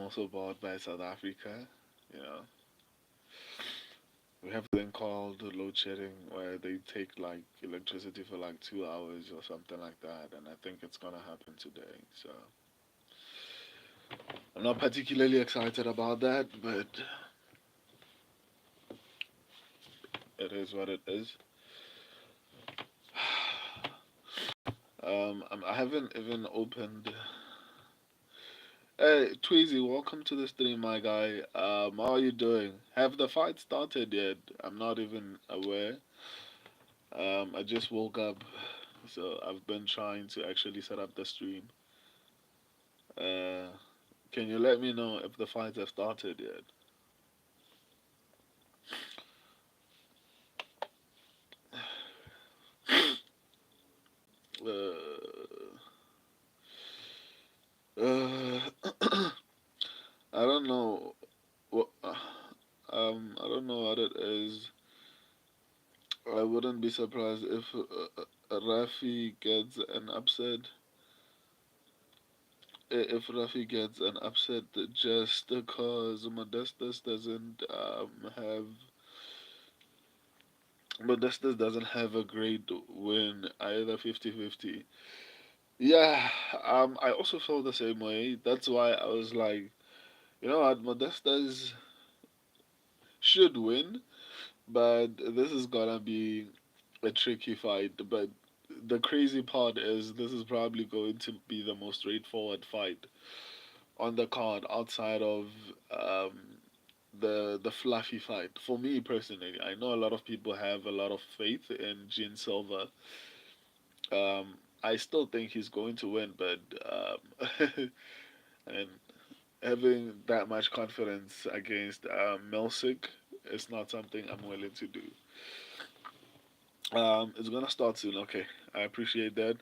I'm also bored by South Africa. You know, we have a thing called load shedding where they take like electricity for like 2 hours or something like that, and I think it's gonna happen today. So I'm not particularly excited about that, but it is what it is. I haven't even opened. Hey, Tweezy, welcome to the stream, my guy. How are you doing? Have the fight started yet? I'm not even aware. I just woke up, so I've been trying to actually set up the stream. Uh, can you let me know if the fights have started yet? Uh, uh, I don't know. What, I don't know what it is. I wouldn't be surprised if Rafi gets an upset. If Rafi gets an upset just because Modestus doesn't have Modestus doesn't have a great win either 50-50. Yeah, I also felt the same way. That's why I was like, you know what, Modestus should win, but this is gonna be a tricky fight. But the crazy part is this is probably going to be the most straightforward fight on the card outside of um, the fluffy fight. For me personally, I know a lot of people have a lot of faith in Gene Silva. I still think he's going to win, but and having that much confidence against Melsick is not something I'm willing to do. It's gonna start soon. Okay, I appreciate that.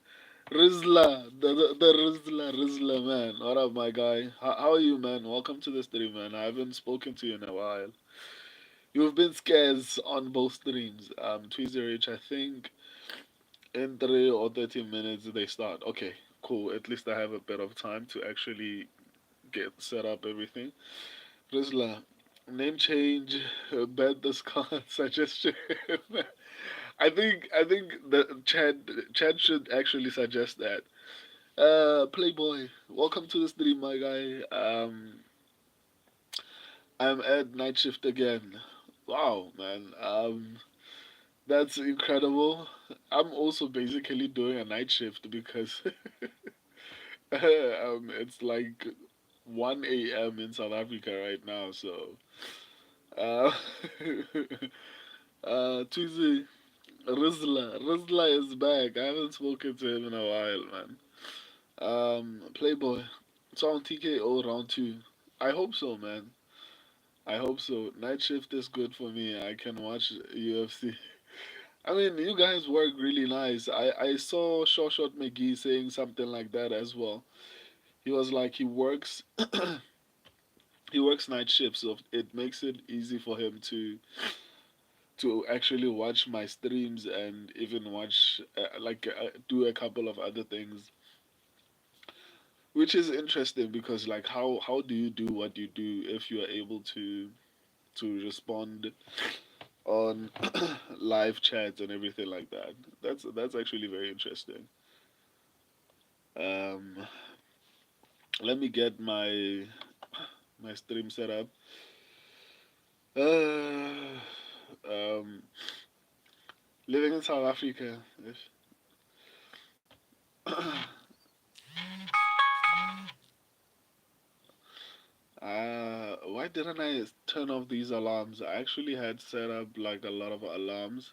Rizla, the Rizla man. What up, my guy? How are you, man? Welcome to the stream, man. I haven't spoken to you in a while. You've been scarce on both streams. Tweezer Rich, I think in 3 or 30 minutes they start. Okay, cool. At least I have a bit of time to actually get set up everything. Rizla, name change, bet the Scott suggestion. I think the Chad should actually suggest that. Playboy, welcome to the stream, my guy. I'm at night shift again. Wow, man. That's incredible. I'm also basically doing a night shift because it's like 1 a.m. in South Africa right now. So, uh, Tuesday, Rizla is back. I haven't spoken to him in a while, man. Playboy, it's on TKO round two. I hope so, man. I hope so. Night shift is good for me. I can watch UFC. I mean, you guys work really nice. I saw Short McGee saying something like that as well. He was like he works night shifts, so it makes it easy for him to actually watch my streams and even watch do a couple of other things, which is interesting because like how do you do what you do if you are able to respond on live chats and everything like that. That's actually very interesting. Um, let me get my stream set up. Uh, um, living in South Africa. Why didn't I turn off these alarms? I actually had set up like a lot of alarms.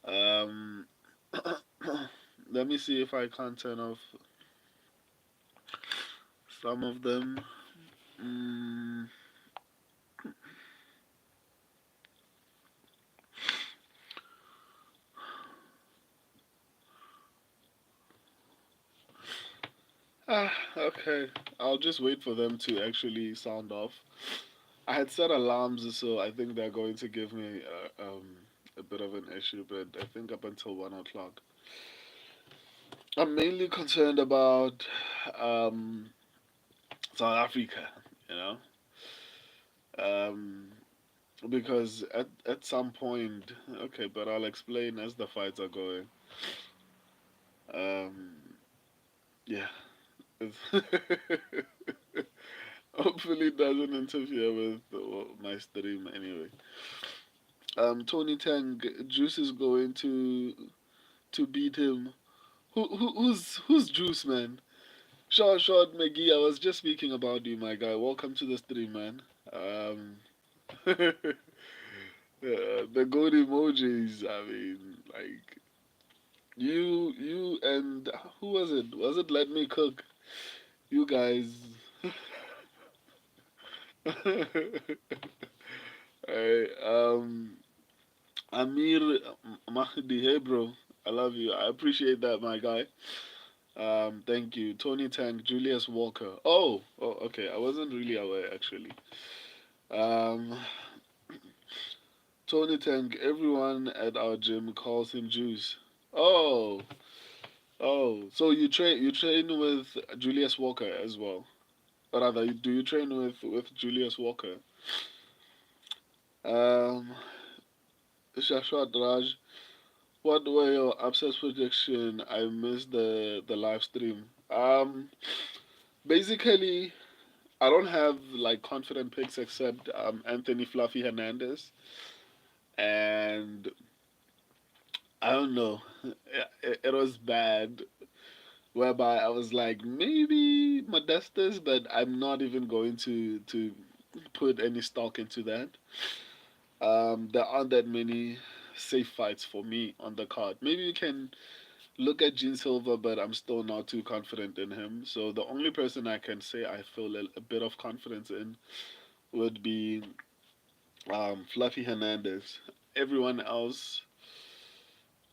Um, let me see if I can turn off some of them. Mm, okay. I'll just wait for them to actually sound off. I had set alarms, so I think they're going to give me a bit of an issue, but I think up until 1 o'clock. I'm mainly concerned about um, South Africa, you know, um, because at some point, okay, but I'll explain as the fights are going. Um, yeah, hopefully it doesn't interfere with my stream anyway. Tony Tang, Juice is going to beat him. Who's Juice, man? Short McGee, I was just speaking about you, my guy. Welcome to the stream, man. Um, the good emojis. I mean, like you and who was it? Was it Let Me Cook? You guys. Hey, Amir Mahdi, hey bro, I love you. I appreciate that, my guy. Thank you. Tony Tank, Julius Walker. Okay. I wasn't really aware actually. Um, Tony Tank. Everyone at our gym calls him Juice. Oh, So you train with Julius Walker as well. Or rather, do you train with Julius Walker? Um, Shashwat Raj. What were your upset prediction? I missed the live stream. Basically, I don't have like confident picks except Anthony Fluffy Hernandez, and I don't know. It was bad. Whereby I was like maybe Modestus, but I'm not even going to put any stock into that. There aren't that many safe fights for me on the card. Maybe you can look at Gene Silver, but I'm still not too confident in him. So the only person I can say I feel a bit of confidence in would be Fluffy Hernandez. Everyone else,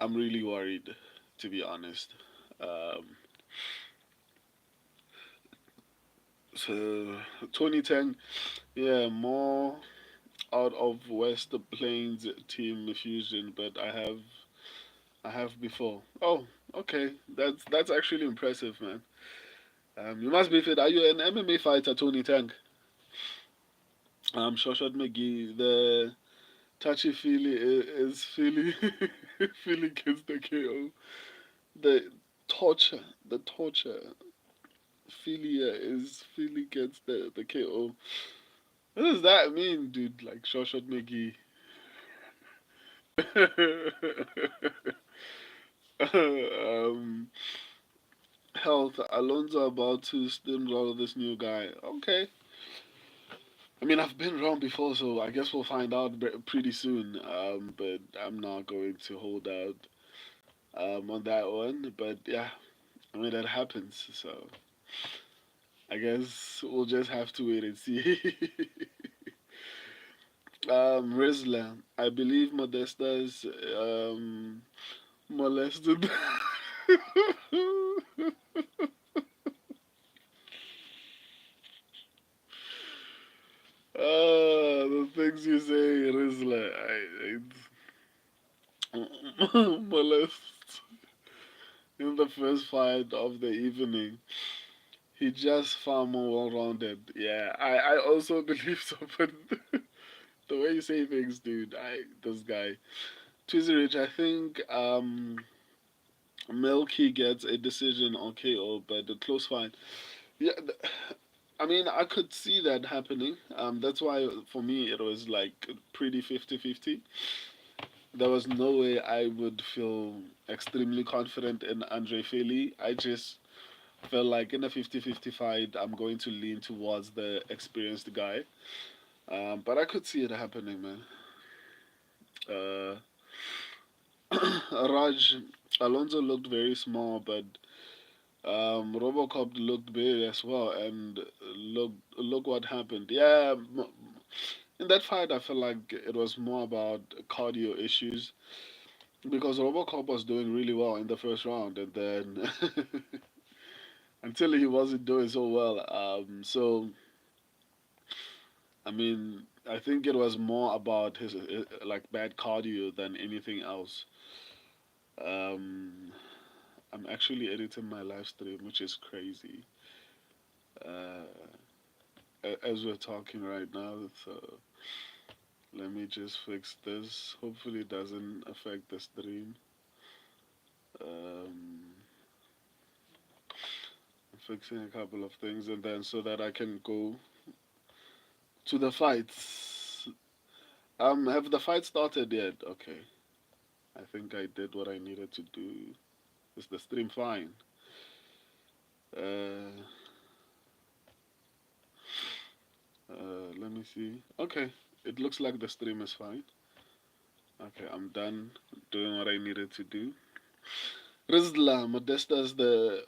I'm really worried, to be honest. Um, so Tony Tang, yeah, more out of West Plains team fusion, but I have before. Oh, okay, that's actually impressive, man. You must be fit. Are you an MMA fighter, Tony Tang? Shoshot McGee, the touchy feely is Philly. Philly gets the KO. The the torture. Philia is Philly gets the KO. What does that mean, dude? Like Shoshot McGee. um, Health. Alonso about to steamroll this new guy. Okay. I mean, I've been wrong before, so I guess we'll find out pretty soon. But I'm not going to hold out on that one. But yeah, I mean that happens. So I guess we'll just have to wait and see. Rizla, I believe Modesta's molested. The things you say, Rizla, molest in the first fight of the evening. He just far more well-rounded. Yeah, I also believe so. But the way you say things, dude, this guy Twizy Rich. I think Milky gets a decision on KO, but the close fight. Yeah, I mean, I could see that happening. That's why for me it was like pretty 50-50. There was no way I would feel extremely confident in Andre Feli. I just felt like in a 50-50 fight, I'm going to lean towards the experienced guy. But I could see it happening, man. Uh, Raj, Alonso looked very small, but Robocop looked big as well. And look what happened. Yeah, in that fight, I felt like it was more about cardio issues because Robocop was doing really well in the first round, and then until he wasn't doing so well. I mean, I think it was more about his like bad cardio than anything else. Um, I'm actually editing my live stream, which is crazy. Uh, as we're talking right now. So let me just fix this. Hopefully, it doesn't affect the stream. Um, I'm fixing a couple of things, and then so that I can go to the fights. Have the fight started yet? Okay. I think I did what I needed to do. Is the stream fine? Uh, Let me see. Okay, it looks like the stream is fine. Okay, I'm done doing what I needed to do. Rizla, Modesta's the.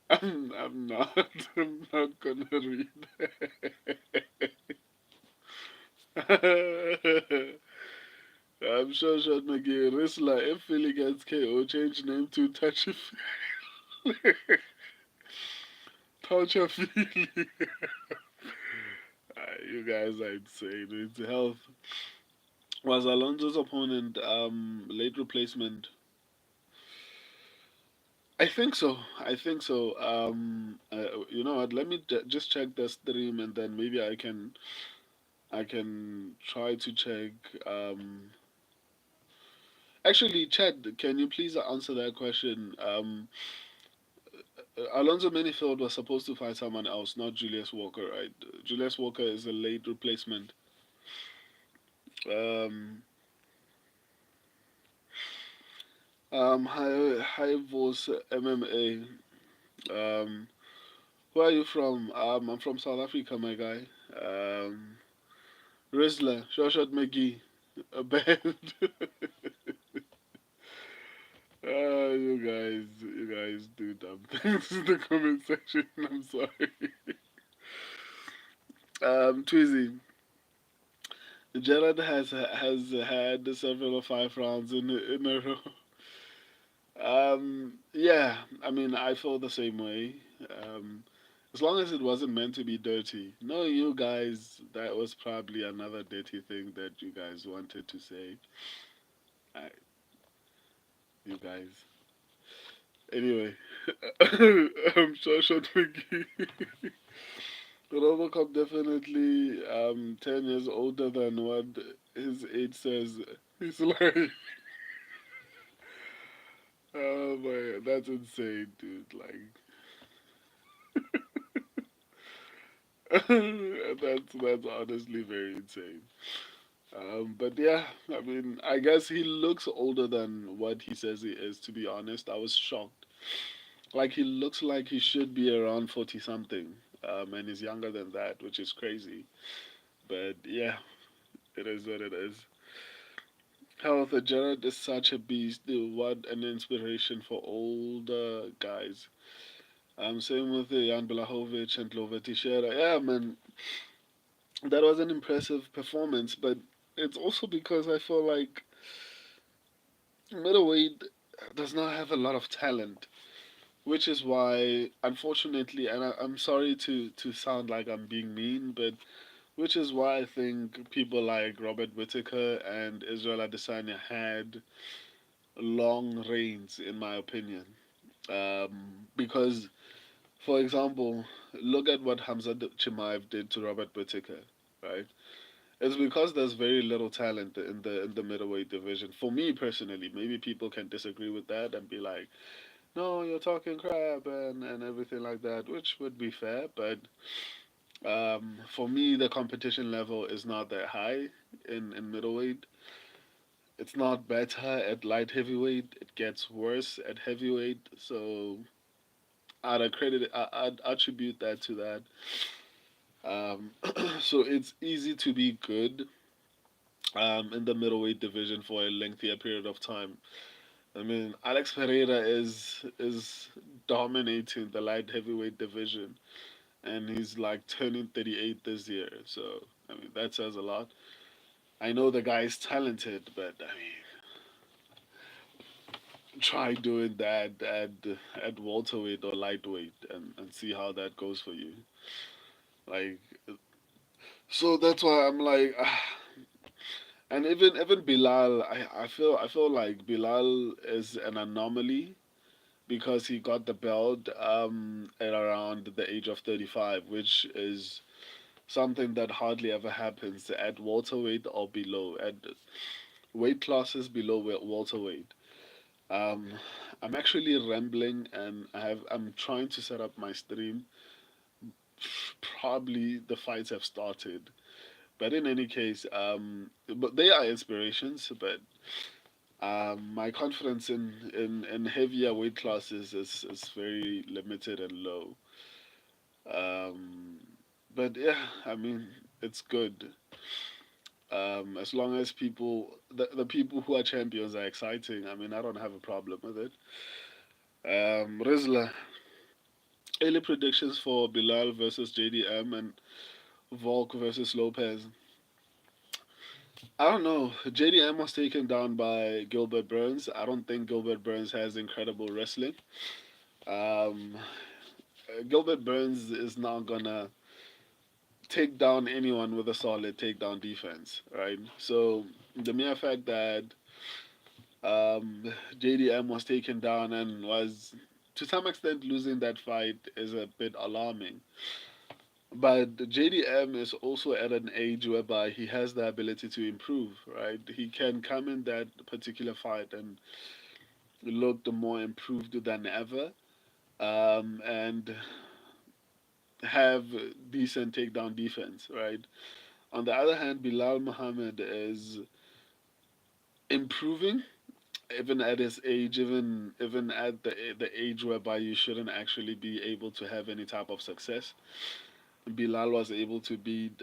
I'm not. I'm not gonna read. I'm sure Sean McGee. Rizla, if Philly gets KO, change name to Touchy Touchy Philly. You guys are insane. It's health. Was Alonso's opponent late replacement? I think so. I think so. You know what? Let me just check the stream, and then maybe I can try to check. Actually, Chad, can you please answer that question? Alonso Minifield was supposed to fight someone else, not Julius Walker, right? Julius Walker is a late replacement. Um, High Voice MMA. Where are you from? I'm from South Africa, my guy. Um, Rizla, Shoshat McGee, a band. You guys do dumb things in the comment section. I'm sorry. Tweezy, Gerard has had several 5 rounds in a row. Yeah, I mean, I feel the same way. Um, as long as it wasn't meant to be dirty. No, you guys, that was probably another dirty thing that you guys wanted to say. I, you guys. Anyway, I'm sure Sean McGee. Robocop definitely 10 years older than what his age says. He's like, oh my, that's insane, dude. Like, that's honestly very insane. But yeah, I mean, I guess he looks older than what he says he is. To be honest, I was shocked. Like he looks like he should be around 40 something, and he's younger than that, which is crazy. But yeah, it is what it is. Health, Jared is such a beast. Dude, what an inspiration for older guys. Same with Jan Blahovic and Glover Teixeira. Yeah, man, that was an impressive performance, but it's also because I feel like middleweight does not have a lot of talent, which is why, unfortunately, and I'm sorry to sound like I'm being mean, but which is why I think people like Robert Whittaker and Israel Adesanya had long reigns, in my opinion. Because, for example, look at what Hamza Chimaev did to Robert Whittaker, right? It's because there's very little talent in the middleweight division. For me personally, maybe people can disagree with that and be like, "No, you're talking crap," and everything like that, which would be fair. But for me, the competition level is not that high in middleweight. It's not better at light heavyweight. It gets worse at heavyweight. So I'd attribute that to that. So it's easy to be good in the middleweight division for a lengthier period of time. I mean, Alex Pereira is dominating the light heavyweight division, and he's like turning 38 this year. So I mean, that says a lot. I know the guy is talented, but I mean, try doing that at welterweight or lightweight and see how that goes for you. Like, so that's why I'm like, and even Bilal, I feel like Bilal is an anomaly because he got the belt at around the age of 35, which is something that hardly ever happens at welterweight or below, at weight classes below welterweight. Um, I'm actually rambling, and I'm trying to set up my stream. Probably the fights have started, but in any case, but they are inspirations. But my confidence in heavier weight classes is very limited and low. Um, but yeah, I mean, it's good. As long as the people who are champions are exciting, I mean, I don't have a problem with it. Rizla, early predictions for Bilal versus JDM and Volk versus Lopez. I don't know. JDM was taken down by Gilbert Burns. I don't think Gilbert Burns has incredible wrestling. Um, Gilbert Burns is not gonna take down anyone with a solid takedown defense, right? So the mere fact that JDM was taken down and was to some extent losing that fight is a bit alarming. But JDM is also at an age whereby he has the ability to improve, right? He can come in that particular fight and look more improved than ever, and have decent takedown defense, right? On the other hand, Bilal Muhammad is improving even at his age, even at the age whereby you shouldn't actually be able to have any type of success. Bilal was able to beat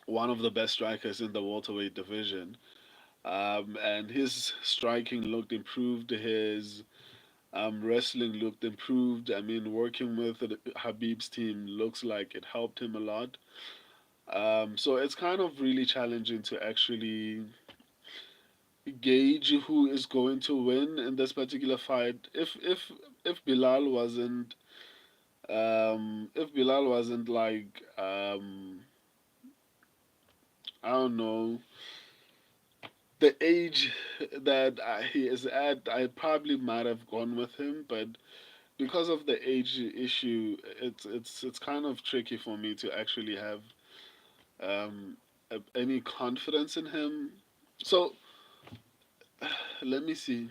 one of the best strikers in the welterweight division, and his striking looked improved. His wrestling looked improved. I mean, working with Habib's team looks like it helped him a lot. So it's kind of really challenging to actually gauge who is going to win in this particular fight. If Bilal wasn't if Bilal wasn't like I don't know the age that he is at, I probably might have gone with him, but because of the age issue, it's kind of tricky for me to actually have um, any confidence in him. So let me see.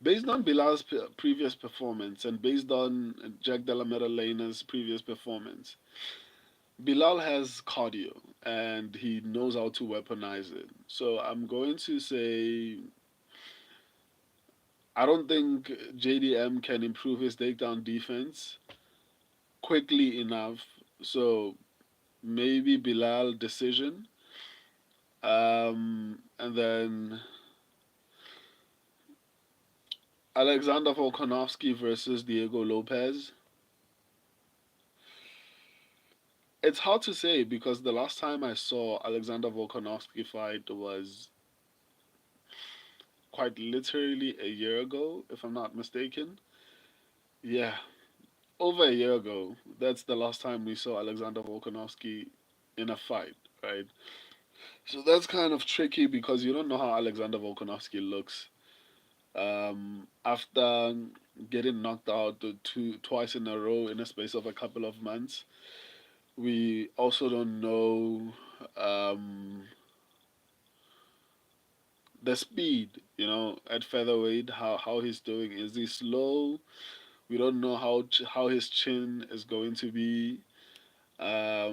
Based on Bilal's previous performance and based on Jack Della Madalena's previous performance, Bilal has cardio and he knows how to weaponize it. So I'm going to say I don't think JDM can improve his takedown defense quickly enough. So maybe Bilal decision. And then Alexander Volkanovski versus Diego Lopez. It's hard to say because the last time I saw Alexander Volkanovski fight was quite literally a year ago, if I'm not mistaken. Yeah, over a year ago. That's the last time we saw Alexander Volkanovski in a fight, right? So that's kind of tricky because you don't know how Alexander Volkanovski looks. After getting knocked out twice in a row in a space of a couple of months, we also don't know um, the speed. At featherweight, how he's doing. Is he slow? We don't know how his chin is going to be. I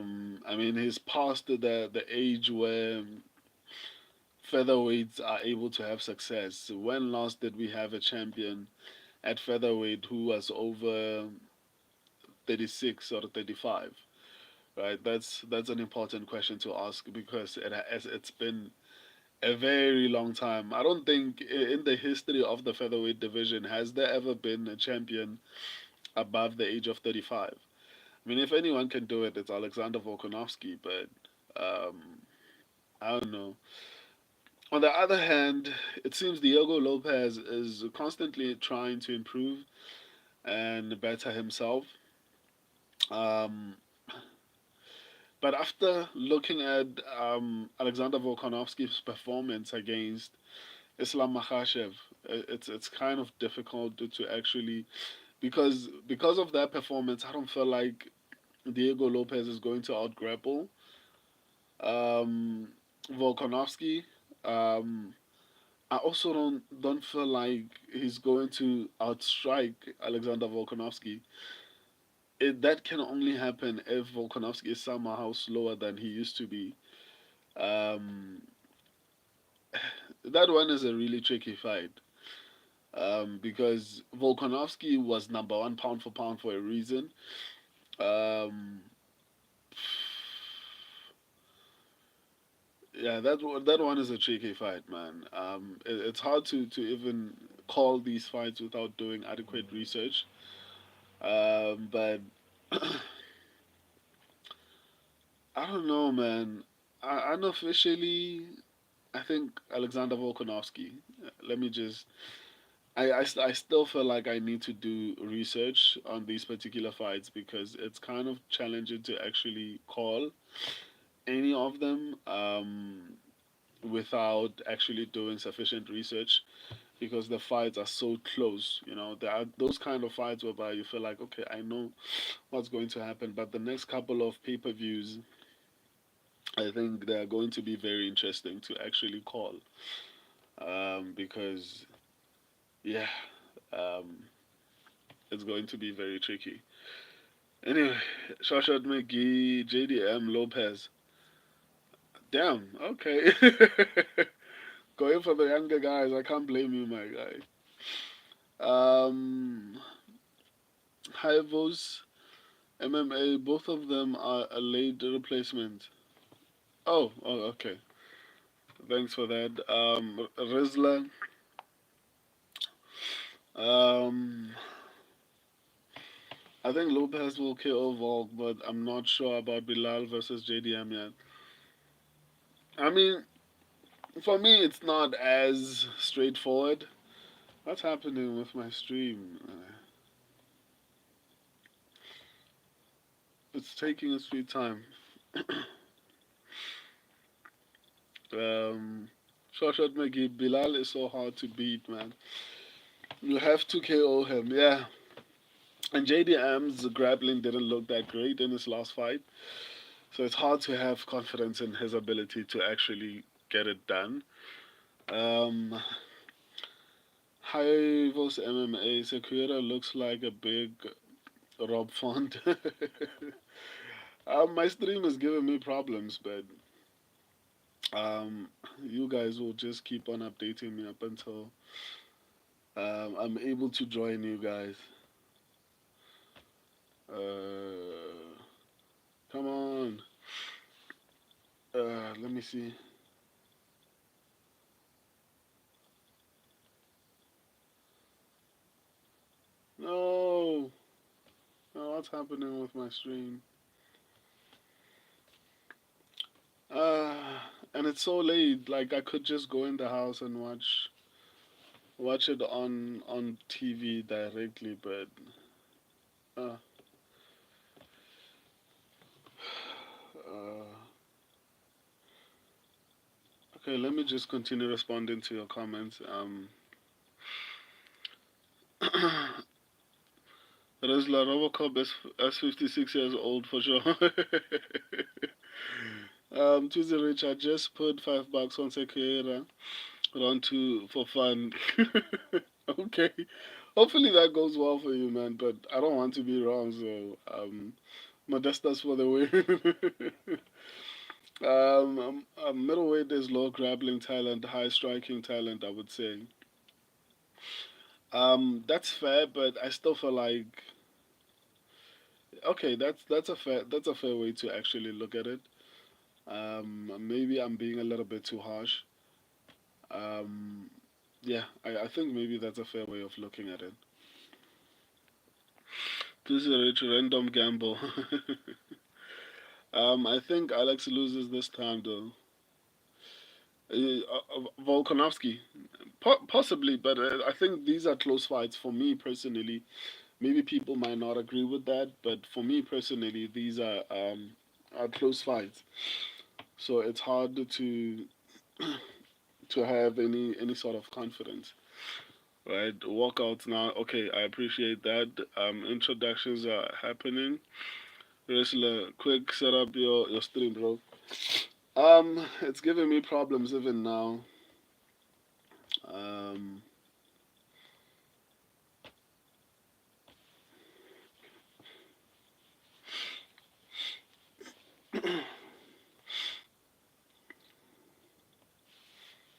mean, he's past the age where featherweights are able to have success. When last did we have a champion at featherweight who was over 36 or 35? Right, that's an important question to ask because it's been a very long time. I don't think in the history of the featherweight division has there ever been a champion above the age of 35. I mean, if anyone can do it, it's Alexander Volkanovski, but um, I don't know. On the other hand, it seems Diego Lopez is constantly trying to improve and better himself. Um, But after looking at Alexander Volkanovski's performance against Islam Makhachev, it's kind of difficult to actually because of that performance. I don't feel like Diego Lopez is going to outgrapple um, Volkanovski. Um, I also don't feel like he's going to outstrike Alexander Volkanovski. That can only happen if Volkanovski is somehow slower than he used to be. Um, that one is a really tricky fight because Volkanovski was number one pound for pound for a reason. Um, yeah, that one is a tricky fight, man. It's hard to even call these fights without doing adequate research. But I don't know, man. Unofficially, I think Alexander Volkanovski. Let me just. I still feel like I need to do research on these particular fights because it's kind of challenging to actually call any of them without actually doing sufficient research because the fights are so close. You know, there are those kind of fights whereby you feel like, okay, I know what's going to happen, but the next couple of pay per views I think they are going to be very interesting to actually call because, yeah, um, it's going to be very tricky. Anyway, Shashad McGee, JDM Lopez. Damn, okay. Going for the younger guys, I can't blame you, my guy. Um, Hivos, MMA, both of them are a late replacement. Oh, okay. Thanks for that. Rizla, um, I think Lopez will KO Volk, but I'm not sure about Bilal versus JDM yet. I mean, for me, it's not as straightforward. What's happening with my stream? It's taking its sweet time. Um, Shoshat McGee, Bilal is so hard to beat, man. You have to KO him, yeah. And JDM's grappling didn't look that great in his last fight, so it's hard to have confidence in his ability to actually get it done. Um, Hivos MMA, Sequeira looks like a big Rob Font. My stream is giving me problems, but um, you guys will just keep on updating me up until I'm able to join you guys. Uh, come on. Let me see. No, no, what's happening with my stream? Uh, and it's so late. Like I could just go in the house and watch it on TV directly, but uh, uh, okay. Let me just continue responding to your comments. Rizla Robocop is 56 years old for sure. Tuesday Rich, I just put $5 on Sequeira round two for fun. Okay. Hopefully that goes well for you, man. But I don't want to be wrong, so Modestas for the win. Middleweight is low grappling talent, high striking talent, I would say. That's fair, but I still feel like okay, that's a fair way to actually look at it. Maybe I'm being a little bit too harsh. Um, yeah, I think maybe that's a fair way of looking at it. This is a random gamble. I think Alex loses this time though. Volkanovski, possibly, but I think these are close fights for me personally. Maybe people might not agree with that, but for me personally, these are close fights. So it's hard to have any sort of confidence. Right, walkouts now. Okay, I appreciate that. Introductions are happening. Wrestler, quick set up your stream, bro. It's giving me problems even now. Um,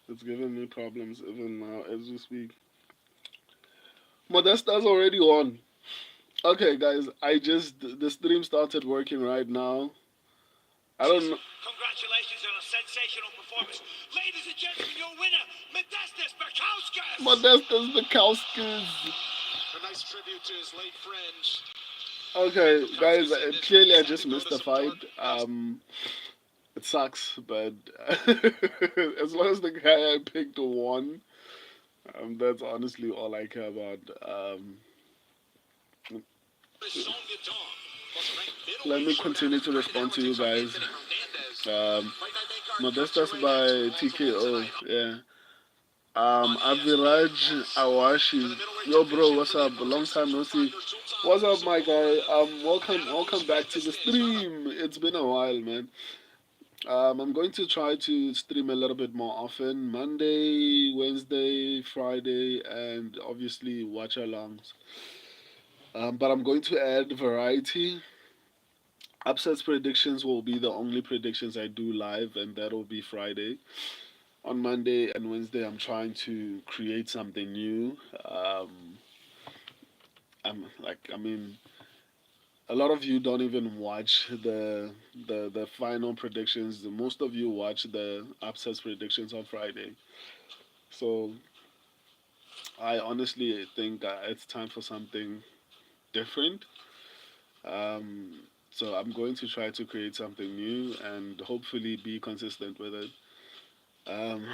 it's giving me problems even now as we speak. Modesta's already on. Okay, guys, the stream started working right now. I don't know. Congratulations on a sensational performance. Ladies and gentlemen, your winner, Modestas Bukauskas. Modestas Bukowskis. A nice tribute to his late friend. Okay, guys, clearly I just missed the fight. It sucks, but as long as the guy I picked won, that's honestly all I care about. Let me continue to respond to you guys. Modestas by TKO, yeah. Aviraj Awashi. Yo, bro, what's up? Long time no see. What's up, my guy? Welcome back to the stream. It's been a while, man. I'm going to try to stream a little bit more often. Monday, Wednesday, Friday, and obviously watch alongs. But I'm going to add variety. Upsets predictions will be the only predictions I do live, and that'll be Friday. On Monday and Wednesday, I'm trying to create something new. I mean, a lot of you don't even watch the final predictions. Most of you watch the upsets predictions on Friday. So I honestly think it's time for something different. So I'm going to try to create something new and hopefully be consistent with it. Um,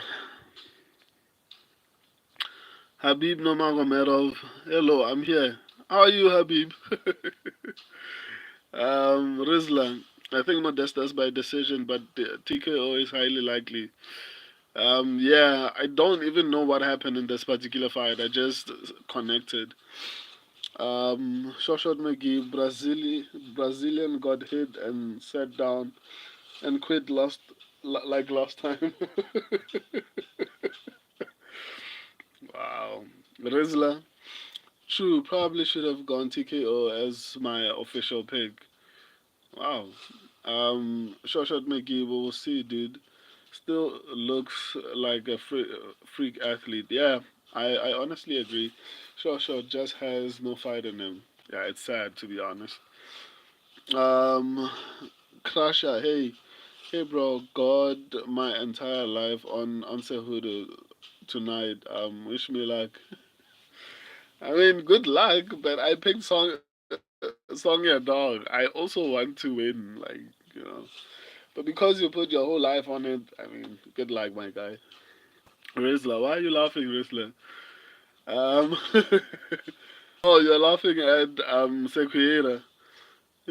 Habib Nurmagomedov, hello, I'm here. How are you, Habib? Rizla, I think Modesta's by decision, but the TKO is highly likely. Yeah, I don't even know what happened in this particular fight. I just connected. Shoshot McGee, Brazilian got hit and sat down and quit like last time. Wow. Rizla, true, probably should have gone TKO as my official pick. Wow. Shoshot McGee, we'll see, dude. Still looks like a freak athlete. Yeah, I honestly agree. Shoshot just has no fight in him. Yeah, it's sad to be honest. Um, Crusher, hey, bro. God, my entire life on Cejudo tonight. Wish me luck. I mean, good luck, but I picked Song Yadong. I also want to win, But because you put your whole life on it, I mean, good luck, my guy. Rizla, why are you laughing, Rizla? Um, oh, you're laughing at Sequiera.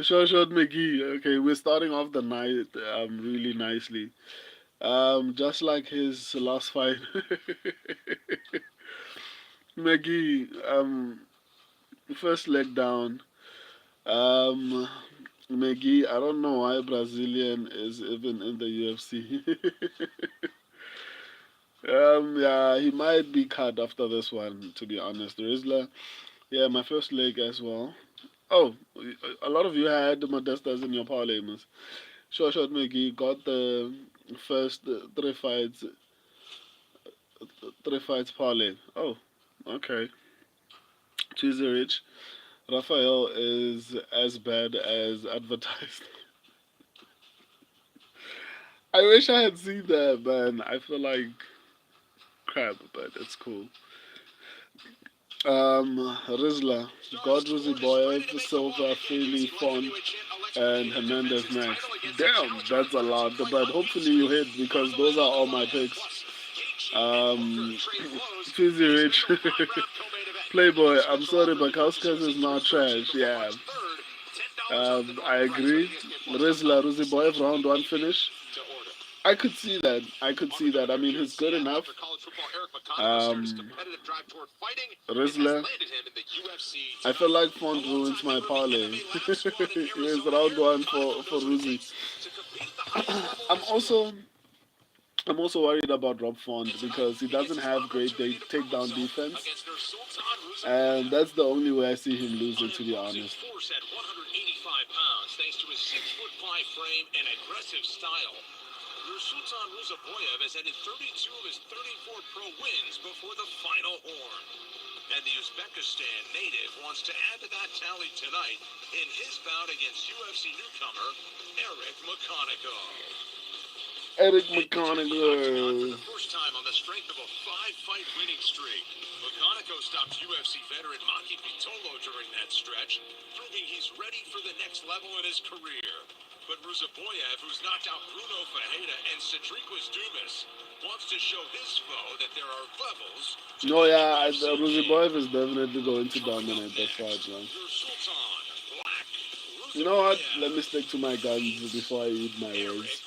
Short McGee. Okay, we're starting off the night really nicely. Just like his last fight, McGee. First leg down. Um, McGee. I don't know why Brazilian is even in the UFC. Yeah, he might be cut after this one. To be honest, Rizla. Yeah, my first leg as well. Oh, a lot of you had the Modestas in your parlay, miss. Short McGee got the first three fights parlay. Oh, okay. Cheesy Rich. Raphael is as bad as advertised. I wish I had seen that, man. I feel like crap, but it's cool. Rizla, Godruzi Boyev, Silva, Freely, Font, and Hernandez next. Damn, that's a lot, but hopefully you hit because those are all my picks. Fizzy Rich, Playboy, I'm sorry, but Kauskas is not trash. Yeah. I agree. Rizla Ruziboyev round one finish. I could see that. I could see that. I mean, he's good enough. Um, Rizla. I feel like Font ruins my parlay. Here's round one for Ruzi. I'm also I'm also worried about Rob Font because he doesn't have great takedown defense, and that's the only way I see him losing, to be honest. Force at 185 pounds, thanks to his 6'5" frame and aggressive style. Nursultan Ruzaboyev has ended 32 of his 34 pro wins before the final horn. And the Uzbekistan native wants to add to that tally tonight in his bout against UFC newcomer Eric McConaughey. Eric For McConaughey. the first time on the strength of a 5-fight winning streak, McConaughey stopped UFC veteran Maki Pitolo during that stretch, proving he's ready for the next level in his career. But Ruzaboyev, who's knocked out Bruno Ferreira and Cedric Dumas, wants to show his foe that there are levels to No, the yeah, UFC game. Ruziboyev is definitely going to dominate that fight, man. Nursultan Black You know what? Ruzaboyev Let me stick to my guns before I eat my Eric words.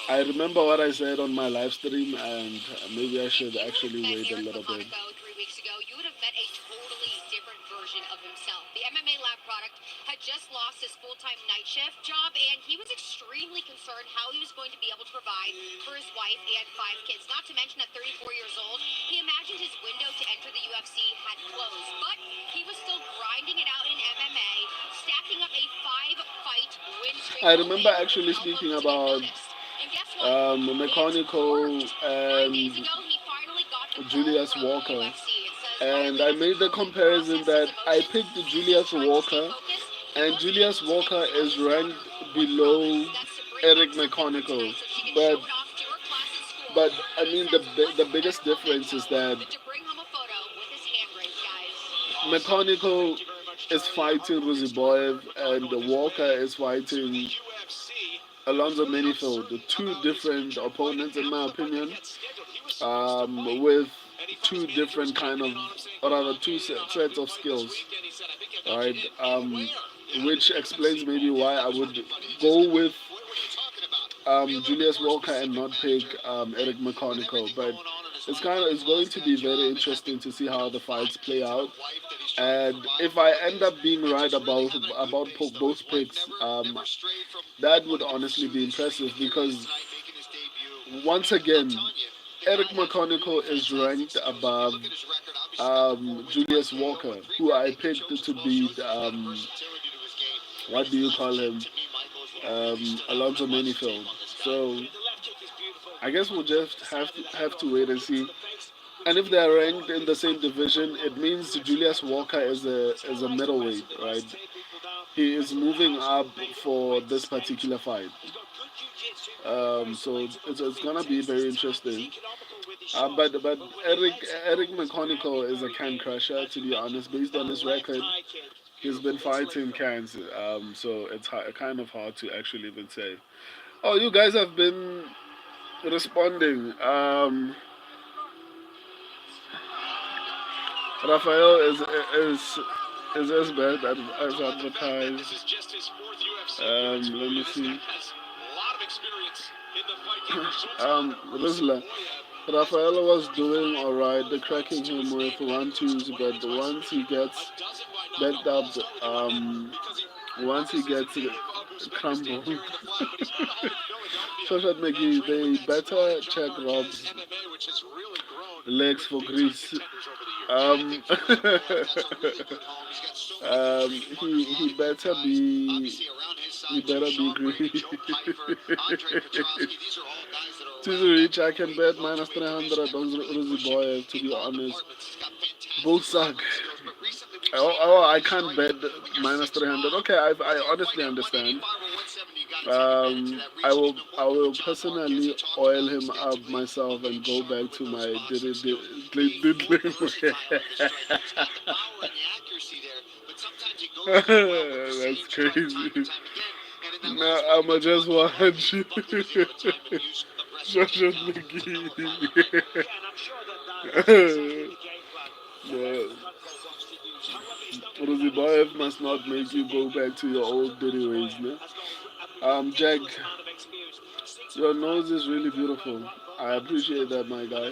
I McConaughey. remember what I said on my live stream, and maybe I should If you would actually have met wait a Eric little bit. McConaughey 3 weeks ago, you would have met a totally different version of himself. The MMA Lab product had just lost his full-time night shift job, and he was extremely concerned how he was going to be able to provide for his wife and 5 kids. Not to mention, at 34 years old, he imagined his window to enter the UFC had closed, but he was still grinding it out in MMA, stacking up a 5-fight win streak. I remember actually speaking about And guess what? Mechanical 9 days and ago, he finally got the call Julius from the Walker, UFC. It says and finally I got to made the truly comparison process his that I emotions. picked He said he's Julius trying to stay Walker, focused. He and wasn't able Julius to make Walker his is eldest daughter ranked one below promise. That's to bring Eric home something for Mechanical, tonight so she can but show it off to her class in school. but I And he mean says, what's the better biggest difference memento is that than to bring home a photo with his hand raised, guys? Mechanical is fighting Ruziboyev and Walker is fighting Alonzo Menifield, the two different opponents in my opinion, with two different kind of, or rather two sets of skills, right? Which explains maybe why I would go with Julius Walker and not pick Eric McConical. But it's going to be very interesting to see how the fights play out. And if I end up being right about both picks, that would honestly be impressive because once again, Eric McConical is ranked above Julius Walker, who I picked to beat what do you call him, Alonzo Menifield. So I guess we'll just have to wait and see. And if they're ranked in the same division, it means Julius Walker is a middleweight, right? He is moving up for this particular fight. So it's gonna be very interesting. But Eric McConical is a can crusher, to be honest. Based on his record, he's been fighting cans. So it's kind of hard to actually even say. Oh, you guys have been responding. Rafael is as bad as advertised. Let me see. Rizla. Rafael was doing alright, the cracking him with 1-2s, but once he gets backed up, once he gets crumbled. Shoshat McGee, they better check Rob's legs for grease. Um, he better be green. To reach, I can bet minus 300 on Uzi Boy. To be honest, both suck. I can't bet minus 300. Okay, I honestly understand. I will personally oil him up myself and go back to my diddling. That's crazy. No, I'ma just watch Joshua McGee. Yeah. Rozibayev must not make you go back to your old dirty ways, no? Jack, your nose is really beautiful. I appreciate that, my guy.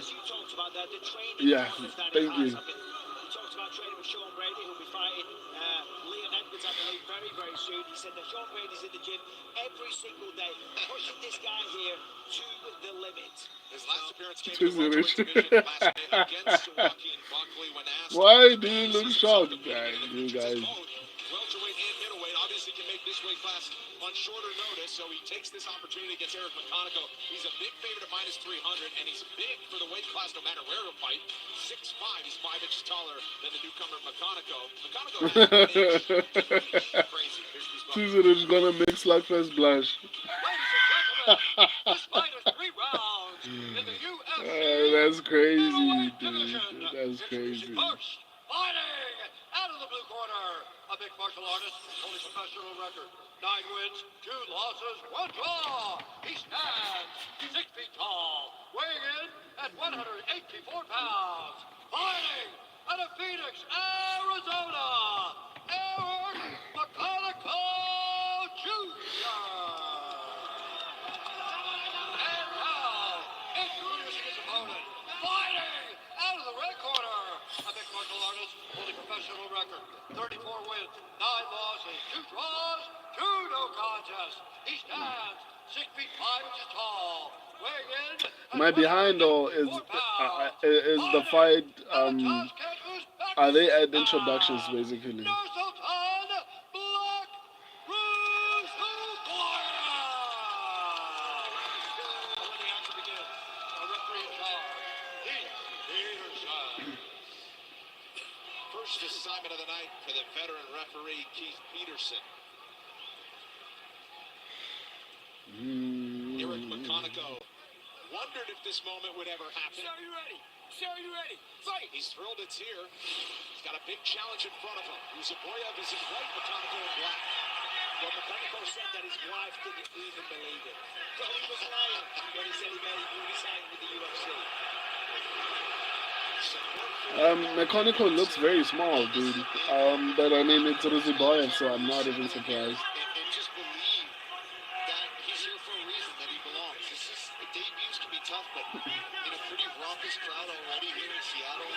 Yeah, thank you. Talked about training with Sean Brady, who'll be fighting Leon Edwards, I believe, very, very soon. He said that Sean Brady's in the gym every single day, pushing this guy here to the limit. His last appearance came in the welterweight division last May against Joaquin Buckley when asked. Why do you look shocked, guys? You guys. Welterweight and middleweight obviously can make this weight class on shorter notice, so he takes this opportunity against Eric McConaughey. He's a big favorite at minus 300, and he's big for the weight class no matter where he'll fight. 6'5", he's 5 inches taller than the newcomer McConaughey. Crazy. Caesar is gonna make Slugfest blush. This fight is 3 rounds in the UFC. That's crazy, dude. That's crazy. Fighting out of the blue corner, a mixed martial artist, only professional record, 9 wins, 2 losses, 1 draw. He stands 6 feet tall, weighing in at 184 pounds. Fighting out of Phoenix, Arizona, Eric McConaughey Jr. And now, introducing his opponent, fighting out of the red corner, a mixed martial artist, holding professional record, 34 wins, 9 losses, 2 draws, 2 no contests. He stands 6 feet 5 inches tall, weighing in. My behind though is the fight. Are they at introductions basically? First assignment of the night for the veteran referee Keith Peterson. Eric McConaughey wondered if this moment would ever happen. Sir, you ready? Sir, you ready? Fight! He's thrilled it's here. He's got a big challenge in front of him. Uzaboyev is in white, McConaughey in black. Well, McConaughey said that his wife didn't even believe it. So he was lying when he said he signed with the UFC. McConaughey looks very small, dude. But I mean, it's Rozibayev, so I'm not even surprised. And just believe that he's here for a reason, that he belongs. The debuts can be tough, but in a pretty raucous crowd already here in Seattle.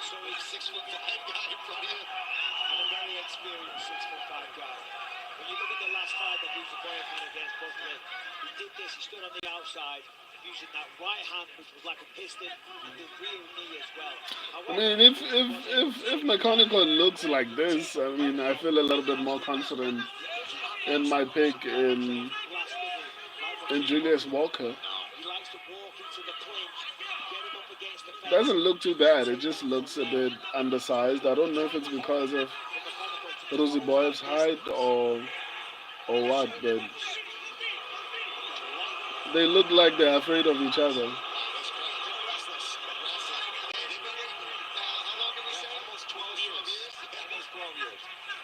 So he's 6'5" guy in front of you, and a very experienced 6'5" guy. When you look at the last fight that Uzaboyev had against Buckley, he did this. He stood on the outside, using that right hand, which was like a piston, and the real knee as well. I mean, if McConaughey looks like this, I mean, I feel a little bit more confident in my pick in Julius Walker. Doesn't look too bad. It just looks a bit undersized. I don't know if it's because of Roziboyev's height or what, but they look like they're afraid of each other.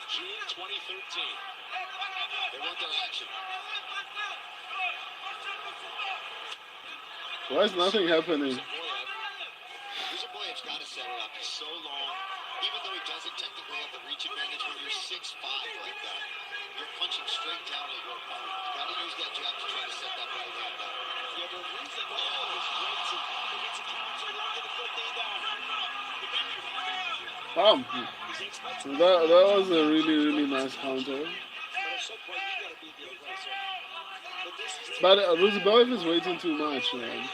June 2013. They want their action. Why is nothing happening? Uzaboyev's got to settle up. He's so long. Even though he doesn't technically have the reach advantage when you're 6'5" like that, you're punching straight down at your opponent. You got to use that jab to try to set that right hand up. Yeah, but Uzaboyev is waiting. He gets a counter lock in the foot knee down. That was a really nice counter. But Rozibayev is waiting too much, man.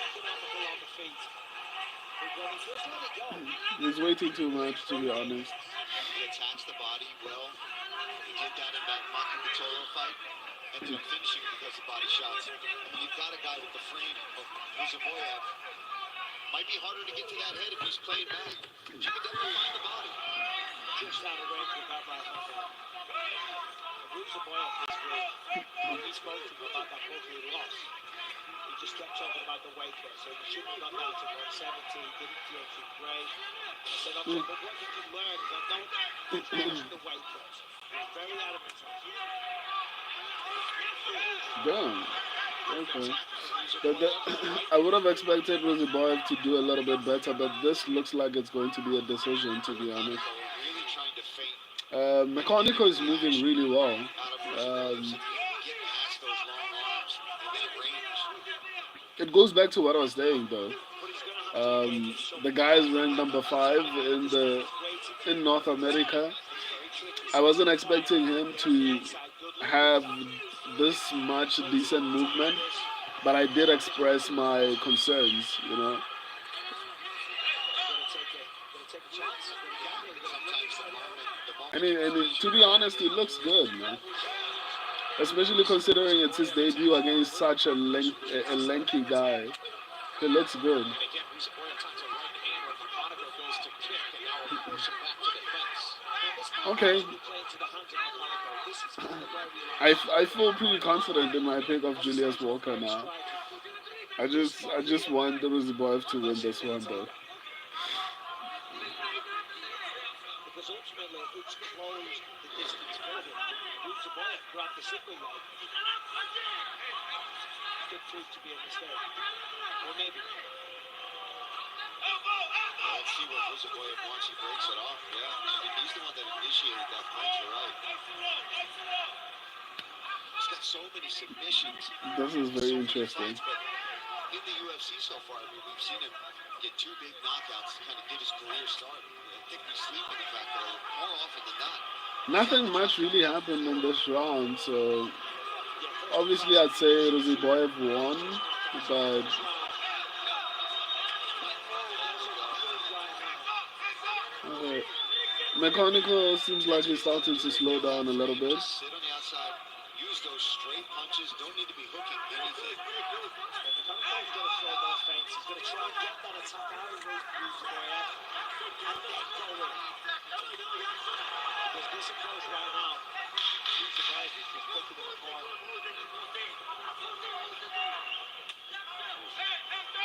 He's waiting too much, to be honest. He attacks the body well. He did that in that Maki fight. Ended up finishing because of body shots. I mean, you've got a guy with the frame of Uzaboyev. Might be harder to get to that head if he's playing back. But you can definitely find the body. Just out of range with that last one. Uzaboyev this week, he spoke to him about that Buckley loss. He just kept talking about the weight cut. So he shouldn't have gone down to 170. Didn't feel too great. I said, okay, but what did you learn? He said, don't mention the weight cut. He was very adamant on it. Damn. Okay. But I would have expected Rozibayev to do a little bit better, but this looks like it's going to be a decision, to be honest. Really trying to feint Mechanical is moving really well. Not a person that Um, looks like he can get past those long arms and that range. it goes back to what I was saying though. But he's going to have to be Um, making some the guy is tough ranked number knockouts. five And in this the guy's way to in keep North moving. America. It's very tricky. I See, wasn't he's got expecting him on the to inside. Good look at have that. this much Tries to decent time movement, this. but I did express my concerns. Going to take a chance. Going to gamble. Going to Sometimes take the And, moment he, can and cause he- you to to be honest, he looks good, man. Especially lose considering focus. it's his debut against such a lanky guy. He looks good. And again, Rusaboya tucks a right hand where Monaco goes to kick, and now we'll force him back to defense. Now, this might Okay, actually play into the hands of Monaco. This is kind of where we I, line f- up. I feel pretty confident in my pick of Obviously, Julius he's a Walker great now. striker. I Just just I slightly just ahead. want the Ruziboyev to win Unless you this can one take though. it. Because ultimately, it's closed the distance for him. Rusaboya grabbed the sickle leg. Could prove to be a mistake. Or maybe. Let's see what Rusaboyev wants. He breaks it off. Yeah, he's the one that initiated that punch. You're right. He's got so many submissions, This is very so many interesting. fights, but in the UFC so far, I mean, we've seen him get two big knockouts to kind of get his career started. I think we sleep in the fact that more often than not, he's had Nothing the much really knockouts. happened in this round, so Yeah, first obviously impression. I'd say Ruziboyev won, but First round. There's a good right hand. uh, Mechanical seems like he's starting to slow down a little bit. Just sit on the outside, use those straight punches. Don't need to be hooking anything. But McConaughey's got to throw more feints. He's going to try and get that attack out of Rusaboya and then go in. Because this approach right now, Rusaboya is just picking him apart.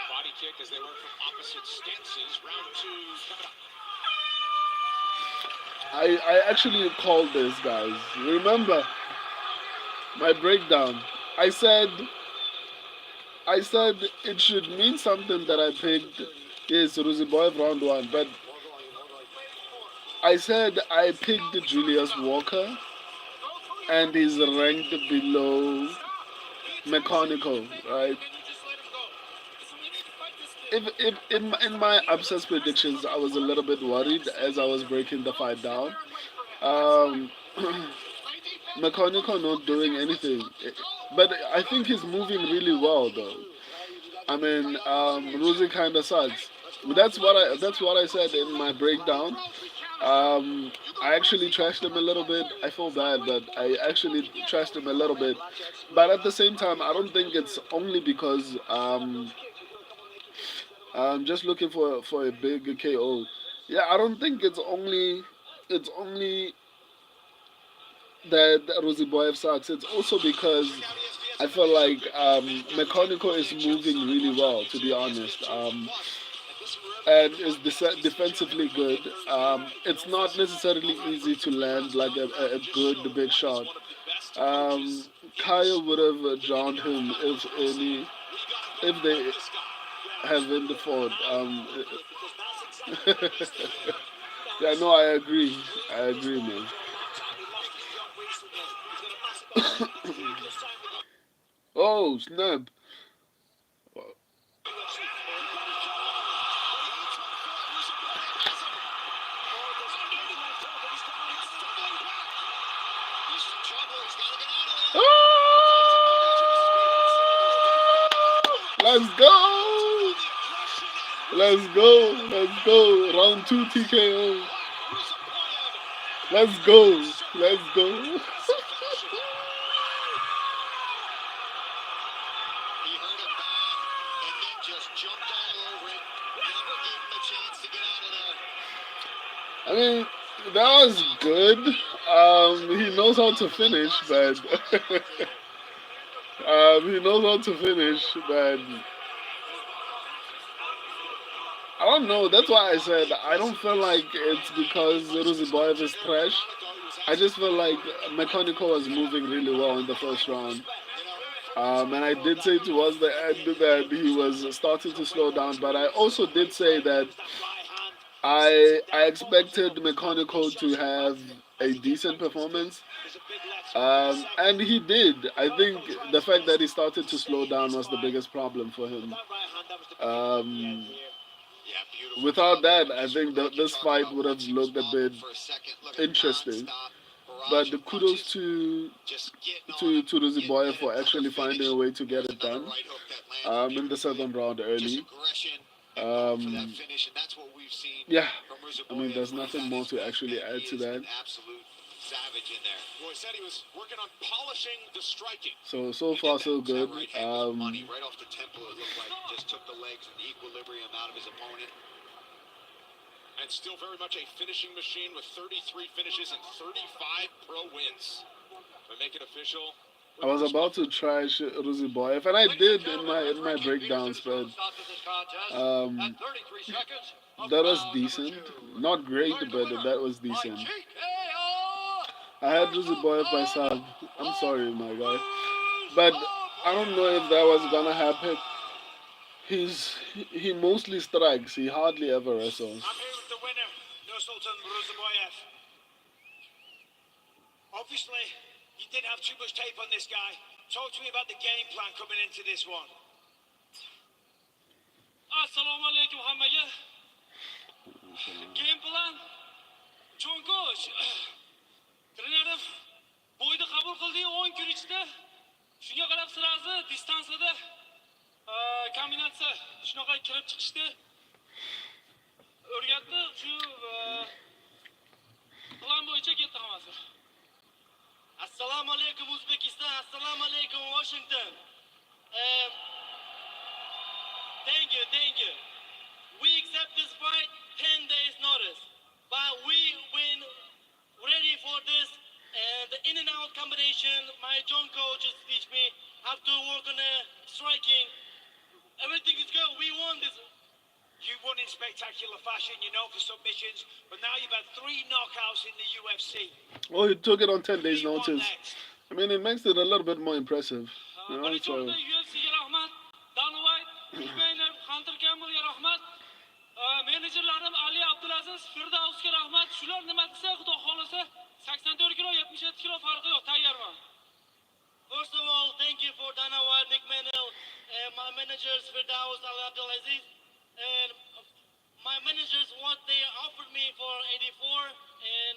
Body kick as they work from opposite stances. Round two coming up. I actually called this, guys. Remember my breakdown. I said I said it should mean something that I picked is Ruziboyev round one, but I said I picked Julius Walker and he's ranked below Mechanical, right? If in my upset predictions, I was a little bit worried as I was breaking the fight down. Um, Mechanical not doing anything, but I think he's moving really well though. I mean, Ruzi kind of sucks. That's what I said in my breakdown. I actually trashed him a little bit. I feel bad, but I actually trashed him a little bit. But at the same time, I don't think it's only because I'm just looking for a big KO. Yeah, I don't think it's only that Rosie Boyev sucks. It's also because I feel like Mechanical is moving really well, to be honest. And is defensively good. It's not necessarily easy to land like a good big shot. Um, Kaya would have drowned him if they haven't fought. Yeah, no, I agree. I agree, man. Oh, snap. He's in trouble. He's got to get out of there. Let's go! Let's go! Let's go! Round two TKO. Let's go! Let's go! He hurt him bad and then just jumped all over it. Never gave him a chance to get out of there. I mean, that was good. He knows how to finish, but he knows how to finish, but I don't know. That's why I said I don't feel like it's because Ruziboyev is trash. I just feel like Mechanical was moving really well in the first round. And I did say towards the end that he was starting to slow down, but I also did say that I expected Mechanical to have a decent performance, and he did. I think the fact that he started to slow down was the biggest problem for him. Um, Yeah, beautiful Without job there. that, I Just think like you're this talking fight about, would have once he was looked a bit wobbled for a second, look at interesting. non-stop barrage But the of kudos punches. to Just getting on him, getting Ruziboyev in for another actually finding finish. a way to get There's it another done right hook that landed in the beautifully. second round Just early. aggression and going for that Um, finish, and that's what we've seen yeah, from I mean, Ruziboyev there's when he's nothing at more his to best. actually Man, add he to is that. an absolute savage in there. Well, he said he was working on polishing the striking. So He did far that. so That good. right hand was money right off the temple. It looked like just took the legs and the equilibrium out of his opponent. And still very much a finishing machine with 33 finishes and 35 pro wins. We make it official. I was about to trash Ruziboyev, and I did in my breakdowns, but um, that was decent. Not great, but that was decent. I had Ruziboyev by sub. I'm sorry, my guy, but I don't know if that was gonna happen. He mostly strikes. He hardly ever wrestles. I'm here with the winner, Nursultan Ruzaboyev. Obviously, you didn't have too much tape on this guy. Talk to me about the game plan coming into this one. Assalomu alaykum hammaga. Game plan. Cho'nkosh. Trenerim bo'yni qabul qildi 10 kun ichida. Shunga qarab sirazi distansiyada kombinatsiya shunaqa kirib chiqishdi. O'rgatdi, shu plan bo'yicha ketdi hammasi. Assalomu alaykum Uzbekistan, assalomu alaykum Washington. Um, thank you. We accept this fight 10 days notice, but we been ready for this. And the in and out combination, my John coach has teach me how to work on the striking. Everything is good. We won this. You won in spectacular fashion, you know, for submissions, but now you've had 3 knockouts in the UFC. Oh, he took it on 10 Who do days you want notice. next? I mean, it makes it a little bit more impressive. You know, Birinchi so o'rinda UFCga rahmat, Dana White, Bispayner, Hunter Campbellga rahmat, menejerlarim Ali Abdulaziz, Firdavsga rahmat. Shular nima desa, xudo xolasa 84 kilo, 77 kilo farqi yo'q, tayyorman. First of all, thank you for Dana White, Nick Manel, and my managers Firdaus Ali Abdulaziz, and my managers what they offered me for 84 and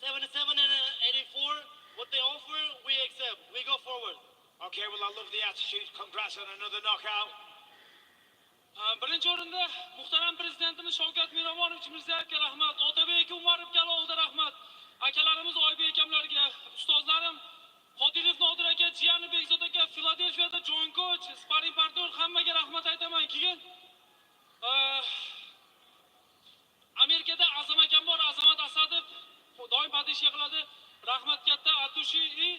77 and 84. What they offer, we accept. We go forward. Okay, well, I love the attitude. Congrats on another knockout. Birinchi o'rinda muhtaram prezidentimiz Shavkat Miromonovich Mirziyoyevga rahmat, Otabek Umarovga alohida rahmat, akalarimiz Oybek akamlarga, ustozlarim Qodirov Nodir aka, jiyani Bekzod aka, Filadelfiyada Jon Coach, sparring partner hammaga rahmat aytaman. Keyin Amerikada Azam akam bor, Azamat Asadov doim padishga qiladi. Rahmat katta Atushi.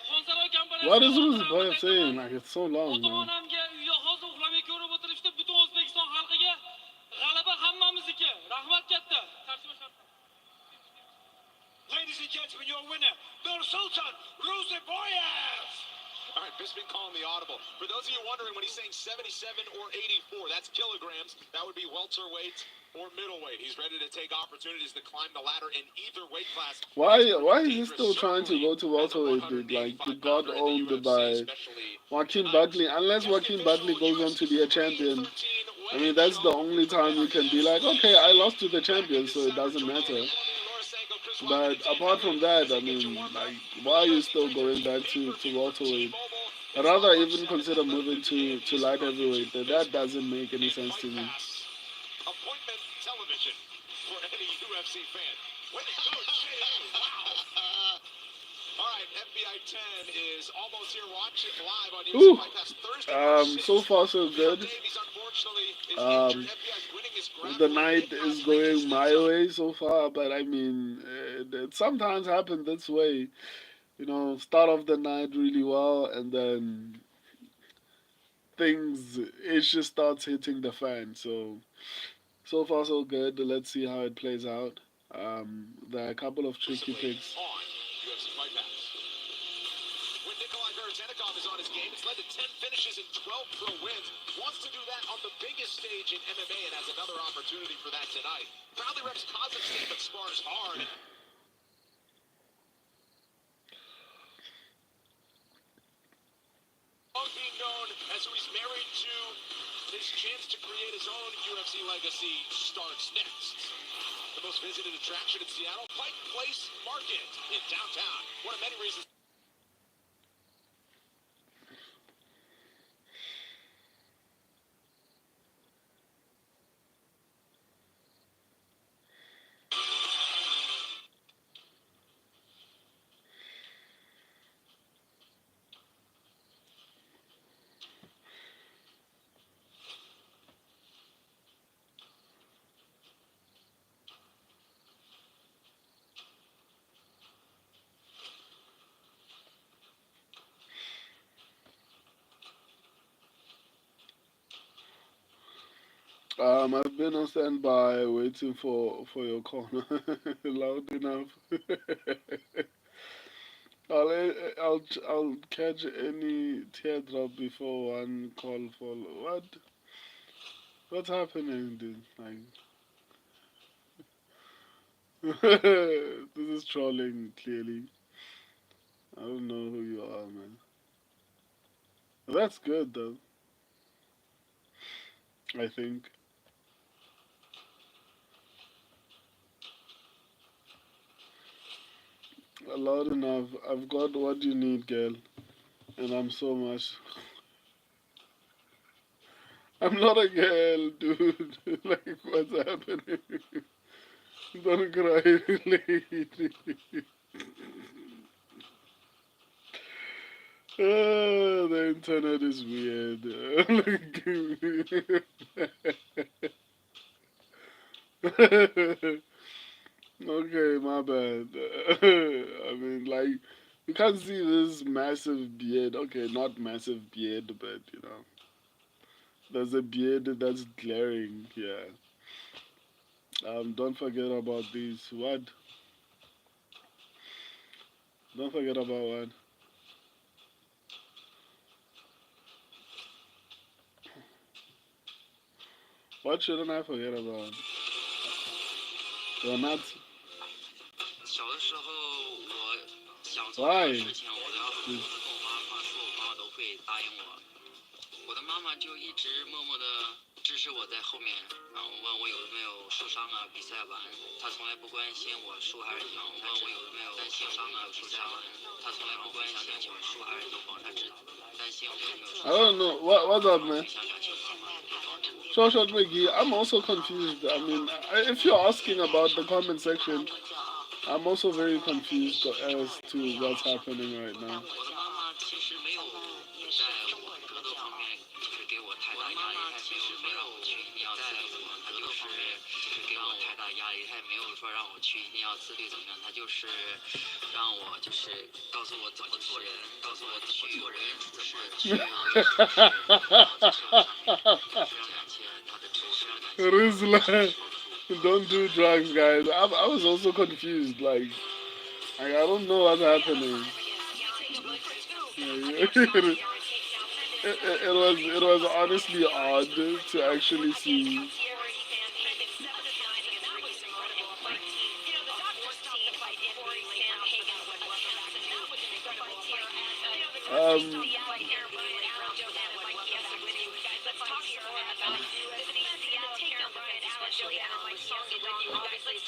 Xonsaroy what kompaniyasiga is Ruziboyev saying? Like, it's so long, man. ota-onamga uyda hozir uxlamay ko'rib o'tirishdi. Butun O'zbekiston xalqiga g'alaba hammamizniki. Rahmat katta. Ladies and gentlemen, your winner, Nursultan Ruziboyev. All right, Bisping calling the audible. For those of you wondering, when he's saying 77 or 84, that's kilograms. That would be welterweight or middleweight. He's ready to take opportunities to climb the ladder in either weight class. Why is he still trying to go to welterweight, dude? Like, he got owned by Joaquin Buckley. Unless Joaquin Buckley goes on to be a champion, I mean, that's the only time you can be like, okay, I lost to the champion, so it doesn't matter. But apart from that, I mean, like, why are you still going back to welterweight? I'd rather even consider moving to light heavyweight. That doesn't make any sense to me. Appointment television for any UFC fan. Wow. All right, FBI 10 is almost here. Watch it live on Ooh. UFC Fight Pass Thursday. So far so good. Davies, unfortunately, is injured. FBI's winning his The grappling. night is going my way so far, but I mean, it sometimes happens this way. You know, start off the night really well, and then it just starts hitting the fan. So far so good. Let's see how it plays out. There are a couple of tricky picks. On UFC Fight Pass. When Nikolai Veretennikov is on his game. It's led to 10 finishes and 12 pro wins. Wants to do that on the biggest stage in MMA and has another opportunity for that tonight. Proudly reps Kazakhstan but spars hard. Being known as who he's married to, his chance to create his own UFC legacy starts next. The most visited attraction in Seattle, Pike Place Market in downtown. One of many reasons. I've been on standby waiting for your corner. Loud enough. I'll catch any teardrop before one call for what? What's happening, dude? Like, this is trolling clearly. I don't know who you are, man. That's good though. I think. Loud enough. I've got what you need, girl. And I'm so much. I'm not a girl, dude. Like, what's happening? Don't cry, lady. The internet is weird. Okay, my bad. I mean, like, you can't see this massive beard. Okay, not massive beard, but you know, there's a beard that's glaring. Yeah. Don't forget about these. What? Don't forget about what? What shouldn't I forget about? You're not. 小的时候，我想做什么 Why? 事情，我都要很多的跟我妈妈说，我妈妈都会答应我。我的妈妈就一直默默的支持我在后面，然后问我有没有受伤啊，比赛完，她从来不关心我输还是赢，问我有没有受伤啊，比赛完，她从来不关心我输还是赢，她只担心我有没有受 I 伤。 don't know. What's up, man? 想想情况嘛，就帮助我。 Short, short, Mickey. I'm also confused. I mean, if you're asking about the comment section, I'm also very confused as to what's happening right now. 我的妈妈其实没有在我格斗方面就是给我太大压力，她其实没有让我去一定要自律怎么样，她就是给我太大压力，她也没有说让我去一定要自律怎么样，她就是让我就是告诉我怎么做人，告诉我怎么做人，怎么去维持在社会上面。非常感谢她的支持，非常感谢。 Rizla, don't do drugs, guys. I was also confused. Like, I don't know what's happening. It was honestly odd to actually see.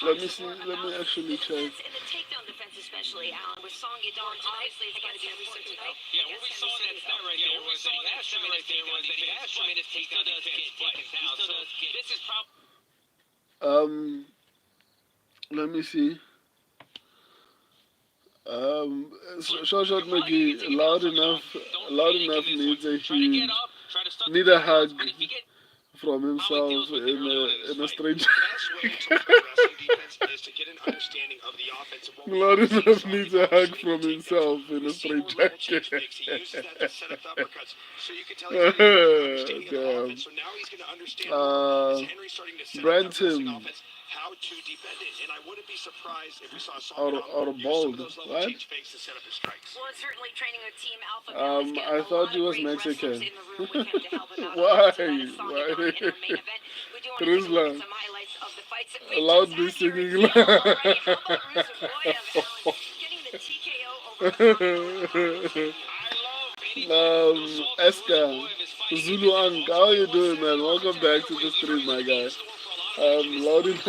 Let me see. Let me actually check. In the takedown defense, especially, Alan, with Song Yadong, obviously it's going to be important tonight. Yeah, what we saw in that stat right there was that he has tremendous takedown defense. He has tremendous takedown defense, but so this is probably. Let me see. Short McGee, loud enough needs a huge, need a hug from himself in a strange. Loud enough needs a hug from himself in a straight jacket. Damn. Branton, how to defend it. And I wouldn't be surprised if we saw Out Song of use some bold. of those level What? change fakes to set up his strikes. Well, certainly training with Team Alpha Male is I getting a thought lot you of was great wrestlers Mexican. in the room with him to help him out Why? tonight at Sonya Why? Dawn in our main event. We do want to take a look Ruslan, at some highlights of the fights that we allowed just me had here singing. at Seattle already. How about Ruzaboyev, Alan, getting the TKO over Hassan? Eska, Zulu Ang, how are you doing, man? Welcome back to the stream, my guy. Loud enough.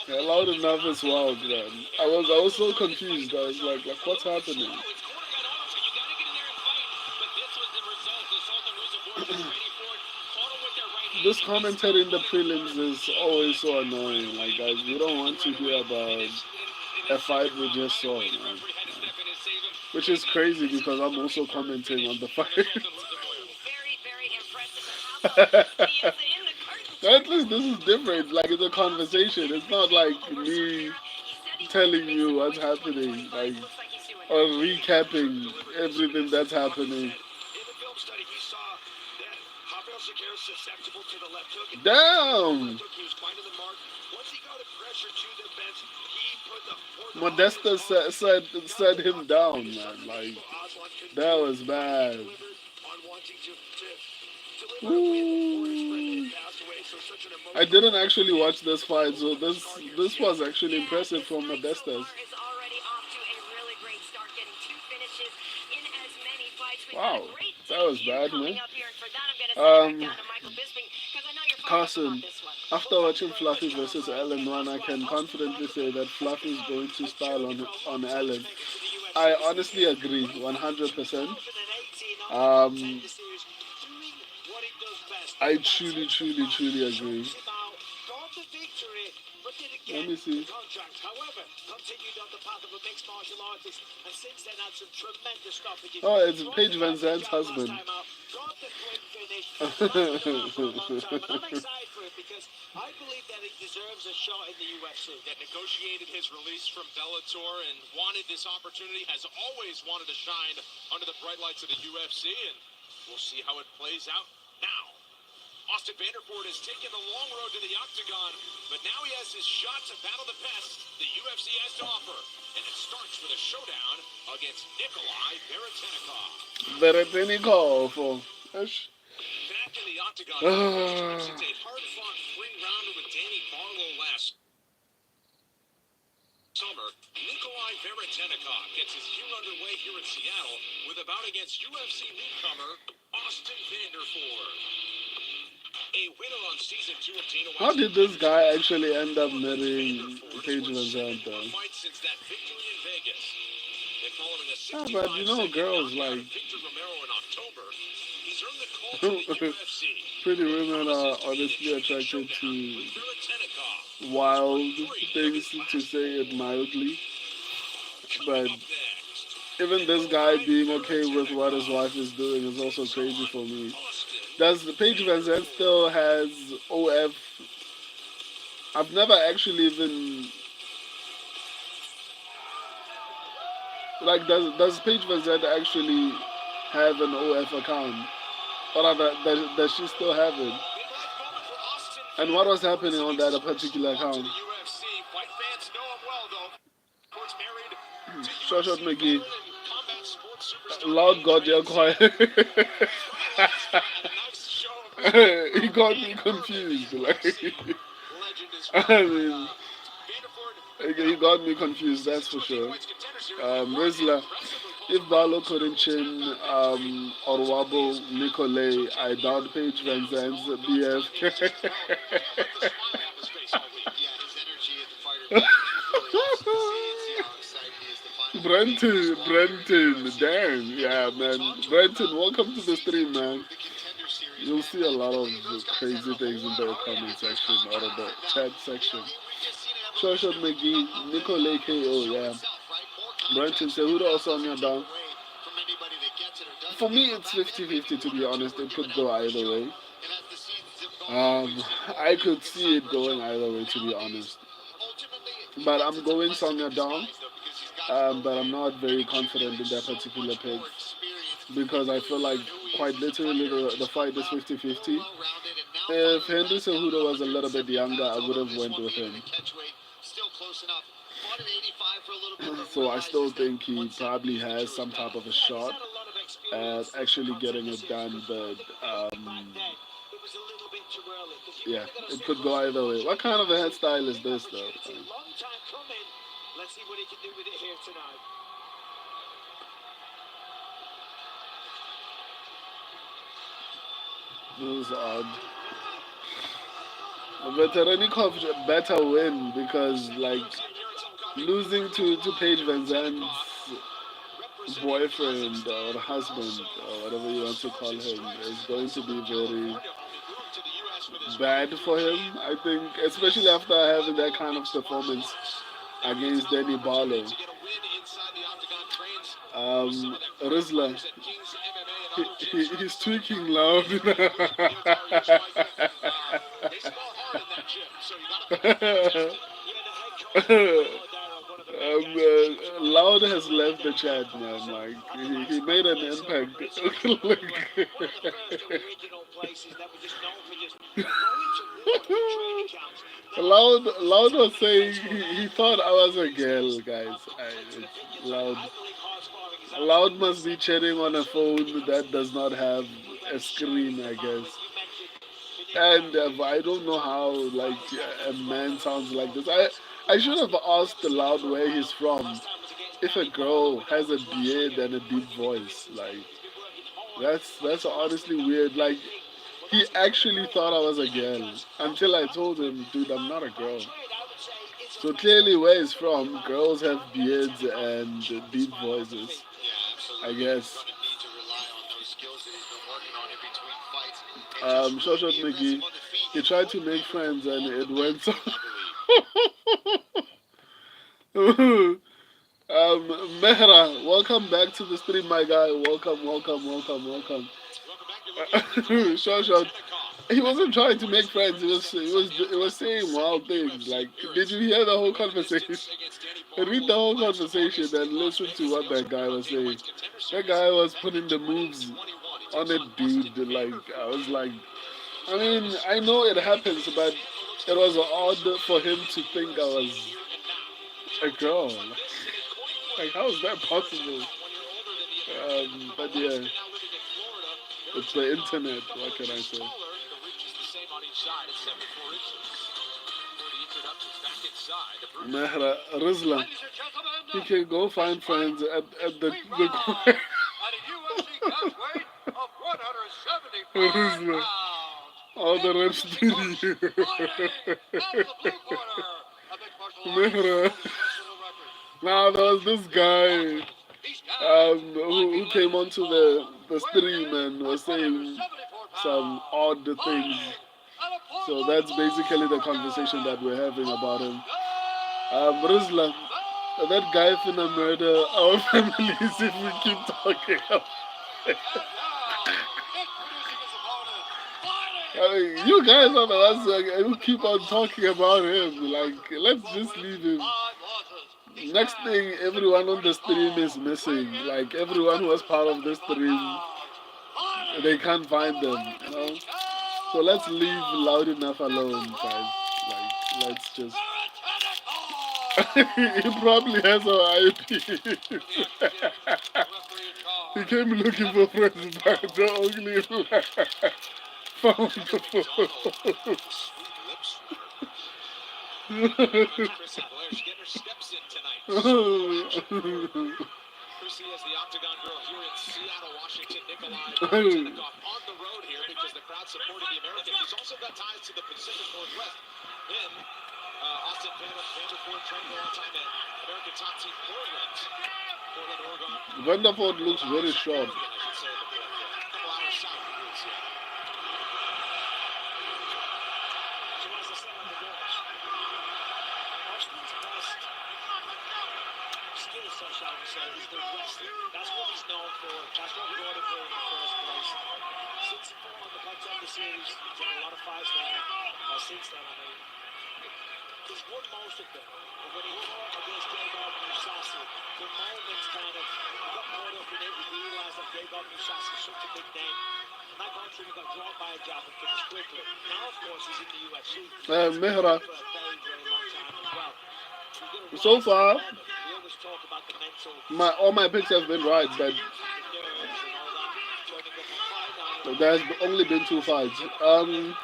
Yeah, loud enough as well, man. I was so confused. I was like, what's happening? This commentary in the prelims is always so annoying. Like, guys, we don't want to hear about a fight we just saw, man. Which is crazy because I'm also commenting on the fight. At least this is different. Like, it's a conversation. It's not like me telling you what's happening, like, or recapping everything that's happening. Damn! Modesta said him down, man. Like, that was bad. Ooh. I didn't actually watch this fight, so this was actually impressive from Modestas. Wow, that was bad, man. Carson, after watching Fluffy versus Allen one, I can confidently say that Fluffy is going to style on Allen. I honestly agree, 100%. I truly, truly, truly agree. Let me see. Oh, it's Paige Van Zandt's husband. I'm excited for it because I believe that he deserves a shot in the UFC. That negotiated his release from Bellator and wanted this opportunity, has always wanted to shine under the bright lights of the UFC, and we'll see how it plays out now. Austin Vanderford has taken the long road to the octagon, but now he has his shot to battle the best the UFC has to offer. And it starts with a showdown against Nikolai Beretenikov. Back in the octagon, it's a hard-fought three-rounder with Danny Barlow last summer. Nikolai Veretenikov gets his feud underway here in Seattle with a bout against UFC newcomer Austin Vanderford. A winner on season 2 of Dana White's. How did this guy actually end up marrying Paige Van Zandt, though? Since that victory in Vegas. Yeah, but you know, girls like pretty women are honestly attracted to wild things, to say it mildly. But even this guy being okay with what his wife is doing is also crazy for me. Does Paige Van Zandt still has OF? I've never actually even like. Does Paige Van Zandt actually have an OF account, or does she still have it? And what was happening on that particular account? Shot McGee. Loud God, you're quiet. He got me confused. Like, I mean, he got me confused. That's for sure. Rizla, if Barlow couldn't chin or wobble Nicolay, I doubt Paige Van Zandt's BF. Brenton, damn, yeah, man. Brenton, welcome to the stream, man. You'll see a lot of crazy things in the comment section or the chat section. Short McGee, Nicolay KO, yeah. Brenton, Cejudo or Sonya down. For me, it's 50-50 to be honest. It could go either way. I could see it going either way to be honest. But I'm going Sonya down. But I'm not very confident in that particular pick because I feel like quite literally the fight is 50-50. If Henry Cejudo was a little bit younger, I would have went with him. Still close enough. Fought at 85 for a little bit, but So I still realizes that think he probably has some type of a shot at actually getting it done. But yeah, it could go either way. What kind of a hairstyle is this, though? Long time coming. Let's see what he can do with it here tonight. This is odd. Veteranikov better win because, like, losing to Paige Van Zandt's boyfriend or husband or whatever you want to call him is going to be very bad for him, I think, especially after having that kind of performance against Danny Barlow. Rizla, he's tweaking loud. Loud has left the chat, man. Like he made an impact. Loud was saying he thought I was a girl, guys. Loud. Loud must be chatting on a phone that does not have a screen, I guess. And I don't know how like a man sounds like this. I should have asked Loud where he's from. If a girl has a beard and a deep voice, like that's honestly weird. Like he actually thought I was a girl until I told him, dude, I'm not a girl. So clearly, where he's from, girls have beards and deep voices, I guess. Shoshat McGee, he tried to make friends and it went so. Mehra, welcome back to the stream, my guy. Welcome, welcome, welcome, welcome. Shoshat, he wasn't trying to make friends. He was saying wild things. Like, did you hear the whole conversation? Read the whole conversation and listen to what that guy was saying. That guy was putting the moves on a dude. Like, I was like, I mean, I know it happens, but it was odd for him to think I was a girl. Like, how is that possible? But yeah, it's the internet. What can I say? Mehra Rizla, he can go find friends at the Rizla. All the rest studio. Mehra. Now there was this guy who came onto the stream and was saying some odd things. So that's basically the conversation that we're having about him. Rizla, that guy finna murder our families if we keep talking about it. I mean, you guys are the ones who keep on talking about him. Like, let's just leave him. Next thing, everyone on the stream is missing. Like, everyone who was part of the stream, they can't find them, you know? So let's leave Loud Enough alone, guys. Like, let's just... he probably has our IP. He came looking for friends, but the only found the phone. Chrissy is the Octagon girl here in Seattle, Washington. Nikolai on the road here because the crowd supported the American. He's also got ties to the Pacific Northwest. Him, Austin Vanderford trained a long time at American top team Portland, Oregon. Vanderford looks very short. Is the wrestling. That's what he's known for. That's what we brought him here in the first place. 6-4 on the contender series. He's done a lot of fights now. Since then, I mean, he's won most of them. And when he fought against Jacob Musasi, the moments kind of got caught up in it. We realized that Jacob Musasi is such a big name. Mike Archer got dropped by a jab and finished quickly. Now, of course, he's in the UFC. Mehra. For a very, very long time as well. So far, We always talk about the mental, all my picks have been right, but nerves and all that. Turning up on fight night. there's only been 2 fights. He's absolutely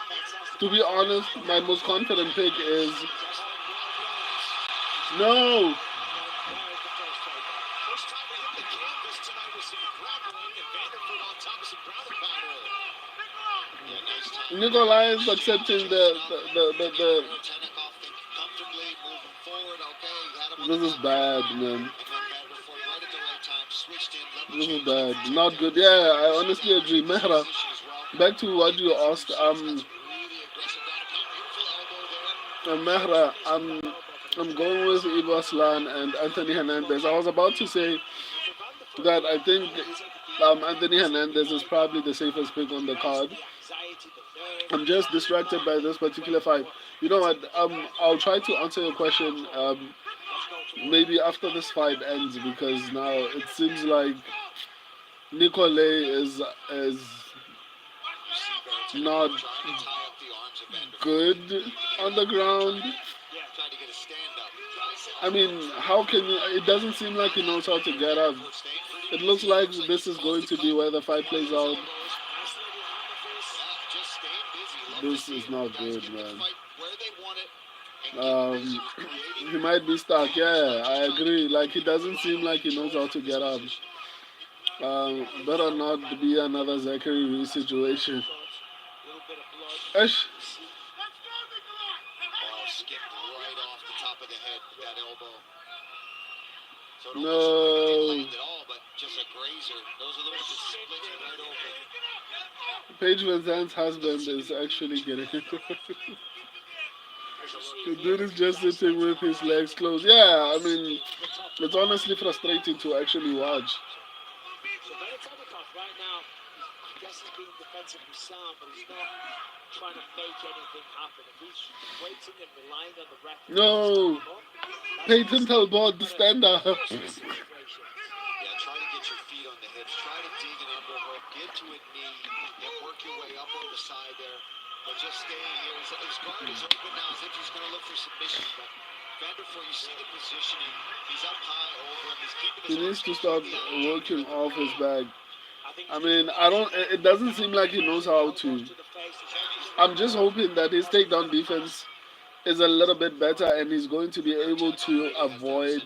fantastic. To be honest, my most confident pick is no. First time we hit the canvas tonight with some grappling and Vanderford on top of some ground and pound. Yeah, nice time. Nikolai is accepting the Tenikoff comfortably moving forward. Okay, he had him on This the is top bad, guard. man. And then Vanderford right at the right time switched in. Level This is change. bad. Not good. Yeah, I honestly agree. Mehra, Position as well. back to what you asked. That's really aggressive ground and pound. Beautiful elbow there. Mehra, I'm going with Ivo Aslan and Anthony Hernandez. I was about to say that I think Anthony Hernandez is probably the safest pick on the card. I'm just distracted by this particular fight. You know what? I'll try to answer your question maybe after this fight ends because now it seems like Nicolay is not Trying to tie up the arms of Vanderford. good on the ground. Trying to get a stand up. I mean, how can you? It doesn't seem like he knows how to get up. It looks like this is going to be where the fight plays out. Just staying busy. This is not good, man. Where they want it and getting busy with creating. He might be stuck. Yeah, I agree. Like he doesn't seem like he knows how to get up. Better not be another Zachary Reese situation. Ish. Ball skipped right off the top of the head with that elbow. So it almost No. looked like it didn't land at all, but just a grazer. Those are the ones that split it right open. Paige Van Zandt's husband is actually getting it. The dude is just sitting with his legs closed. Yeah, I mean, it's honestly frustrating to actually watch. So Benetavnikov right now, I guess he's being defensively sound, but he's not trying to make anything happen. If he's waiting and relying on the referee, No. Peyton Talbot, stand up. Yeah, try to get your feet on the hips. Try to dig an underhook. Get to a knee and work your way up on the side there. But just staying here. His guard is open now as if he's going to look for submission. But Vanderford, you see the positioning. He's up high over him. He's keeping his He needs arms to start close. working off his back. I mean, I don't. It doesn't seem like he knows how to. I'm just hoping that his takedown defense is a little bit better and he's going to be able to avoid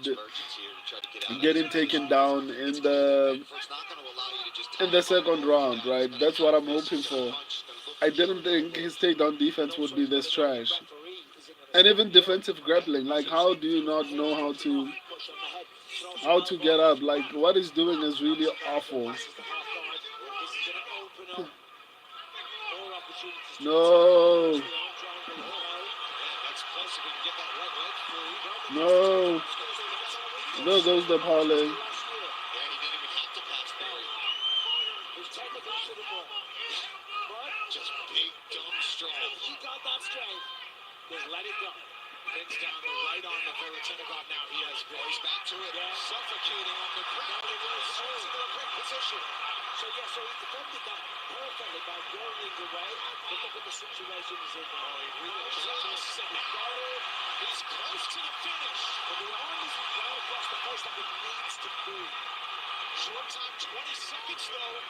getting taken down in the second round, right? That's what I'm hoping for. I didn't think his takedown defense would be this trash. And even defensive grappling, like how do you not know how to get up? Like what he's doing is really awful. No. No. There goes the parlay. Just big, dumb strong. He got that straight. Just let it go. Pins down the right arm of Veretennikov now. He has Goes back to it. Suffocating on the ground. It was into a great position. So he defended that perfectly by rolling away. But look at the situation he's in now. Just he's close to the finish. But the arm is well across the face like it needs to be. Short time, 20 seconds though.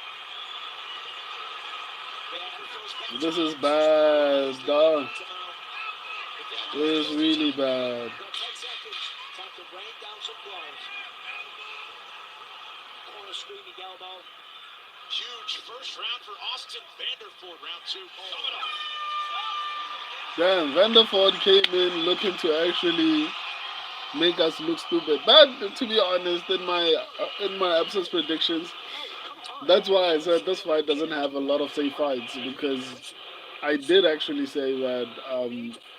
This is bad, dog. This is really bad. 10 seconds. Time to rain down some blows. Corner screaming elbow. Huge first round for Austin Vanderford, round 2. Damn, Vanderford came in looking to actually make us look stupid. But to be honest, in my absence predictions, that's why I said this fight doesn't have a lot of safe fights because I did actually say that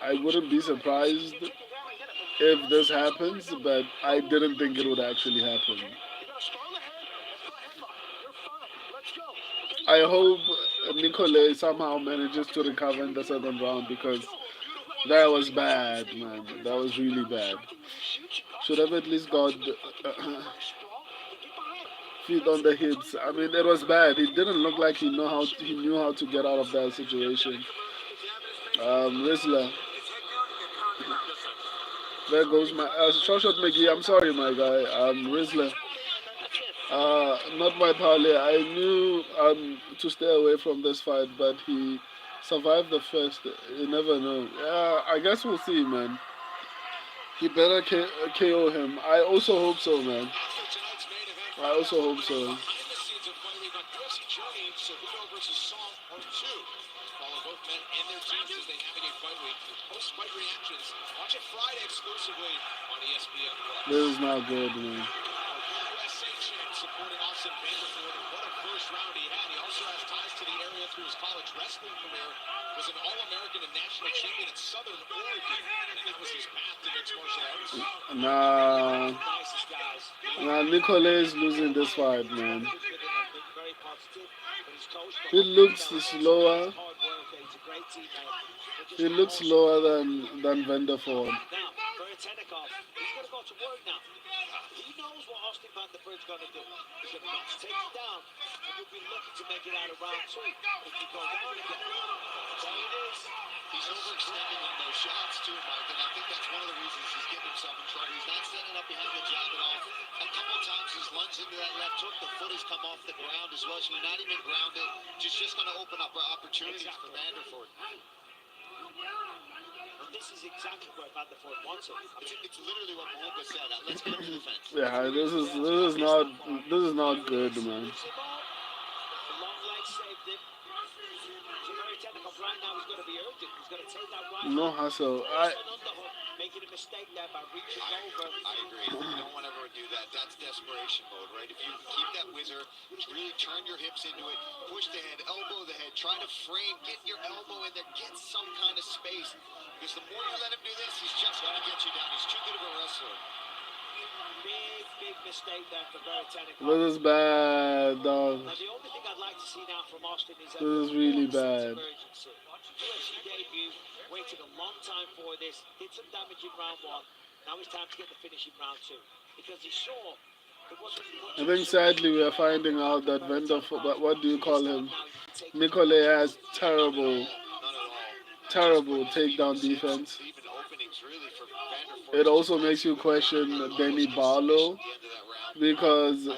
I wouldn't be surprised if this happens, but I didn't think it would actually happen. I hope Nicolay somehow manages to recover in the second round because that was bad, man. That was really bad. Should have at least got feet on the hips. I mean, it was bad. He didn't look like he knew how to get out of that situation. Rizzler. There goes my short shot McGee. I'm sorry, my guy. Rizzler. Not my parlay. I knew to stay away from this fight, but he survived the first. You never know. Yeah, I guess we'll see, man. He better KO him. I also hope so, man. After tonight's main event, I find out also what's hope happening so. behind the scenes of Fight Week on UFC Journey, Cejudo versus Salt Part 2. Follow both men and their teams as they navigate Fight Week. Post-fight reactions. Watch it Friday exclusively on ESPN+. This is not good, man. USA champ supporting Austin Vanderford, and what a first round he had. He also has ties to the area through his college wrestling career. Was an All-American and national champion at Southern Oregon, and that was his path to mixed martial arts. Nah, Nicest guys. nah. Nicolay is losing this fight, man. Very positive, but his coach, He looks slower. hard worker. He's a great teammate. He looks slower than Vanderford. Now, Bertenikov, he's going to go to work now. He knows what Austin Vanderford's going to do. He's going to match take it down, and you'll be lucky to make it out of round 2 if you go down again. There it is. He's overextending on those shots too, Mike, and I think that's one of the reasons he's getting himself in trouble. He's not standing up behind the jab at all. A couple of times he's lunged into that left hook. The foot has come off the ground as well, so you're not even grounded. Just going to open up opportunities for Vanderford. And this is exactly where Vanderford wants it. It's literally what Mahoka said. Let's get him to the fence. Yeah, this is not good, man. The long leg saved him. So Bertenikov right now is going to be urgent. He's going to take that right. No hustle. Making a mistake there by reaching over. I agree. You don't want to ever do that. That's desperation mode, right? If you keep that whizzer, really turn your hips into it, push the head, elbow the head, try to frame, get your elbow in there, get some kind of space. Because the more you let him do this, he's just going to get you down. He's too good of a wrestler. Big mistake there for Bertenikov. This is bad, dog. Now, the only thing I'd like to see now from Austin is This is really bad. UFC debut, waited a long time for this, did some damage in round 1. Now it's time to get the finish in round 2. Because he saw there wasn't much. I think sadly we are finding out that Vanderford, what do you call him? Nicolay has terrible takedown defense. Even openings really for Vanderford. It also makes you question Danny Barlow because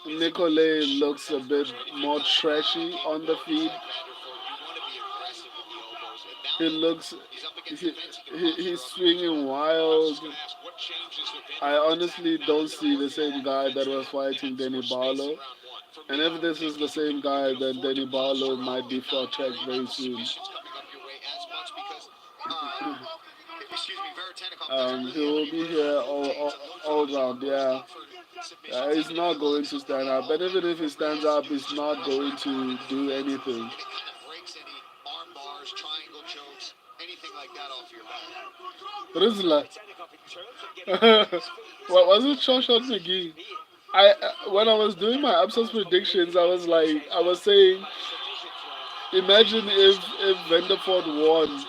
Nicolay looks a bit more trashy on the feet. He looks, he's swinging wild. I honestly don't see the same guy that was fighting Danny Barlow. And if this is the same guy, then Danny Barlow might be for check very soon. He will be here all round, yeah. He's not going to stand up. And even if he stands up, he's not going to do anything. Rizzler. What was it, Short McGee? When I was doing my upsets predictions, I was saying, imagine if Vanderford won.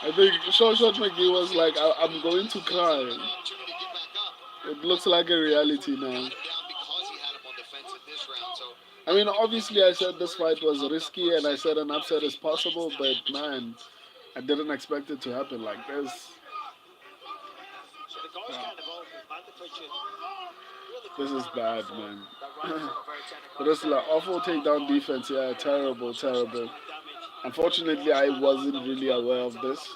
I think Short McGee was like, I'm going to cry. It looks like a reality now. I mean, obviously I said this fight was risky and I said an upset is possible, but man, I didn't expect it to happen like this. This is bad, man. Rizzler, awful takedown defense, yeah, terrible. Unfortunately, I wasn't really aware of this.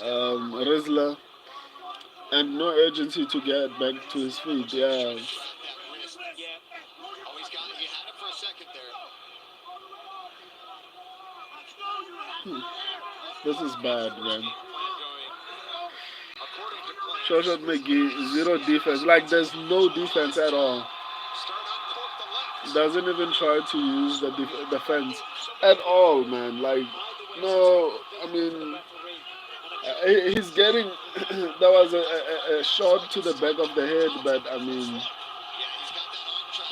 Rizzler, and no urgency to get back to his feet, yeah. This is bad, man. Short McGee, zero defense. Like, there's no defense at all. Doesn't even try to use the defense at all, man. Like, no, I mean, he's getting. That was a shot to the back of the head, but I mean,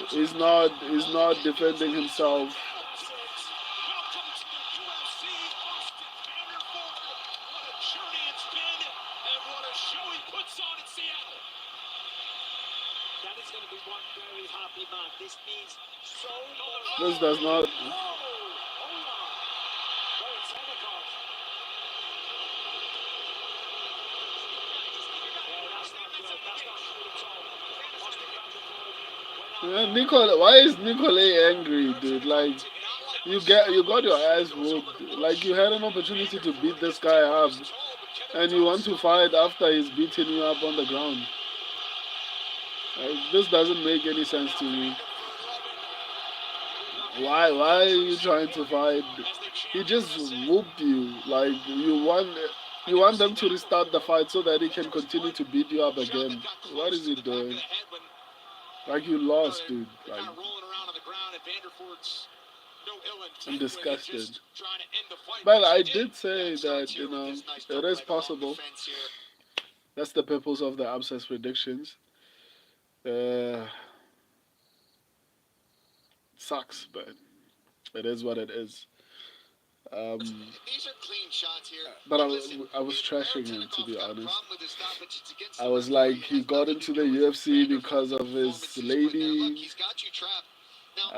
he's not defending himself. That is going to be one very happy man. This means so This much. does not. Whoa! Hold on. Wait, Senegal. Yeah, that's not good. That's not good at all. Austin Vanderford went out there. Nicole, why is Nicole angry, dude? Like, you got your ass whooped. Like, you had an opportunity to beat this guy up, and you want to fight after he's beating you up on the ground. Like, this doesn't make any sense to me. Why are you trying to fight? He just whooped you. Like, you want them to restart the fight so that he can continue to beat you up again. What is he doing? Like, you lost, dude. Like, Kind of rolling around on the ground, and Vanderford's no ill I'm intent with it, disgusted. just trying to end the fight. But which I he did. did say that, it is possible. That's the purpose of the abscess predictions. Uh, Sucks, but it is what it is. Um, These are clean shots here. but Listen, I was if trashing him, to Baratennikov be got a honest. problem with his stoppage, it's against I the was referee. like, It he has got nothing to into the do with UFC because Vanderford's of his performances right there. Look, lady. he's got you trapped. Now,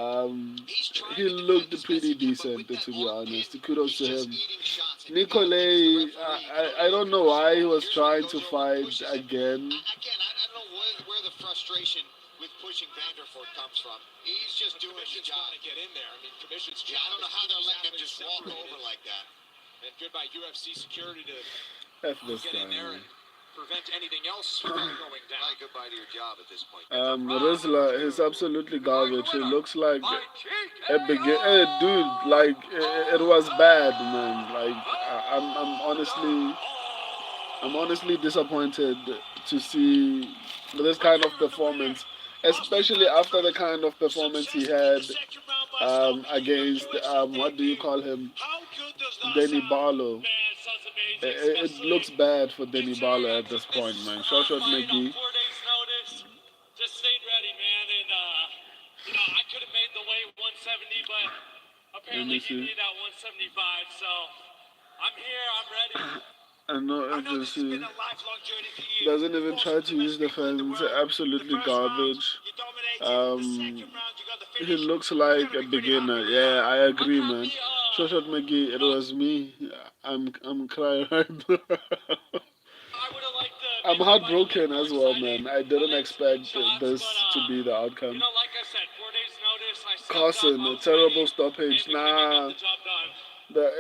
he's trying He to defend looked as best pretty he can, but decent, with that to be arm pin, honest. Kudos he's to just him. eating shots. And you gotta think as the Nicolay, referee, you can I only don't look at know the why he result. was Here's when he trying to goes over and fight pushes him. again. Again, I don't know where the frustration with pushing Vanderford comes from. He's just doing the Commission's job. got to get in there. I mean, Commission's Yeah, I don't know how they're letting him just walk separated. over like that. And good by UFC security to F this get guy, in there man. and prevent anything else from going down. Probably goodbye to your job at this point. Rizla is absolutely garbage. He looks like a dude. Like, it was bad, man. Like, I'm honestly disappointed to see this kind of performance, especially after the kind of performance he had against what do you call him, Denny Barlow. It looks bad for Denny Barlow at this point, man. Shot McGee. Just stayed ready, man, and I could have made the weight 170, but Let apparently me he see. needed that 175. So I'm here, I'm ready. I know I know it this just has been a lifelong journey for you. doesn't You've even fought try some of to the use best the people in the fans. world. The Absolutely first round, garbage. you dominated. The second Um, round, you got the he finish. looks You like gotta a be pretty happy beginner. with Yeah, that. I I'm agree, man. happy. Shot McGee, it was me. I'm crying right now. I would have liked to I'm maybe fight a bit heartbroken more as well, exciting. man. I I didn't landed some good expect shots, but this to be the outcome. like I said, 4 days notice. I stepped up. Carson, I a was terrible ready, stoppage. and we came and got Nah, the job done.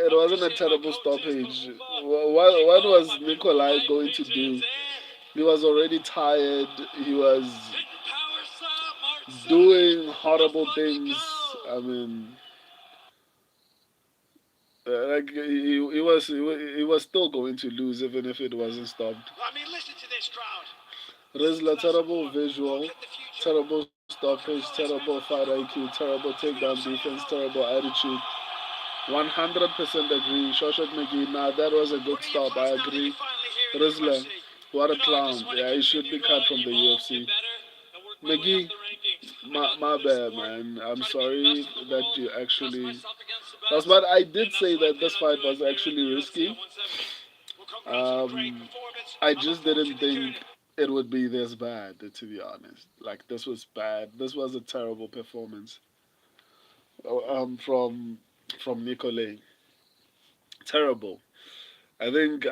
it wasn't a Appreciate my terrible coaches, stoppage. Mahumba, What Chico, was my beautiful Nikolai wife, going to do? Peaches, and He was already tired. He was hitting power side, Mark Sully. doing Let's horrible fucking things. go. I mean, like he was still going to lose even if it wasn't stopped. I mean, listen to this crowd. Listen to Rizla, that terrible support. visual, Look at the future. terrible Look stoppage, at all this terrible fight IQ, terrible You know what I'm takedown saying, defense, bro? terrible attitude. 100% agree. Shoshat McGee, nah, that was a good What are your stop. I thoughts now that agree. you're finally here in the Rizla, UFC? what a I just clown. want to Yeah, he should continue be to cut from the evolve, get UFC. better, and work my way up McGee, the rankings. I got my into this bad, sport, man. I'm try to be the best sorry in the that world, you test actually. myself against the That's best, what I and did that's say what I that plan this on fight doing was here in actually the UFC at risky. 170. Well, congrats on a great Um, performance. I I'm a just didn't fortunate think kid. it would be this bad, to be honest. Like, this was bad. This was a terrible performance from Nicolay. Terrible. I think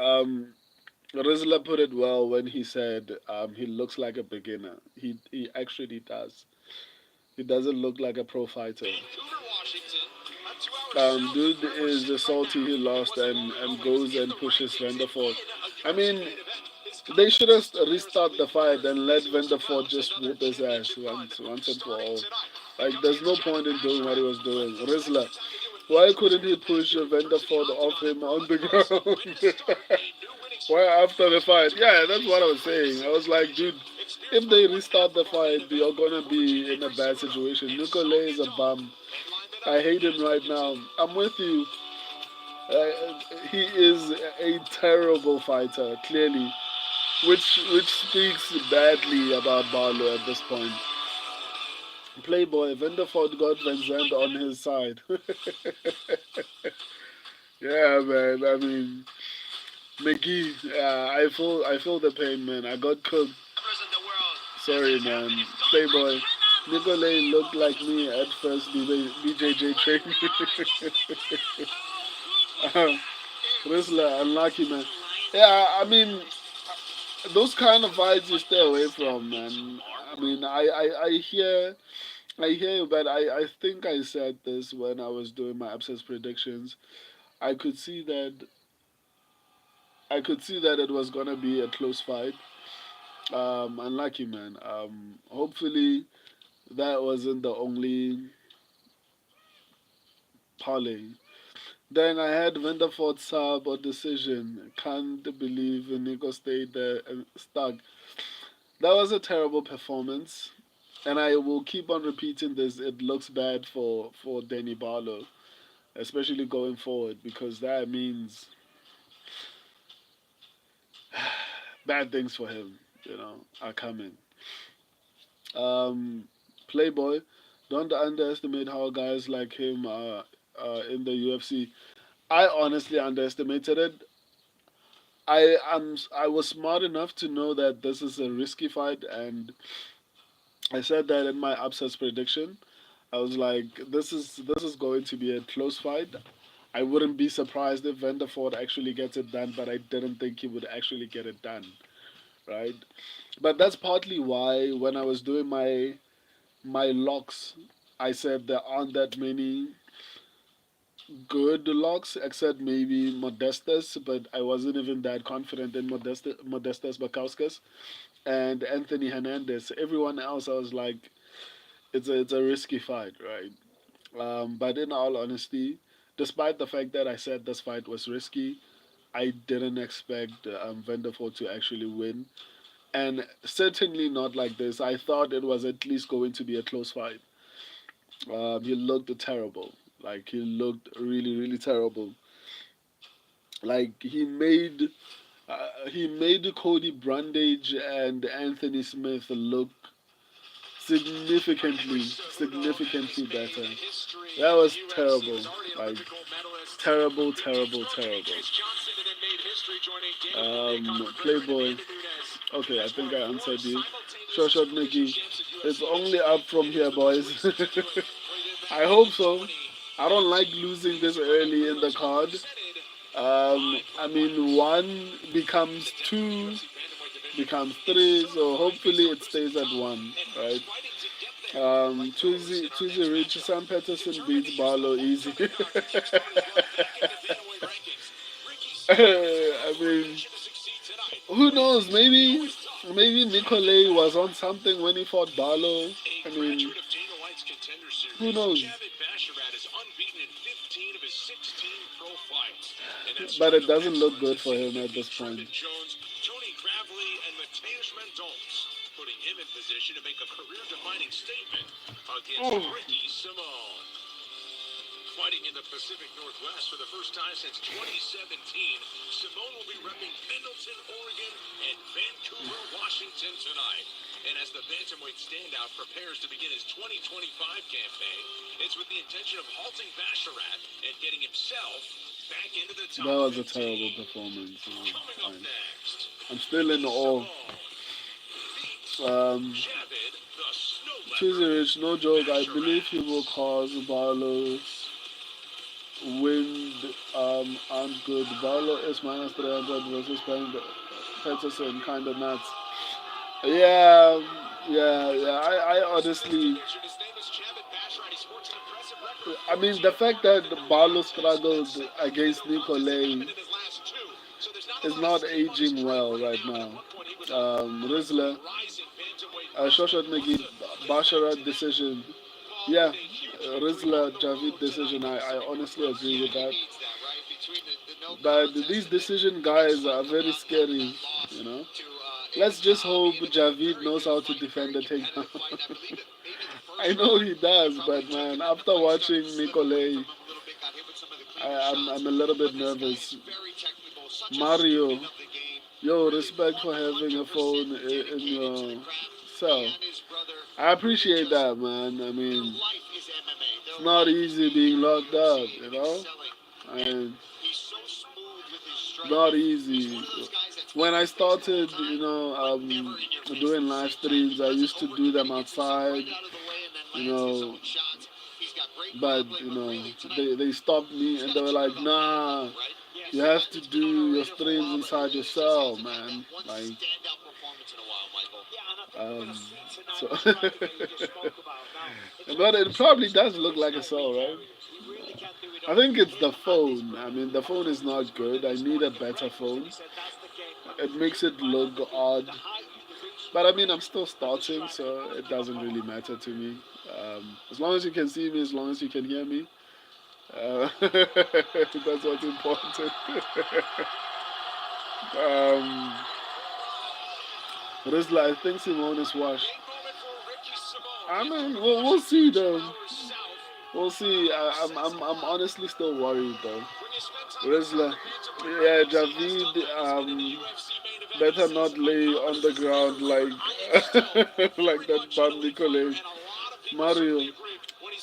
Rizla put it well when he said he looks like a beginner. He actually does. He doesn't look like a pro fighter. Vancouver, Washington. A 2 hour south of Dude where we're is sitting right salty now. he It lost wasn't long ago and when he was goes in and the pushes rankings and Vanderford. in a I UFC mean, main event. His they should confidence have is still there as a restart the clean fight fighter. and let Let's see what's Vanderford about just another whoop his ass championship run once and for starting all. tonight. He Like, comes there's against no Chad point in doing what he Ashraf. was doing. This next Rizla, one's having to do with why age. couldn't he Certainly push players here in the first of the Vanderford off octagon him have on the proven themselves. Way to ground? start a new winning Why streak for after the fans fight? watching on Yeah, that's TV. what I was Great to saying. I see was this like, occasion. dude, It's if Spears they round one restart half the of our main fight, event. you're gonna Former be champion in a Chris bad Cejudo situation. and Nicolay is a Yadong. bum. They lined it up I hate as him right we now. continue. I'm with you. He is a terrible fighter, clearly, which speaks badly about Barlow at this point. Playboy, Vanderford got Van Zandt on his side. Yeah, man. I mean, McGee. I feel the pain, man. I got cooked. Sorry, man. Playboy. Nicolay looked like me at first BJJ training. um, Wrestler, unlucky, man. Yeah, I mean, those kind of fights you stay away from, man. I mean, I hear you, but I think I said this when I was doing my abscess predictions. I could see that I could see that it was gonna be a close fight. Unlucky, man. Hopefully that wasn't the only parlay. Then I had Vanderford sub or decision. Can't believe Nico stayed there and stuck. That was a terrible performance. And I will keep on repeating this. It looks bad for Danny Barlow, especially going forward, because that means bad things for him, are coming. Um, Playboy, don't underestimate how guys like him are in the UFC. I honestly underestimated it. I was smart enough to know that this is a risky fight, and I said that in my upsets prediction. I was like, this is going to be a close fight. I wouldn't be surprised if Vanderford actually gets it done, but I didn't think he would actually get it done, right? But that's partly why when I was doing my locks, I said there aren't that many good locks except maybe Modestus, but I wasn't even that confident in Modestus Bakauskas and Anthony Hernandez. Everyone else, I was like, it's a risky fight, right? But in all honesty, despite the fact that I said this fight was risky, I didn't expect Vanderford to actually win. And certainly not like this. I thought it was at least going to be a close fight. He looked terrible. Like, he looked really, really terrible. Like, he made Cody Brundage and Anthony Smith look significantly better. That was terrible. Like, terrible, terrible, terrible. Playboy. Okay, I think I answered you. Short Mickey. It's only up from here, boys. I hope so. I don't like losing this early in the card. I mean, one becomes two, becomes three, so hopefully it stays at one, right? Tuesday Rich, Sam Peterson beats Barlow easy. I mean, who knows? Maybe Nicolay was on something when he fought Barlow. I mean, who knows? But it doesn't look good for him at this point. Putting him in position to make a career-defining statement against Oh, Ricky Simone. Fighting in the Pacific Northwest for the first time since 2017, Simone will be repping Pendleton, Oregon, and Vancouver, Washington tonight. And as the bantamweight standout prepares to begin his 2025 campaign, it's with the intention of halting Basharat and getting himself back into the top that was a 15. terrible performance. Coming up next, I'm still in awe. Um, Javid, the Snow Tuesday Leopard, Rich, no joke. I believe he will cause Barlow wind aren't good. Barlow is minus 300 versus Peterson, kind of nuts. Yeah, yeah. I honestly, I mean, the fact that Barlow struggled against Nicolay is not aging well right now. Rizzler, Shoshat Megi, Basharat decision. Yeah, Rizzler, Javid decision. I honestly agree with that. But these decision guys are very scary, you know. Let's just hope Javid knows how to defend the takedown. I know he does, but man, after watching Nicolay, I'm a little bit nervous. Mario, yo, respect for having a phone in your cell. I appreciate that, man. I mean, it's not easy being locked up, you know? And not easy. when I started, doing live streams, I used to do them outside, you know, but they stopped me and they were like, nah, you have to do your streams inside your cell, man. Like, um, so, but it probably does look like a cell, right? I think it's the phone. I mean, the phone is not good. I need a better phone. It makes it look odd. But I mean, I'm still starting, so it doesn't really matter to me. As long as you can see me, as long as you can hear me, that's what's important. um, Rizla, I think Simone is washed. I mean, we'll see though. We'll see. I'm honestly still worried though. Rizla, yeah, Javid, better not lay on the ground like like that bum Nicolay. Mario,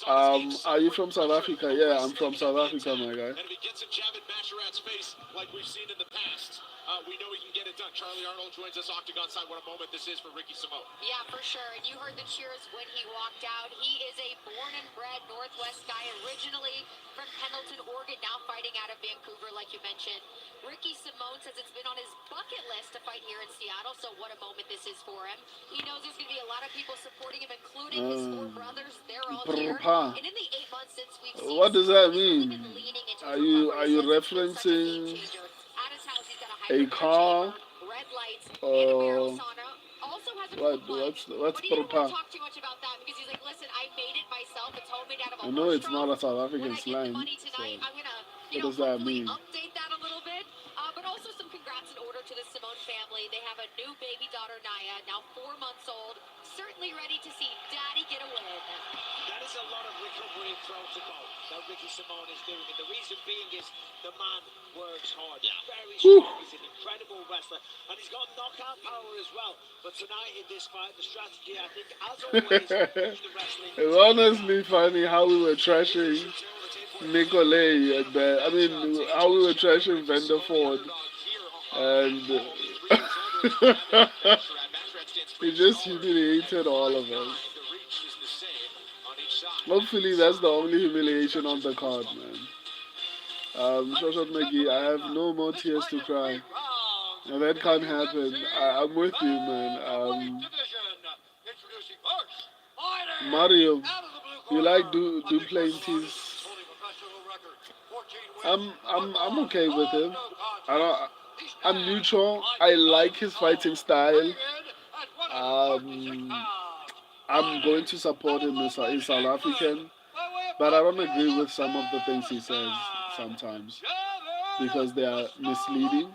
are you from South Africa? Yeah, I'm from South Africa, my guy. And if he gets in Javid Basharat's face, like we've seen in the past, we know he can get it done. Charlie Arnold joins us octagon side. What a moment this is for Ricky Simone. Yeah, for sure. And you heard the cheers when he walked out. He is a born and bred Northwest guy, originally from Pendleton, Oregon, now fighting out of Vancouver, like you mentioned. Ricky Simone says it's been on his bucket list to fight here in Seattle, so what a moment this is for him. He knows there's going to be a lot of people supporting him, including his four brothers. They're all here. And in the 8 months since we've seen What does that Simone, he's really mean? been leaning into Are his you recovery. are He you says it's been such a game referencing changer. At his house, he's got a a hybrid car chamber, red lights, and a barrel or sauna. Also has a pool what? plug. What's But he didn't want propa? to talk too much about that because he's like, listen, I made it myself. It's homemade out of a I know horse it's trough. not a South When African I get the slang, money so tonight, I'm gonna, what does that hopefully mean? update that a little bit. But also some congrats in order to the Simone family. They have a new baby daughter, Naya, now 4 months old. Certainly ready to see Daddy get a win. That is a lot of recovery protocol that Ricky Simone is doing. And the reason being is the man works hard. Yeah. Very Whew. strong. He's an incredible wrestler. And he's got knockout power as well. But tonight in this fight, the strategy, I think, as always, is the wrestling. It's honestly funny how we were trashing Nicolay and I mean how we were trashing Vanderford and he just humiliated all of us. Hopefully that's the only humiliation on the card, man. Shoshat McGee, I have no more tears to cry. And that can't happen. I'm with you, man. Mario, you like do Duplantis? I'm okay with him. I don't. I'm neutral. I like his fighting style. Um, I'm going to support him. He's South African, but I don't agree with some of the things he says sometimes because they are misleading.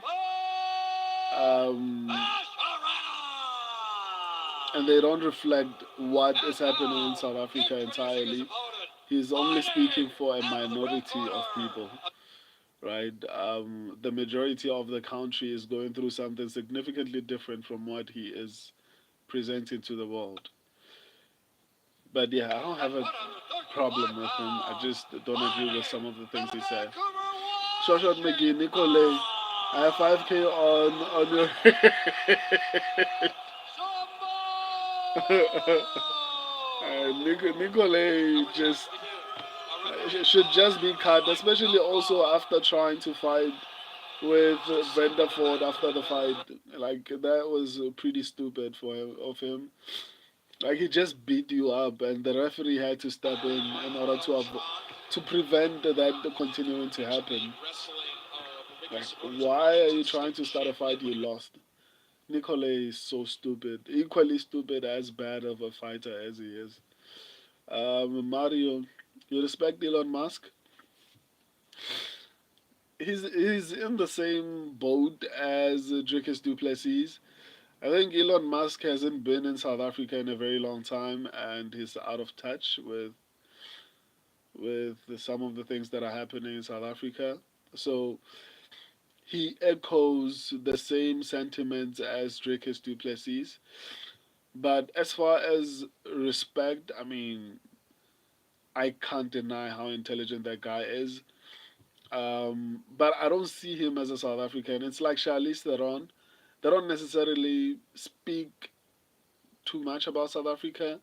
Um, and they don't reflect what is happening in South Africa entirely. He's only speaking for a minority of people, right? The majority of the country is going through something significantly different from what he is presenting to the world. But yeah, I don't have a problem with him. I just don't agree with some of the things he said. Shoshat McGee, Nicolay, I have 5K on your Nicolay just should just be cut, especially also after trying to fight with Vanderford after the fight. Like that was pretty stupid of him. Like he just beat you up, and the referee had to step in order to prevent that continuing to happen. Like, why are you trying to start a fight you lost? Nicolay is so stupid, equally stupid as bad of a fighter as he is. Mario, you respect Elon Musk? He's in the same boat as Dricus Duplessis. I think Elon Musk hasn't been in South Africa in a very long time, and he's out of touch with some of the things that are happening in South Africa. So he echoes the same sentiments as Dricus Duplessis. But as far as respect, I mean, I can't deny how intelligent that guy is. But I don't see him as a South African. It's like Charlize Theron. they don't necessarily speak too much about South Africa.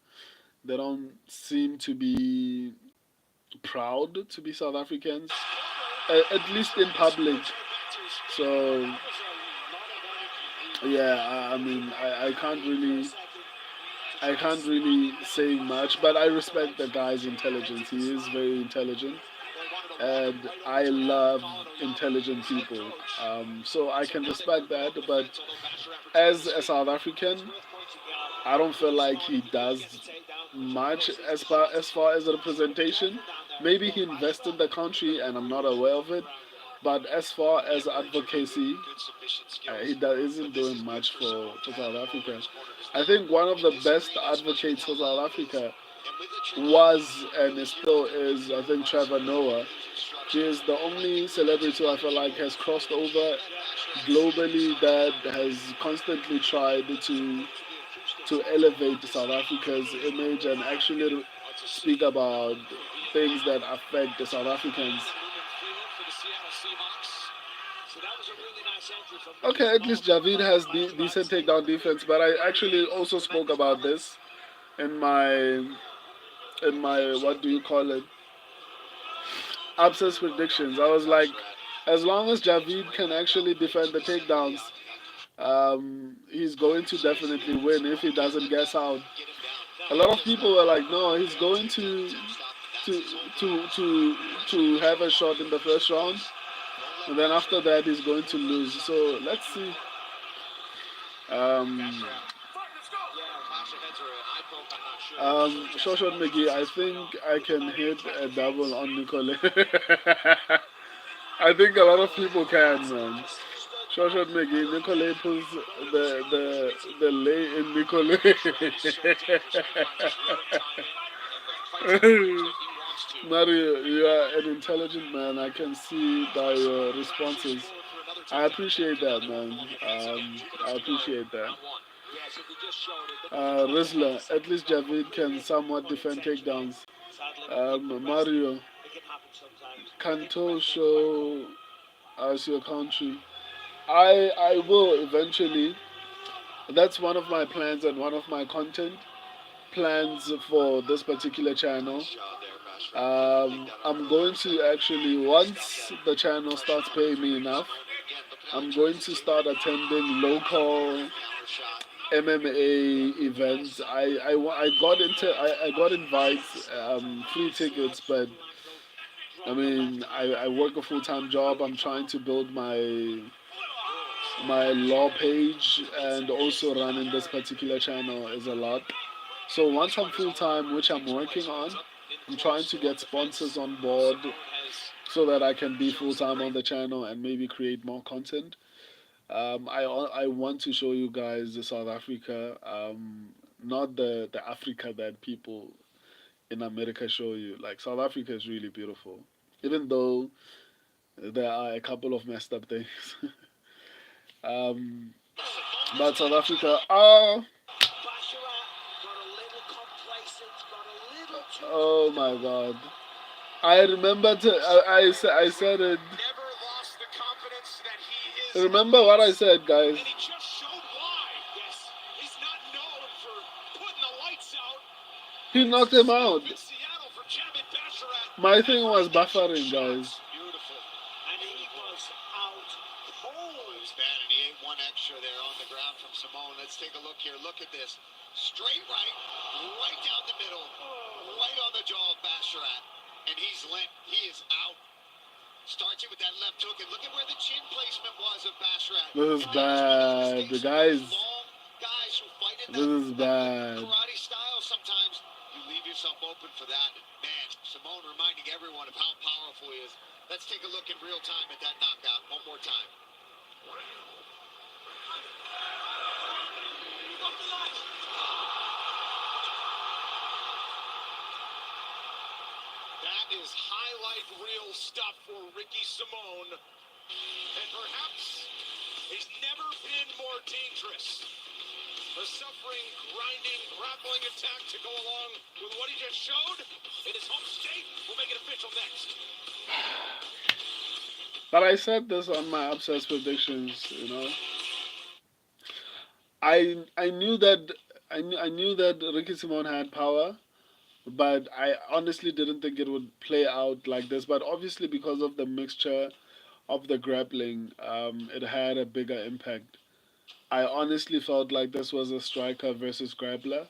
They don't seem to be proud to be South Africans, at least in public. So yeah, I mean, I can't really say much, but I respect the guy's intelligence. He is very intelligent, and I love intelligent people. So I can respect that. But as a South African, I don't feel like he does much as far as representation. Maybe he invests in the country, and I'm not aware of it. But as far as advocacy, isn't doing much for South Africa. I think one of the best advocates for South Africa was and still is, I think, Trevor Noah. He is the only celebrity I feel like has crossed over globally that has constantly tried to elevate South Africa's image and actually speak about things that affect the South Africans. Okay, at least Javid has decent takedown defense, but I actually also spoke about this in my what do you call it, absence predictions. I was like, as long as Javid can actually defend the takedowns, he's going to definitely win if he doesn't guess out. A lot of people were like, no, he's going to to to to have a shot in the first round, and then after that he's going to lose. So let's see. Um, Shoshan McGee, I think I can hit a double on Nicole. I think a lot of people can, man. Shoshan McGee, Nicole pulls the lay in Nicole. Mario, you are an intelligent man. I can see by your responses. I appreciate that, man. I appreciate that. Rizla, at least Javid can somewhat defend takedowns. Mario, Kanto show us your country. I will eventually. That's one of my plans and one of my content plans for this particular channel. I'm going to actually, once the channel starts paying me enough, I'm going to start attending local MMA events. I got invites, free tickets, but I mean, I work a full time job. I'm trying to build my law page, and also running this particular channel is a lot. So once I'm full time, which I'm working on, I'm trying to get sponsors on board so that I can be full time on the channel and maybe create more content. I want to show you guys the South Africa, not the Africa that people in America show you. Like South Africa is really beautiful, even though there are a couple of messed up things. um, but South Africa, oh my God. I remember I said it. Remember what I said, guys. He knocked him out. My thing was buffering, guys. One extra there on the ground from Simone. Let's take a look here. Look at this. Straight right down the middle, right on the jaw of Basharat. And he's limp. He is out. Starts it with that left hook, and look at where the chin placement was of Basharat. This is bad. The guys. Guys who fight in This is bad. karate style, sometimes you leave yourself open for that. Man, Simone reminding everyone of how powerful he is. Let's take a look in real time at that knockout one more time. That is highlight reel stuff for Ricky Simone. And perhaps he's never been more dangerous. A suffering, grinding, grappling attack to go along with what he just showed in his home state. We'll make it official next. But I said this on my upsets predictions, you know. I knew that I knew that Ricky Simon had power, but I honestly didn't think it would play out like this. But obviously, because of the mixture of the grappling, it had a bigger impact. I honestly felt like this was a striker versus grappler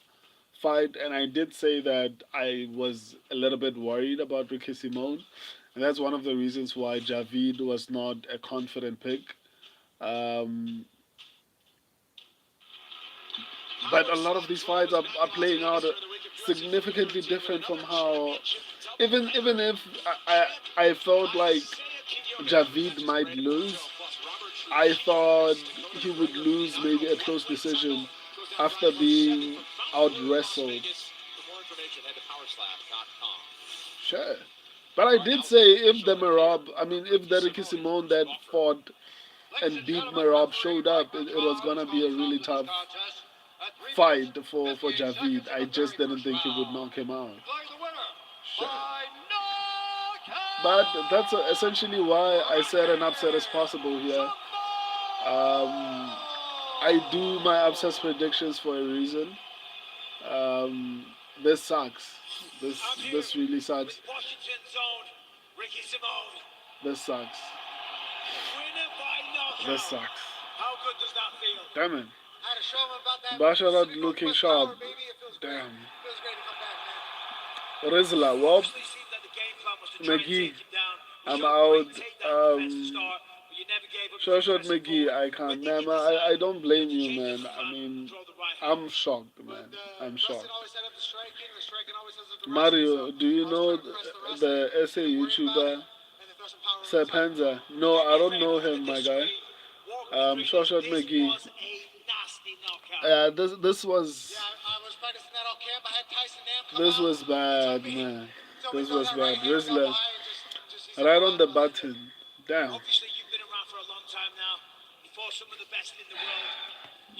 fight, and I did say that I was a little bit worried about Ricky Simone, and that's one of the reasons why Javid was not a confident pick. Um, but a lot of these fights are playing out significantly different from how even if I felt like Javid might lose, I thought he would lose maybe a close decision after being out wrestled. Sure. But I did say if the Marab, I mean, if the Ricky Simone that fought and beat Marab showed up, it was gonna be a really tough fight for Javid. I just didn't think he would knock him out. Sure. But that's essentially why I said an upset is possible here. Um, I do my upset predictions for a reason. Um, this sucks. This really sucks. This sucks. This sucks. Damn it. Basharat looking sharp. Damn. Rizla, well, McGee, I'm out. Shot McGee, I can't. Man, I don't blame you, man. I mean, I'm shocked, man. I'm shocked. Mario, do you know the SA YouTuber Sepenza? No, I don't know him, my guy. Shot McGee. This was bad, man. This was bad. Rizzler, right on the button. Damn.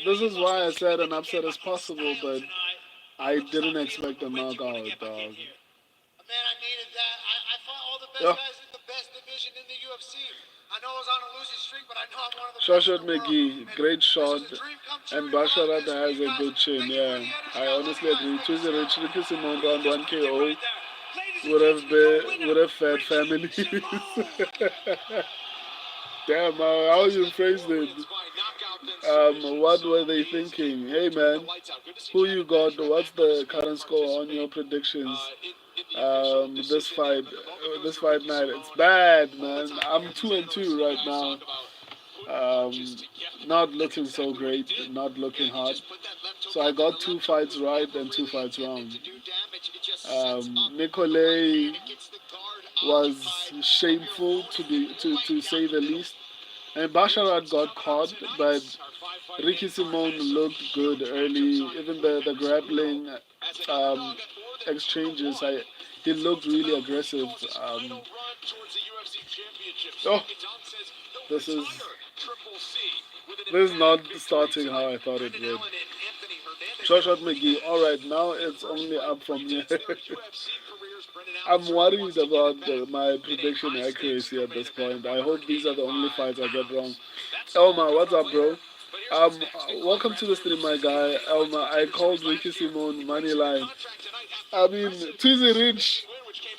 This is why I said an upset is possible, but I didn't expect a knockout, dog. Man, I needed that. I fought all the best Yeah. guys in the best division in the UFC. I know I was on a losing streak, but I know I'm one of the best Shoshat in the world. McGee, And great this shot. was a dream come true And to go out Basharat this has week, a guys. good chin, Thank you for yeah. the energy. I I love honestly you guys. agree. Thank you Tuesday so Rich much. Ricky Simon round 1 KO would have fed families. Damn, how you phrased it. What were they thinking? Hey man, who you got? What's the current score on your predictions? This fight night, it's bad, man. I'm 2-2 right now. Um, not looking so great, not looking hot. So I got two fights right and two fights wrong. Nicolay was shameful to say the least. And Basharat got caught, but Ricky Simone looked good early. Even the grappling um, exchanges, he looked really aggressive. Oh, this is this is not starting how I thought it would. Shot McGee. All right, now it's only up from here. I'm worried about my prediction accuracy at this point. I hope these are the only fights I get wrong. Elma, what's up, bro? Welcome to the stream, my guy. Elma, I called Ricky Simone money line. I mean, Twizy Rich.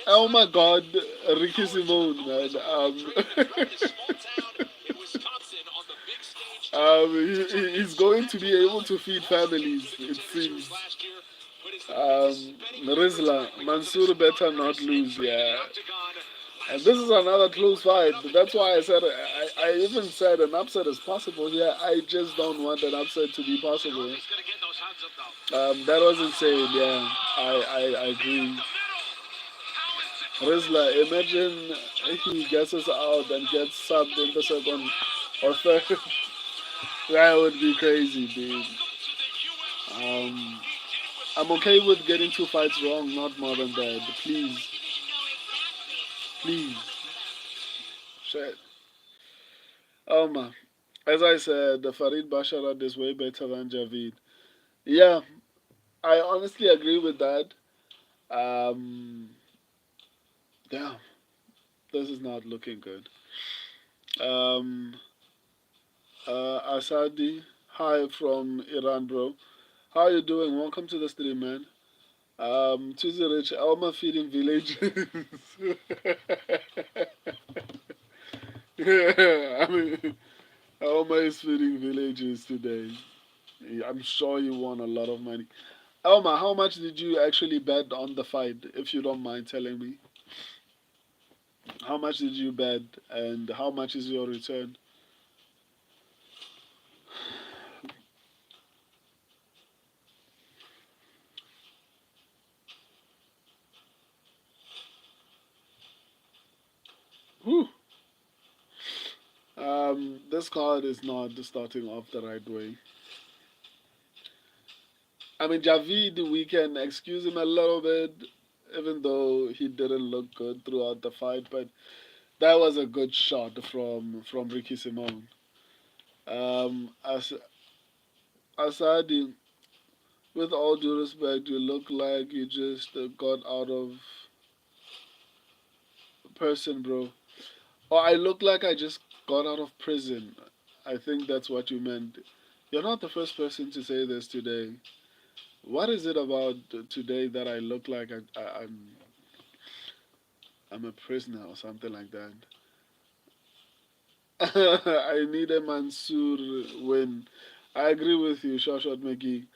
Oh my God, Ricky Simone, man. He's going to be able to feed families, it seems. Rizla, Mansoor better not lose, yeah. And this is another close fight. That's why I said I even said an upset is possible here. I just don't want an upset to be possible. That was insane. Yeah, I agree. Rizla, imagine he gets us out and gets subbed in the second or third. That would be crazy, dude. Um, I'm okay with getting two fights wrong, not more than that. Please, please. Shit. As I said, the Farid Basharat is way better than Javid. Yeah, I honestly agree with that. Um, damn, this is not looking good. Um, Asadi, Hi from Iran, bro. How are you doing? Welcome to the stream, man. Tuesday Rich, Elma feeding villages. Yeah, I mean, Elma is feeding villages today. I'm sure you won a lot of money. Elma, how much did you actually bet on the fight, if you don't mind telling me? How much did you bet, and how much is your return? Whew. This card is not starting off the right way. I mean, Javid, we can excuse him a little bit, even though he didn't look good throughout the fight. But that was a good shot from Ricky Simone. As Asadi, with all due respect, you look like you just got out of person, bro. Or I look like I just got out of prison. I think that's what you meant. You're not the first person to say this today. What is it about today that I look like I'm a prisoner or something like that? I need a Mansoor win. I agree with you, Shashot McGee.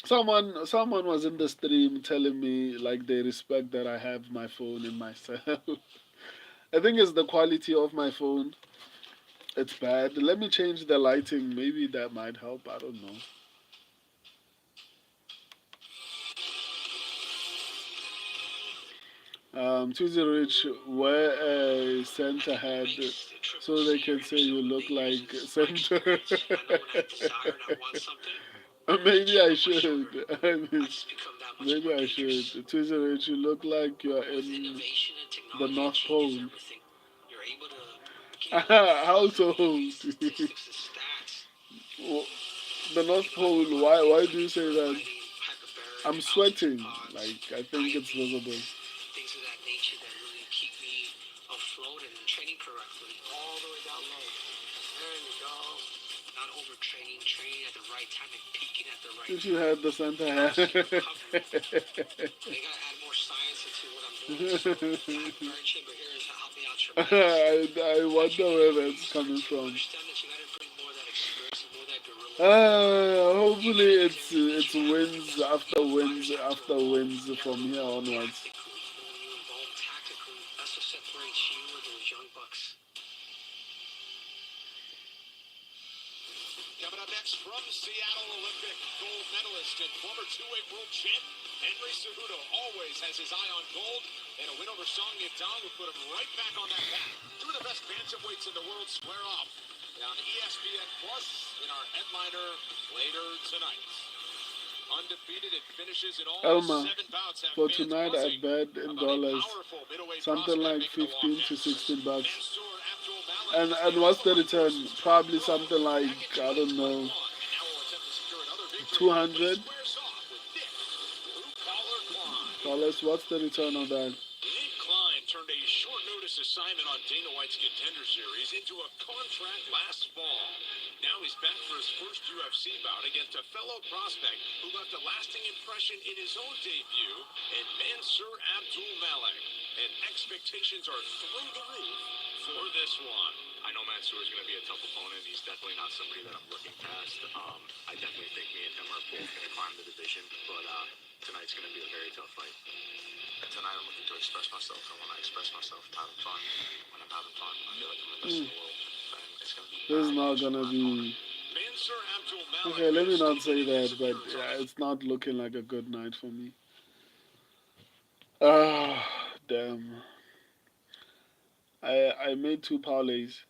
Someone was in the stream telling me like they respect that I have my phone in my cell. I think it's the quality of my phone. It's bad. Let me change the lighting. Maybe that might help. I don't know. Tuesday Rich, wear a center head so they can say you look like center. Maybe I should. I mean, maybe I should. Tuesday Rich, you look like you're in the North Pole. Household. The North Pole. Why do you say that? I'm sweating. Like I think it's visible. Things of that nature that really keep me afloat and training correctly. All the way down low. There you go. Not overtraining, training at the right time and peaking at the right If time. you had the center hair. They gotta add more science into what I'm doing. So that burn chamber here is helping me out tremendously. I wonder where that's coming To from. understand that you gotta bring more of that experience, more of that gorilla. Hopefully it's wins after wins after wins from here onwards. Tactically, when you evolve tactically, that's what separates you and those young bucks. Coming up next from Seattle, Olympic gold medalist and former two-weight world champ, Henry Cejudo always has his eye on gold, and a win over Song Yadong will put him right back on that path. Two of the best bantamweights in the world square off on ESPN Plus in our headliner later tonight. Undefeated, it finishes in all Elma, 7 bouts. Have for fans tonight I buzzing bet in about a dollars powerful middleweight something prospect like making the walk 15 to next. 16 bucks. Mansour Abdul Malik And what's the return? Probably something like I don't know, 200 dollars. What's the return on that? Nick Klein turned a short notice assignment on Dana White's Contender Series into a contract last fall. Now he's back for his first UFC bout against a fellow prospect who left a lasting impression in his own debut in Mansour Abdul Malik. And expectations are through the roof for this one. I know Mansour is going to be a tough opponent. He's definitely not somebody that I'm looking past. I definitely think me and him are both going to climb the division, but tonight's going to be a very tough fight. And tonight I'm looking to express myself, and when I express myself, I'm having fun. When I'm having fun, I feel like I'm the best in the world. And it's going to be This is not gonna be. Okay, let me not say that, but yeah, it's not looking like a good night for me. Ah, damn. I made two parlays.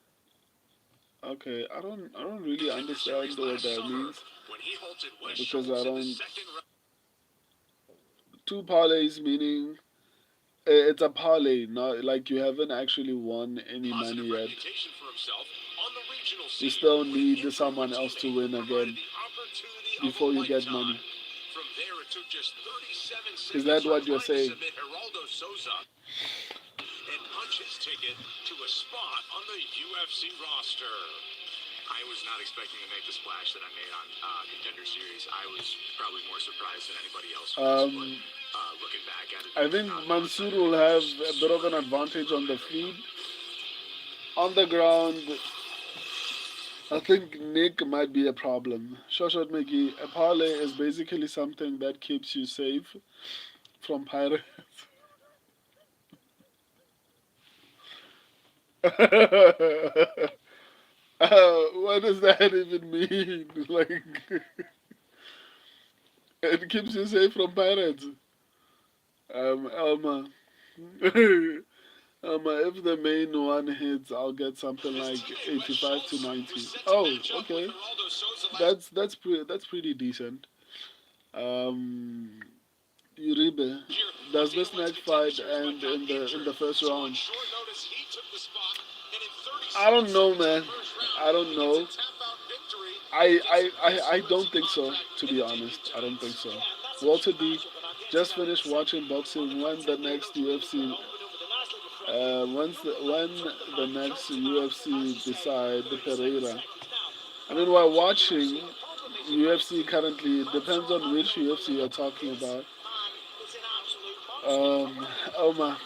Okay, I don't really understand what that means because I don't. Two parlays meaning it's a parlay, not like you haven't actually won any money yet. You still need someone else to win again before you get money. Is that what you're saying? And punch his ticket to a spot on the UFC roster. I was not expecting to make the splash that I made on Contender Series. I was probably more surprised than anybody else was. But Um, looking back at it, I think Mansoor will have a bit of an advantage on the feet. On the ground, I think Nick might be a problem. Shoshat Miki, a parlay is basically something that keeps you safe from pirates. What does that even mean? Like, it keeps you safe from pirates. Elma. If the main one hits, I'll get something like 85 to 90. Oh, okay. That's pretty decent. Um, Uribe, does this next fight end in the first round? I don't know, man. I don't know. I don't think so. To be honest, I don't think so. Walter D just finished watching boxing. When the next UFC when the next UFC decide Pereira. I mean, while watching UFC currently, it depends on which UFC you're talking about. Oma,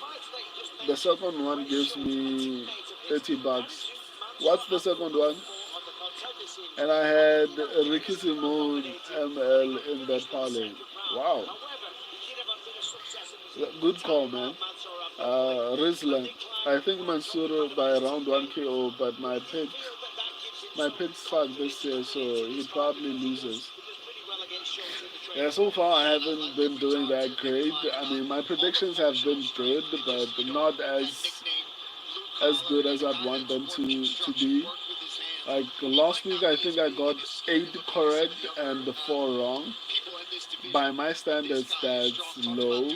the second one gives me $30. What's the second one? And I had Ricky Simone ML in that parlay. Wow, good call, man. Rizla, I think Mansour by around 1 KO, but my picks suck this year, so he probably loses. Yeah, so far I haven't been doing that great. I mean, my predictions have been good, but not as good as I'd want them to be. Like last week, I think I got 8 correct and 4 wrong. By my standards, that's low.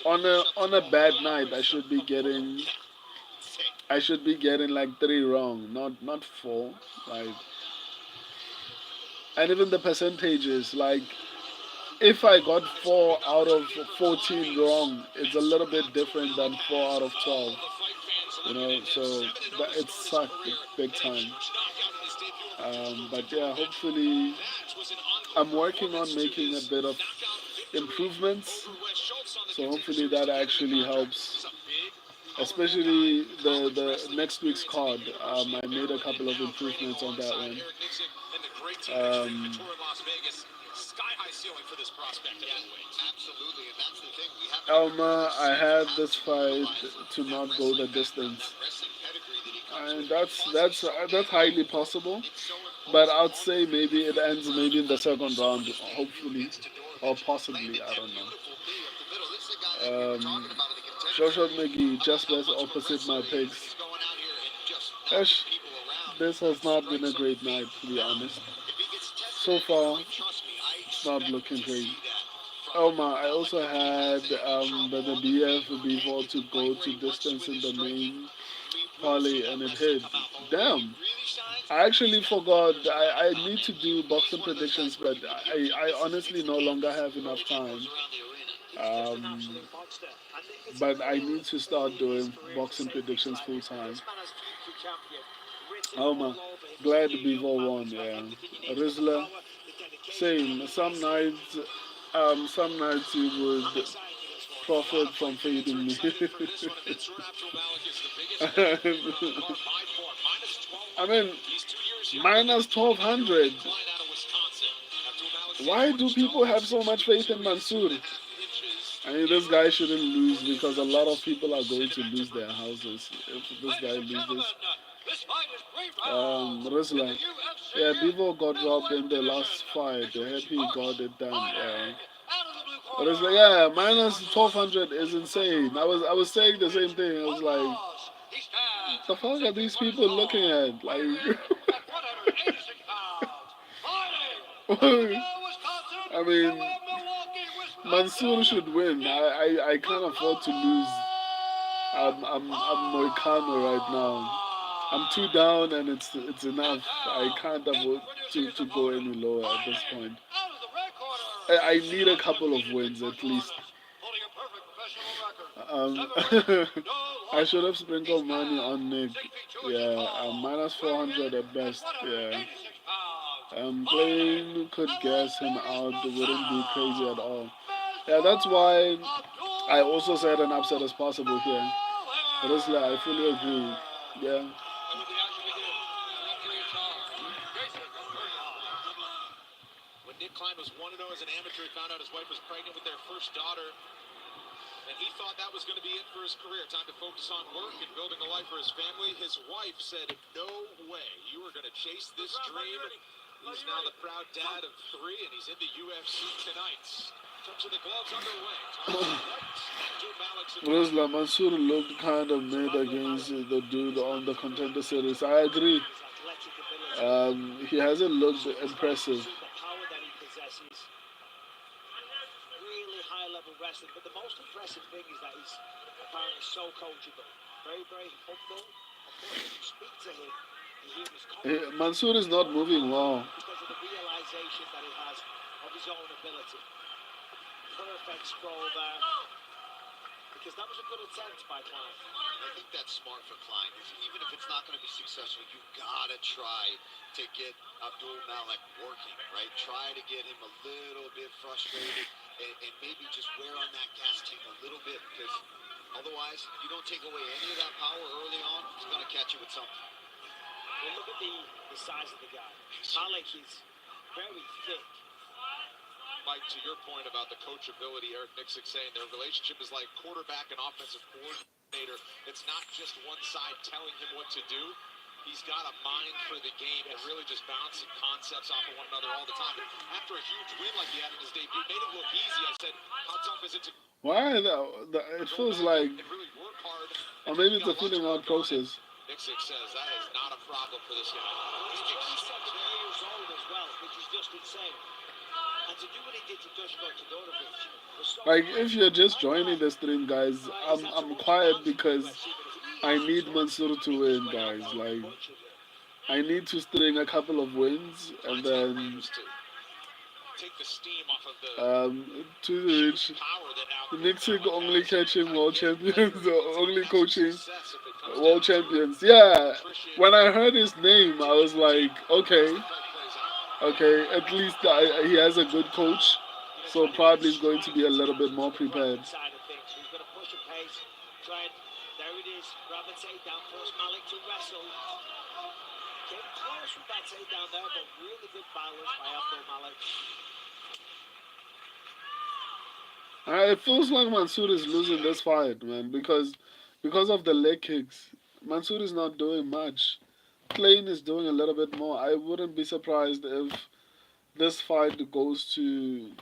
On a bad night, I should be getting like 3 wrong, not 4. Like, and even the percentages, like if I got 4 out of 14 wrong, it's a little bit different than 4 out of 12. So it sucked big time. But yeah, hopefully I'm working on making a bit of improvements. So hopefully that actually helps, especially the next week's card. I made a couple of improvements on that one. Um, Elma, I had this fight to not go the distance, and that's highly possible. But I'd say maybe it ends maybe in the second round, hopefully, or possibly. I don't know. Joshua McGee, just best opposite my picks. Ash, this has not been a great night, to be honest. So far, it's not looking great. Elma, I also had the BF before to go to distance in the main parlay and it hit. Damn. I actually forgot. I need to do boxing predictions, but I honestly no longer have enough time. Um, but I need to start doing boxing predictions full time. Alma, glad Bevo won. Yeah, Rizla, same. Some nights you would profit from fading me. I mean, minus 1200. Why do people have so much faith in Mansoor? I mean, this guy shouldn't lose because a lot of people are going to lose their houses if this guy loses. Rizla. Yeah, Bevo got robbed in the last fight. Happy he got it done. Yeah. Rizla, yeah, minus 1200 is insane. I was saying the same thing. I was like, the fuck are these people looking at? Like, I mean, Mansoor should win. I can't afford to lose. I'm Moicano right now. I'm too down and it's enough. I can't afford to go any lower at this point. I need a couple of wins at least. Um, I should have sprinkled money on Nick. Yeah, minus 400 at best. Yeah. Playing could gas him out. Wouldn't be crazy at all. Yeah, that's why I also said an upset as possible here. Honestly, I fully agree. Yeah. When Nick Klein was 1-0 as an amateur, he found out his wife was pregnant with their first daughter. And he thought that was going to be it for his career. Time to focus on work and building a life for his family. His wife said, no way. You are going to chase this dream. He's now the proud dad of 3, and he's in the UFC tonight. Touch of the gloves underway. Ruslan Mansour looked kind of mid against the dude on the contender series. I agree. He hasn't looked impressive. Really high level wrestling, but the most impressive thing is that he's apparently so coachable. Very, very humble. Of course, when you speak to him, you hear his confidence. Mansour is not moving well. Because of the realization that he has of his own ability. Perfect scroll there. Because that was a good attempt by Klein. I think that's smart for Klein. Even if it's not going to be successful, you gotta try to get Abdul Malik working, right? Try to get him a little bit frustrated and maybe just wear on that gas tank a little bit, because otherwise, you don't take away any of that power early on, it's going to catch you with something. Well, look at the size of the guy. Malik is very thick. Mike, to your point about the coachability, Eric Nixick saying their relationship is like quarterback and offensive coordinator. It's not just one side telling him what to do. He's got a mind for the game and really just bouncing concepts off of one another all the time. And after a huge win like he had in his debut, made it look easy. I said, how tough is it to Why? It feels like, and really work hard? or maybe it's a feeling out process. Nixick says that is not a problem for this guy. He's 27 years old as well, which is just insane. And to do what he did to Dushko Todorovic was so Like, if you're just joining the stream, guys, I'm quiet because I need Mansour to win, guys. Like, I need to string a couple of wins and then take the steam off of the to reach Nixick only catching world champions or only coaching world champions. Yeah, when I heard his name, I was like, okay, at least he has a good coach, so probably he's going to be a little bit more prepared. side of things. He's going to push and pace. Try and, there it is. Grab the takedown. Force Malik to wrestle. Came close with that takedown there, but really good balance by Abdul Malik. It feels like Mansour is losing this fight, man, because of the leg kicks. Mansour is not doing much. Klein is doing a little bit more. I wouldn't be surprised if this fight goes to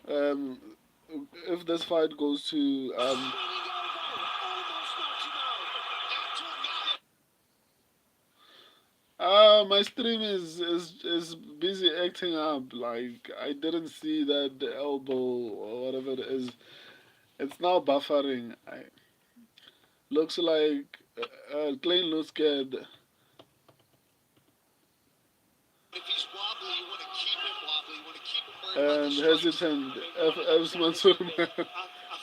um, my stream is busy acting up. Like, I didn't see that the elbow or whatever it is. It's now buffering. Looks like Klein looks scared. If he's wobbly, you want to keep him wobbly. You want to keep him worried And about the strikes. hesitant. F Mansour.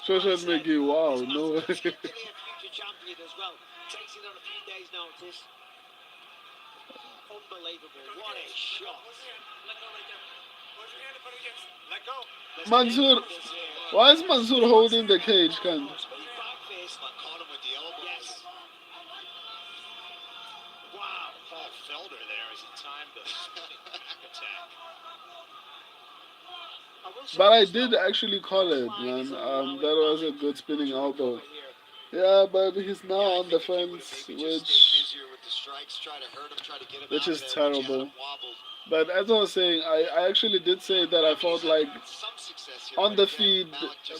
Shoshan Megi, wow, no way. Actually a future champion as well. Takes it on a few days' notice. Unbelievable. What a shot. Mansour, why is Mansour holding the cage, Kant? Caught him with the elbow. Yes. Wow. Paul Felder there as he timed the spinning back attack. But I did actually call it, man. That was a good spinning elbow. Yeah, but he's now on the fence, which is terrible. But as I was saying, I actually did say that I felt like on the feed,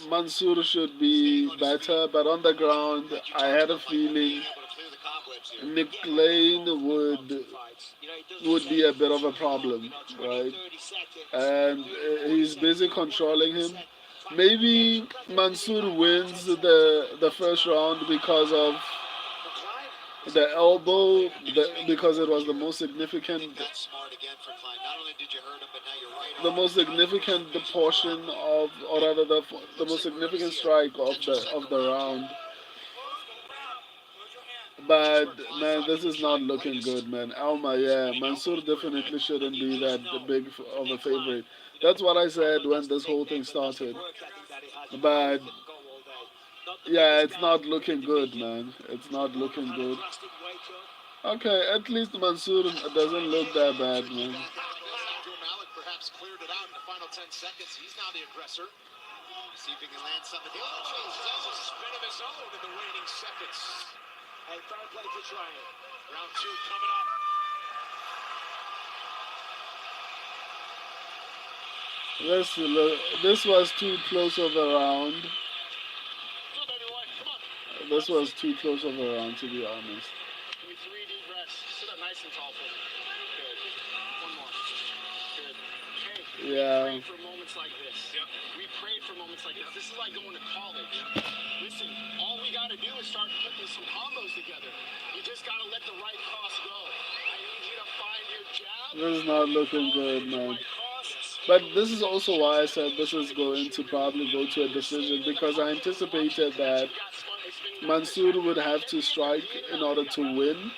Mansour should be better, but on the ground, I had a feeling Nick Lane would be a bit of a problem, right? And he's busy controlling him. Maybe Mansour wins the first round because of the elbow, because it was the most significant portion of, or rather the most significant strike of the round. But man, this is not looking good, man. Alma, yeah, Mansoor definitely shouldn't be that big of a favorite. That's what I said when this whole thing started. But yeah, it's not looking good, man. It's not looking good. Okay, at least Mansoor doesn't look that bad, man. Abdul Malik perhaps cleared it out in the final 10 seconds. He's now the aggressor. See if he can land some of the Does a spin of his own in the waning seconds. Hey, fair play for trying. Round 2 coming up. This was too close of a round. Come on, baby boy. Come on. This was too close of a round, to be honest. Give me 3 deep breaths. Sit up nice and tall for me. Good. One more. Good. Hey, Yeah. we pray for moments like this. Yep. We pray for moments like this. This is like going to college. Listen, all we got to do is start putting some combos together. You just got to let the right cross go. I need you to find your jab. This is not looking good, man. But this is also why I said this is going to probably go to a decision, because I anticipated that Mansoor would have to strike in order to win.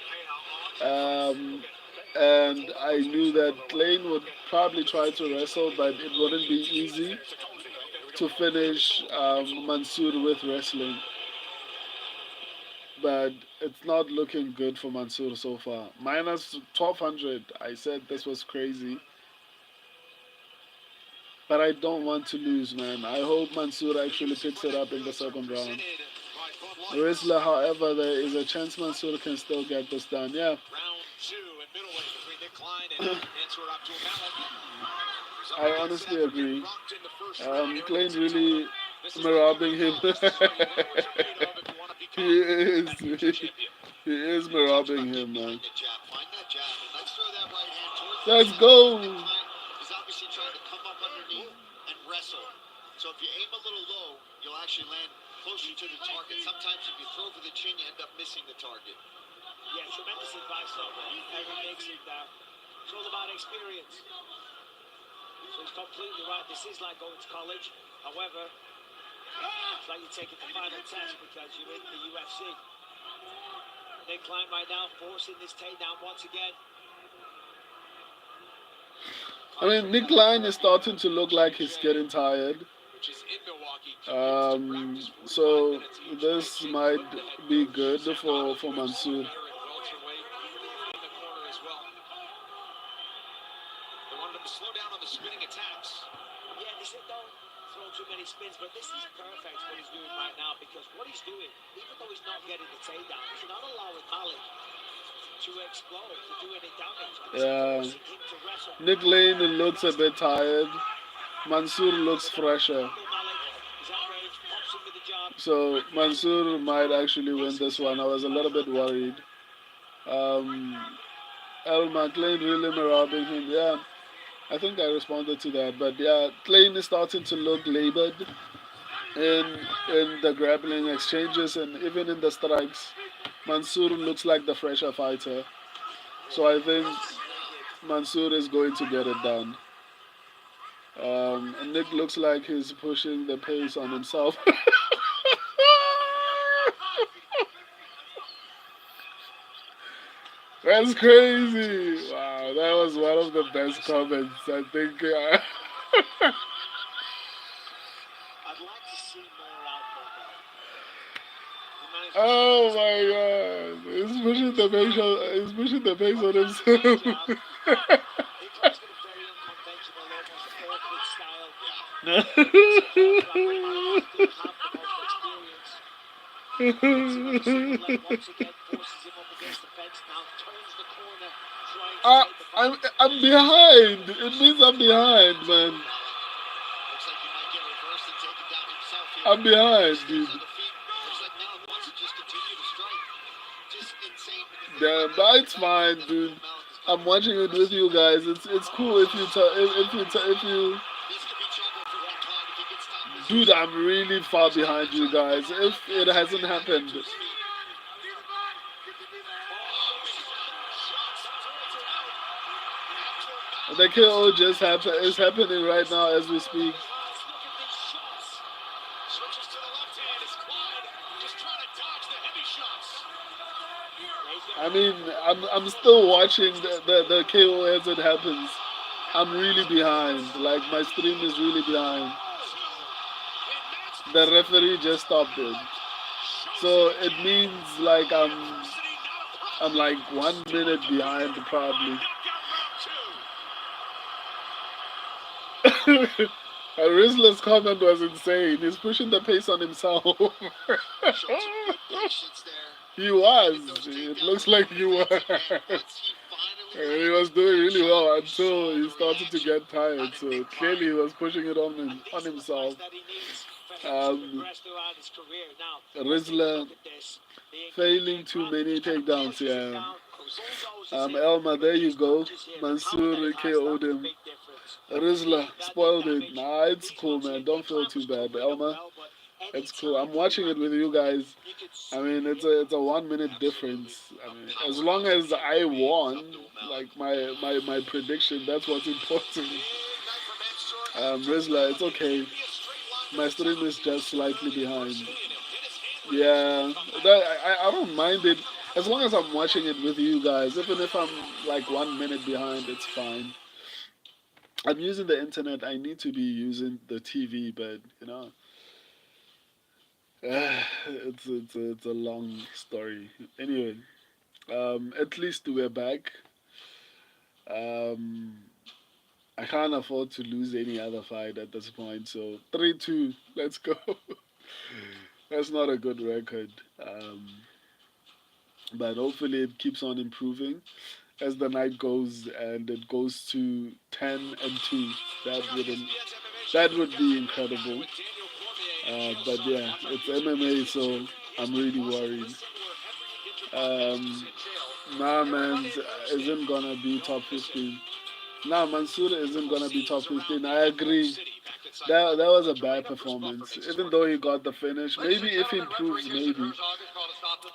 And I knew that Klein would probably try to wrestle, but it wouldn't be easy to finish Mansoor with wrestling. But it's not looking good for Mansoor so far. Minus 1200. I said this was crazy. But I don't want to lose, man. I hope Mansoor actually picks it up in the second round. Rizla, however, there is a chance Mansoor can still get this done. Yeah. Round 2 in middleweight between Nick Klein and Mansoor Abdul Malik. I honestly agree. Klein really robbing him. He is. He is robbing him, man. Let's go. He's obviously trying to come up underneath and wrestle. So if you aim a little low, you'll actually land closer to the target. Sometimes if you throw for the chin, you end up missing the target. Yeah, tremendous advice on that. Every makes it it's all about experience. So he's completely right. This is like going to college. However, it's like you're taking the final test because you're in the UFC. Nick Klein right now forcing this takedown once again. I mean, Nick Klein is starting to look like he's getting tired. So this might be good for Mansoor. Slow down on the spinning attacks. Yeah, they said don't throw too many spins, but this is perfect what he's doing right now, because what he's doing, even though he's not getting the takedown, he's not allowing Malik to explode, to do any damage. Yeah. Nick Lane looks a bit tired. Mansoor looks fresher. So Mansoor might actually win this one. I was a little bit worried. El McLean really robbing him. Yeah. I think I responded to that, but yeah, Klein is starting to look labored in the grappling exchanges and even in the strikes. Mansoor looks like the fresher fighter, so I think Mansoor is going to get it done. Nick looks like he's pushing the pace on himself. That's crazy. Wow, that was one of the best comments. I think. I'd like to see more output. Oh my God! He's pushing the pace. He's pushing the pace on himself. He comes with a very unconventional, almost awkward style. Once again, forces him up against the fence. Now turns the corner, trying to take the fight. I'm behind. It means I'm behind, man. Looks like he might get reversed and take it down himself here. I'm behind, dude. Looks like Malik wants to just continue to strike. Just insane. Damn, but it's fine, dude. I'm watching it with you guys. It's cool if you if you. Dude, I'm really far behind you guys. If it hasn't happened. The KO just is happening right now as we speak. Switches to the left hand as Klein just trying to dodge the heavy shots. mean, I'm still watching the KO as it happens. I'm really behind. Like my stream is really behind. The referee just stopped it. So it means like I'm like 1 minute behind probably. Rizla's comment was insane. He's pushing the pace on himself. He was. It looks like he was. He was doing really well until he started to get tired. So clearly he was pushing it on himself. Rizla failing too many takedowns. Yeah. Elma, there you go. Mansoor KO'd him. Rizla spoiled it. Nah, it's cool, man. Don't feel too bad. Elma, it's cool. I'm watching it with you guys. I mean, it's a 1 minute difference. I mean, as long as I won, like my prediction, that's what's important. Rizla, it's okay. My stream is just slightly behind. Yeah, I don't mind it as long as I'm watching it with you guys. Even if I'm like 1 minute behind, it's fine. I'm using the internet. I need to be using the TV, but it's a long story. Anyway, at least we're back. Um, I can't afford to lose any other fight at this point. So 3-2, let's go. That's not a good record. But hopefully it keeps on improving as the night goes and it goes to 10-2. That would be incredible. But yeah, it's MMA, so I'm really worried. Um, nah, man, isn't gonna be top 15. Nah, Mansoor isn't gonna be top 15. I agree. That was a bad performance. Even though he got the finish, maybe if he improves, maybe.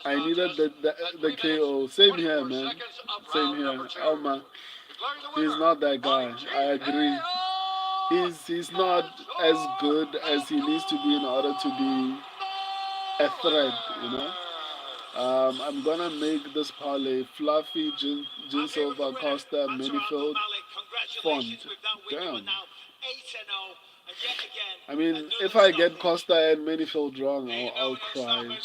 I needed the KO. Same here, man. Same here. Alma, he's not that guy. I agree. He's not as good as he needs to be in order to be a threat, you know. I'm gonna make this parlay Fluffy, Jin Silva, Costa, Minifield, Font. Damn. I mean, if I get Costa and Minifield wrong, I'll cry.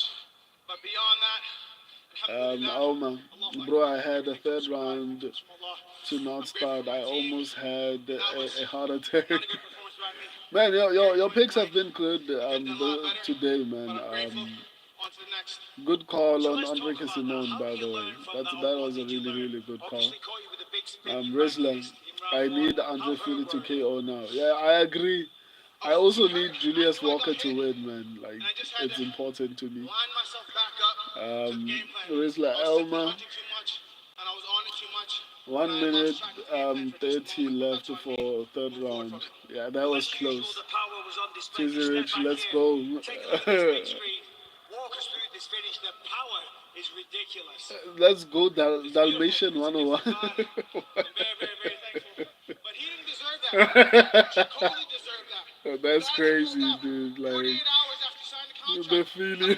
Alma, bro, I had a third round to not start. I almost had a heart attack. Man, your picks have been good today, man. Good call on Enrique Simon, by the way. That was a really, really good call. Wrestler, I need Andre Fury to KO now. Yeah, I agree. I also need Julius Walker to win, man. Like, it's important to me. Wrestler Elma, 1 minute 30 left for third round. Yeah, that was close. Tizzy Rich, let's go. Let's go Dalmatian 101. That's crazy, dude. Like, the feeling.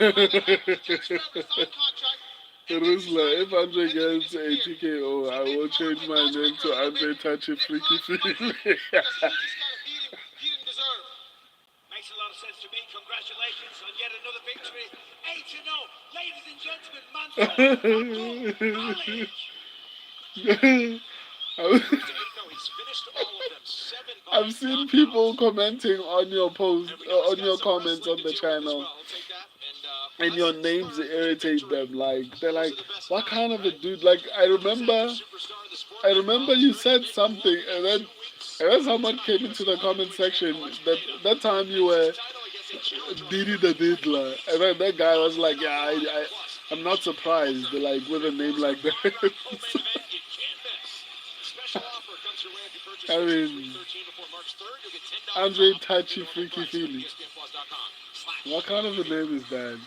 Rusla, if Andre gets a TKO, I will change my name to Andre Touchy Freaky Feeling. Makes a lot of sense to me. Congratulations on yet another victory. 8-0. Ladies and gentlemen, Mansour I've seen people commenting on your post, on your comments on the channel, and your names irritate them. Like they're like, "What kind of a dude?" Like I remember you said something, and then someone came into the comment section that time you were Didi the Diddler, and then that guy was like, "Yeah, I'm not surprised, like with a name like that." I mean, Andre Tachi Freaky Feely. What kind of a name is that?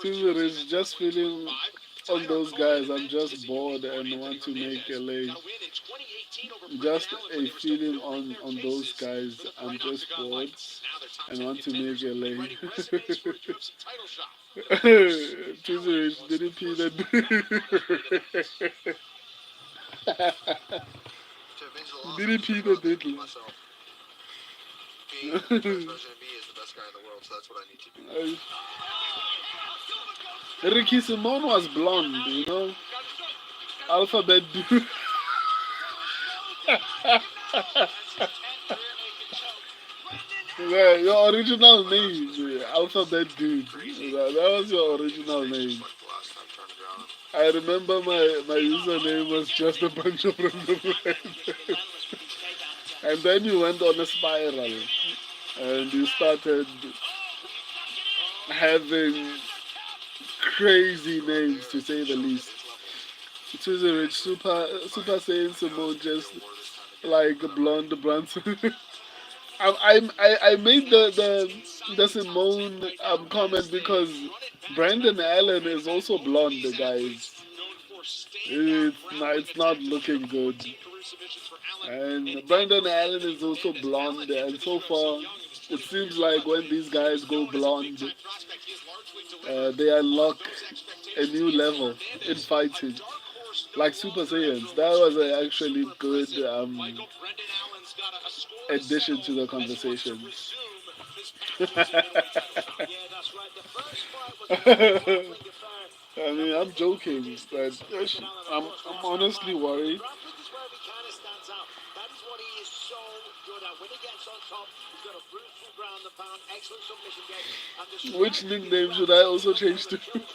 Caesar is just feeling on those guys. I'm just bored and want to make LA. Just a feeling on those guys. I'm just bored and want to make LA. Twizy Rich didn't pee the To avenge the loss, didn't pee the deadline. myself. Being the best version of me is the best guy in the world, so that's what I need to do. Ricky Simone was blonde, Alphabet dude. Yeah, your original name, Alphabet Dude. That was your original name. Like the last time trying to drown him. I remember my username was just a bunch of random letters. And then you went on a spiral and you started having crazy names to say the least. It was a rich super saiyan Simone, just like blonde Bronson. I made the Simone comment because Brandon Allen is also blonde, guys. It's not looking good. And Brandon Allen is also blonde, and so far it seems like when these guys go blonde, they unlock a new level in fighting, like Super Saiyans. That was a actually good addition to the conversation. I mean, I'm joking, but I'm honestly worried. Grappling is where he kind of stands out. That is what he is so good at. When he gets on top, he's got a brutal ground and pound, excellent submission game, and the Which strength in nickname should I grappling also is change to? clinic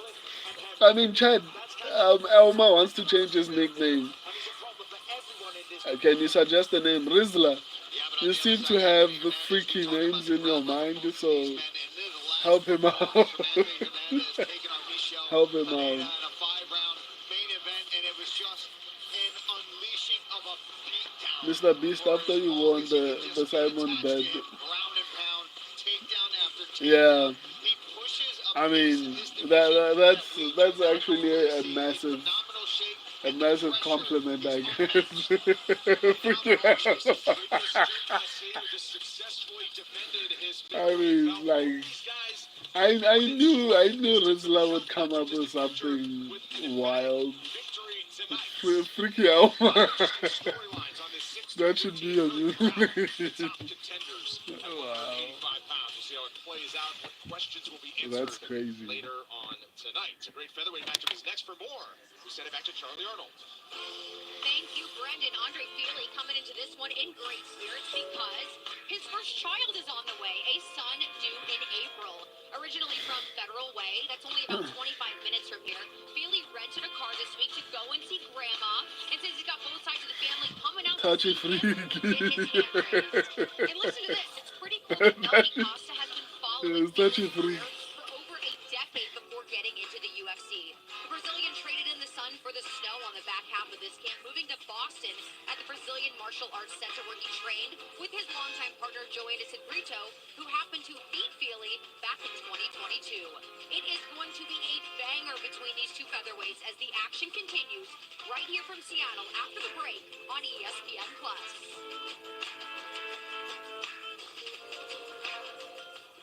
and I heavy. mean, Chad, That's kind of Elma wants to change his nickname. and it's a problem for everyone in this Can you suggest the name? Rizla. Yeah, but on You the other seem side, to Jake have Hernandez, we freaky talk about names the in your ground level mind, moves of so these men, and in the last help him couple out. rounds, Hernandez taking on Michel Help him Pineda out. in a 5-round main event, and it was just an unleashing of a beatdown Mr. Beast, for after as you long won as he could the just get Simon attached to bed. him, ground and pound, takedown after Yeah, takedown. He pushes a I pace in mean this that, division that that that's we do that's not actually normally a see. In massive phenomenal shape, a and the massive pressure compliment, is I unmatched. guess. Freaking hell. I mean, like I knew Rizla would come up with something wild. Freaky Elma. That should be a new name. Wow. That's crazy. Later on tonight. A great featherweight matchup is next for more. We send it back to Charlie Arnold. Thank you, Brendan. Andre Feely coming into this one in great spirits because his first child is on the way, a son due in April. Originally from Federal Way, that's only about 25 minutes from here. Feely rented a car this week to go and see Grandma, and since he's got both sides of the family coming out to Touchy see him, get his freaky. hand raised. And listen to this, it's pretty cool that Melody Costa has been following It's touchy Feely's freak. career for over a decade before getting into the UFC. The Brazilian traded in the sun for the snow on the back half of this camp, moving to Boston at the Brazilian Martial Arts Center where he trained with his longtime partner Joe Anderson Brito, who happened to beat Feely back in 2022. It is going to be a banger between these two featherweights as the action continues right here from Seattle after the break on ESPN Plus.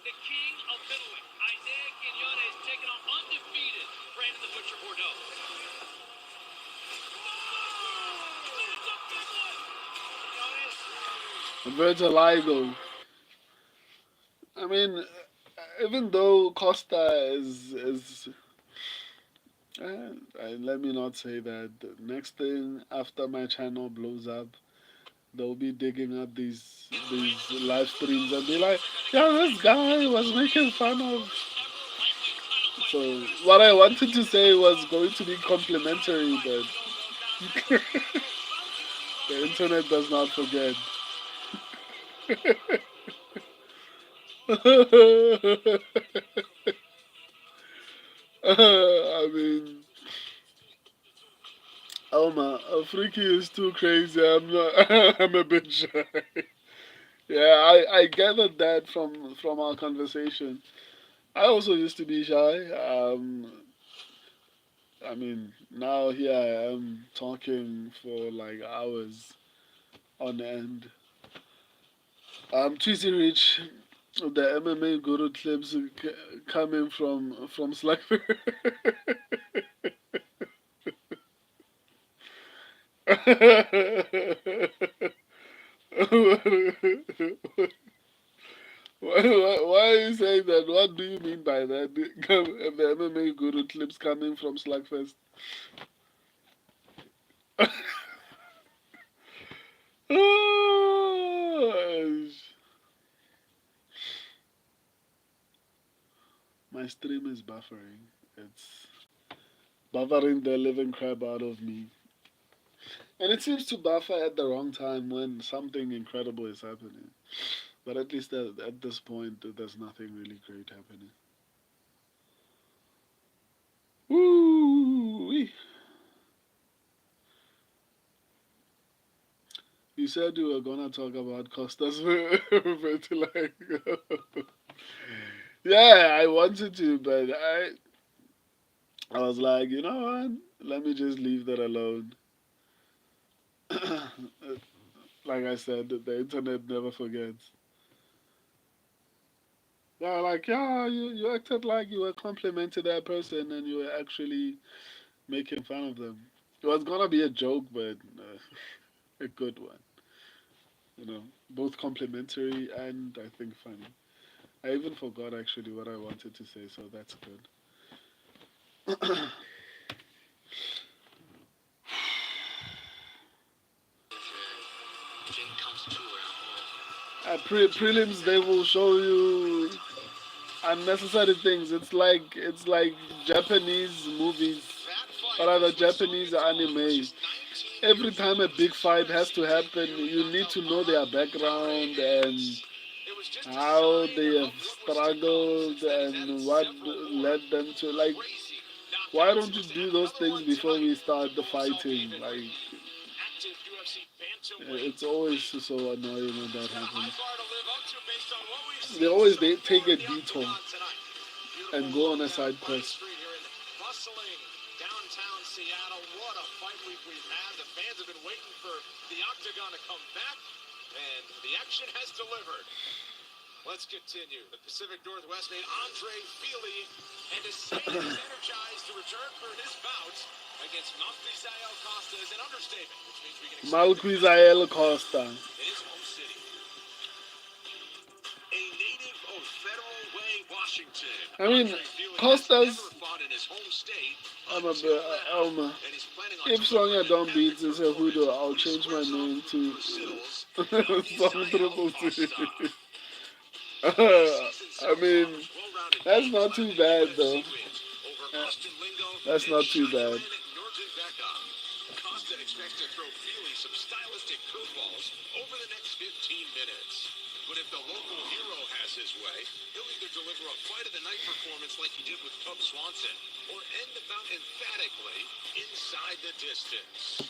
The king of middleweight, Isaiah Quinones, taking on undefeated Brandon the Butcher Bordeaux. Vergiligo. I mean, even though Costa is let me not say that. The next thing after my channel blows up, they'll be digging up these live streams and be like, yeah, this guy was making fun of. So what I wanted to say was going to be complimentary, but the internet does not forget. I mean, Alma, Freaky is too crazy. I'm not. I'm a bit shy. Yeah, I gathered that from our conversation. I also used to be shy. I mean, now here I am talking for like hours on end. Cheesy Rich, The MMA guru clips coming from Slacker. Why are you saying that? What do you mean by that? The MMA guru clips coming from Slugfest. Oh, my stream is buffering. It's buffering the living crap out of me. And it seems to buffer at the wrong time when something incredible is happening. But at least at this point, there's nothing really great happening. Woo! You said you were gonna talk about Costa's vitiligo. Yeah, I wanted to, but I was like, you know what? Let me just leave that alone. Like I said, the internet never forgets. Yeah, like, yeah, you acted like you were complimenting that person and you were actually making fun of them. It was gonna be a joke, but a good one. You know, both complimentary and I think funny. I even forgot actually what I wanted to say, so that's good. At prelims, they will show you unnecessary things. It's like Japanese movies or other Japanese anime. Every time a big fight has to happen, you need to know their background and how they have struggled and what led them to like. Why don't you do those things before we start the fighting? Like, it's always so annoying when that happens. They take a detour and go on a side quest. Bustling downtown Seattle. What a fight we've had. The fans have been waiting for the octagon to come back, and the action has delivered. Let's continue. The Pacific Northwest named Andre Feely, and his stadium is energized to return for his bout against Malquisael Costa is an understatement, which means we can expect Malquisael Costa. in his home city. A native of Federal Way, Washington. I mean, Costa's. I'm a bit, if Sonya don't beat Cejudo, I'll change my name to Song Triple C. I mean, that's not too bad though. That's not too bad. Costa expects to throw Feely some stylistic curveballs over the next 15 minutes. But if the local hero has his way, he'll either deliver a fight of the night performance like he did with Cub Swanson, or end the bout emphatically inside the distance.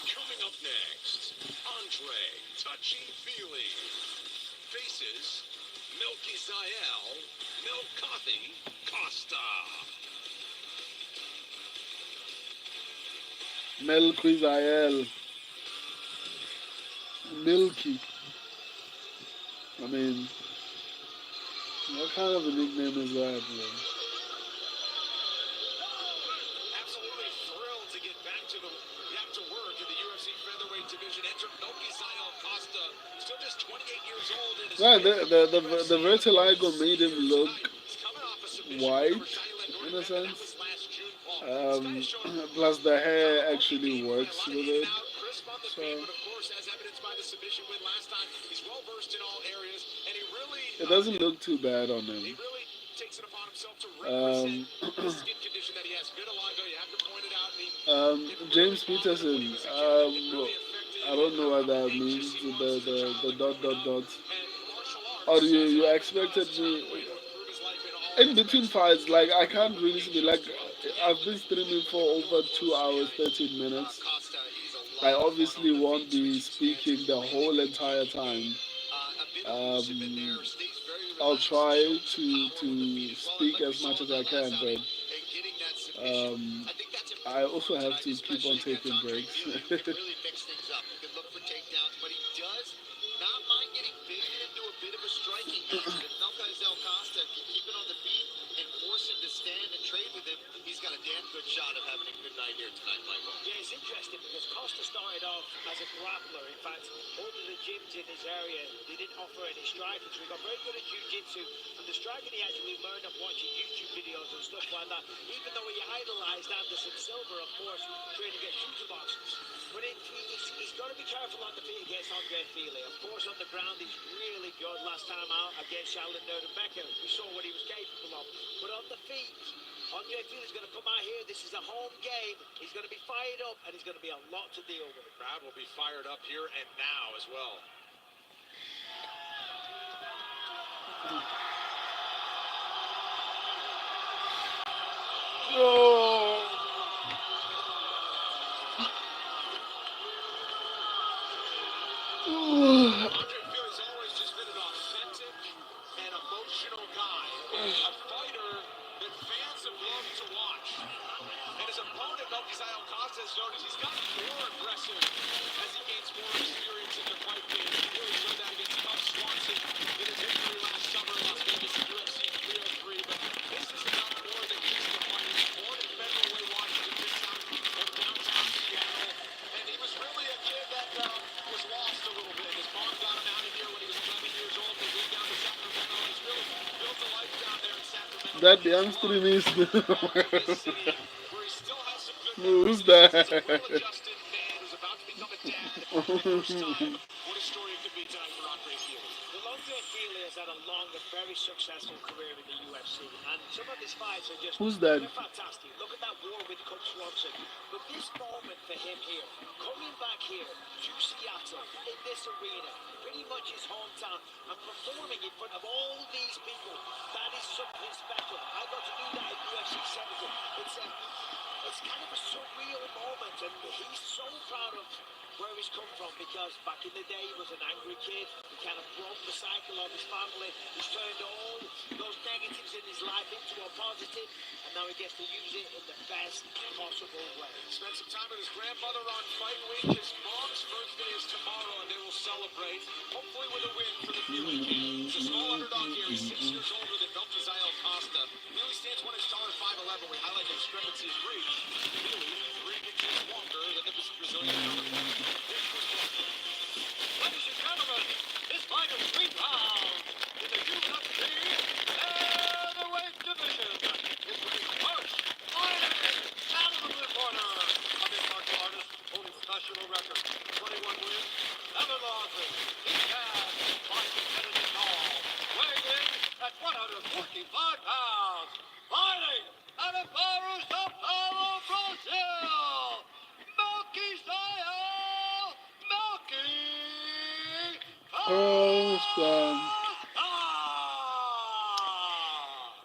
Coming up next, Andre Touchy Feely faces Melquisael Melkathi Costa. Melquisael. Milky. I mean, what kind of a nickname is that, bro? Absolutely thrilled to get back to work in the UFC featherweight division. Enter Melquisael Costa, still just 28 years old. Yeah, the vertigo made him look white in a sense. Plus the hair actually works with it. So it doesn't look too bad on him. James Peterson. I don't know what that means. The dot dot dot. Or you expected me in between fights? Like I can't really speak. Like I've been streaming for over 2 hours, 13 minutes. I obviously won't be speaking the whole entire time. I'll try to speak as much as I can, but I also have to keep on taking breaks. striking match. If Melchizedek Costa can keep it on the feet and force him to stand and trade with him, he's got a damn good shot of having a good night here tonight, Michael. Yeah, it's interesting because Costa started off as a grappler. In fact, all of the gyms in his area, they didn't offer any striking, so he got very good at jiu-jitsu. And the striking he actually learned up watching YouTube videos and stuff like that, even though he idolized Anderson Silva, of course, training at shooter box. But he's got to be careful on the feet against Andre Fili. Of course, on the ground, he's really good. Last time out against Charlotte Becker, we saw what he was capable of. But on the feet, Andre Fili's going to come out here. This is a home game. He's going to be fired up, and he's going to be a lot to deal with. The crowd will be fired up here and now as well. Oh. Andre Fili's always just been an authentic and emotional guy. A fighter that fans have loved to watch. And his opponent, Melchizedek Costa, has noticed he's gotten more aggressive as he gains more experience in the fight game. He really showed that against Tough Swanson in his victory last summer in Las Vegas at UFC 303. But this is about more than just the fight. He's born in Federal Way, Washington, Midtown, and downtown Seattle. And he was really a kid that was lost a little bit. His mom got him out of here when he was 11 years old. They moved down to Sacramento. He's really built a life down there in Sacramento. That youngster is. Who's He's a that? well-adjusted man who's about to become a dad for the first time. What a story it could be tonight for Andre Fili. Well, Andre Fili has had a long and very successful career in the UFC, and some of his fights are just Who's that? they're fantastic. Look at that war with Cub Swanson. But this moment for him here, coming back here to Seattle in this arena, pretty much his hometown, and performing in front of all these people, that is something special. I got to do that in UFC 70. It's kind of a surreal moment, and he's so proud of where he's come from, because back in the day he was an angry kid. He kind of broke the cycle of his family. He's turned all those negatives in his life into a positive, and now he gets to use it in the best possible way. Spent some time with his grandmother on fight week. His mom's birthday is tomorrow, and they will celebrate, hopefully with a win for the Fili King. He's a small underdog here. He's 6 years older than Melchizedek Costa. Fili stands 1 inch taller, 5'11". We highlight the discrepancy in reach. Fili, 3 inches longer than the Brazilian counterpart. Ladies and gentlemen, this fight is 3 pounds in the UFC featherweight division. His race first, fighting out of the blue corner, a mixed martial artist holding professional record, 21 wins, 7 losses. He stands 5'10" tall, weighing in at 145 pounds, fighting out of Barra, Sao Paulo, Brazil. Oh, son.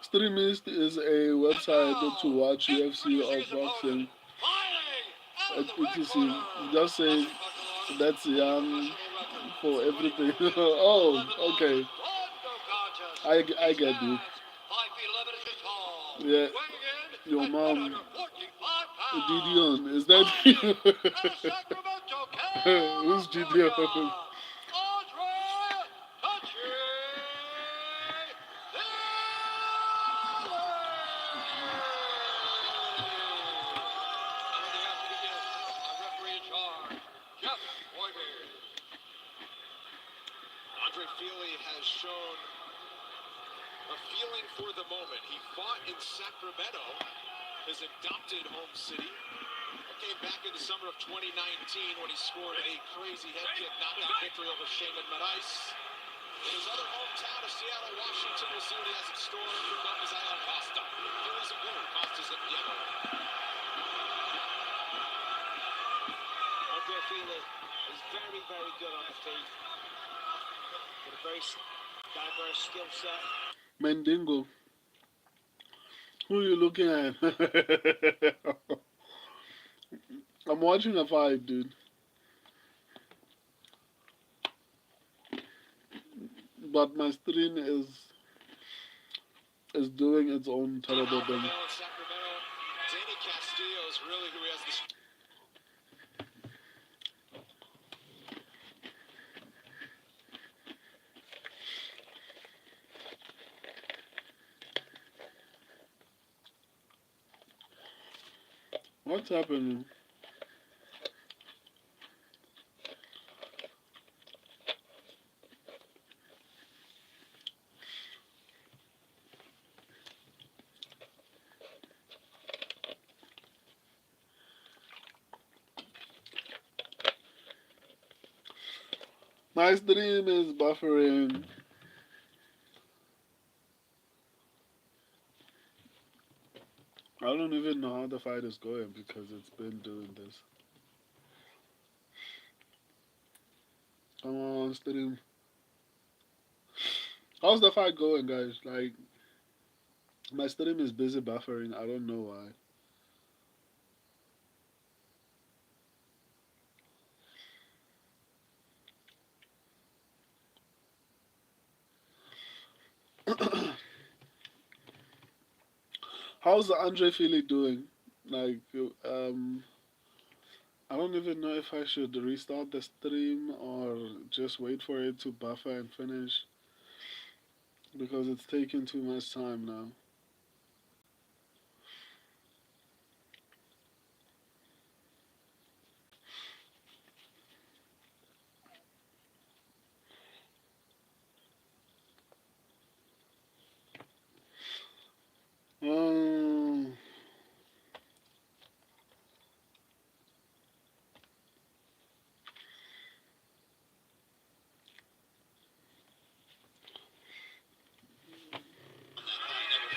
Streamist is a website to watch UFC or boxing. etc. Just say that's young for everything. Oh, okay. I get you. Yeah, your mom, Gideon, is that you? Who's Gideon? Andre Fili has shown a feeling for the moment. He fought in Sacramento, his adopted home city. Came back in the summer of 2019 when he scored a crazy head kick knockout victory over Shaman Marais. In his other hometown of Seattle, Washington, we'll see what he has in store for Melchizedek Costa. Fili's in blue, Costa's in yellow. Andre Fili is very, very good on the feet. With a very diverse skill set. Mandingo. Who are you looking at? I'm watching a fight, dude. But my screen is doing its own terrible thing. Sacramento, Danny Castillo is really who he has this. What's happening? My stream is buffering. I don't even know how the fight is going because it's been doing this. Come on, stream. How's the fight going, guys? Like, my stream is busy buffering. I don't know why. How's Andre Philly doing? Like, I don't even know if I should restart the stream or just wait for it to buffer and finish because it's taking too much time now. Um,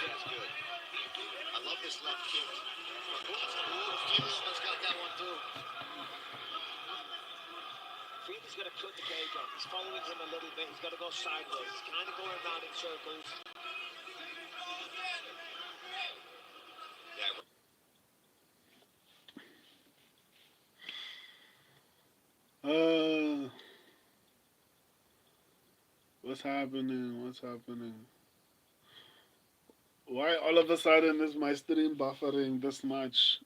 That's good. I love this left kick. Felix got that one through. Felix got to cut the cage off. He's following him a little bit. He's got to go sideways. He's kind of going around in circles. uh, what's happening? What's happening? Why all of a sudden is my stream buffering this much?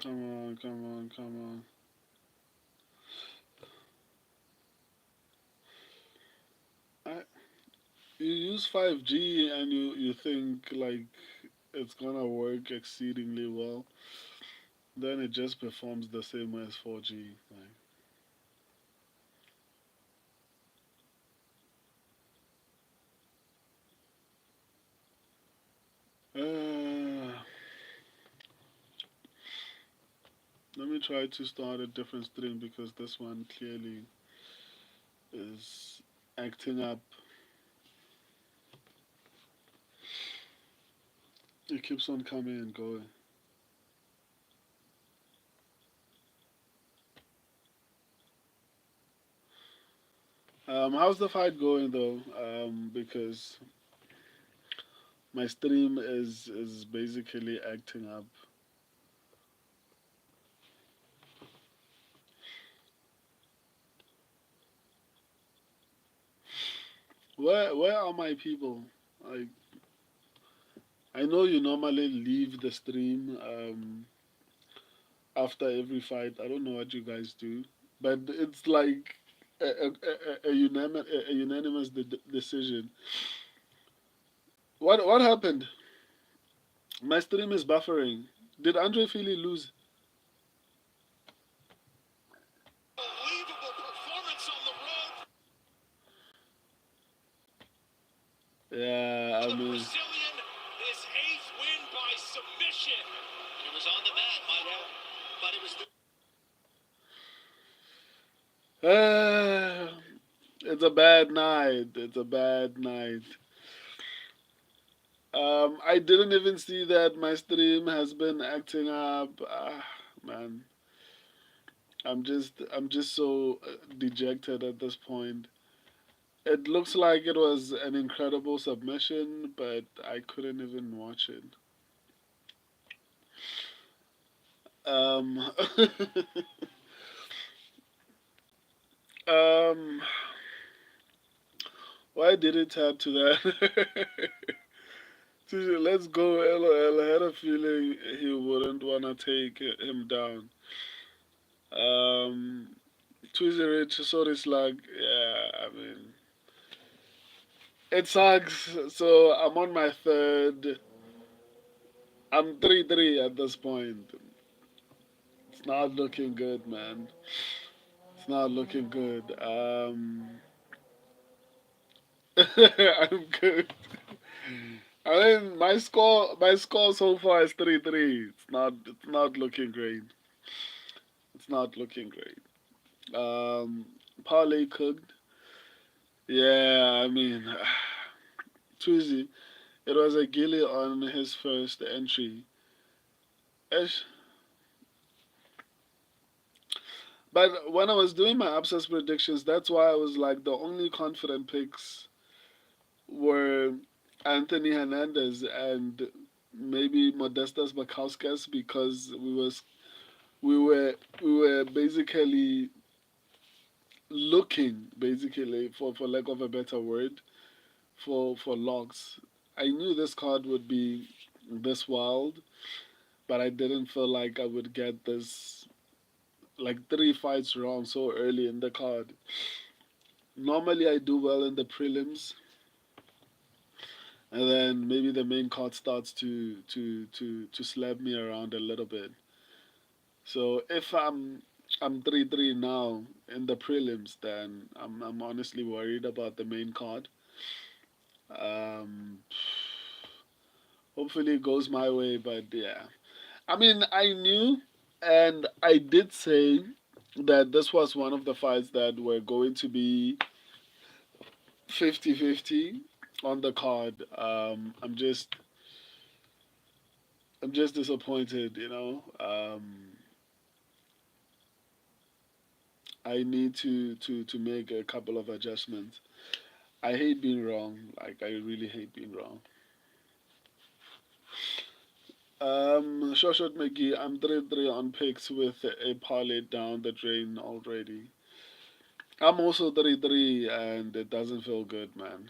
Come on, come on, come on. I, you use 5G and you think like it's gonna work exceedingly well, then it just performs the same way as 4G. Let me try to start a different stream because this one clearly is acting up. It keeps on coming and going. How's the fight going though? Because my stream is basically acting up. Where are my people? Like, I know you normally leave the stream after every fight. I don't know what you guys do, but it's like a unanimous decision. What happened? My stream is buffering. Did Andre Fili lose? Unbelievable performance on the road. Yeah, I The mean, Brazilian, his 8th win by submission. It was on the mat, Michael, but it was it's a bad night. It's a bad night. I didn't even see that my stream has been acting up. Man, I'm just so dejected at this point. It looks like it was an incredible submission, but I couldn't even watch it. Um, um, why did it tap to that? Let's go, LOL. I had a feeling he wouldn't want to take him down. Um, Twizy Rich, sorry slug. Yeah, I mean, it sucks. So I'm on my third. I'm 3-3 at this point. It's not looking good, man. It's not looking good. I'm good. I mean, my score so far is 3-3. It's not looking great. It's not looking great. Parlay cooked. Yeah, I mean, Tuesday. It was a gilly on his first entry. Ish. But when I was doing my abscess predictions, that's why I was like the only confident picks were Anthony Hernandez and maybe Modestas Bakauskas because we were basically looking basically for lack of a better word for locks. I knew this card would be this wild, but I didn't feel like I would get this like three fights wrong so early in the card. Normally I do well in the prelims, and then maybe the main card starts to slap me around a little bit. So if I'm 3-3 now in the prelims, then I'm honestly worried about the main card. Um, hopefully it goes my way, but yeah. I mean, I knew and I did say that this was one of the fights that were going to be 50-50 on the card. I'm just disappointed, you know. I need to make a couple of adjustments. I hate being wrong. Like I really hate being wrong. Shoshot McGee, I'm 3-3 on picks with a parlay down the drain already. I'm also 3-3 and it doesn't feel good, man.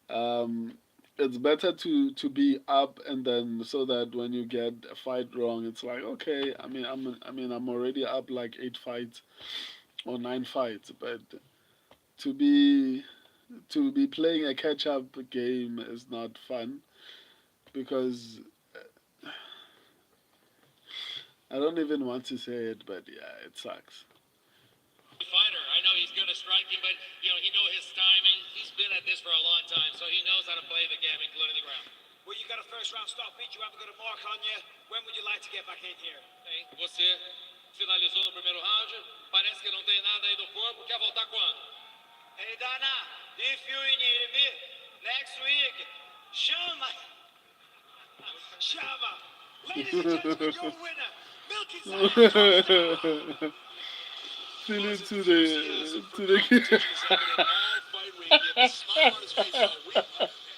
Um, it's better to be up and then so that when you get a fight wrong, it's like okay. I'm already up like 8 fights or 9 fights, but to be to be playing a catch up game is not fun because I don't even want to say it, but yeah, it sucks. Fighter, I know he's good at striking, but he knows his timing. He's been at this for a long time, so he knows how to play the game, including the ground. Well, you got a first round stoppage. You haven't got a mark on you. When would you like to get back in here? Bem, você finalizou no primeiro round. Parece que não tem nada aí do corpo. Quer voltar quando? Hey, Donna, if you need me next week, Shama. Shama. Ladies and gentlemen, your winner, Milky Zayat. Fill it to the Fight week, he had a smile on his face all week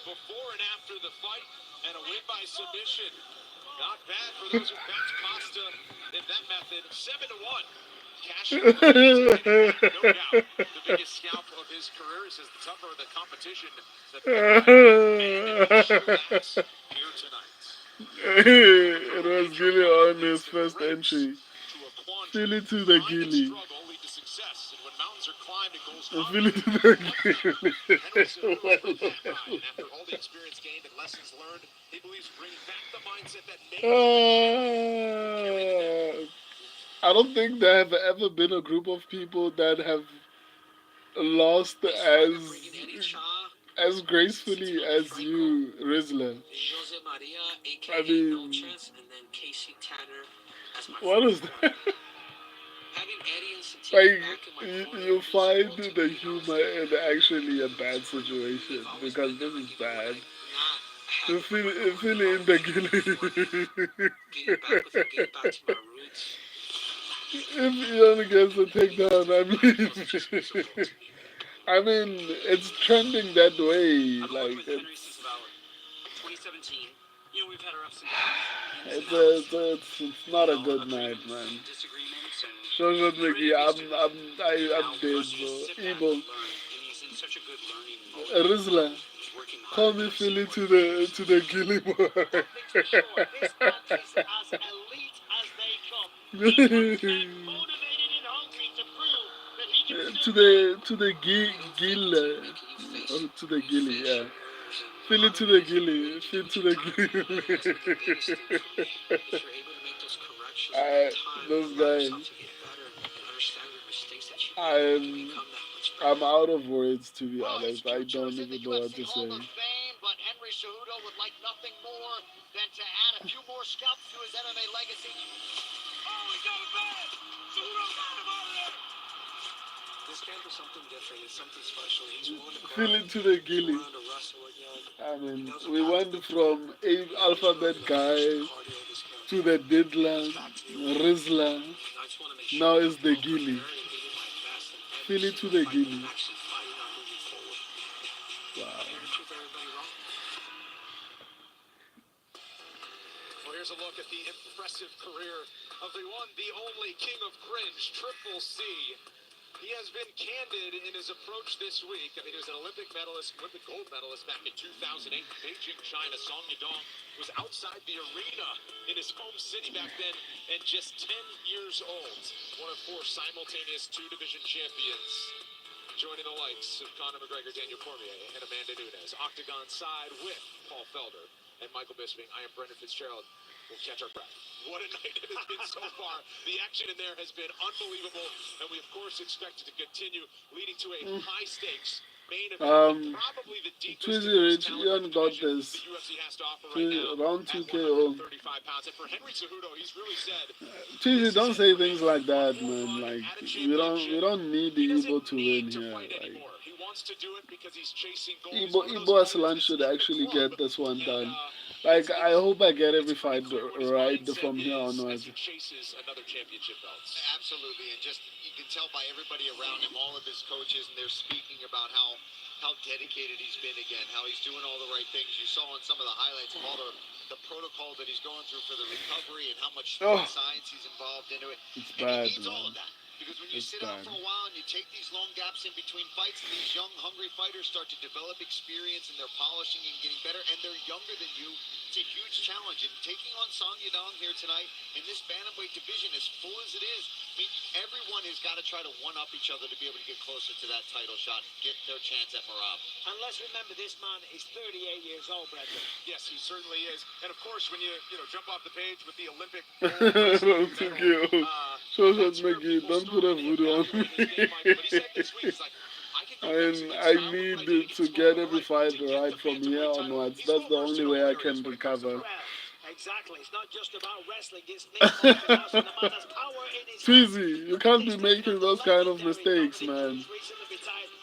before and after the fight, and a win by submission. Not bad for those who backed Costa in that method. 7-1. Cash in no doubt. The biggest scalp of his career. He says the tougher the competition, the better. Here tonight. it was Gilly on his first entry. Fill it to the Gilly. Fill it to the Gilly. After all the experience gained and lessons learned, he believes bringing back the mindset that I don't think there have ever been a group of people that have lost as gracefully as you, Rizzler. Jose Maria, I aka mean, No Chance, and then Casey Tanner as my what is fourth that? partner. Having Eddie and Satine Like back in my corner you means find ultimately the now it's humor in actually a bad situation I've always because been this there, like is even when bad. I not To having feel my corner, feel I've in the always been there for him. Getting back with him, getting back to my roots. If he only gets a takedown, I'm That was just meaningful leaving. to me. I mean, it's trending that way. I've been working Like with Henry since about 2017. We've had our ups and downs and ins it's and outs. it's not a good night, Agreements man. and disagreements and Shoshat great Mickey, against it. I'm Now for dead, us to just bro. sit back Evil, and learn, and he's in such a good learning mode right now. Rizla, He's working call harder than me I've seen Philly him to work in the years. Gilly boy. One thing's for sure, this man is as elite as they come. He comes out motivated and hungry to prove to the gill, or to the gilly, yeah. Fill it to the gilly. Fill to the gilly. If you're able to make those corrections in I, that time, those allow yourself guys. to get better and understand your mistakes that you made, you can I'm become that much I'm better. out of words, to be Well, his honest. I future is don't in the even know what UFC to Hall say. of Fame, but Henry Cejudo would like nothing more than to add a few more scalps to his MMA legacy. Oh, he got it bad. Cejudo got him out of there. This camp is something different. It's something special. He's willing to Fill grind. it to the He's gilly. willing to wrestle again. I He mean, doesn't we have to went be perfect. from a He's alphabet willing to push the guy cardio this camp. to the He's Diddler, back to the original. Rizzler. And I just want to make sure Now that it's I'm the well gilly. prepared and giving my best in every Fill it to single the fight that gilly. I'm actually fighting on moving forward. Wow. I'm here to prove everybody wrong. Well, here's a look at the impressive career of the one, the only King of Cringe, Triple C. He has been candid in his approach this week. I mean, he was an Olympic medalist, Olympic gold medalist back in 2008 in Beijing, China. Song Yadong was outside the arena in his home city back then and just 10 years old. One of four simultaneous two-division champions. Joining the likes of Conor McGregor, Daniel Cormier, and Amanda Nunes. Octagon side with Paul Felder and Michael Bisping. I am Brendan Fitzgerald. We'll catch our breath. What a night it has been so far. The action in there has been unbelievable, and we, of course, expect it to continue, leading to a high-stakes main event. Probably the deepest Twizzy and most Rich, you talented ain't got division this. the UFC has to offer right now Round at 2 KO. 135 pounds. And for Henry Cejudo, he's really said, Twizzy, this is don't it say for things him. like One that, more man. run Like, at a we championship. don't need He the Igbo doesn't to need win to here. fight Like, anymore. He wants to do it because he's chasing gold. He's Igbo, one of those Igbo fighters Aslan that's should in the actually club, get this one and done. Like, I hope I get every pretty fight clear what his right mindset from here is as onwards. he chases another championship belt. Absolutely, and just you can tell by everybody around him, all of his coaches, and they're speaking about how dedicated he's been again, how he's doing all the right things. You saw in some of the highlights of all the protocol that he's going through for the recovery and how much Oh. science he's involved into it. It's And bad, he needs all man. of that. Because when you It's sit out bad. for a while and you take these long gaps in between fights, and these young, hungry fighters start to develop experience and they're polishing and getting better, and they're younger than you, it's a huge challenge. And taking on Song Yadong here tonight in this bantamweight division, as full as it is, I mean, everyone has got to try to one-up each other to be able to get closer to that title shot, get their chance at Marab. And let's remember, this man is 38 years old, Brendan. Yes, he certainly is. And of course, when you jump off the page with the Olympic Round 2 KO. Show that's shot where Mickey, people don't put start a really voodoo on evaluating his game, Mike. But he said this week, he's like, I can go And Mexican I style, but need I need to to get get smaller, every right? fight To get right the from here bantamweight title. onwards. He's That's the well versed only in all way I areas can when it comes to recover. Well, exactly. It's not just about wrestling. It's mixed martial arts, and the man has power in his hands. Twizzy, you can't be making those kind of mistakes, man.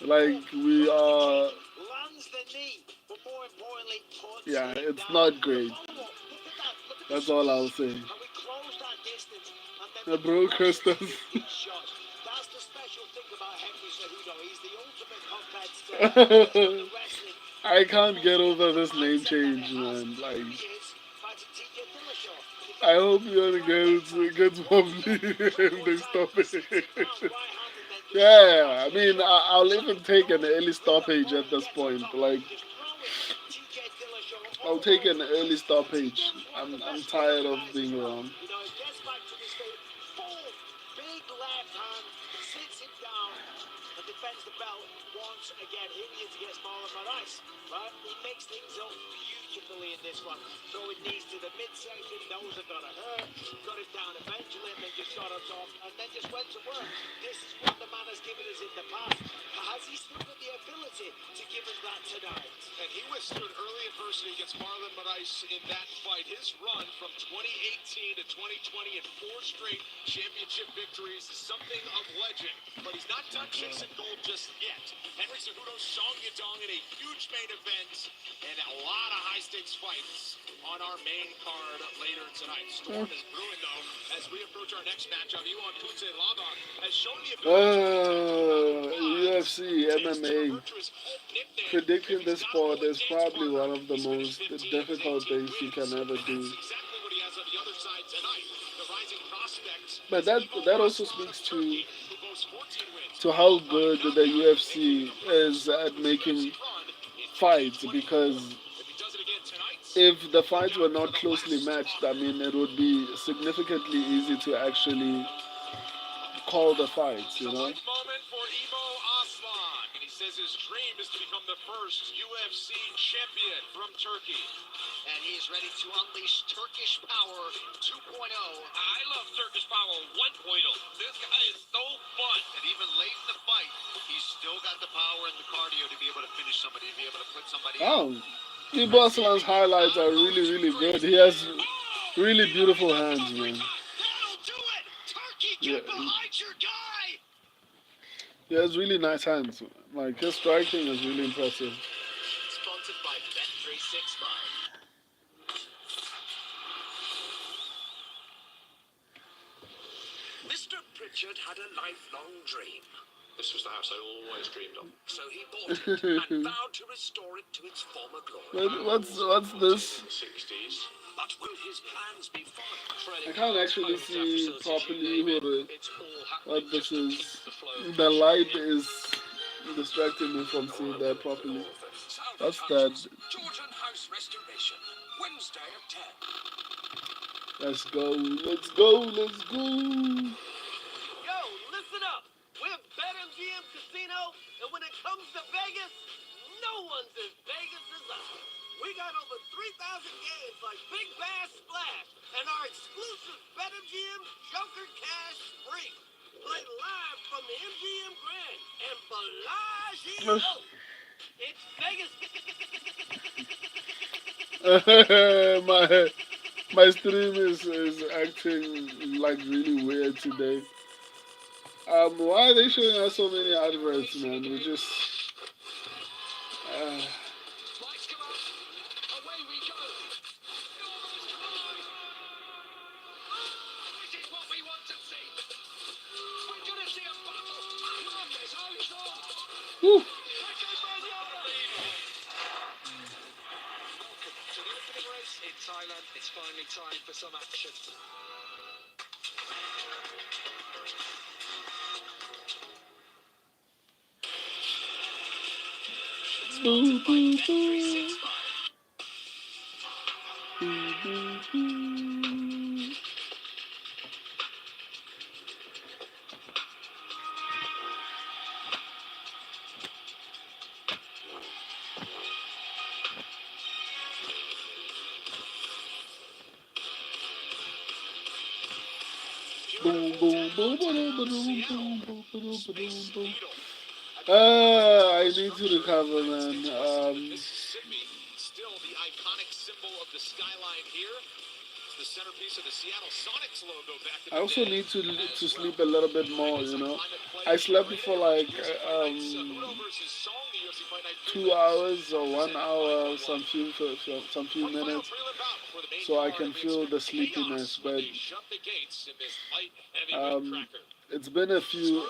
Like, we are... Lands the knee, but more importantly, puts Yeah, him it's down. not And the great. follow-up, look at that. Look at That's the all I'll speed. say. And we close that distance, and then The we bro crush cursed us. these shots. That's the special thing about Henry Cejudo. He's the ultimate competitor. He's got the wrestling. I can't get over The this name mindset that change, it has. man. Like, Here he is, fighting TJ Dillashaw. I hope you're gets bubbly and they stop it. Yeah, I mean, I'll even take an early stoppage at this point. Like, I'll take an early stoppage. I'm tired of being wrong. You know, he gets back to his feet. Boom! Big left hand sits him down and defends the belt once again. Here he is against Marlon Moraes. But he makes things up beautifully in this one. Throwing knees to the midsection, those are gonna hurt. Got him down eventually and then just shot on top and then just went to work. This is what the man has given us in the past. Has he still got the ability to give us that tonight? And he withstood early adversity against Marlon Moraes in that fight. His run from 2018 to 2020 and 4 straight championship victories is something of legend. But he's not done chasing gold just yet. Henry Cejudo, Song Yadong in a huge main event and a lot of high-stakes fights on our main card later tonight. Storm is brewing, though, as we approach our next matchup. Yuan Kunze Lava has shown the ability UFC, MMA, predicting the sport is probably one of the most difficult things you can ever do. But that also speaks to how good the UFC is at making fights, because if the fights were not closely matched, I mean, it would be significantly easy to actually call the fights, you know. says his dream is to become the first UFC champion from Turkey. And he is ready to unleash Turkish Power 2.0. I love Turkish Power 1.0. This guy is so fun. And even late in the fight, he's still got the power and the cardio to be able to finish somebody, to be able to put somebody out. Oh, Ibo Aslan's highlights are really good. He has really beautiful hands, man. That'll do it! Turkey, Yeah, get behind your guy! he has really nice hands. Like, his striking is really impressive. Sponsored by Bet365. Mr. Pritchard had a lifelong dream. This was the house I always dreamed of. So he bought it and vowed to restore it to its former glory. What's this? In the 60s. But will his plans be followed? I can't actually see properly what this is. The light is distracting me from seeing that properly. What's that? Georgian House Restoration. Wednesday at 10. Let's go, let's go, let's go. Yo, listen up. We're BetMGM Casino, and when it comes to Vegas, no one's as Vegas as us. We got over 3,000 games like Big Bass Splash and our exclusive BetMGM Joker Cash Spree. Play live from the MGM Grand and Bellagio. It's Vegas. my stream is acting like really weird today. Why are they showing us so many adverts, man? We just Lights come up. Away we go. This is what we want to see. We're going to see a battle. This house on. whew. Welcome to the opening race in Thailand. It's finally time for some action. Boo, Sponsored by boo, Bet365. boo, boo, boo. Boom, boom, boom, boom, boom, boom, boom, boom, boom, boom. I need to recover, man. Mississippi, still the iconic symbol of the skyline here. It's the centerpiece of the Seattle Sonics logo back in I the also day need to as well. sleep a little bit more, you know. I slept for like Cejudo versus Song, the UFC Fight Night 2 hours or 1 hour, some few minutes, so I can feel the sleepiness. But it's been a few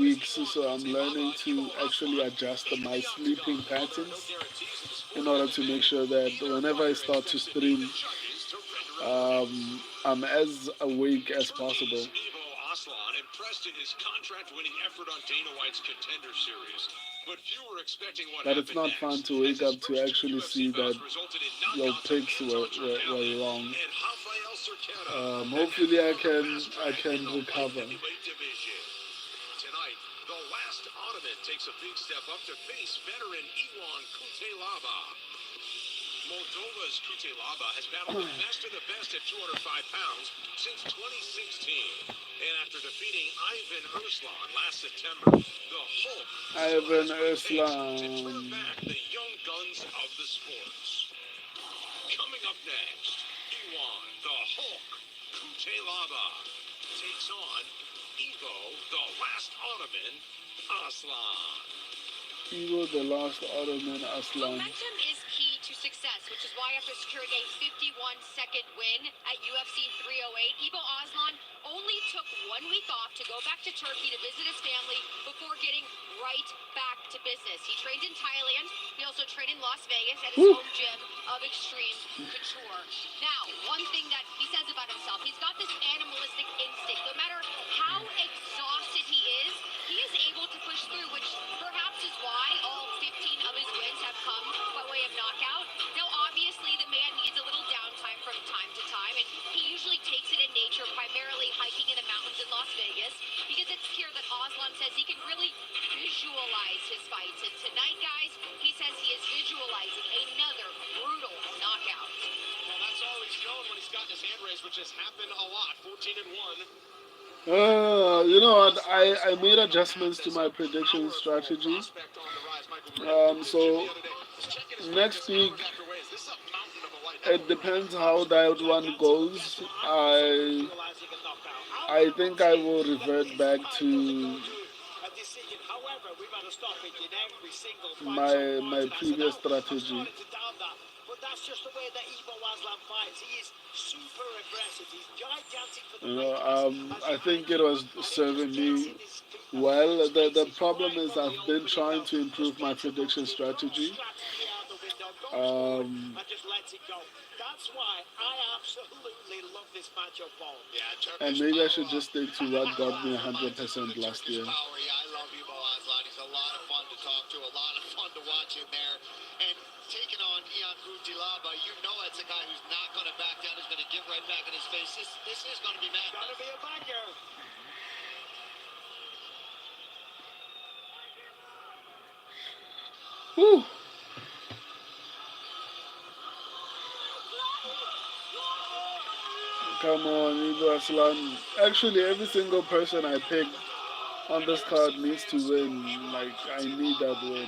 weeks, so I'm learning to actually adjust my sleeping patterns in order to make sure that whenever I start to stream, I'm as awake as possible. Aslan impressed in his contract-winning effort on Dana White's Contender Series, but few were expecting what But it's happened not fun next, to wake as his up to first two actually UFC see that bouts resulted in your knockouts of picks Anton were Turkalj wrong. and Rafael Cerqueira. Hopefully I And for the can fast track in the light recover. heavyweight division. Tonight, the last Ottoman takes a big step up to face veteran Iwan Kutelaba. Moldova's Kutelaba has battled the best of the best at 205 pounds since 2016. And after defeating Ivan Erslan last September, the Hulk Ivan to Erslan. turn back the young guns of the sports. Coming up next, Iwan the Hulk Kutelaba takes on Ivo the Last Ottoman Aslan. Ivo the Last Ottoman Aslan. Momentum is key to success, which is why after securing a 51-second win at UFC 308, Ivo Aslan only took 1 week off to go back to Turkey to visit his family before getting right back to business. He trained in Thailand. He also trained in Las Vegas at his home gym of Extreme Couture. Now, one thing that he says about himself, he's got this animalistic instinct. No matter how exhausted he is able to push through, which perhaps is why all 15 of his wins have come by way of knockout. Now, obviously, the man needs a little downtime from time to time, and he usually takes it in nature, primarily hiking in the mountains in Las Vegas, because it's here that Aslan says he can really visualize visualize his fights. And tonight, guys, he says he is visualizing another brutal knockout. Well, that's all he's shown when he's gotten his hand raised, which has happened a lot. 14-1. You know what? I made adjustments to my prediction strategy. So next week, it depends how that one goes. I think I will revert back to my previous strategy. But that's just the way that Ivo Aslan fights. He is super aggressive. He's gigantic for the You know, weight class. I think it was serving me well. The problem is I've been trying to improve my prediction strategy. That's why I absolutely love this matchup, Paul. And maybe I should just stick to what got me 100% last year. I love Ivo Aslan. He's a lot of fun to talk to, a lot of fun to watch in there. And taking on Ian Cutelaba, you know that's a guy who's not going to back down, who's going to get right back in his face. This is going to be madness. Going to be a banger. Whew. Come on, Ivo Aslan. Actually, every single person I picked on this card needs to win. Like, I need that win.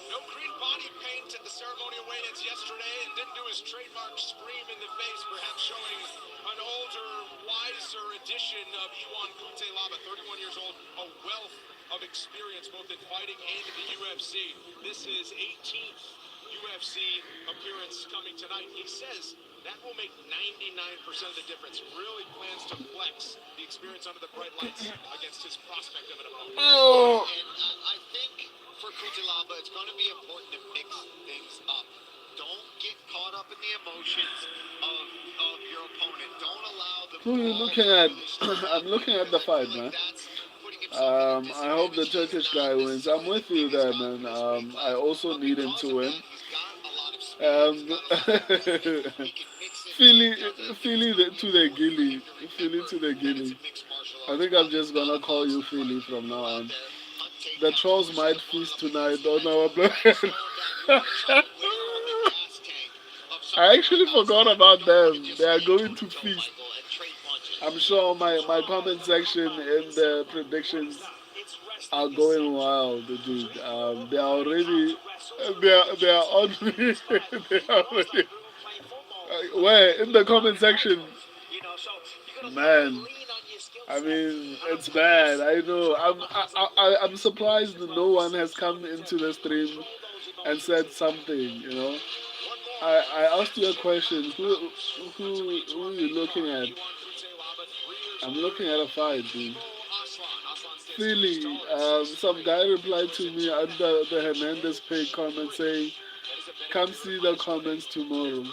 No green body paint at the ceremonial weigh-ins yesterday, and didn't do his trademark scream in the face, perhaps showing an older, wiser edition of Iwan Cutelaba, 31 years old, a wealth of experience both in fighting and in the UFC. This is 18th UFC appearance coming tonight. He says that will make 99% of the difference. Really plans to flex the experience under the bright lights against his prospect of an opponent. Oh! And I think for Cutelaba, it's going to be important to mix things up. Don't get caught up in the emotions of your opponent. Don't allow the Who are you looking at? I'm looking at the fight, man. I hope the Turkish guy wins. I'm with you there, man. I also need him to win. Philly to the Gilly. Philly to the Gilly. I think I'm just gonna call you Philly from now on. The trolls might feast tonight on our blood. I actually forgot about them. They are going to feast. I'm sure my comment section and the predictions are going wild, dude. They are already they are on me. They are already where in the comment section. Man, I mean it's bad. I know. I'm surprised that no one has come into the stream and said something. You know. I asked you a question. Who are you looking at? I'm looking at a fight, dude. Philly. Some guy replied to me under the Hernandez page comment saying, "Come see the comments tomorrow."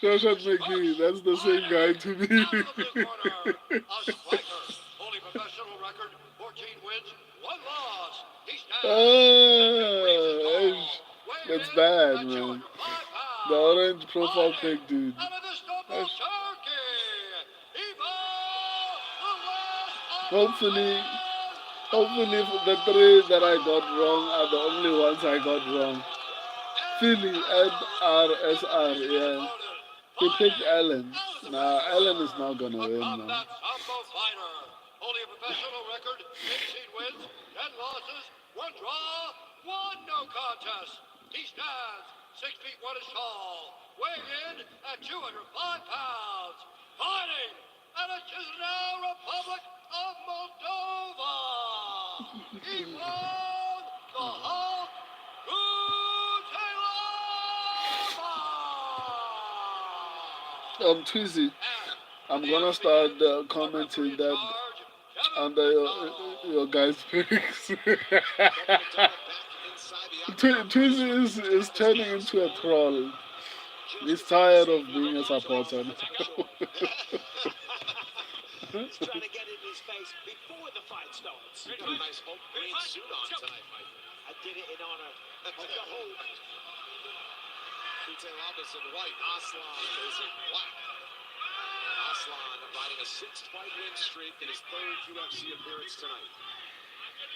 Shoshat McGee, that's the same guy to me. That's bad, man. The orange profile pic, dude. Hopefully, the three that I got wrong are the only ones I got wrong. Philly and RSR, yeah. He picked Allen. Nah, Allen is not gonna win, man. Only a professional record, 18 wins, 10 losses, 1 draw, 1 no contest. He stands 6 feet 1 inch tall, weighing in at 205 pounds. Fighting out of Chisinau, Republic of Moldova. He won the Hulk Cutelaba. Tweezy, I'm gonna start commenting that under your guys' picks. Tweezy is turning into a troll. He's tired of being a supporter. He's trying to get in his face before the fight starts. You got a nice Hulk green suit on tonight, Mike. I did it in honor of the Hulk. Kutelabas in white. Aslan is in black. And Aslan riding a 6-fight win streak in his third UFC appearance tonight.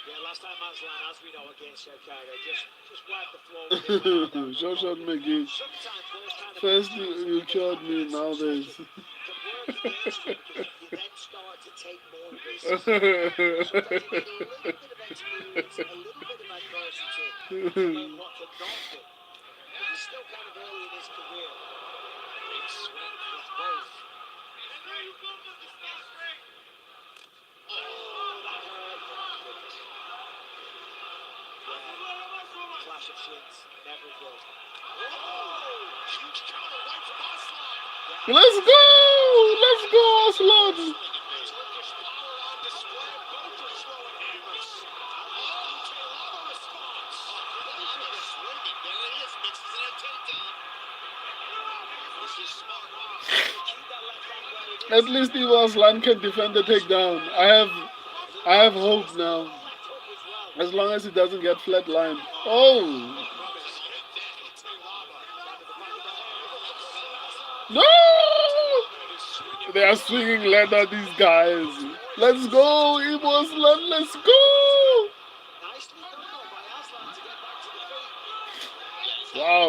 Yeah, last time Aslan, as we know, against Cejudo, just wiped the floor with him. Went out there and got Short going. McGee. Sometimes those kind of First injuries you and killed me, those now this. can work against you because you then start to take more risks. Sometimes you need a little bit of experience, a little bit of adversity to learn what to not do. But he's still kind of early in his career. Big swing with both. Oh, that hurt. Yeah. Clash of shins, never good. Huge counter right from Aslan. Let's go! Let's go, Aslan! Turkish power on display. Both are throwing hammers. Kutelaba responds. Kutelaba swinging. There it is. Mixes in a takedown. This is smart. Keep that left hand where it is. At least Aslan can defend the takedown. I have hope now. Left hook as well. As long as he doesn't get flatlined. Oh! No! They are swinging leather, these guys. Let's go, Aslan, let's go! Nicely done though by Aslan to get back to the feet. Wow,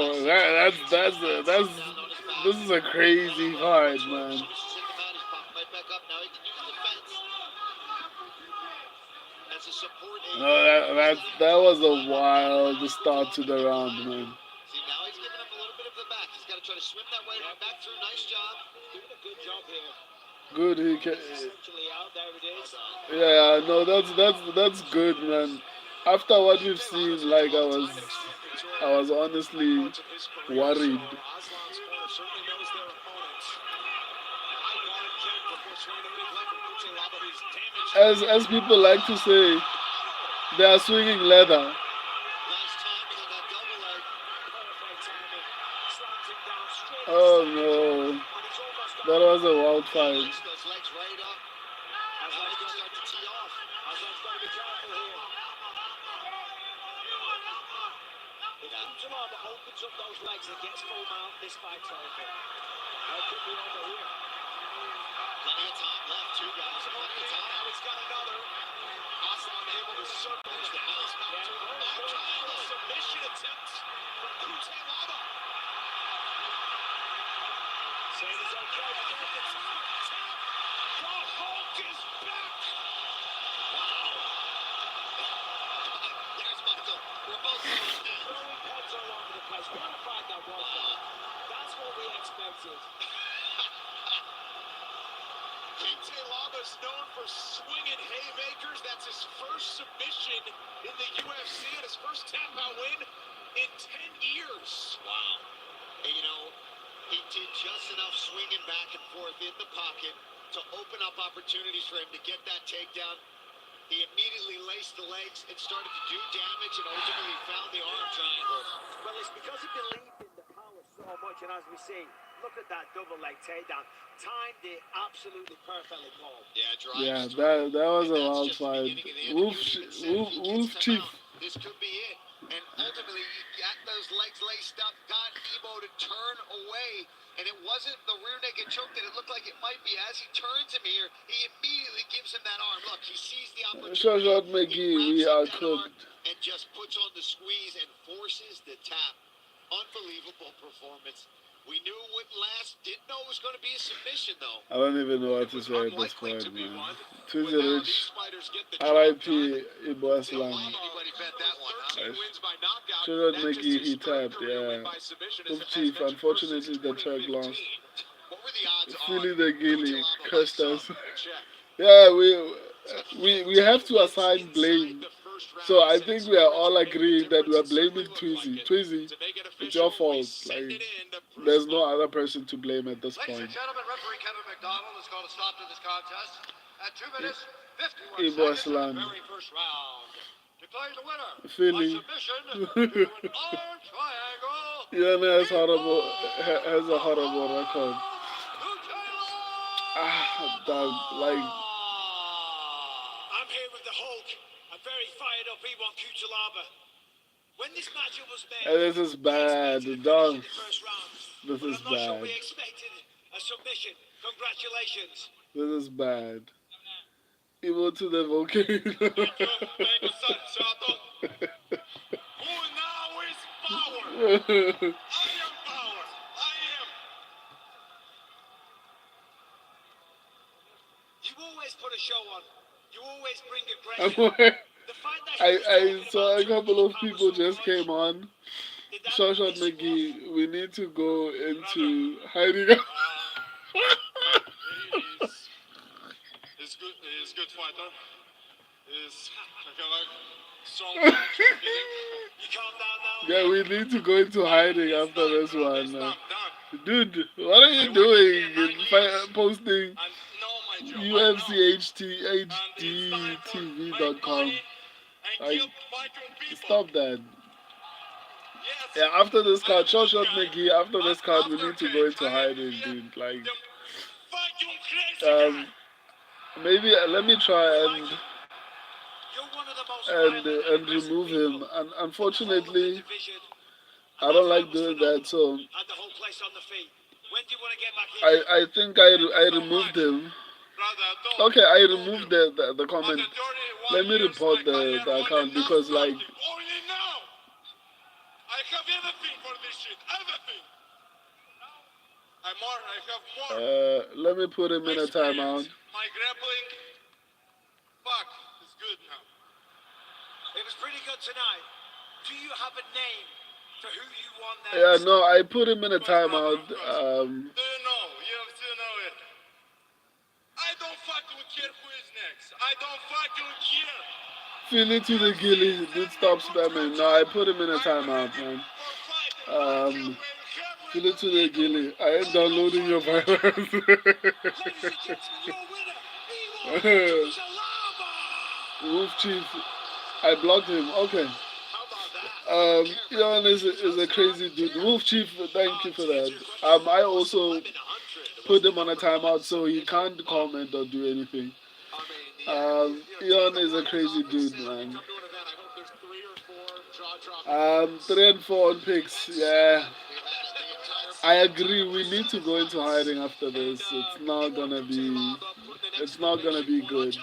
this is a crazy fight, man. He's in the mat, he's popping right back up. Now he can use the fence as a support aid. No, that was a wild start to the round, man. See, now he's giving him a little bit of the back. He's got to try to swim that way, run back through. Nice job. Doing a good job here. Good, he can. Essentially out, there it is. Yeah, no, that's good, man. After what we've seen, like I was honestly worried. Aslan's corner certainly knows their opponent. High guard kick before swinging a big left from Kutelaba, who's damaged. As people like to say, they are swinging leather. Nice timing on that double leg. Perfect timing. Slams him down straight. Oh no, And he's almost got that was a wild fight. Links those legs right up. Now he can start to tee off. Aslan's got to be careful here. If Kutelaba opens up those legs and gets full mount, this fight's over. How could be over here? Plenty of time left, too, guys. Plenty of time. Now he's got another. Aslan able to circle his house back to the submission attempt from Kutelaba. Saying it's okay. The Hulk is back. Wow. There's Michael. We're both going down. Throwing heads all over the place. What a fight that was, though. That's what we expected. Kutelaba's known for swinging haymakers. That's his first submission in the UFC and his first tap-out win in 10 years. Wow. And you know, he did just enough swinging back and forth in the pocket to open up opportunities for him to get that takedown. He immediately laced the legs and started to do damage and ultimately found the arm triangle. Well, it's because he believed in the power so much, and as we see, look at that double leg takedown. Timed it absolutely perfectly, Paul. Yeah, drive. Yeah, straight. that was a And that's wild just the fight. beginning of the end. You even said if he Wolf gets them Chief. out, this could be it. And ultimately, he got those legs laced up, got Ebo to turn away, and it wasn't the rear naked choke that it looked like it might be. As he turns him here, he immediately gives him that arm. Look, he sees the opportunity. Short He McGee, wraps we up are that cooked. arm and just puts on the squeeze and forces the tap. Unbelievable performance. We knew it wouldn't last. Didn't know it was going to be a submission, though. I don't even know what It to was say at this unlikely point, to be man. one. Twizy But now Rich, these fighters get the job R.I.P. done. Ibo Aslan. Anybody bet that one, huh? 13 wins by knockout. Short That's just McGee, his he third tapped, career win yeah. by submission, Wolf as Chief, mentioned, unfortunately, versus the track 2015. lost. What were the odds Philly on the Gilly Kutelaba by cursed some? us. Check. Yeah, we have to assign blame. So I think we are all agreeing that we are blaming Twizy. Twizy, it's your fault. Like, there's no other person to blame at this Ladies and point. gentlemen, referee Kevin McDonald has called a stop to this contest at 2 minutes, 51 Ibo seconds in the Aslan. very first round. Declares the winner Philly. by submission to an arm triangle. Yana has a horrible record. Dog, like, I'm here with the Hulk. I'm very fired up. He won Kutelaba. When this matchup was And made, this is we bad. expected a finish in Dog. the first round. This But is I'm not sure bad. we expected a submission. Congratulations. This is bad. Evil to the volcano. Thank you, sir. Cejudo. Who now is power? I am power. I am. You always put a show on. You always bring I'm aggression. aware. The fight that he was I talking saw about a to couple keep of power people so just much. came on. Did that Shot piss you off? McGee, we need to go Brother, into hiding. he's good. He's good fighter. He's kind of like strong punch and hitting. You calm down now. Yeah, we need to go into hiding It's after done, this brother. one. It's done. Dude, what are you doing? Posting I know my job. I UFC know. HD, And it's time for make HDTV.com. money and Like, kill fighting people. stop that. Yes. Yeah, after this I am card, Shot good guy. McGee, after this card, we After need to cage, go into I am hiding, here. dude. Like, The fucking crazy guy. maybe let me try We and like it. You're one of the most and violent and and aggressive remove him. people And in the whole of the unfortunately, division. And I that don't fight like was doing that. phenomenal. So Had the whole place on the feet. When do you want to get back in it? I think I So removed much. him. Brother, I told Okay, you. I I told removed you. the comment. After 31 Let me years, report my career, the only account now because like starting. Only now. I have everything for this shit. Everything. I have more let me put him in a timeout. experience. My grappling, fuck, is good now. It was pretty good tonight. Do you have a name for who you want Yeah, next? no, I put him in a Of course, brother, timeout. of course. Do you know? You have to know it. I don't fucking care who is next. I don't fucking care. Feel it to the gilly. Dude, stop spamming. No, I put him in a timeout, man. Feel it to the gilly. I ain't downloading your virus. Ladies and gentlemen, your winner, Ivo Jalaba! Wolf Chief, I blocked him. Okay. How about that? Ian is a crazy dude. Wolf Chief, thank you for that. I also put him on a timeout so he can't comment or do anything. Ian is a crazy dude, man. 3 and 4 on picks, yeah. I agree. We need to go into hiding after this. It's not gonna be good.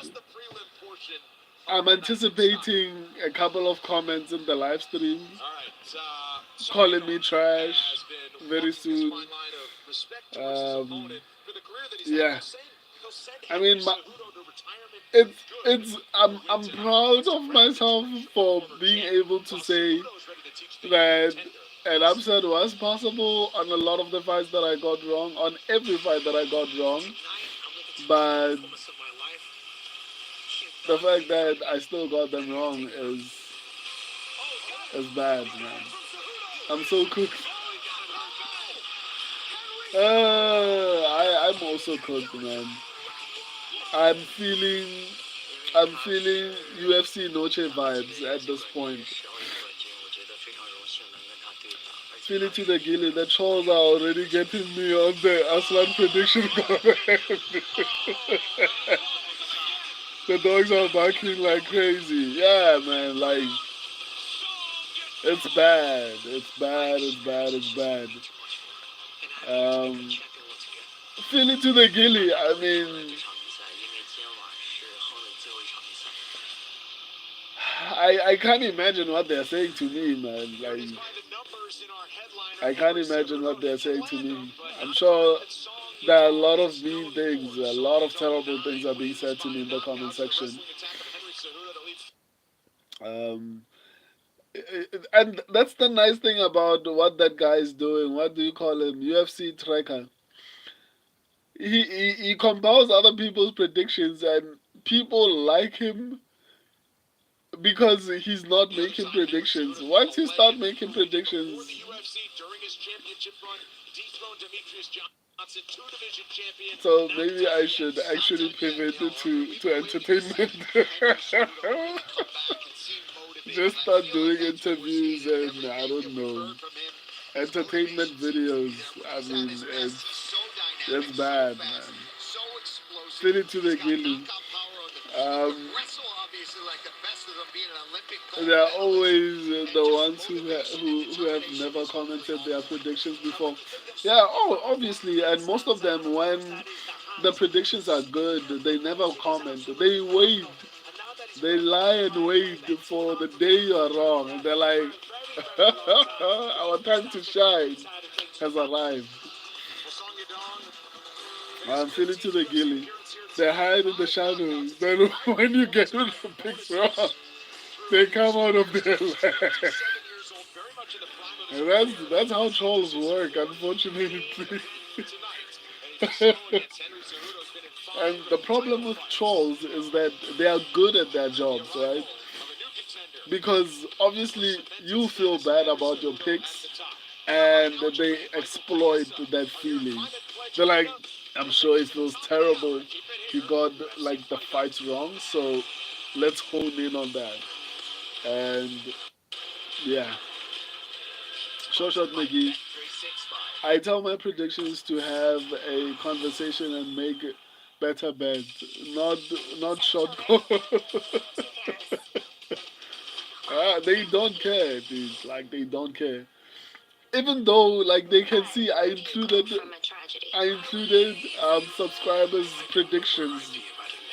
I'm anticipating a couple of comments in the live stream calling me trash very soon. Yeah. I mean, I'm proud of myself for being able to say that an upset was possible on a lot of the fights that I got wrong, on every fight that I got wrong. But the fact that I still got them wrong is bad, man. I'm so cooked. I'm also cooked, man. I'm feeling UFC Noche vibes at this point. Feel it to the gilly. The trolls are already getting me on the Aslan prediction comment. The dogs are barking like crazy. Yeah, man. Like, it's bad. It's bad. It's bad. It's bad. Feel it to the gilly. I mean, I can't imagine what they're saying to me, man. Like, I can't imagine what they're saying to me. I'm sure there are a lot of mean things, a lot of terrible things are being said to me in the comment section. Um, and that's the nice thing about what that guy is doing. What do you call him? UFC tracker. He compiles other people's predictions, and people like him because he's not making predictions. Once you start making predictions, so maybe I should actually pivot to entertainment. Just start doing interviews and I don't know, entertainment videos. I mean, it's bad, man. Fit it to the gilly. Um, This is like the best of them being an Olympic gold They're medalist. always the And just ones motivation and who have determination never is what really commented their helps them. predictions before. Yeah, oh, obviously, and most of them, when the predictions are good, they never comment. They wait. They lie and wait for the day you are wrong. And they're like, our time to shine has arrived. I'm feeling to the gilly. They hide in the shadows. Then when you get the picks wrong, they come out of their land. And that's how trolls work, unfortunately. And the problem with trolls is that they are good at their jobs, right? Because obviously you feel bad about your picks and they exploit that feeling. They're like, I'm sure it feels terrible. He got like the fights wrong, so let's hone in on that. And yeah, short shot McGee. I tell my predictions to have a conversation and make better bets, not short. They don't care, dude. Like they don't care. Even though like they can see I included subscribers predictions.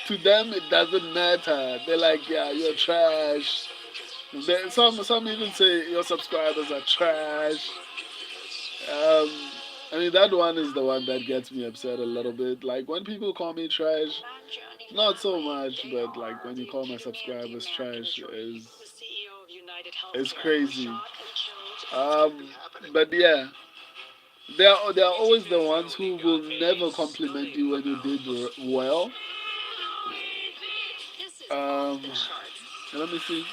To them it doesn't matter. They're like, yeah, you're trash. Some even say your subscribers are trash. Um, I mean that one is the one that gets me upset a little bit. Like when people call me trash, not so much, but like when you call my subscribers trash is crazy. Um, but yeah, they are always the ones who will never compliment you when you did well. Um, let me see.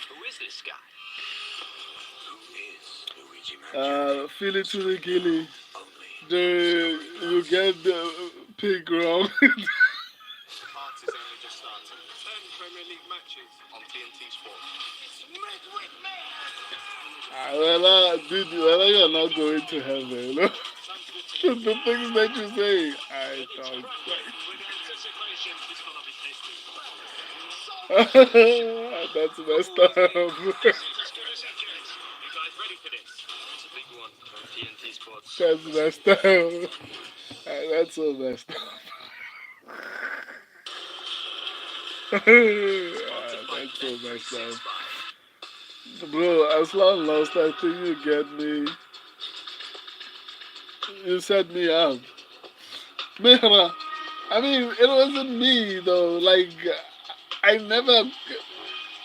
Feel it to the gilly. You get the pig wrong. Dude, well, you're not going to heaven. The things that you say, I don't. That's messed up. That's messed up. That's so messed up. That's so messed up. Bro, as long lost, I think you get me. You set me up. Man, I mean, it wasn't me though. Like, I never.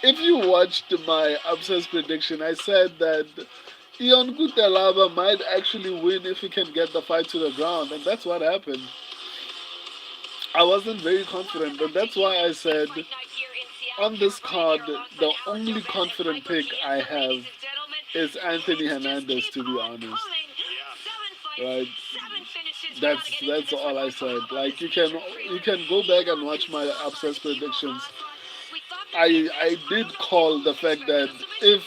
If you watched my upset prediction, I said that Ion Gutelaba might actually win if he can get the fight to the ground, and that's what happened. I wasn't very confident, but that's why I said on this card, the only confident pick I have is Anthony Hernandez, to be honest. Right? That's all I said. Like you can go back and watch my upset predictions. I did call the fact that if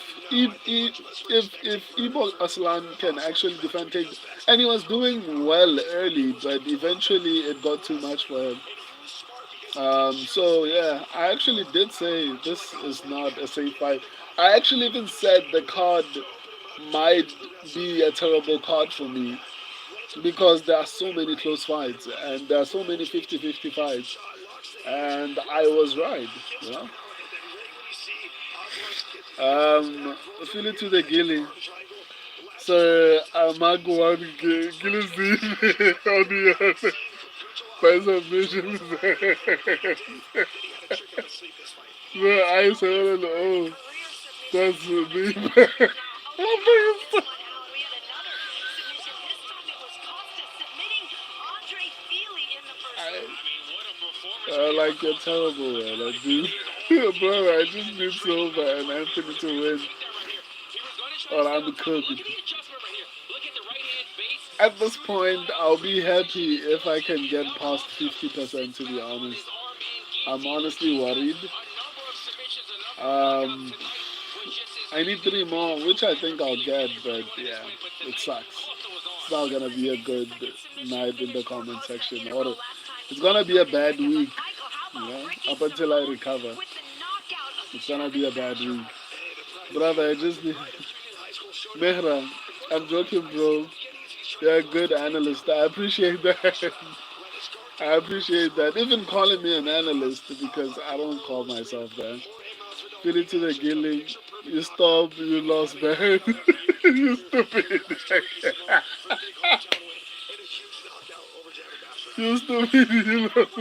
Ibo Aslan can actually defend Tig, and he was doing well early, but eventually it got too much for him. So yeah, I actually did say this is not a safe fight. I actually even said the card might be a terrible card for me because there are so many close fights and there are so many 50-50 fights, and I was right. You know. Feel it to the gilly. So, Magwan Gillies on the by submission. No, I said, oh, that's me. I like you're terrible, man. Like, dude. Bro, I just need Silva and Anthony to win, or I'm cooked. At this point, I'll be happy if I can get past 50%, to be honest. I'm honestly worried. Um, I need three more, which I think I'll get, but yeah, it sucks. It's not gonna be a good night in the comment section, or it's gonna be a bad week, you know, up until I recover. It's gonna be a bad week. Brother, I just need Mehra. I'm joking, bro. You're a good analyst. I appreciate that. I appreciate that. Even calling me an analyst because I don't call myself that. Feel it to the gilling. You stop, you lost, man. You stupid. You stupid, you lost.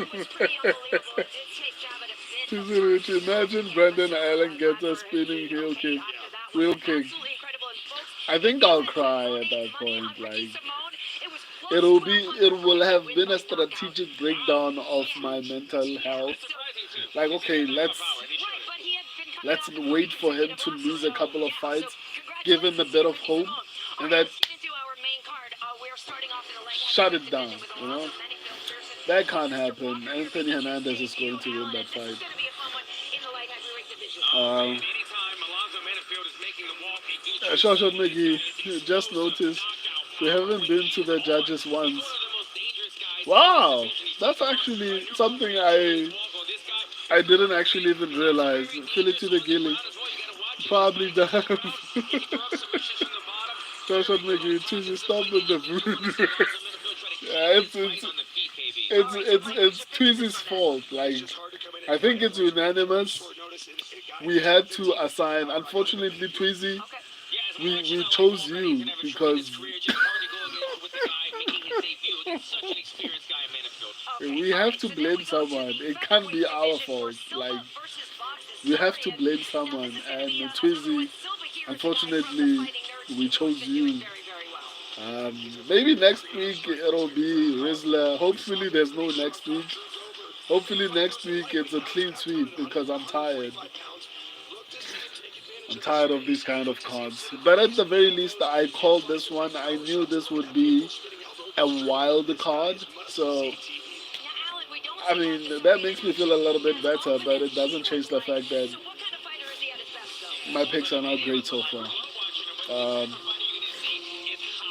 Rich, imagine Brandon Allen gets a spinning heel kick. Wheel kick. I think I'll cry at that point. Like, it will have been a strategic breakdown of my mental health. Like, okay, let's wait for him to lose a couple of fights, give him a bit of hope, and then shut it down. You know, that can't happen. Anthony Hernandez is going to win that fight. Um, Shoshat McGee, just noticed we haven't been to the judges once. Wow, that's actually something I didn't actually even realize. Fill it to the gilly. Probably does. Shoshat McGee, Tuesday, stop with the food. Yeah, it's Tweezy's fault. Like, I think it's unanimous. We had to assign. Unfortunately, Tweezy, we chose you because we have to blame someone. It can't be our fault. Like, we have to blame someone. And Tweezy, unfortunately, we chose you. Maybe next week it'll be Rizzler. Hopefully there's no next week. Hopefully next week it's a clean sweep because I'm tired. I'm tired of these kind of cards. But at the very least, I called this one. I knew this would be a wild card. So, I mean, that makes me feel a little bit better, but it doesn't change the fact that my picks are not great so far. Um,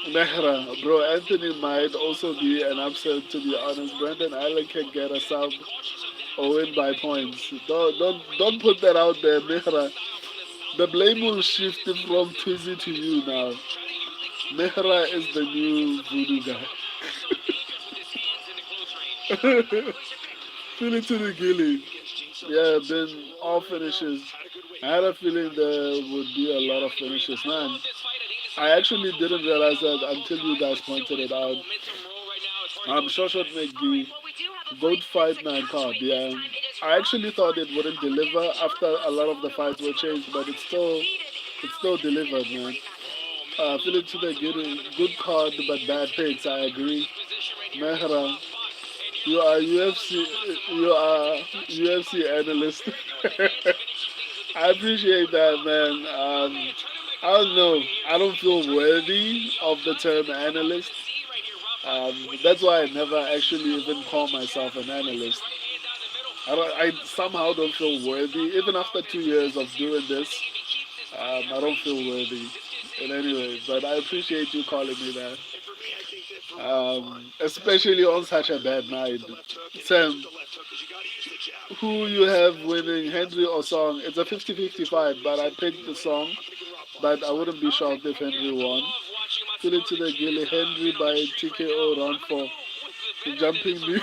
Mehra, bro, Anthony might also be an upset to be honest. Brandon Allen can get a sub or win by points. Don't put that out there, Mehra. The blame will shift from Twizzy to you now. Mehra is the new voodoo guy. Feel it to the gilly. Yeah, been all finishes. I had a feeling there would be a lot of finishes, man. I actually didn't realize that until you guys pointed it out. I'm sure should make the GOAT fight night card. Yeah, I actually thought it wouldn't deliver after a lot of the fights were changed, but it's still delivered, man. Feel it to the good card, but bad picks. I agree. Mehra, you are UFC, you are UFC analyst. I appreciate that, man. I don't know. I don't feel worthy of the term analyst. That's why I never actually even call myself an analyst. I somehow don't feel worthy. Even after 2 years of doing this, I don't feel worthy in any way. But I appreciate you calling me that. Especially on such a bad night. Sam, who you have winning, Henry or Song? It's a 50-50 fight, but I picked the Song. But I wouldn't be shocked if Henry won. Fill it to the gilly. Henry by TKO round 4. The jumping knee.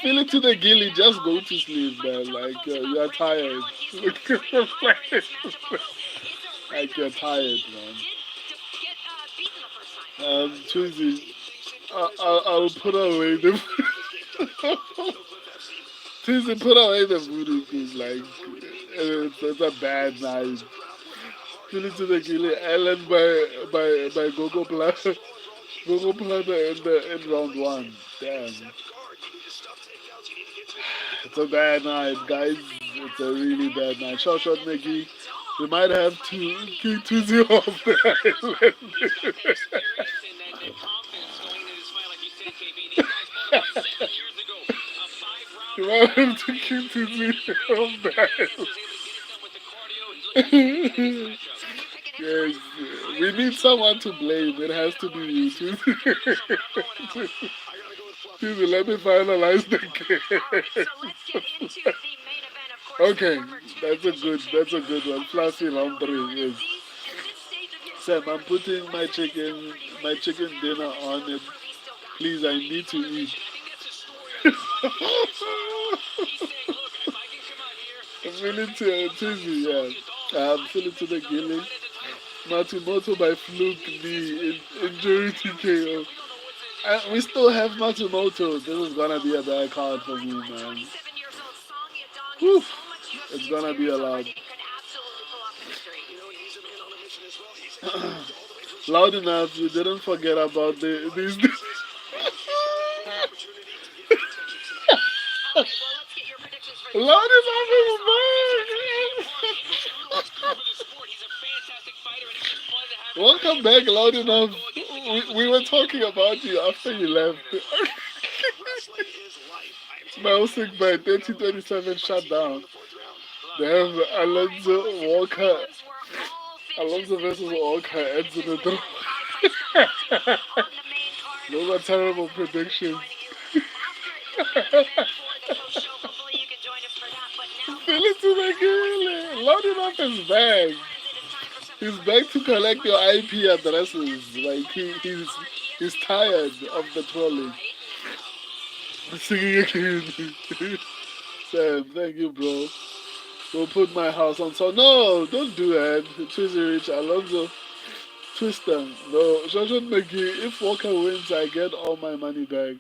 Feel it to the gilly. Just go to sleep, man. Like, you are tired. Like, you're tired, man. Tuesday, I'll put away the. Tuesday, put away the voodoo because, like, it's a bad night. Feel it to the gilly. Ellen by Gogo Plata. Gogo Plata in round 1. Damn. It's a bad night, guys. It's a really bad night. Shot Mickey. We might have to keep 2-0 off the island. We might have to keep 2-0 off the island. Yes, we need someone to blame. It has to be you too. Tuesday, let me finalize the game. Okay, that's a good one. Fluffy laundry, yes. Sam, I'm putting my chicken dinner on it. Please, I need to eat. I'm feeling cheesy, yeah. I'm feeling to the gilly. Matsumoto by fluke knee injury TKO. We still have Matsumoto. This is gonna be a bad card for me, man. Whew. It's gonna be a lot. Loud enough, you didn't forget about these. Loud enough is back. Welcome back, Loud enough. We were talking about you after you left. Mousing by 3027 shut down. They have Alonso versus Walker ends in a draw. Those are terrible predictions. Feel it to the girl. Loud enough is back. He's back to collect your IP addresses. Like he's tired of the trolling. Singing again. Sam, thank you, bro. We'll put my house on. So no, don't do that. Twisty Rich Alonso. Twister. No, Shoshan McGee. If Walker wins, I get all my money back.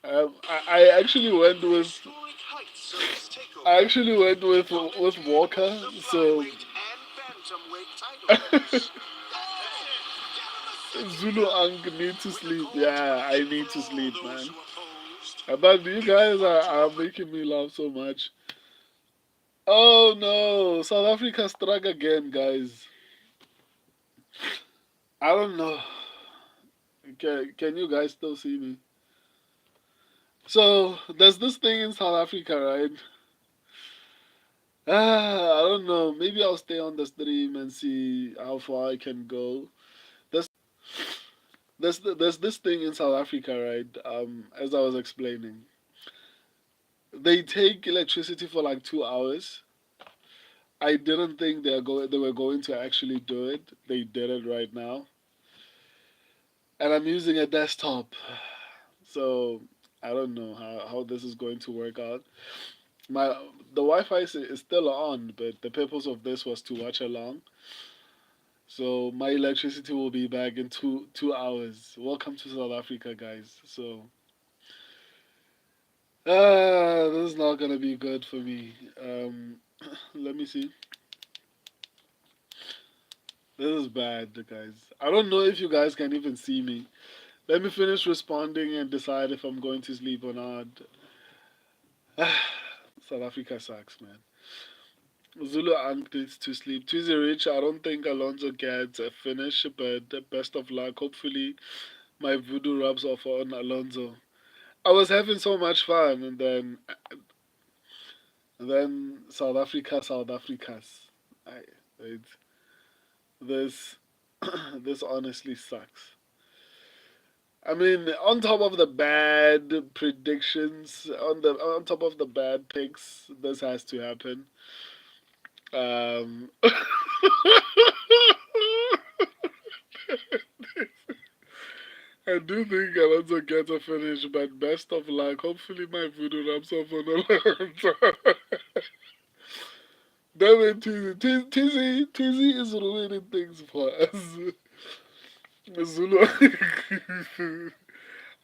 I actually went with. I actually went with Walker. So. Zulu Ang need to sleep. Yeah, I need to sleep, man. But you guys are making me laugh so much. Oh no, South Africa struck again, guys. I don't know. Can you guys still see me? So there's this thing in South Africa, right? I don't know. Maybe I'll stay on the stream and see how far I can go. There's this thing in South Africa, right? As I was explaining, they take electricity for like 2 hours. I didn't think they were going to actually do it. They did it right now, and I'm using a desktop, so I don't know how this is going to work out. My the Wi-Fi is still on, but the purpose of this was to watch along. So my electricity will be back in 2 hours. Welcome to South Africa, guys. So this is not gonna be good for me. Let me see. This is bad, guys. I don't know if you guys can even see me. Let me finish responding and decide if I'm going to sleep or not. South Africa sucks, man. Zulu Ant needs to sleep. Twizy Rich, I don't think Alonso gets a finish, but best of luck. Hopefully, my voodoo rubs off on Alonso. I was having so much fun, and then South Africa's. I, it, this, this honestly sucks. I mean, on top of the bad predictions, on top of the bad picks, this has to happen. Um, I do think Alonso gets a finish, but best of luck. Hopefully, my voodoo rubs off on Alonso. Damn it, Tizzy is ruining things for us. Zulu. I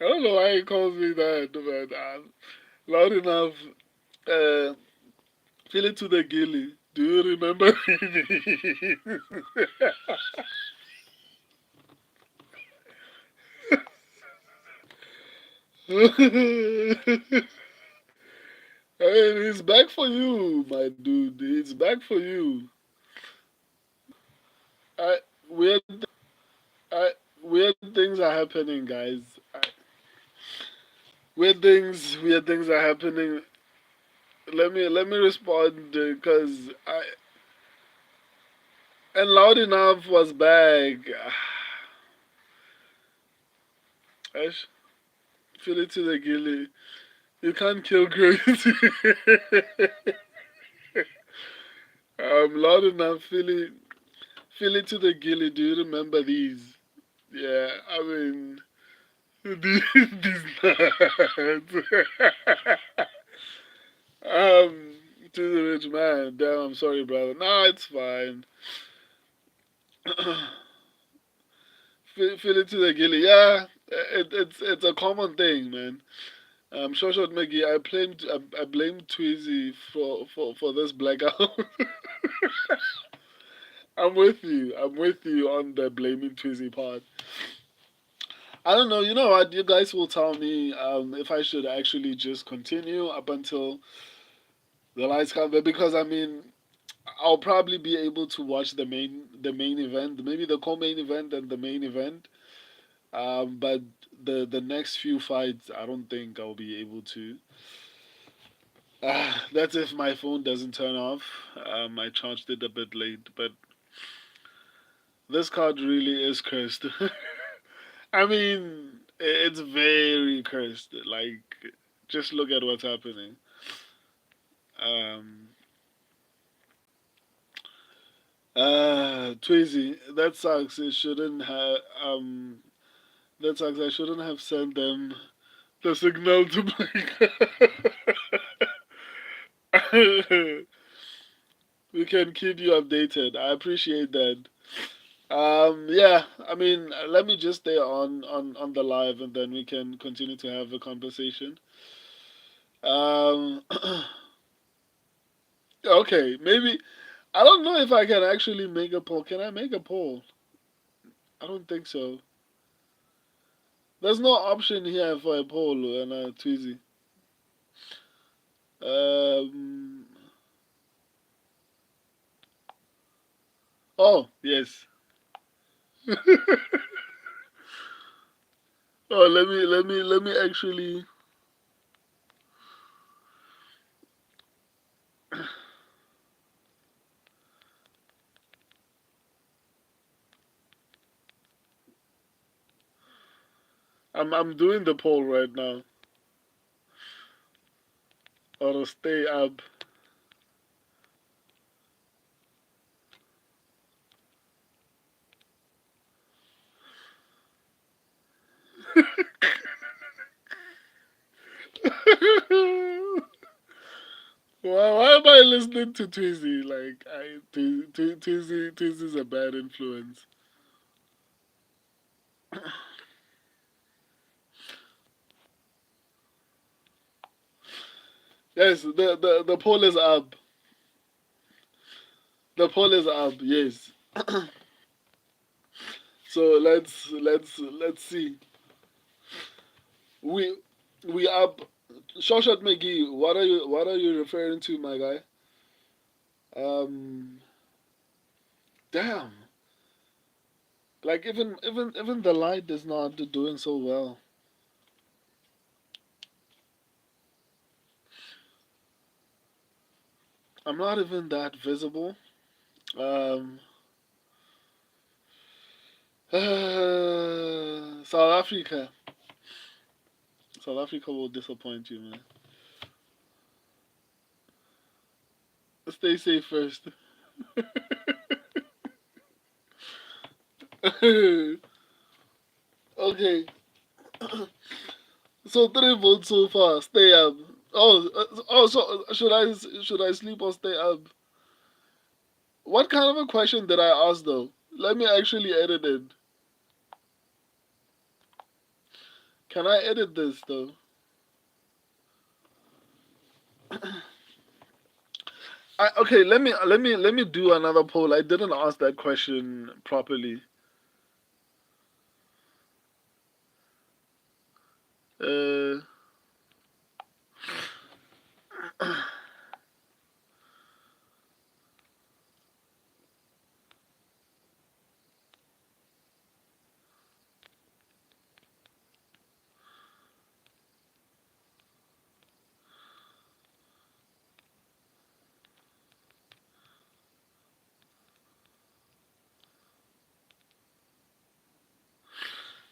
don't know why he calls me that, but loud enough. Uh, Feel it to the gilly. Do you remember me? I mean, it's back for you, my dude. It's back for you. I weird, I weird things are happening, guys. Weird things are happening. Let me respond because And loud enough was back. Ash, feel it to the gilly. You can't kill crazy. Loud enough, feel it to the gilly. Do you remember these? Yeah, I mean, these nuts. um, to the rich man. Damn, I'm sorry, brother. No, it's fine. Feel it to the gilly. Yeah, it's a common thing, man. Short McGee, I blame Tweezy for this blackout. I'm with you. I'm with you on the blaming Tweezy part. I don't know. You know what? You guys will tell me if I should actually just continue up until the lights come back because I mean I'll probably be able to watch the main event, maybe the co-main event and the main event. But the next few fights, I don't think I'll be able to. That's if my phone doesn't turn off. I charged it a bit late, but this card really is cursed. I mean, it's very cursed. Like, just look at what's happening. Um, Tweezy, that sucks. It shouldn't have. That sucks. I shouldn't have sent them the signal to blink. We can keep you updated. I appreciate that. Yeah, I mean, let me just stay on the live and then we can continue to have a conversation. Um, okay, maybe I don't know if I can actually make a poll. Can I make a poll? I don't think so. There's no option here for a poll and a Tweezy. Um, oh yes. Oh, let me actually. I'm doing the poll right now. Or stay up. Why am I listening to Tweezy? Like Tweezy's a bad influence. Yes, the poll is up. The poll is up. Yes. So let's see. We we up. Shoshat McGee. What are you referring to, my guy? Um. Damn. Like even the light is not doing so well. I'm not even that visible. Um. South Africa. South Africa will disappoint you, man. Stay safe first. Okay. So 3 votes so far. Stay up. So should I sleep or stay up? What kind of a question did I ask though? Let me actually edit it. Can I edit this though? Okay, let me do another poll. I didn't ask that question properly. Uh,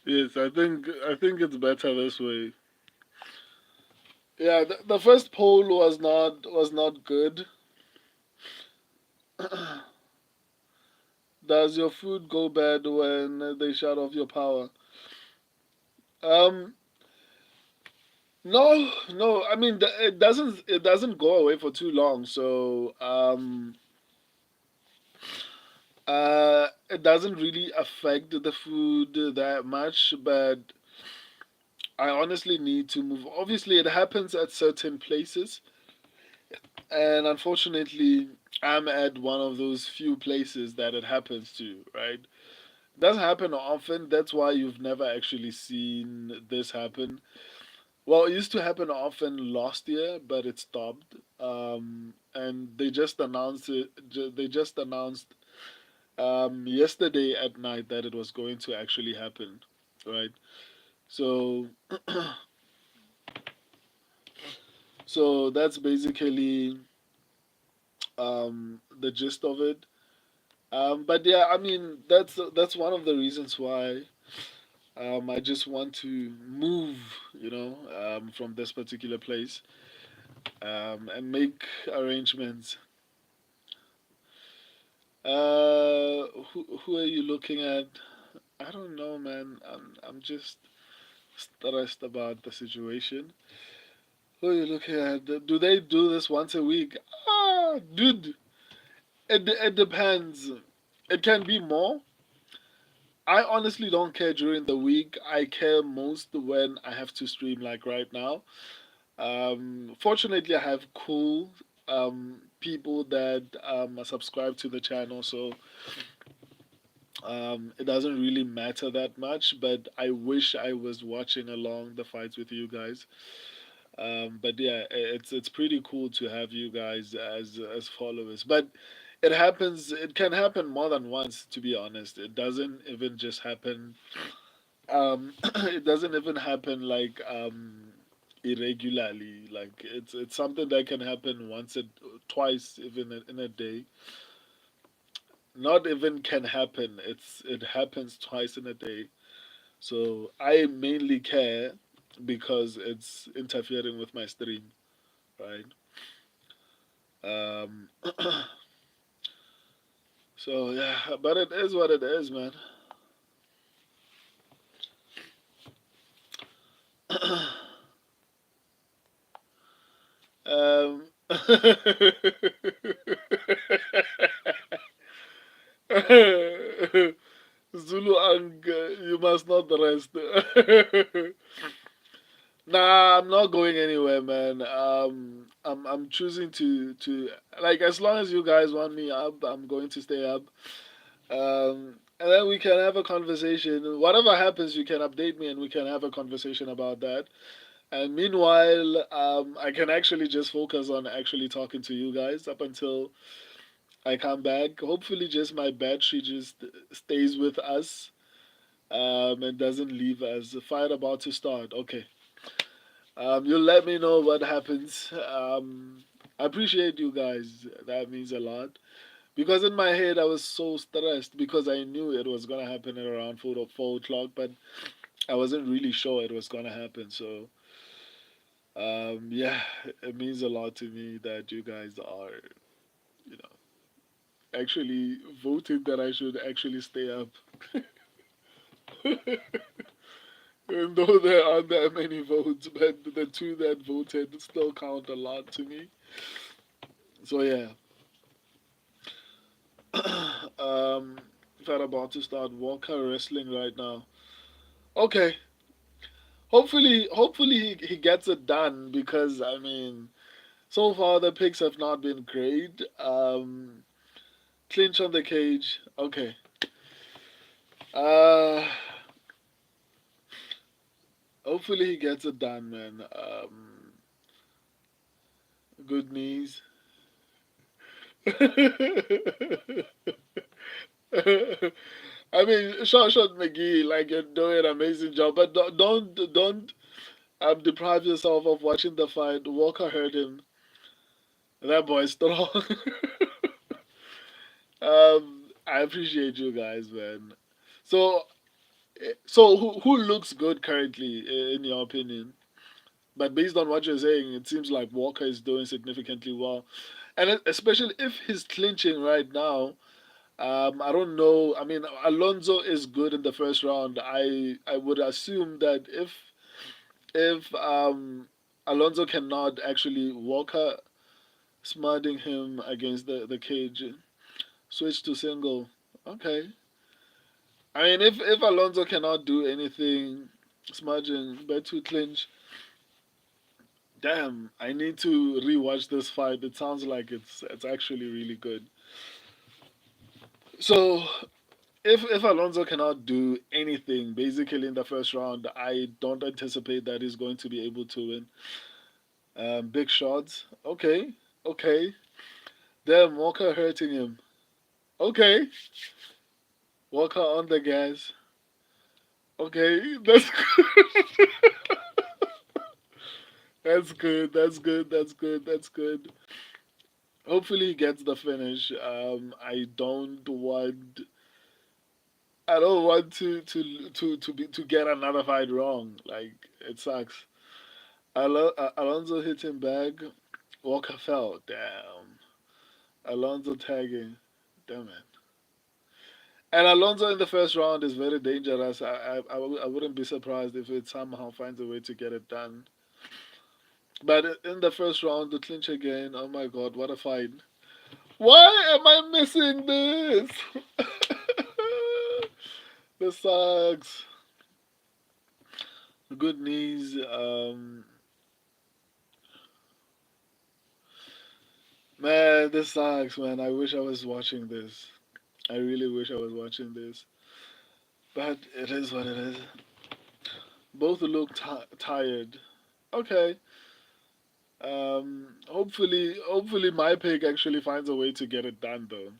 Yes, I think it's better this way. Yeah, the first poll was not good. Does your food go bad when they shut off your power? Um, no, no. I mean, it doesn't go away for too long, so it doesn't really affect the food that much. But I honestly need to move. Obviously, it happens at certain places, and unfortunately, I'm at one of those few places that it happens to. Right? Doesn't happen often. That's why you've never actually seen this happen. Well, it used to happen often last year, but it stopped. And they just announced it. They just announced yesterday at night that it was going to actually happen, right? So, so that's basically the gist of it. But yeah, I mean that's one of the reasons why I just want to move, from this particular place, and make arrangements. Who are you looking at? I don't know, man. I'm just stressed about the situation. Who are you looking at? Do they do this once a week? Dude, it depends. It can be more. I honestly don't care during the week. I care most when I have to stream, like right now. Fortunately, I have cool people that are subscribed to the channel, so it doesn't really matter that much. But I wish I was watching along the fights with you guys. But yeah, it's pretty cool to have you guys as followers. But it happens. It can happen more than once. To be honest, it doesn't even just happen. It doesn't even happen like irregularly. Like it's something that can happen once, twice, even in a day. Not even can happen. It happens twice in a day. So I mainly care because it's interfering with my stream, right? Um, so yeah, but it is what it is, man. um, Zulu Ang, you must not rest. Nah, I'm not going anywhere, man. I'm choosing to like, as long as you guys want me up, I'm going to stay up. And then we can have a conversation. Whatever happens, you can update me, and we can have a conversation about that. And meanwhile, I can actually just focus on actually talking to you guys up until I come back. Hopefully, just my battery just stays with us, and doesn't leave us. The fight about to start. Okay. You'll let me know what happens. I appreciate you guys. That means a lot. Because in my head, I was so stressed because I knew it was gonna happen at around 4 o'clock, but I wasn't really sure it was gonna happen. So, yeah, it means a lot to me that you guys are, you know, actually voting that I should actually stay up. Even though there aren't that many votes, but the two that voted still count a lot to me. So yeah, um, thought about to start Walker wrestling right now. Okay, hopefully he gets it done because I mean, so far the picks have not been great. Clinch on the cage. Okay. Uh, hopefully he gets it done, man. Good knees. I mean, Shot McGee, like you're doing an amazing job, but don't deprive yourself of watching the fight. Walker hurt him. That boy's strong. I appreciate you guys, man. So So who looks good currently, in your opinion? But based on what you're saying, it seems like Walker is doing significantly well, and especially if he's clinching right now. I don't know. I mean, Alonso is good in the first round. I would assume that if Alonso cannot actually Walker smarting him against the cage, switch to single. Okay. I mean, if Alonso cannot do anything, smudging, bet to clinch. Damn, I need to rewatch this fight. It sounds like it's actually really good. So if Alonso cannot do anything basically in the first round, I don't anticipate that he's going to be able to win. Big shots. Okay, okay. Damn, Walker hurting him. Okay, Walker on the gas. Okay, that's that's good. That's good. That's good. That's good. Hopefully he gets the finish. I don't want to get another fight wrong. Like it sucks. Alonso hit him back. Walker fell. Damn. Alonso tagging. Damn it. And Alonso in the first round is very dangerous. I wouldn't be surprised if it somehow finds a way to get it done. But in the first round, the clinch again. Oh my god, what a fight. Why am I missing this? This sucks. Good knees. Man, this sucks, man. I wish I was watching this. I really wish I was watching this. But it is what it is. Both look tired. Okay. Hopefully my pick actually finds a way to get it done though.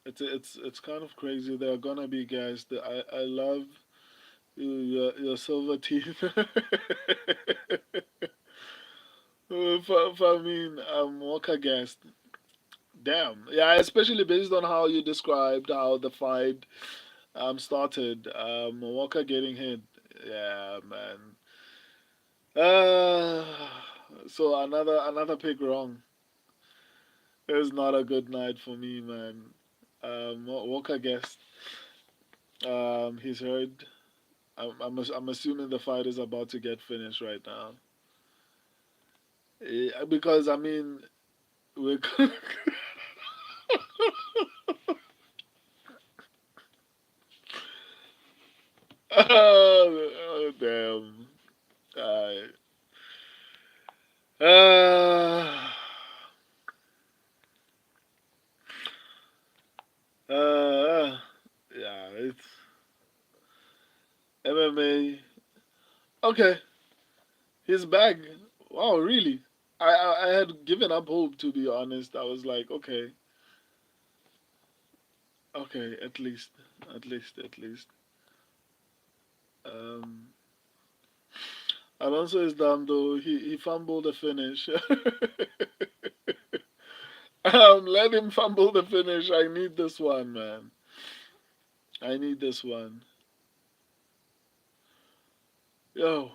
It's kind of crazy. There are gonna be guys that I love your silver teeth. I mean, Walker guest. Damn. Yeah, especially based on how you described how the fight started. Walker getting hit. Yeah, man. Uh, so another pick wrong. It was not a good night for me, man. Walker guessed. He's hurt. I'm assuming the fight is about to get finished right now. Because I mean, we're oh, damn. Uh, uh, yeah, it's MMA. Okay, he's back. Wow, really? I had given up hope, to be honest. I was like, okay, okay, at least. Um, Alonso is dumb though. He fumbled the finish. Let him fumble the finish. I need this one, man. I need this one. Yo.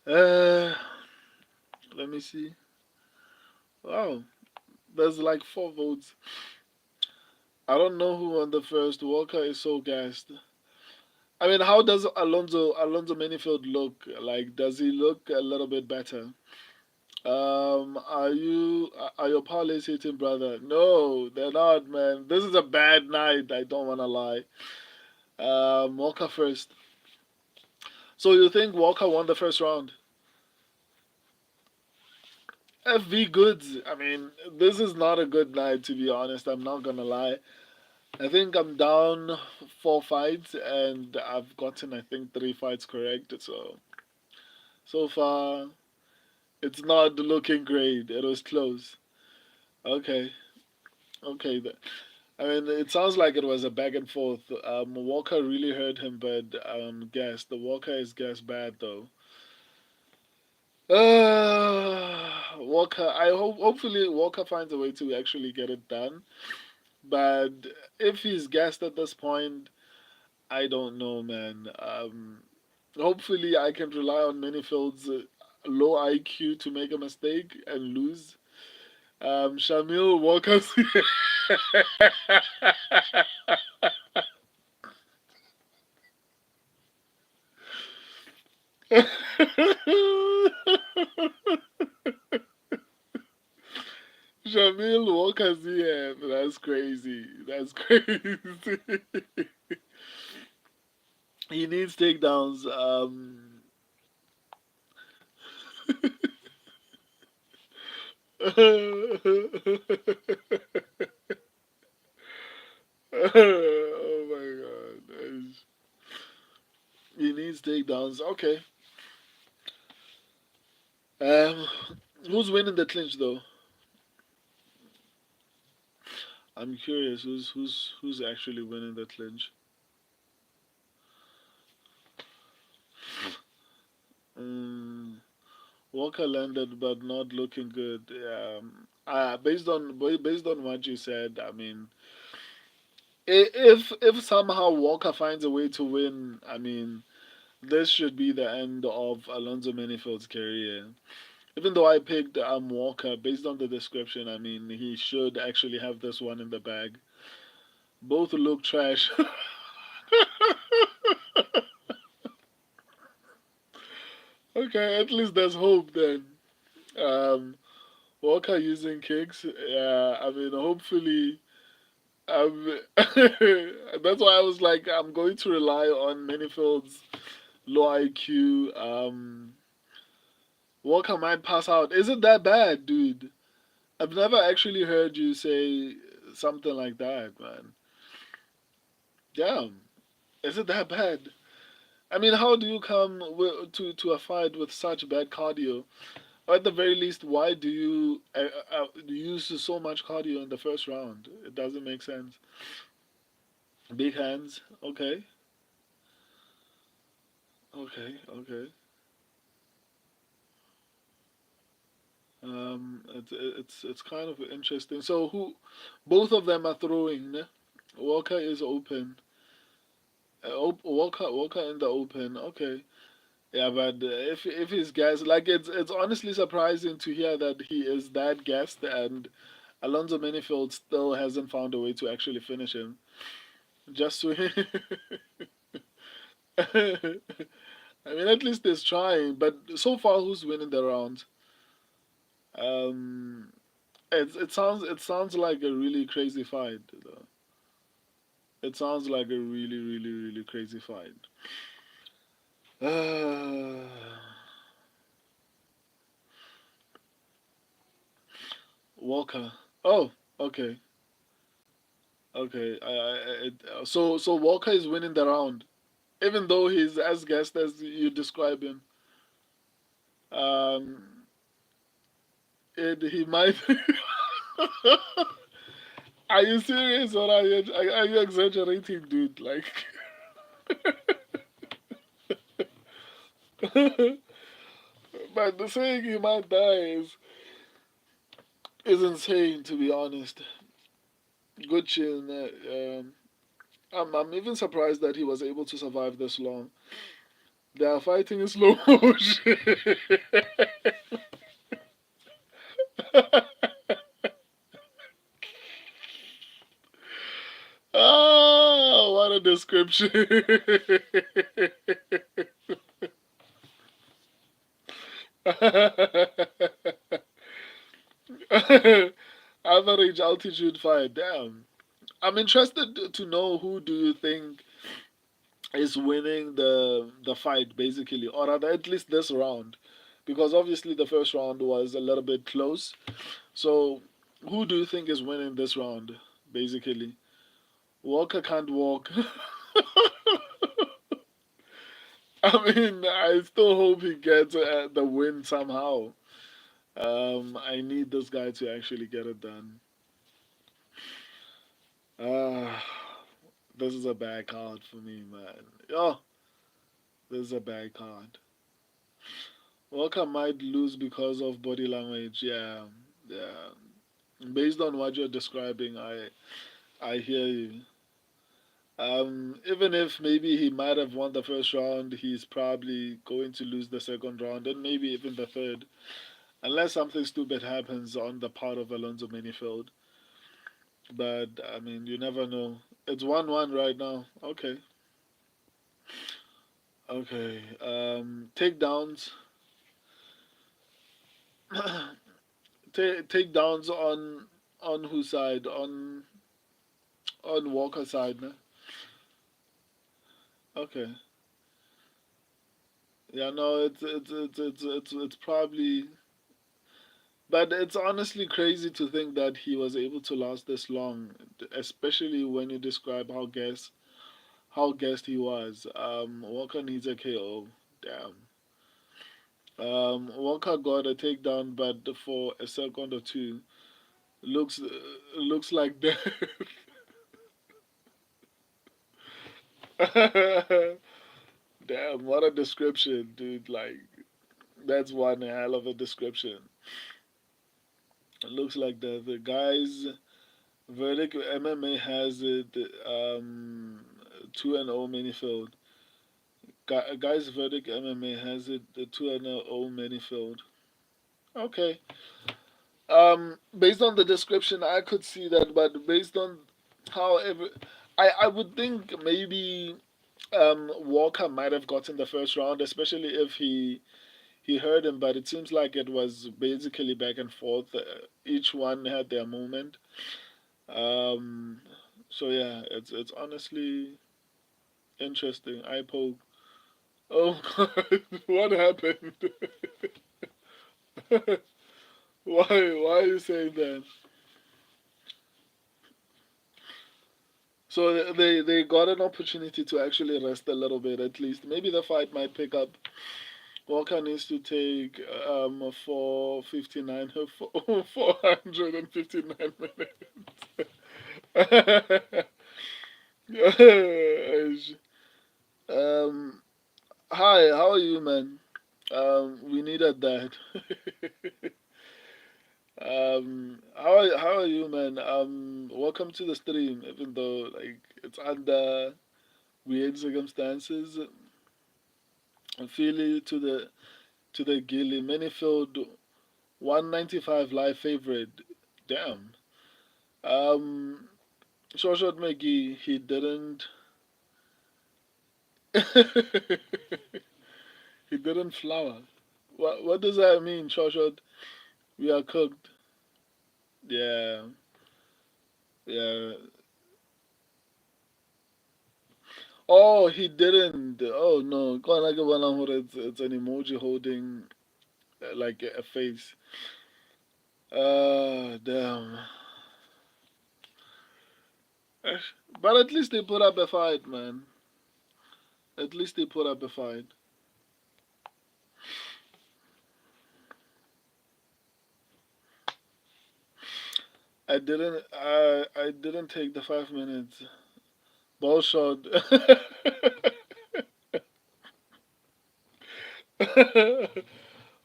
Uh, let me see. Wow, there's like 4 votes. I don't know who won the first. Walker is so gassed. I mean, how does Alonso Minifield look? Like, does he look a little bit better? Are your parlays hitting, brother? No, they're not, man. This is a bad night. I don't wanna lie. Walker first. So you think Walker won the first round? FV goods. I mean, this is not a good night to be honest. I'm not gonna lie. I think I'm down 4 fights and I've gotten I think 3 fights correct. So far it's not looking great. It was close. Okay, okay. I mean, it sounds like it was a back and forth. Walker really hurt him, but gas. The Walker is gas bad though. Walker Walker. Hopefully Walker finds a way to actually get it done. But if he's gassed at this point, I don't know, man. Hopefully I can rely on Manifield's low IQ to make a mistake and lose. Shamil Walker's. Shamil Walker's here. That's crazy. That's crazy. He needs takedowns. Oh my god. He needs takedowns. Okay. Um, who's winning the clinch though? I'm curious. Who's actually winning the clinch? Mm, Walker landed, but not looking good. Based on what you said, I mean, if somehow Walker finds a way to win, I mean, this should be the end of Alonso Manifield's career. Even though I picked Walker based on the description, I mean, he should actually have this one in the bag. Both look trash. Okay, at least there's hope then. Um, Walker using kicks. Yeah, I mean, hopefully. That's why I was like, I'm going to rely on Manifield's low IQ. Walker might pass out. Is it that bad, dude? I've never actually heard you say something like that, man. Damn, is it that bad? I mean, how do you come to a fight with such bad cardio? Or at the very least, why do you use so much cardio in the first round? It doesn't make sense. Big hands, okay, okay. It's kind of interesting. So both of them are throwing. Ne? Walker is open. Walker in the open. Okay. Yeah, but if he's gassed, like it's honestly surprising to hear that he is that gassed and Alonso Manifield still hasn't found a way to actually finish him. Just to, I mean, at least he's trying. But so far, who's winning the round? Um, it sounds like a really crazy fight. Though. It sounds like a really crazy fight. Uh, Walker. Oh, okay. Okay, so Walker is winning the round, even though he's as gassed as you describe him. Um, he might. Are you serious or are you exaggerating, dude? Like, but the saying he might die is insane, to be honest. Good chill. I'm even surprised that he was able to survive this long. They are fighting in slow motion. Oh, what a description. Average altitude fire. Damn. I'm interested to know who do you think is winning the fight, basically, or at least this round, because obviously the first round was a little bit close. So, who do you think is winning this round, basically? Walker can't walk. I mean, I still hope he gets the win somehow. I need this guy to actually get it done. Ah, this is a bad card for me, man. Oh, this is a bad card. Walker might lose because of body language. Yeah, yeah. Based on what you're describing, I hear you. Even if maybe he might have won the first round, he's probably going to lose the second round and maybe even the third, unless something stupid happens on the part of Alonso Minifield. But I mean, you never know. It's 1-1 right now. Okay, okay. Takedowns, takedowns on whose side? On Walker's side, no? Okay. Yeah, no, it's probably, but it's honestly crazy to think that he was able to last this long, especially when you describe how gassed he was. Walker needs a KO. Damn. Walker got a takedown, but for a second or two, looks like death. Damn, what a description, dude! Like that's one hell of a description. It looks like the guy's verdict MMA has it 2-0 Minifield. Guy's verdict MMA has it the 2-0 Minifield. Okay. Based on the description, I could see that, but based on how I would think maybe Walker might have gotten the first round, especially if he heard him. But it seems like it was basically back and forth. Each one had their moment. Um, so yeah, it's honestly interesting. I poke. Oh God, what happened? Why are you saying that? So they got an opportunity to actually rest a little bit at least. Maybe the fight might pick up. Walker needs to take 459 459 minutes. um, hi, how are you, man? We needed that. How are you, man? Welcome to the stream. Even though like it's under weird circumstances, I feel it to the gilly. Manyfield 195 live favorite. Damn. Um, Short McGee, he didn't. He didn't flower. What does that mean, Short? We are cooked. Yeah, yeah. Oh, he didn't. Oh no. It's an emoji holding like a face. Damn. Eh, but at least they put up a fight, man. At least they put up a fight. I didn't take the 5 minutes. Ball shot.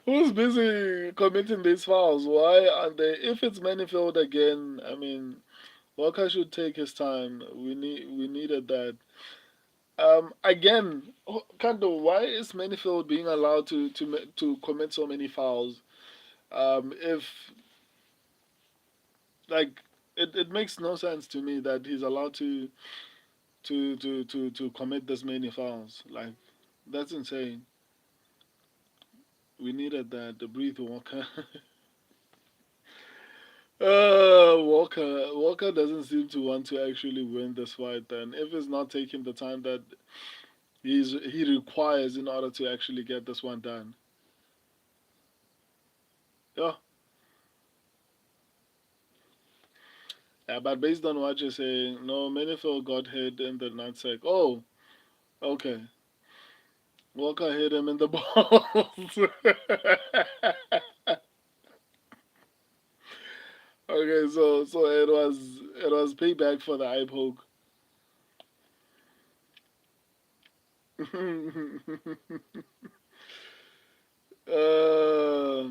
Who's busy committing these fouls? Why aren't they? If it's Manifield again, I mean, Walker should take his time. We needed that. Again, Kando, why is Manifield being allowed to commit so many fouls? If like it makes no sense to me that he's allowed to commit this many fouls. Like that's insane. We needed that. The breathe Walker. Walker doesn't seem to want to actually win this fight. Then, if he's not taking the time that he requires in order to actually get this one done, yeah, yeah. But based on what you're saying, no, Minifield got hit in the nutsack. Oh, okay. Walker hit him in the balls. Okay, so it was payback for the eye poke. Uh,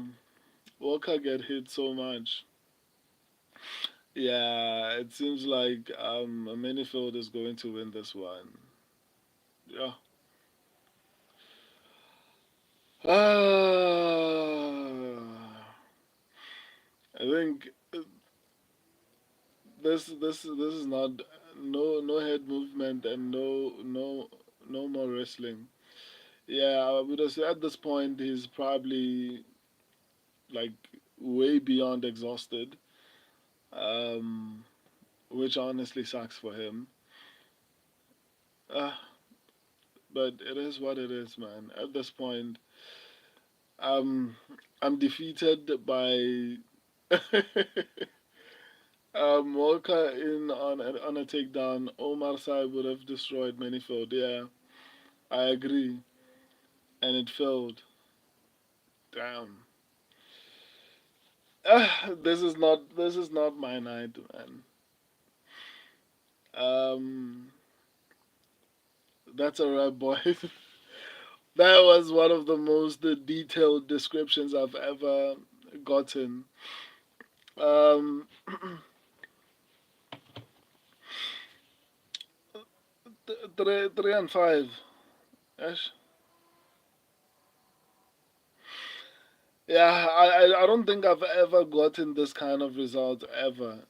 Walker get hit so much. Yeah, it seems like Minifield is going to win this one. Yeah. I think this is not no head movement and no more wrestling. Yeah, I would have said at this point he's probably like way beyond exhausted, um, which honestly sucks for him. Uh, but it is what it is, man. At this point, um, I'm defeated by Walker in on a takedown. Omar Sai would have destroyed Manifield. Yeah, I agree, and it failed. Damn. This is not my night, man. Um, that's a wrap, boy. That was one of the most detailed descriptions I've ever gotten. Um, 3-5. Yes. Yeah, I don't think I've ever gotten this kind of result ever,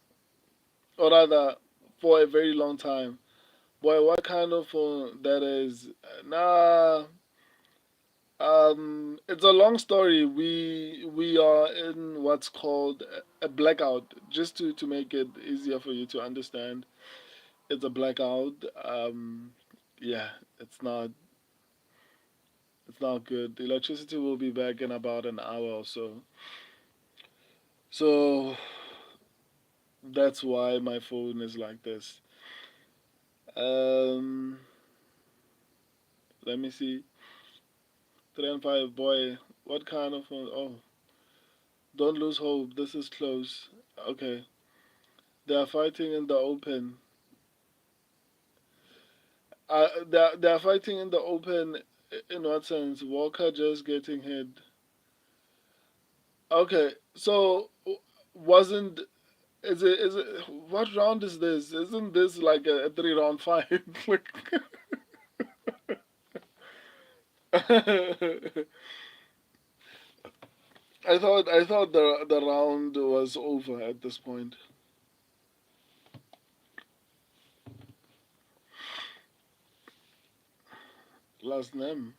or rather, for a very long time. Boy, what kind of that is? Nah. It's a long story. We are in what's called a blackout, just to make it easier for you to understand. It's a blackout. Yeah, it's not it's not good. The electricity will be back in about an hour or so. So that's why my phone is like this. Um, Let me see. 3-5, boy. What kind of phone? Oh, don't lose hope. This is close. Okay, they are fighting in the open. They are fighting in the open. In what sense? Walker just getting hit. Okay, so wasn't is it what round is this? Isn't this like a 3 round fight? Like, I thought the round was over at this point. Last name.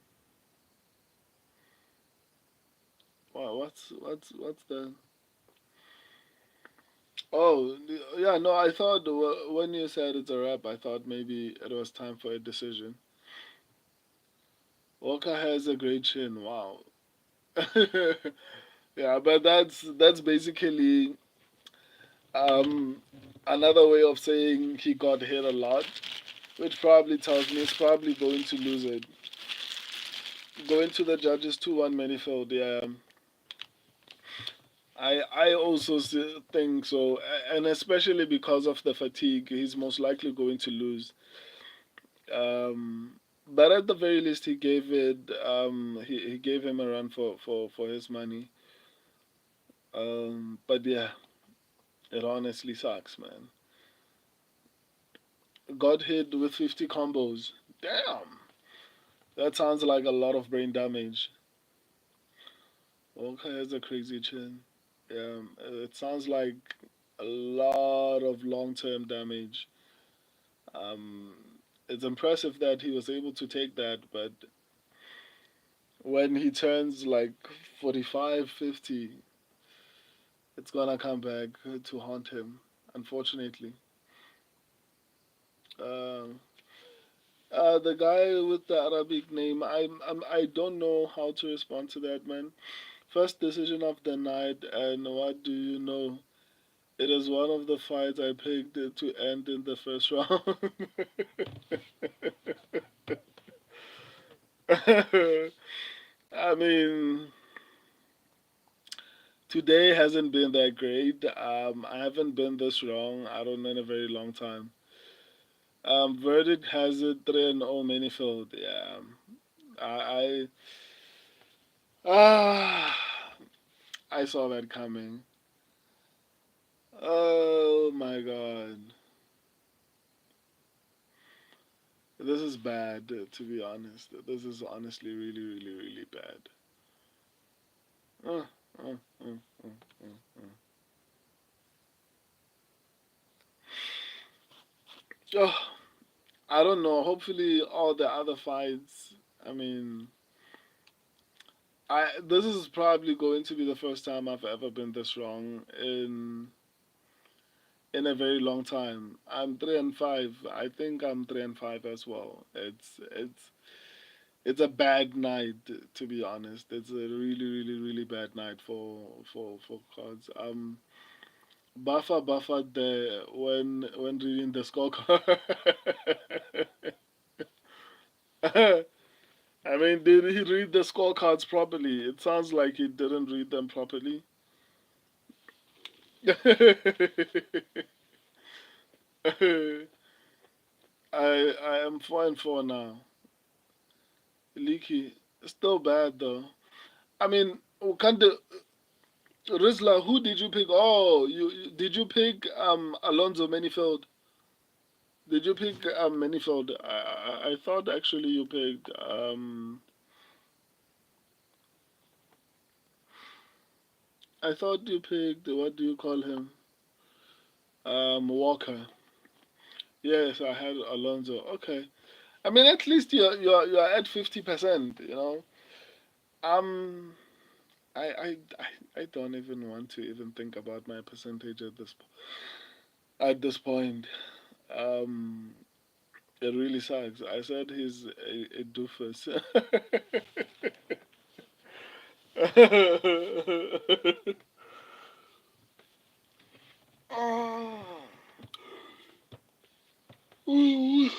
Wow, what's the? Oh, yeah. No, I thought when you said it's a wrap, I thought maybe it was time for a decision. Walker has a great chin. Wow. Yeah, but that's basically um, another way of saying he got hit a lot, which probably tells me he's probably going to lose it. Going to the judges 2-1 Manifold. Yeah, I also think so, and especially because of the fatigue, he's most likely going to lose. But at the very least, he gave it. He gave him a run for his money. But yeah, it honestly sucks, man. Got hit with 50 combos. Damn, that sounds like a lot of brain damage. Walker has a crazy chin. Yeah, it sounds like a lot of long-term damage. Um, it's impressive that he was able to take that, but when he turns like 45, 50, it's gonna come back to haunt him, unfortunately. Uh, the guy with the Arabic name, I don't know how to respond to that, man. First decision of the night, and what do you know? It is one of the fights I picked to end in the first round. I mean, today hasn't been that great. I haven't been this wrong, I don't know, in a very long time. Verdict has it 3-0 Minifield. Yeah. I Ah, I saw that coming. Oh my god. This is bad, to be honest. This is honestly really, really, really bad. Uh, uh, uh, uh. Oh, I don't know. Hopefully, all the other fights. I mean, I this is probably going to be the first time I've ever been this wrong in a very long time. I'm 3-5. I think I'm 3-5 as well. It's a bad night, to be honest. It's a really, really, really bad night for cards. Buffer there when reading the scorecard. I mean, did he read the scorecards properly? It sounds like he didn't read them properly. I am 4-4 now. Leaky, still bad though. I mean, can't the Rizla? Who did you pick? Oh, did you pick Alonso Manifield? Did you pick Manifield? I thought actually you picked I thought you picked, what do you call him? Walker. Yes, I had Alonso. Okay. I mean, at least you're at 50%. You know. Um, I don't even want to even think about my percentage at this point. Um, it really sucks. I said he's a doofus. Ooh.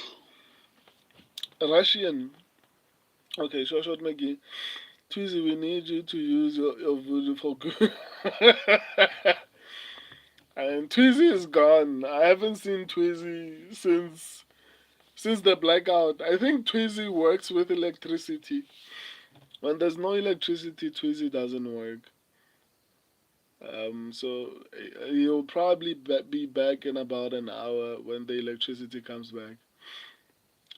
Russian. Okay, short Maggie. Tweezy, we need you to use your voodoo for good. And Tweezy is gone. I haven't seen Tweezy since the blackout. I think Tweezy works with electricity. When there's no electricity, Tweezy doesn't work. So he'll probably be back in about an hour when the electricity comes back.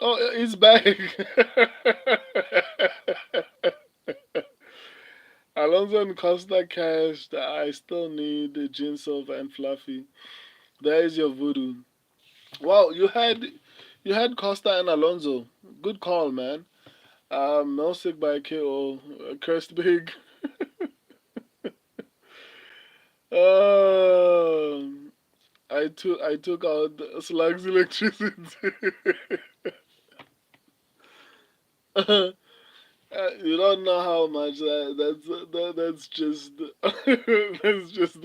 Oh, he's back. Alonso and Costa cashed. I still need Gene Silva and Fluffy. There is your voodoo. Wow, you had Costa and Alonso. Good call, man. No sick by KO. Cursed big. Um, I took out Slug's electricity. You don't know how much that's just that's just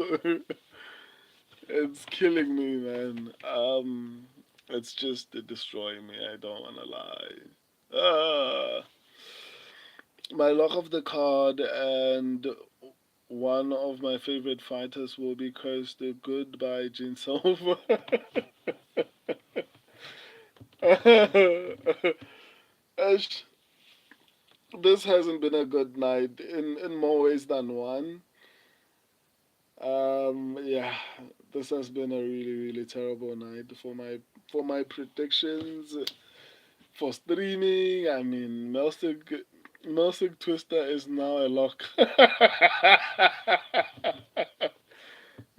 it's killing me, man. It's just destroying me. I don't wanna lie. My lock of the card and one of my favorite fighters will be cursed. Goodbye, Jin Silva. Ash, this hasn't been a good night in more ways than one. Yeah, this has been a really, really terrible night for my predictions for streaming. I mean, Melsic Twister is now a lock.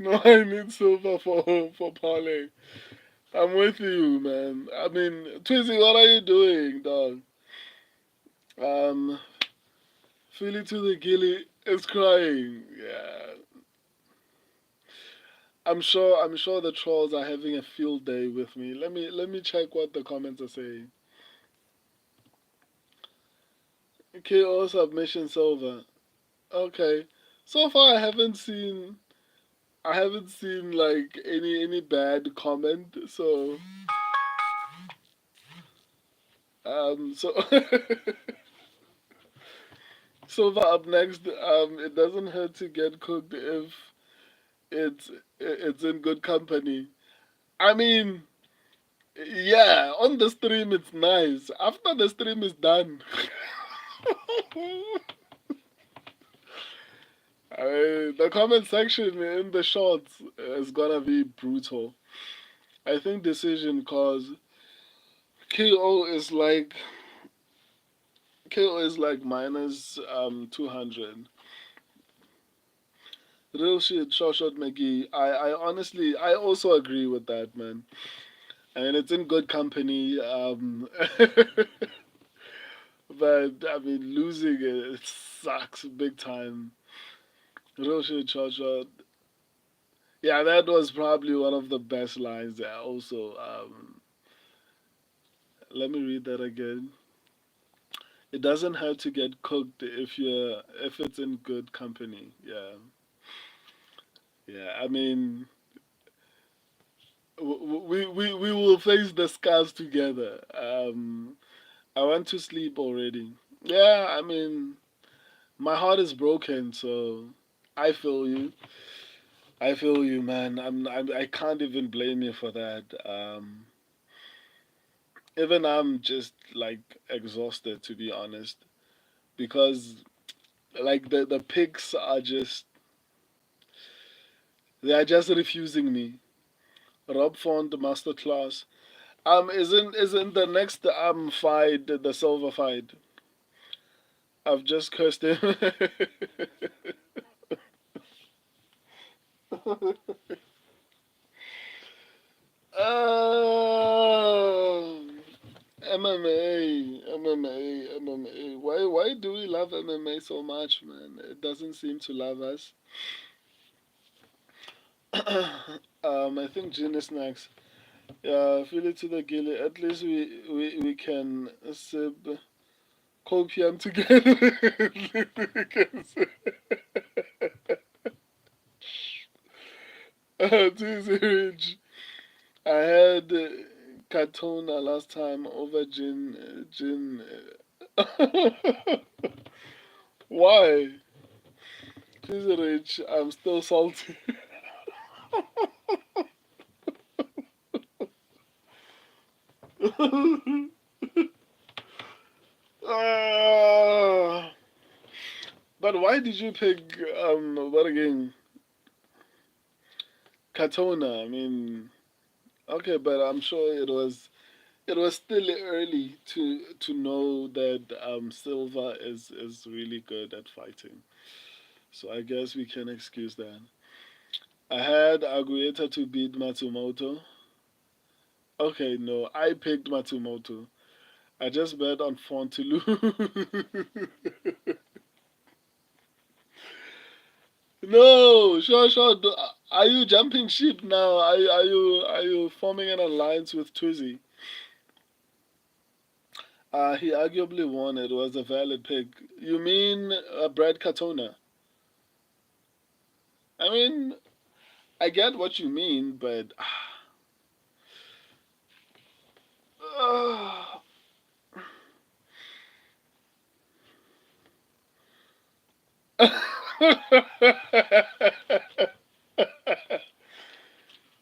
No, I need silver for parlay. I'm with you, man. I mean, Twizzy, what are you doing, dog? Um, Philly to the Gilly is crying. Yeah, I'm sure the trolls are having a field day with me. Let me check what the comments are saying. KO submission silver. Okay. So far I haven't seen like any bad comment. So silver up next. It doesn't hurt to get cooked if it's in good company. I mean, yeah, on the stream it's nice. After the stream is done. The comment section in the shorts is gonna be brutal. I think decision cause KO is like KO is like minus 200. Real shit, shot McGee. I honestly I also agree with that, man. And it's in good company. But I mean losing it sucks big time. Real shit, shot. Yeah, that was probably one of the best lines there. Also, let me read that again. It doesn't have to get cooked if it's in good company. Yeah, yeah. I mean, we will face the scars together. I went to sleep already. Yeah, I mean, my heart is broken, so I feel you. I feel you, man. I can't even blame you for that. Even I'm just like exhausted, to be honest, because like the pigs are just they are just refusing me. Rob Font masterclass. Isn't the next fight the silver fight? I've just cursed him. Oh, MMA. Why do we love MMA so much, man? It doesn't seem to love us. I think Jin is next. Yeah, feel it to the gilly. At least we can sip copium together. We can sip. Tuesday Ridge. I had Katona last time over Gin. Why? Tuesday Ridge. I'm still salty. Ah, but why did you pick what again? Katona. I mean, okay, but I'm sure it was still early to know that Silva is really good at fighting. So I guess we can excuse that. I had Agueta to beat Matsumoto. Okay, no, I picked Matsumoto. I just bet on Font to lose. No, sure. Are you jumping ship now? Are you forming an alliance with Twizy? He arguably won. It was a valid pick. You mean Brad Katona? I mean, I get what you mean, but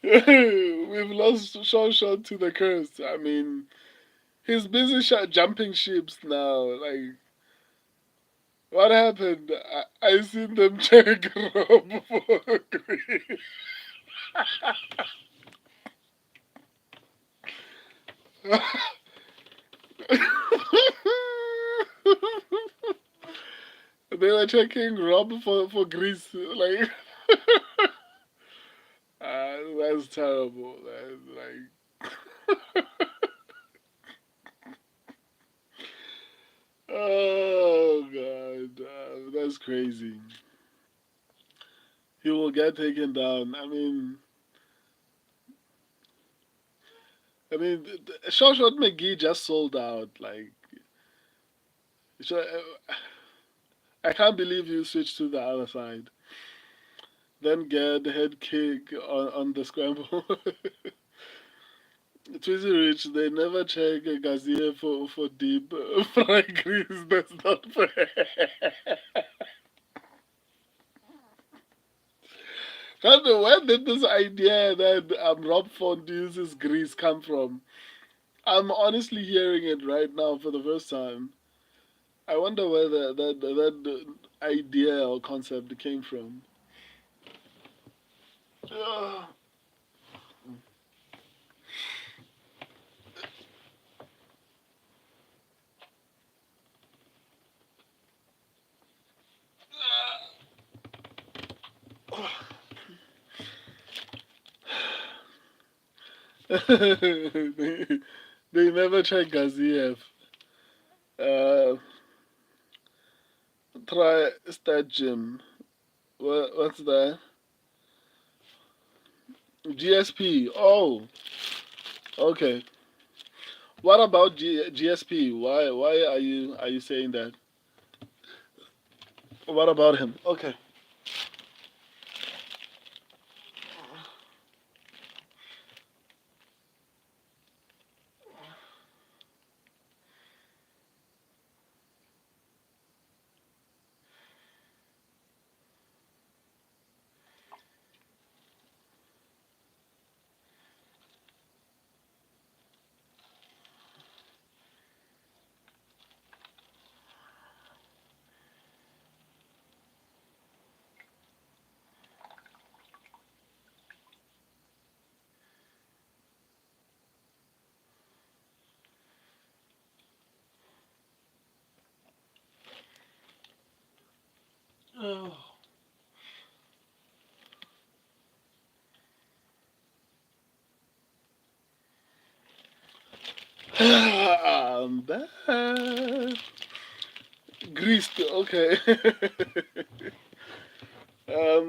we've lost Sean to the curse. I mean, he's busy jumping ships now. Like, what happened? I seen them check Rob for green. They were checking Rob for Greece. Like, that's terrible. That's like, oh god, that's crazy. He will get taken down. Short McGee just sold out. Like, so, I can't believe you switched to the other side. Then get the head kick on the scramble. Twizy Rich, they never check Gazier for deep fry grease. That's not fair. Where did this idea that Rob Font uses grease come from? I'm honestly hearing it right now for the first time. I wonder whether that idea or concept came from. Uh, they, they never tried Gaziev. Uh, try Stat Gym. What's that? GSP. Oh, okay. What about GSP? Why are you saying that? What about him? Okay. Oh. I'm back. Greased. Okay.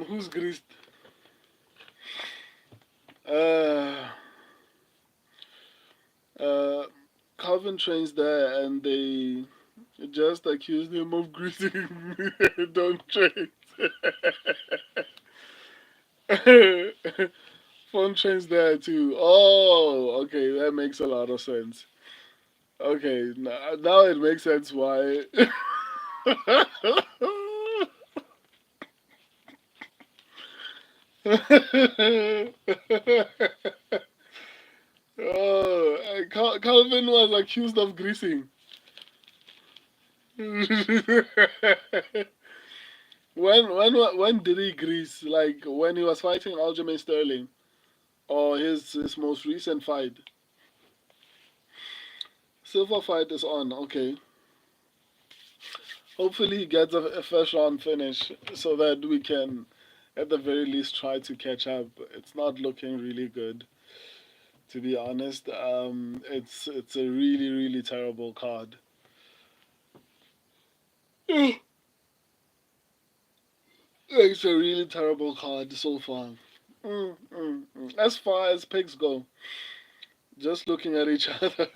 Who's greased? Uh, uh, Calvin trains there, and they just accused him of greasing Don't train. Fun trains there too. Oh, okay, that makes a lot of sense. Okay, now it makes sense why. Oh, Calvin was accused of greasing. when did he grease? Like when he was fighting Aljamain Sterling, or his most recent fight? Silver fight is on. Okay, hopefully he gets a first round finish so that we can, at the very least, try to catch up. It's not looking really good, to be honest. It's a really terrible card. It's a really terrible card so far. As far as picks go, just looking at each other.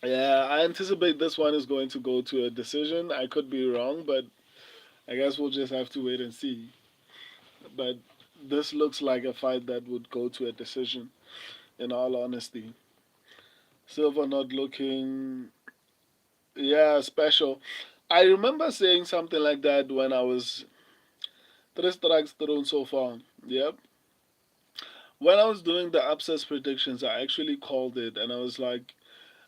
Yeah, I anticipate this one is going to go to a decision. I could be wrong, but I guess we'll just have to wait and see. But this looks like a fight that would go to a decision, in all honesty. Silver not looking, yeah, special. I remember saying something like that when I was three strikes thrown so far. Yep. When I was doing the upsets predictions, I actually called it, and I was like,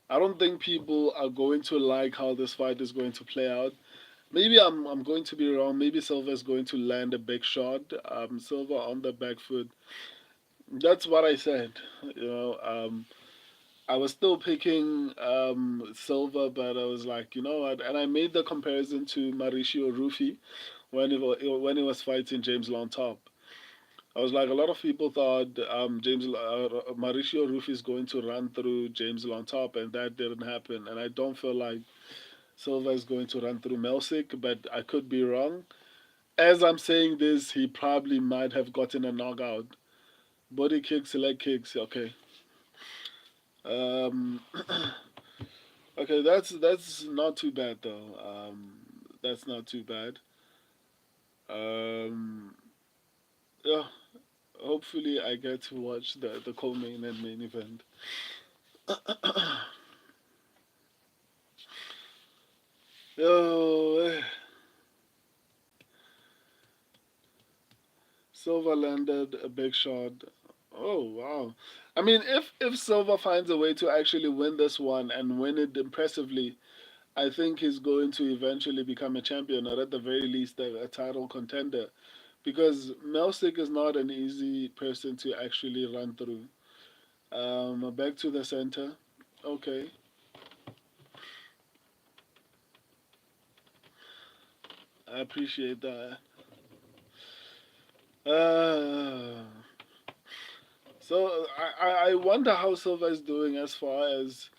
I don't think people are going to like how this fight is going to play out. Maybe I'm going to be wrong. Maybe Silva is going to land a big shot. Silva on the back foot. That's what I said. You know, I was still picking Silva, but I was like, you know what? And I made the comparison to Mauricio Rufy when he was fighting James Lontop. I was like, a lot of people thought Mauricio Rufy is going to run through James Lontop, and that didn't happen. And I don't feel like Silva is going to run through Melsick, but I could be wrong. As I'm saying this, he probably might have gotten a knockout. Body kicks, leg kicks. Okay. Um, okay, that's not too bad though. That's not too bad. Um, yeah. Hopefully, I get to watch the co-main and main event. Yo, Silva landed a big shot. Oh wow! I mean, if Silva finds a way to actually win this one and win it impressively, I think he's going to eventually become a champion, or at the very least, a title contender. Because Melsik is not an easy person to actually run through. Back to the center. Okay. I appreciate that. Uh, so I wonder how Silva is doing as far as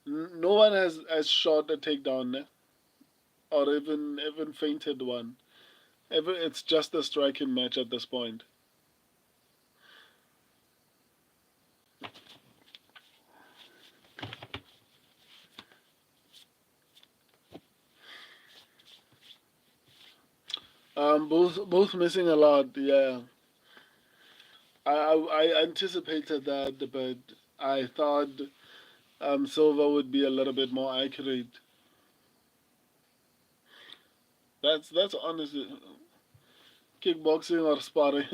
no one has shot a takedown or even fainted one. It's just a striking match at this point. Both missing a lot. Yeah, I anticipated that, but I thought Silva would be a little bit more accurate. That's honestly kickboxing or sparring.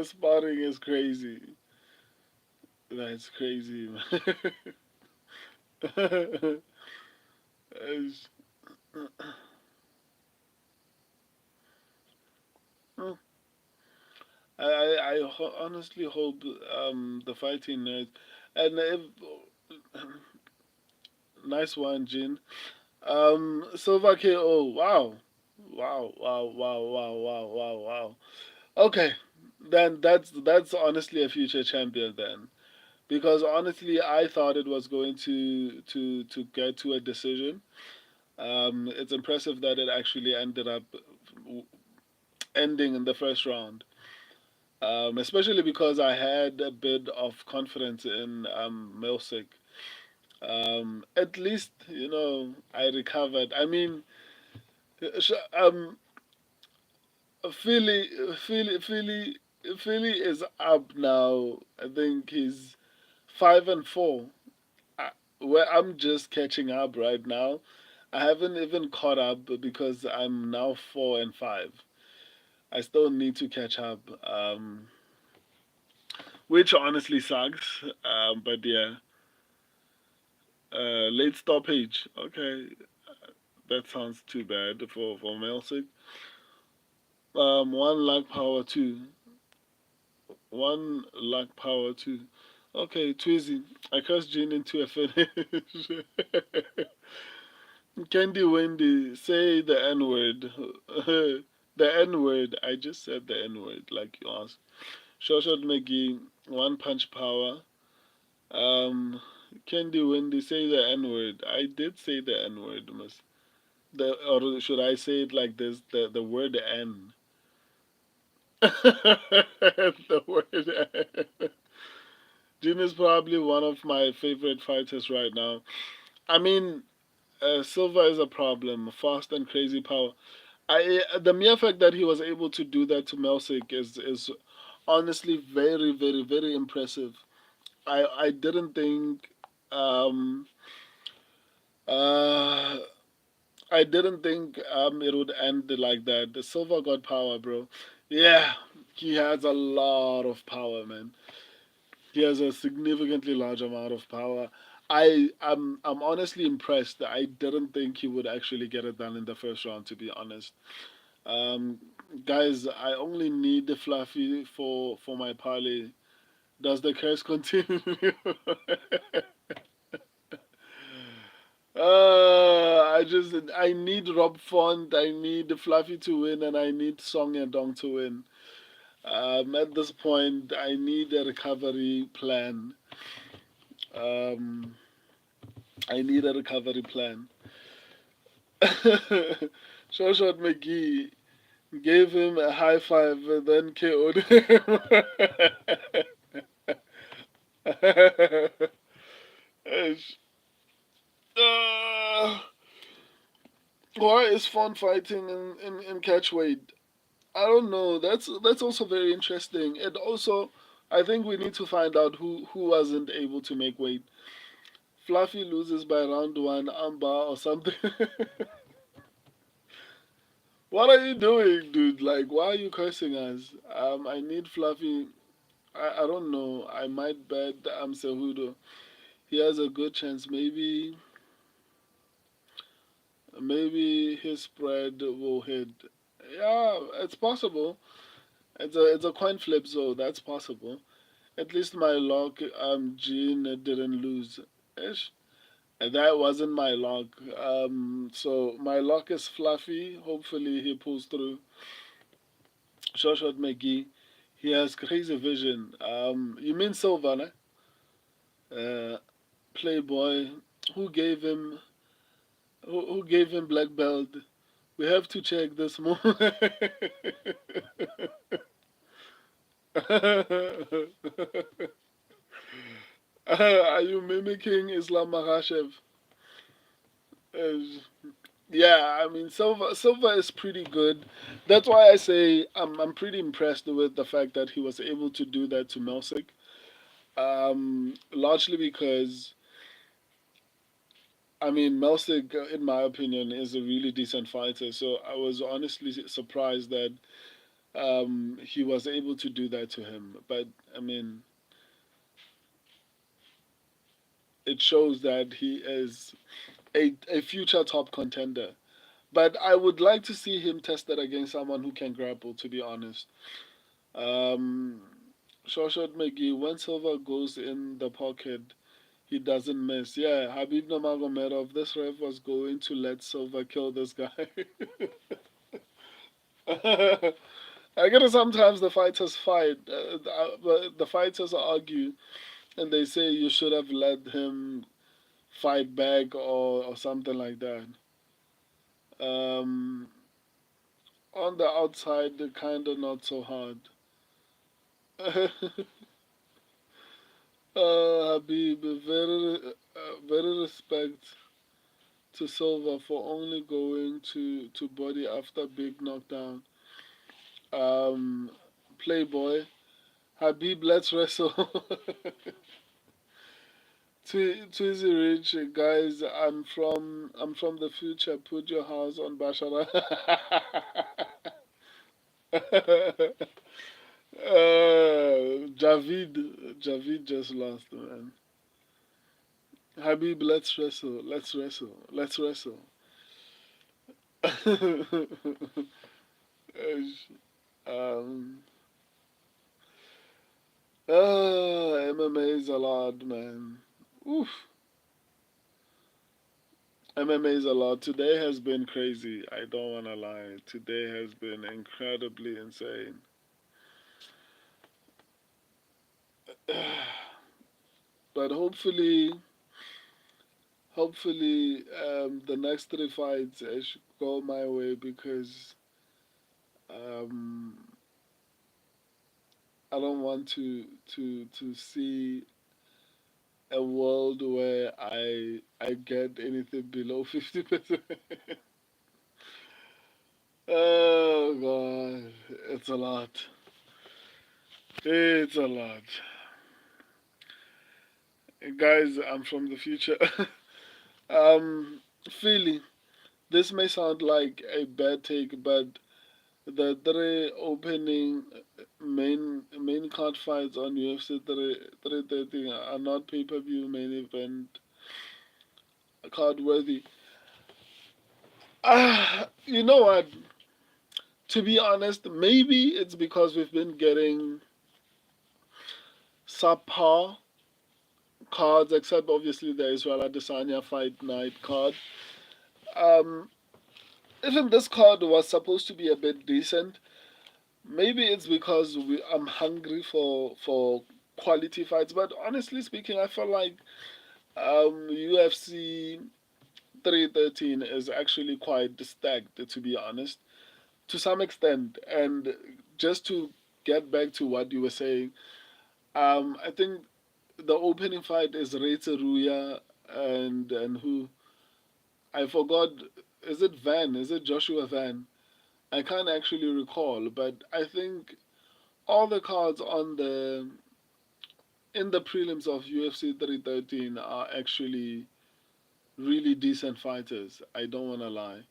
Sparring is crazy. That's crazy. It's- honestly hope the fighting nerds and if nice one, Jin. Silva KO. Wow. Wow. Wow. Wow. Wow. Wow. Wow. Wow. Okay. Then that's honestly a future champion then. Because honestly I thought it was going to get to a decision. It's impressive that it actually ended up ending in the first round. Especially because I had a bit of confidence in Milsic. At least I recovered. I mean, um, Philly, Philly, Philly, Philly is up now. I think he's 5-4. Where I'm just catching up right now. I haven't even caught up because I'm now 4-5. I still need to catch up, which honestly sucks. But yeah, late stoppage. Okay, that sounds too bad for Melsick. One luck power two. One luck power two. Okay, Twizzy. I cursed Jean into a finish. Candy Wendy, say the N word. The N word. I just said the N word, like you asked. Shoshat McGee, one punch power. Um, Candy Wendy, say the N word. I did say the N word, miss. Or should I say it like this? The word N. The word N. Jin is probably one of my favorite fighters right now. I mean, Silva is a problem. Fast and crazy power. The mere fact that he was able to do that to Melsick is honestly very very very impressive. I didn't think um uh I didn't think it would end like that. The Silva got power, bro. Yeah, he has a lot of power, man. He has a significantly large amount of power. I'm honestly impressed. I didn't think he would actually get it done in the first round, to be honest. Um, guys, I only need the fluffy for my parlay. Does the curse continue? I need Rob Font, I need Fluffy to win, and I need Song Yadong to win. At this point, I need a recovery plan. Um, I need a recovery plan. Shoshat McGee gave him a high five and then KO'd him. uh, why is Font fighting in catchweight? I don't know. That's also very interesting. And also, I think we need to find out who wasn't able to make weight. Fluffy loses by round one, Amber or something. What are you doing, dude? Like, why are you cursing us? I need Fluffy. I don't know. I might bet Cejudo. he has a good chance. Maybe his spread will hit. Yeah, it's possible. It's a coin flip, so that's possible. At least my lock, Gene didn't lose. Ish. And that wasn't my lock. So my lock is Fluffy. Hopefully he pulls through. Shoshot McGee. He has crazy vision. You mean Silva, ne? Playboy. Who gave him? Who gave him black belt? We have to check this more. Are you mimicking Islam Makhachev? Uh, yeah, I mean Silva is pretty good. That's why I say I'm pretty impressed with the fact that he was able to do that to Melsick. Largely because I mean Melsick, in my opinion, is a really decent fighter. So I was honestly surprised that he was able to do that to him. But I mean, it shows that he is a future top contender. But I would like to see him tested against someone who can grapple, to be honest. Um, Shoshat McGee, when Silva goes in the pocket, he doesn't miss. Yeah, Habib Nurmagomedov, this ref was going to let Silva kill this guy. I get it, sometimes the fighters fight, the fighters argue, and they say you should have let him fight back or something like that. Um, on the outside, kind of not so hard. Habib, very respect to Silva for only going to body after big knockdown. Um, Playboy, Habib, let's wrestle. Twizy Rich, guys, I'm from the future. Put your house on Bashara. Javid just lost, man. Habib, let's wrestle. Let's wrestle. Let's wrestle. um, MMA is a lot, man. Oof. MMA is a lot. Today has been crazy. I don't want to lie. Today has been incredibly insane. But hopefully, the next three fights should go my way because um, I don't want to see a world where I get anything below 50%. Oh God, it's a lot. It's a lot, guys. I'm from the future. Philly. This may sound like a bad take, but the three opening main card fights on UFC 330 are not pay per view main event card worthy. You know what? To be honest, maybe it's because we've been getting subpar cards, except obviously the Israel Adesanya fight night card. Um, Even this card was supposed to be a bit decent. Maybe it's because I'm hungry for quality fights. But honestly speaking, I feel like UFC 313 is actually quite stacked, to be honest, to some extent. And just to get back to what you were saying, I think the opening fight is Reiter Ruya and who I forgot. Is it Van? Is it Joshua Van? I can't actually recall, but I think all the cards on the in the prelims of UFC 313 are actually really decent fighters. I don't want to lie.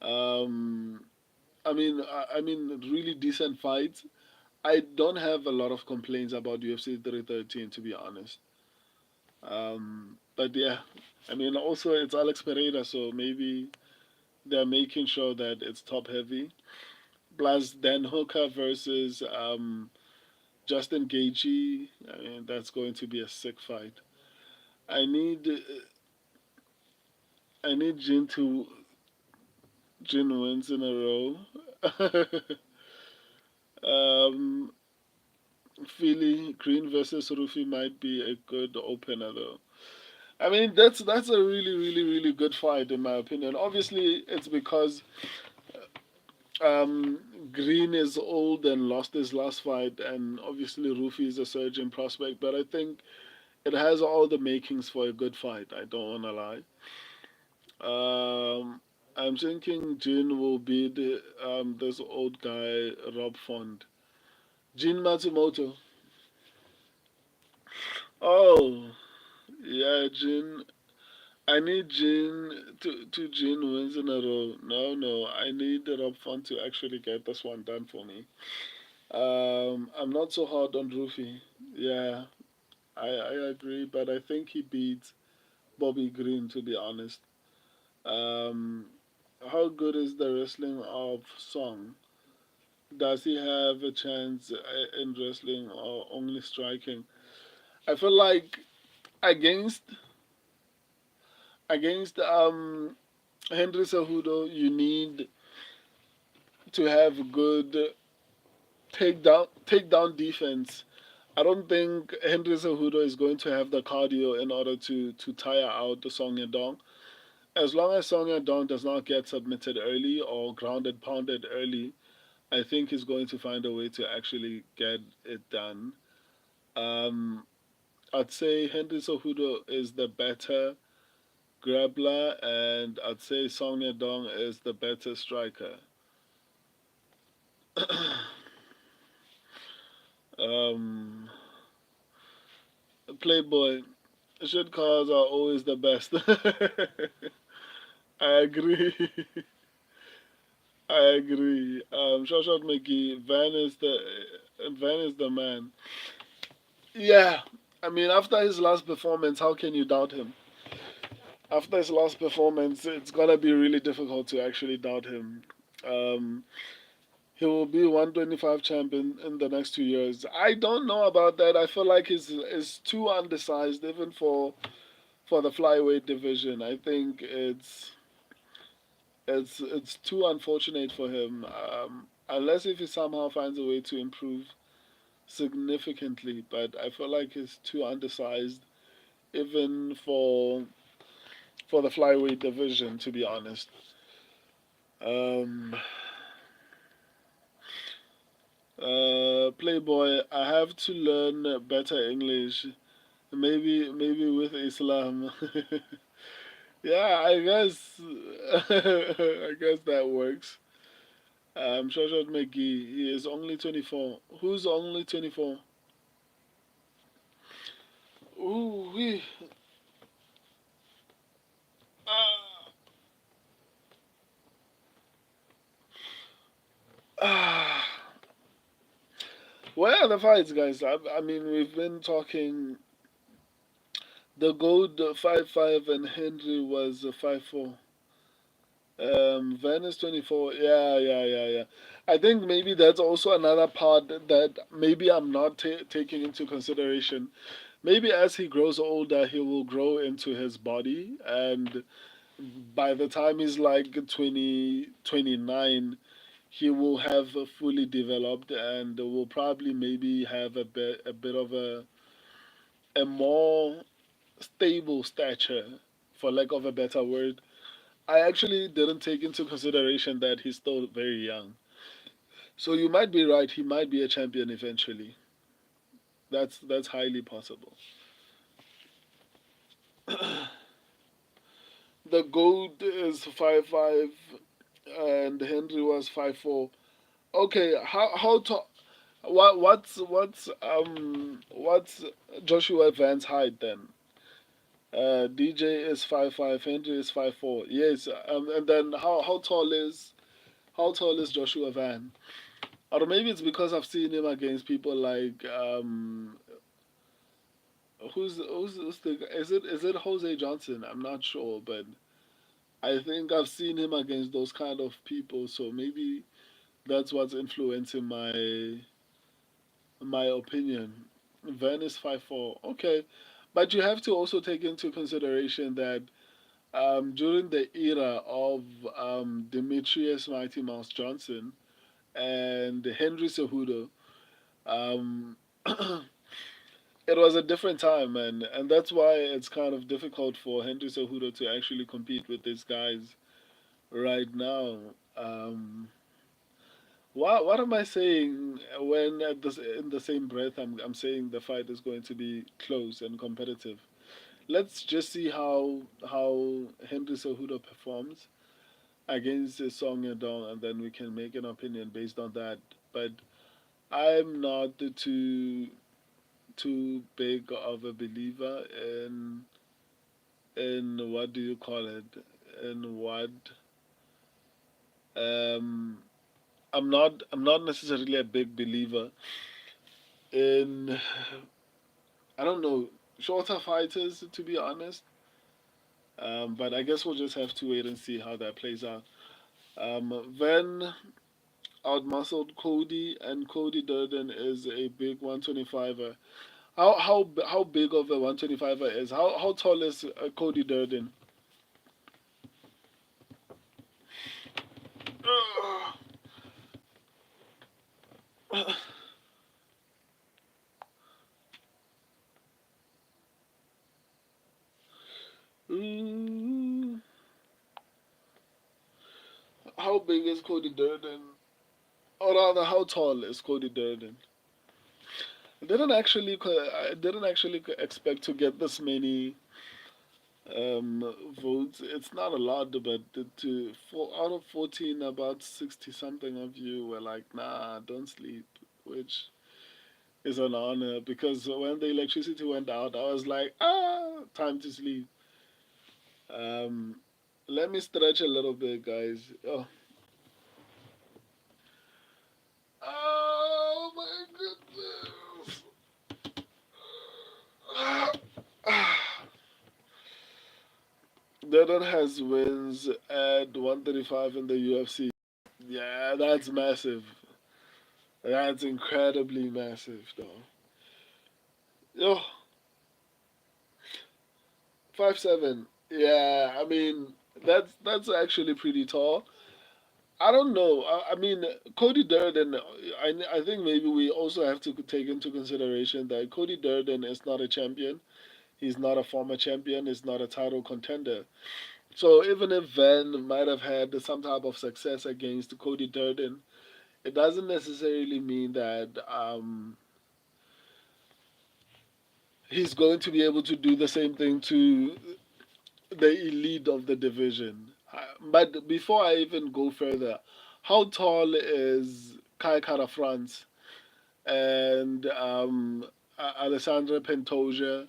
Um, I mean, really decent fights. I don't have a lot of complaints about UFC 313, to be honest. But yeah, I mean, also it's Alex Pereira, so maybe they're making sure that it's top heavy. Plus, Dan Hooker versus Justin Gaethje. I mean, that's going to be a sick fight. I need I need Jin wins in a row. um, Philly Green versus Rufi might be a good opener though. I mean, that's a really, really, really good fight in my opinion. Obviously, it's because um, Green is old and lost his last fight, and obviously Rufi is a surging prospect. But I think it has all the makings for a good fight. I don't wanna lie. I'm thinking Jin will beat this old guy Rob Font. Jin Matsumoto. Oh, yeah, Jin. I need Jin to Jin wins in a row. No, no, I need Rob Font to actually get this one done for me. I'm not so hard on Rufy. Yeah, I agree, but I think he beats Bobby Green to be honest. Um, how good is the wrestling of Song? Does he have a chance in wrestling or only striking? I feel like against against Henry Cejudo, you need to have good takedown defense. I don't think Henry Cejudo is going to have the cardio in order to tire out the Song Yadong. As long as Song Yadong does not get submitted early or grounded pounded early, I think he's going to find a way to actually get it done. Um, I'd say Henry Cejudo is the better grappler, and I'd say Song Yadong is the better striker. um, Playboy, shit cars are always the best. I agree. I agree. Shoshat McGee, Van is the man. Yeah, I mean, after his last performance, how can you doubt him? After his last performance, it's gonna be really difficult to actually doubt him. Um, he will be 125 champion in the next 2 years. I don't know about that. I feel like he's too undersized even for the flyweight division. I think it's too unfortunate for him. Unless if he somehow finds a way to improve significantly, but I feel like he's too undersized even for the flyweight division. To be honest, um, Playboy, I have to learn better English. Maybe with Islam. Yeah, I guess I guess that works. Shoshat McGee, he is only 24. Who's only 24? Ooh, we. Ah, where are the fights, guys? I mean, we've been talking. The gold 5-5 and Henry was 5-4. Van is 24. Yeah, yeah, yeah, yeah. I think maybe that's also another part that maybe I'm not taking into consideration. Maybe as he grows older, he will grow into his body, and by the time he's like 20, 29, he will have fully developed and will probably maybe have a bit of a more stable stature, for lack of a better word. I actually didn't take into consideration that he's still very young. So you might be right. He might be a champion eventually. That's highly possible. The gold is 5-5, and Henry was 5-4. Okay, how tall? What's Joshua Van's height then? DJ is 5'5", Henry is 5'4". Yes, and then how tall is Joshua Van? Or maybe it's because I've seen him against people like who's the is it Jose Johnson? I'm not sure, but I think I've seen him against those kind of people, so maybe that's what's influencing my opinion. Van is 5'4". Okay, but you have to also take into consideration that during the era of Demetrius Mighty Mouse Johnson and Henry Cejudo, um, it was a different time, and that's why it's kind of difficult for Henry Cejudo to actually compete with these guys right now. Um, what am I saying when at this in the same breath I'm saying the fight is going to be close and competitive? Let's just see how Henry Cejudo performs against Song Yadong, and then we can make an opinion based on that. But I'm not too big of a believer in what do you call it? In what um I'm not necessarily a big believer in I don't know shorter fighters to be honest. But I guess we'll just have to wait and see how that plays out. Then outmuscled Cody, and Cody Durden is a big 125er. How big of a 125er is? How tall is Cody Durden? Mm, how big is Cody Durden? Or rather, how tall is Cody Durden? I didn't actually expect to get this many votes. It's not a lot, but out of 14, about 60 something of you were like, nah, don't sleep, which is an honor because when the electricity went out, I was like, time to sleep. Um, let me stretch a little bit, guys. Oh my goodness. Durden has wins at 135 in the UFC. Yeah, that's massive. That's incredibly massive, though. Yo, 5'7". Yeah, I mean that's actually pretty tall. I don't know. I mean, Cody Durden. I think maybe we also have to take into consideration that Cody Durden is not a champion. He's not a former champion. He's not a title contender. So even if Van might have had some type of success against Cody Durden, it doesn't necessarily mean that he's going to be able to do the same thing to the elite of the division. But before I even go further, how tall is Kai Kara France and Alessandra Pentoja,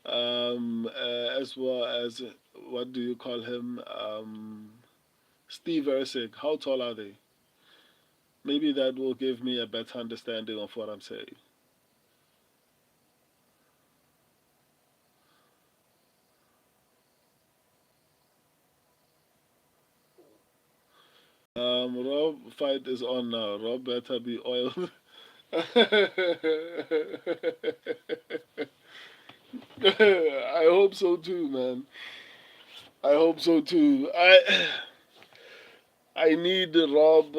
as well as what do you call him? Steve Ercik. How tall are they? Maybe that will give me a better understanding of what I'm saying. Rob fight is on now. Rob better be oiled. I hope so too, man. I hope so too. I need Rob,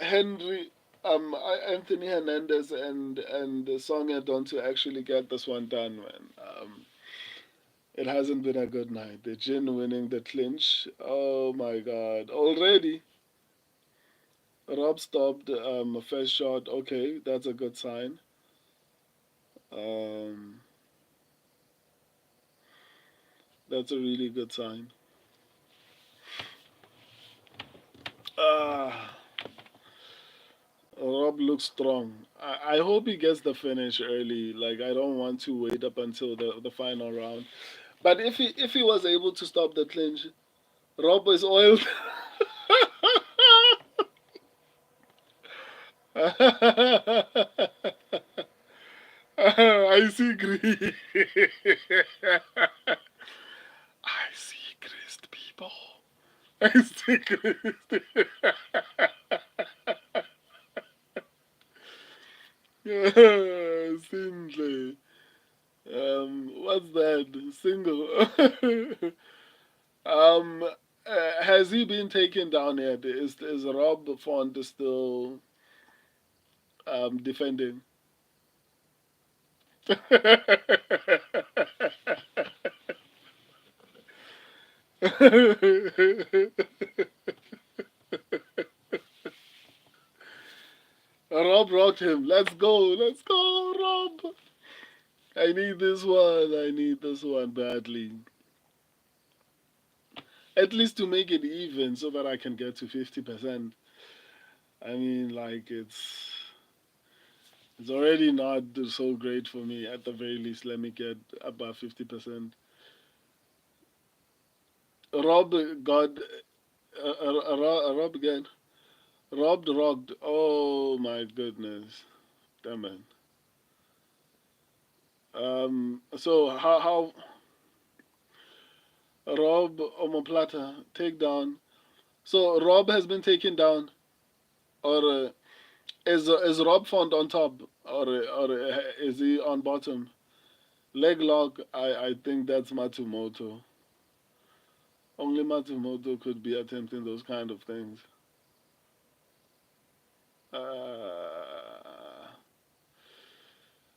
Henry, Anthony Hernandez and Song Yadong to actually get this one done, man. It hasn't been a good night. The Jin winning the clinch. Oh my God! Already, Rob stopped first shot. Okay, that's a good sign. Um, that's a really good sign. Ah. Rob looks strong. I hope he gets the finish early. Like I don't want to wait up until the final round. But if he was able to stop the clinch, Rob is oiled. I I see green. I see grist people. I see grist. Yeah, Sindley. What's that? Single. Has he been taken down yet? Is Rob Font still defending? Rob rocked him. Let's go. Let's go, Rob. I need this one. I need this one badly. At least to make it even so that I can get to 50%. I mean, like, it's already not so great for me. At the very least, let me get above 50%. Rob got. Rob again. Robbed, rocked. Oh my goodness. Damn it. So how Rob Omoplata take down? So Rob has been taken down, or is Rob found on top, or is he on bottom? Leg lock. I think that's Matsumoto. Only Matsumoto could be attempting those kind of things.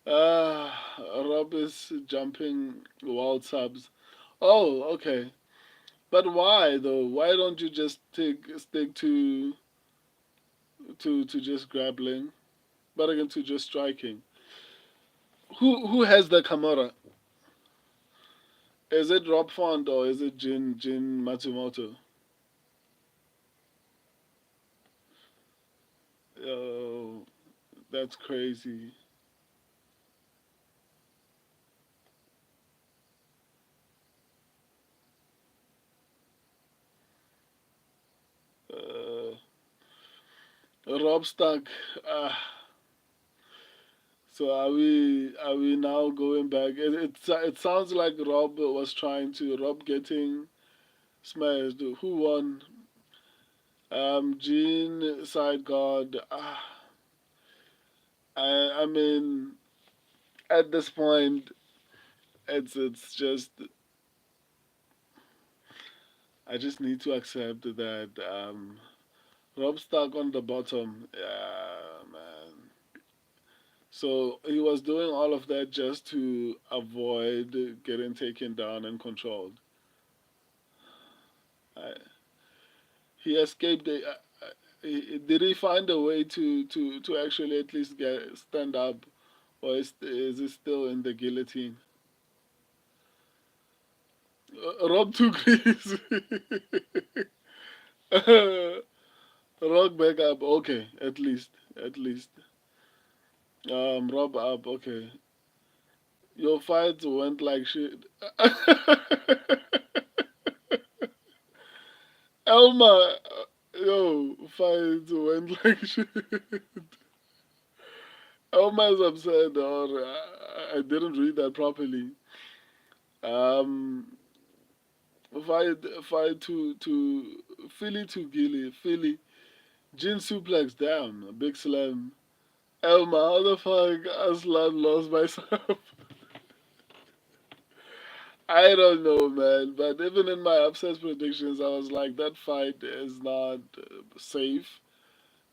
Uh, Rob is jumping wild subs. Oh, okay. But why though? Why don't you just stick to just grappling, but again to just striking? Who has the Kamara? Is it Rob Font or is it Jin Matsumoto? Oh, that's crazy. Uh, Rob stuck. Uh, so are we now going back? It sounds like Rob was trying to Rob getting smashed. Who won? Gene side guard. I mean, at this point, it's just I just need to accept that Rob stuck on the bottom. Yeah, man. So he was doing all of that just to avoid getting taken down and controlled. I, he escaped. Did he find a way to actually at least stand up, or is he still in the guillotine? Rob took his rock back up. Okay, at least. Rob up. Okay, your fights went like shit. Elma, yo, fights went like shit. Elma's upset, or I didn't read that properly. Um, fight to Philly to Gilly, Philly. Jin suplex, damn, big slam. Elma, how the fuck Aslan lost myself? I don't know, man. But even in my upset predictions, I was like, that fight is not safe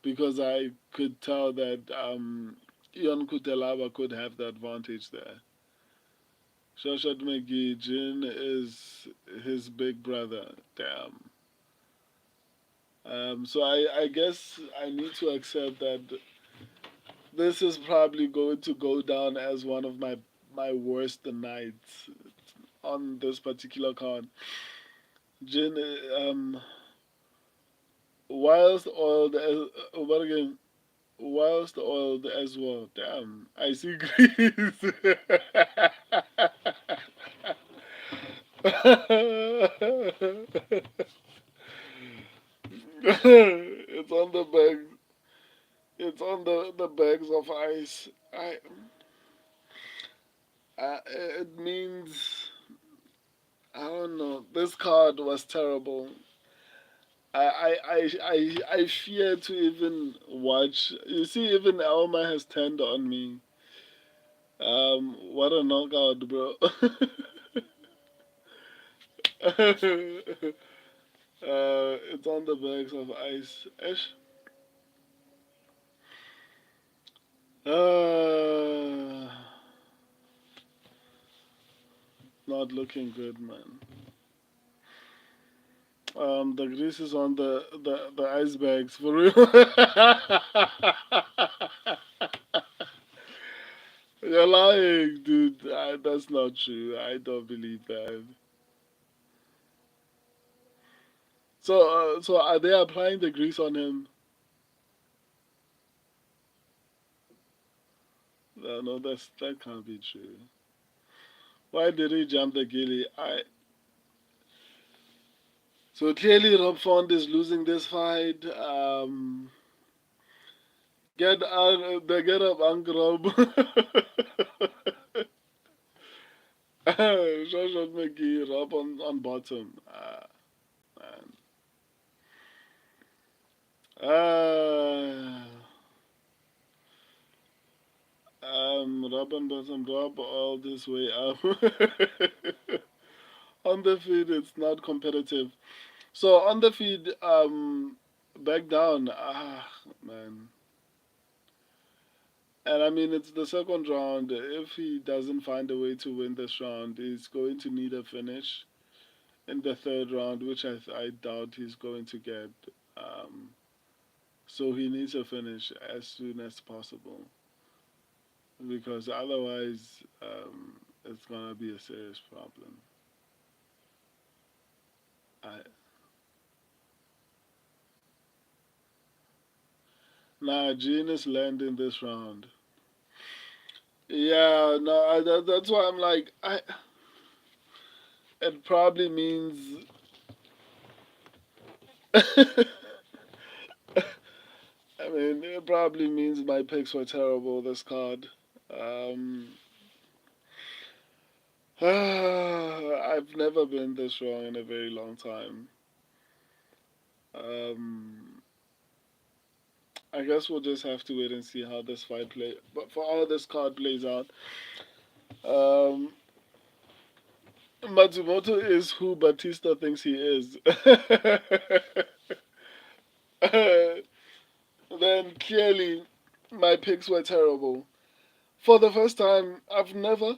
because I could tell that Ion Kutelaba could have the advantage there. Shoshat McGee, Jin is his big brother. Damn. So I guess I need to accept that this is probably going to go down as one of my worst nights on this particular card. Jin, whilst oiled as what again? Whilst oiled as well. Damn, I see grease. It's on the bags. It's on the bags of ice. It means I don't know. This card was terrible. I fear to even watch. You see, even Elma has turned on me. What a knockout, bro. It's on the bags of ice. Ish. Uh, not looking good, man. The grease is on the ice bags for real. You're lying, dude. That's not true. I don't believe that. So are they applying the grease on him? No, no, that can't be true. Why did he jump the gilly? So clearly Rob Font is losing this fight. Get up, Uncle Rob. Josh McGee, Rob on bottom. Man. Uh, Rob on bottom, Rob all this way up. On the feed, it's not competitive. So on the feed, back down. Man. And I mean, it's the second round. If he doesn't find a way to win this round, he's going to need a finish in the third round, which I doubt he's going to get. Um, so he needs a finish as soon as possible because otherwise, it's gonna be a serious problem. I, Gene is landing this round. Yeah, no, that's why I'm like, it probably means. I mean, it probably means my picks were terrible this card. Um, I've never been this wrong in a very long time. Um, I guess we'll just have to wait and see how this fight play. But for how this card plays out, um, Matsumoto is who Batista thinks he is. Then clearly, my picks were terrible. For the first time, I've never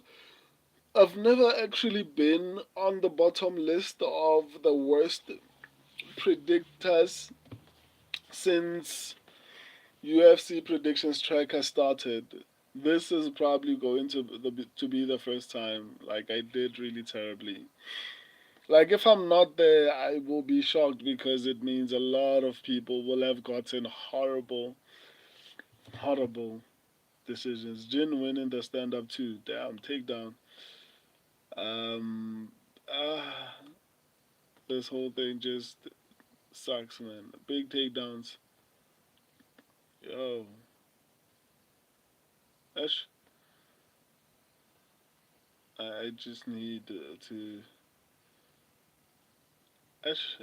actually been on the bottom list of the worst predictors since UFC predictions tracker started. This is probably going to be the first time. Like I did really terribly. Like if I'm not there, I will be shocked because it means a lot of people will have gotten horrible decisions. Jin winning the stand up too. Damn takedown. Um, ah, this whole thing just sucks, man. Big takedowns. Yo, Ash, I just need to. Ash.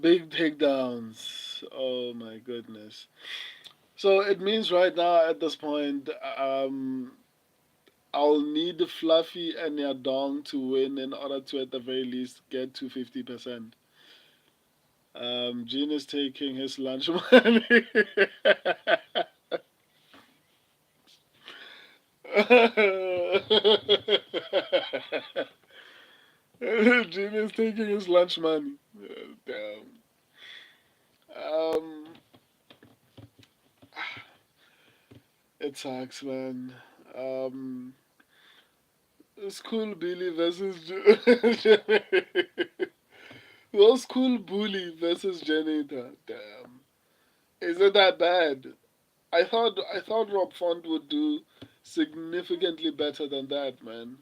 Big takedowns. Oh my goodness. So it means right now at this point, I'll need Fluffy and Yadong to win in order to at the very least get to 50%. Gene is taking his lunch money. Gene is taking his lunch money. Damn. Um, it sucks, man. Um, School Billy versus well, School Bully versus Janitor. Damn, isn't that bad? I thought Rob Font would do significantly better than that, man.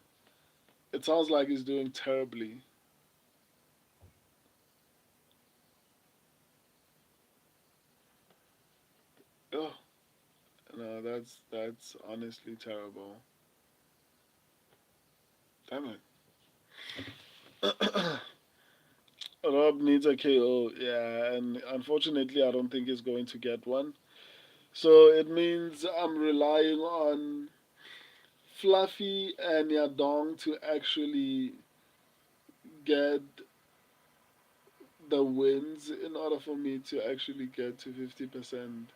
It sounds like he's doing terribly. Oh, no, That's honestly terrible. Damn it. Rob needs a KO, yeah, and unfortunately, I don't think he's going to get one. So it means I'm relying on Fluffy and Yadong to actually get the wins in order for me to actually get to 50%.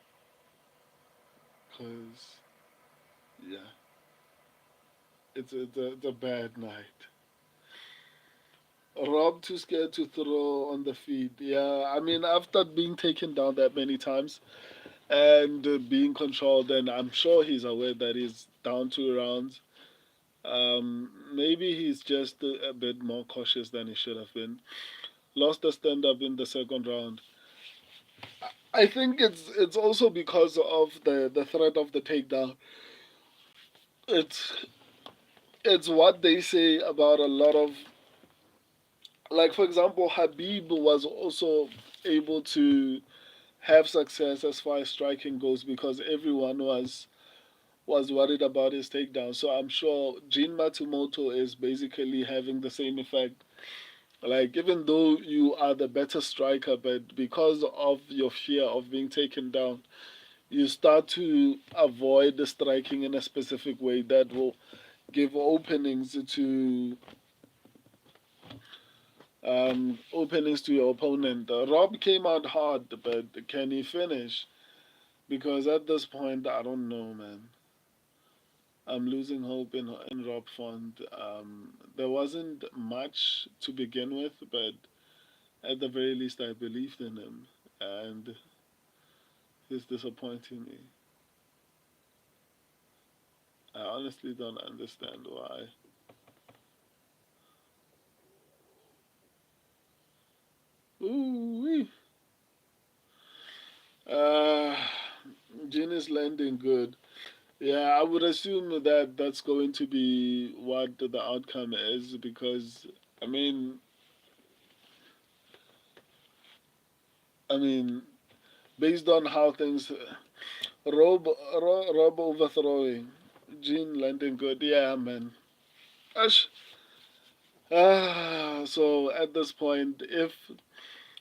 Because, yeah, it's a bad night. Rob too scared to throw on the feet. Yeah, I mean, after being taken down that many times and being controlled, and I'm sure he's aware that he's down 2 rounds. Maybe he's just a bit more cautious than he should have been. Lost the stand up in the second round. I think it's also because of the threat of the takedown. It's it's what they say about a lot of, like, for example, Habib was also able to have success as far as striking goes because everyone was worried about his takedown. So I'm sure Jin Matsumoto is basically having the same effect. Like, even though you are the better striker, but because of your fear of being taken down, you start to avoid the striking in a specific way that will give openings to your opponent. Rob came out hard, but can he finish? Because at this point, I don't know, man. I'm losing hope in Rob Font. There wasn't much to begin with, but at the very least, I believed in him, and he's disappointing me. I honestly don't understand why. Ooh wee. Uh, Jin is landing good. Yeah, I would assume that that's going to be what the outcome is because I mean, I mean, based on how things, Rob overthrowing, Jin landing good. Yeah, man. Ash. So at this point, if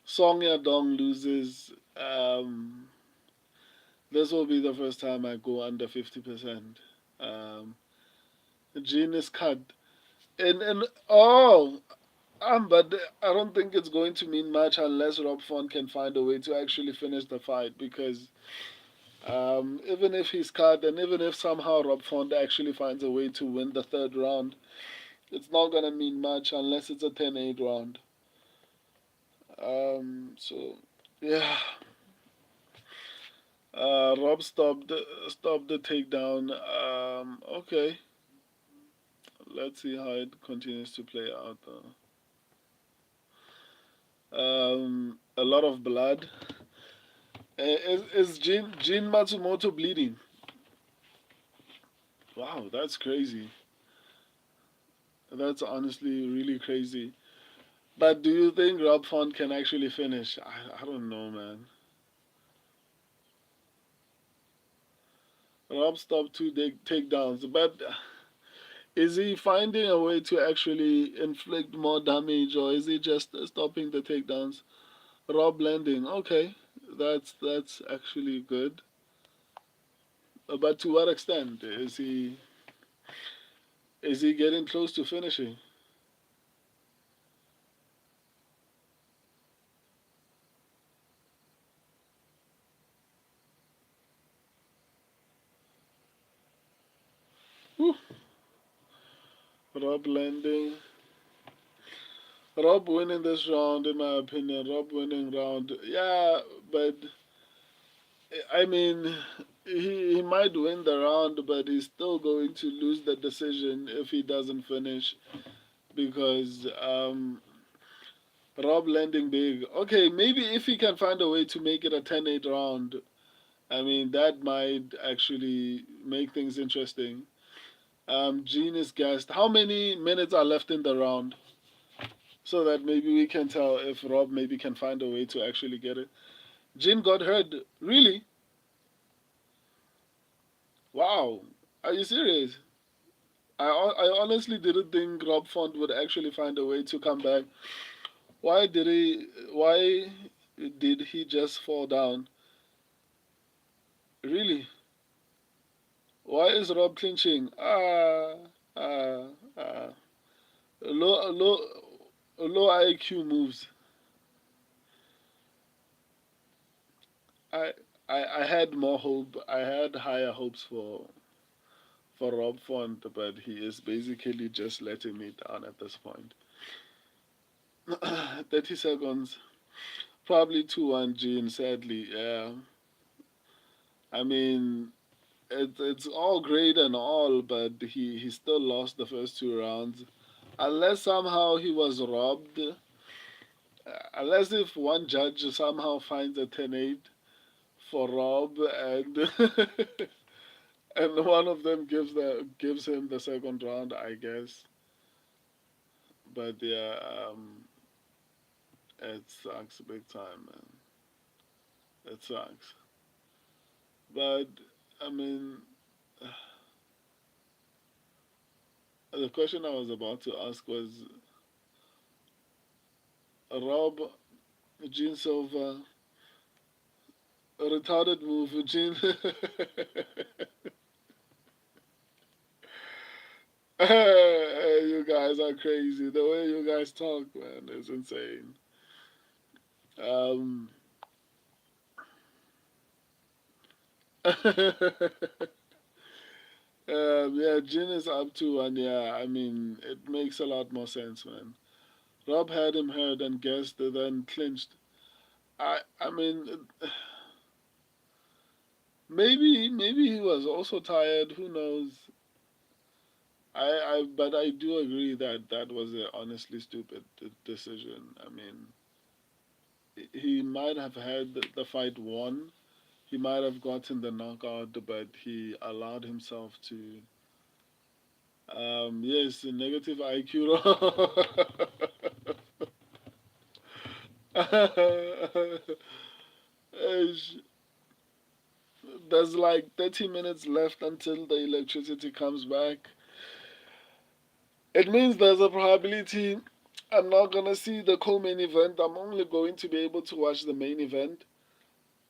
Song Yadong loses, this will be the first time I go under 50%. Um, Jin is cut. And oh, but I don't think it's going to mean much unless Rob Font can find a way to actually finish the fight because even if he's cut and even if somehow Rob Font actually finds a way to win the third round, it's not going to mean much unless it's a 10-8 round. So, yeah, Rob stopped the takedown. Okay, let's see how it continues to play out. A lot of blood. Is Jin Matsumoto bleeding? Wow, that's crazy. That's honestly really crazy. But do you think Rob Font can actually finish? I don't know, man. Rob stopped two takedowns, but is he finding a way to actually inflict more damage, or is he just stopping the takedowns? Rob landing, okay, that's actually good. But to what extent is he getting close to finishing? Whew. Rob landing. Rob winning this round, in my opinion. Rob winning round. Yeah, but I mean, he might win the round, but he's still going to lose the decision if he doesn't finish because Rob landing big. Okay, maybe if he can find a way to make it a 10-8 round, I mean, that might actually make things interesting. Gene is gassed. How many minutes are left in the round? So that maybe we can tell if Rob maybe can find a way to actually get it. Jin got hurt. Really? Wow, are you serious? I honestly didn't think Rob Font would actually find a way to come back. Why did he? Why did he just fall down? Really? Why is Rob clinching? Ah, ah. Low, low, low IQ moves. I, I had more hope. I had higher hopes for Rob Font, but he is basically just letting me down at this point. 30 seconds. Probably 2-1 Gene, sadly. Yeah. I mean, it's all great and all, but he still lost the first two rounds. Unless somehow he was robbed. Unless if one judge somehow finds a 10-8 for Rob and and one of them gives him the second round, I guess. But yeah, it sucks big time, man. It sucks. But I mean, the question I was about to ask was Rob, Gene Silva, a retarded move, Gene. You guys are crazy. The way you guys talk, man, is insane. Um, yeah, Jin is up to, and yeah, I mean, it makes a lot more sense, man. Rob had him hurt and guessed, then clinched. I mean, maybe he was also tired. Who knows? But I do agree that that was a honestly stupid decision. I mean, he might have had the fight won. He might have gotten the knockout, but he allowed himself to. Yes, negative IQ. There's like 30 minutes left until the electricity comes back. It means there's a probability I'm not gonna see the co-main event. I'm only going to be able to watch the main event.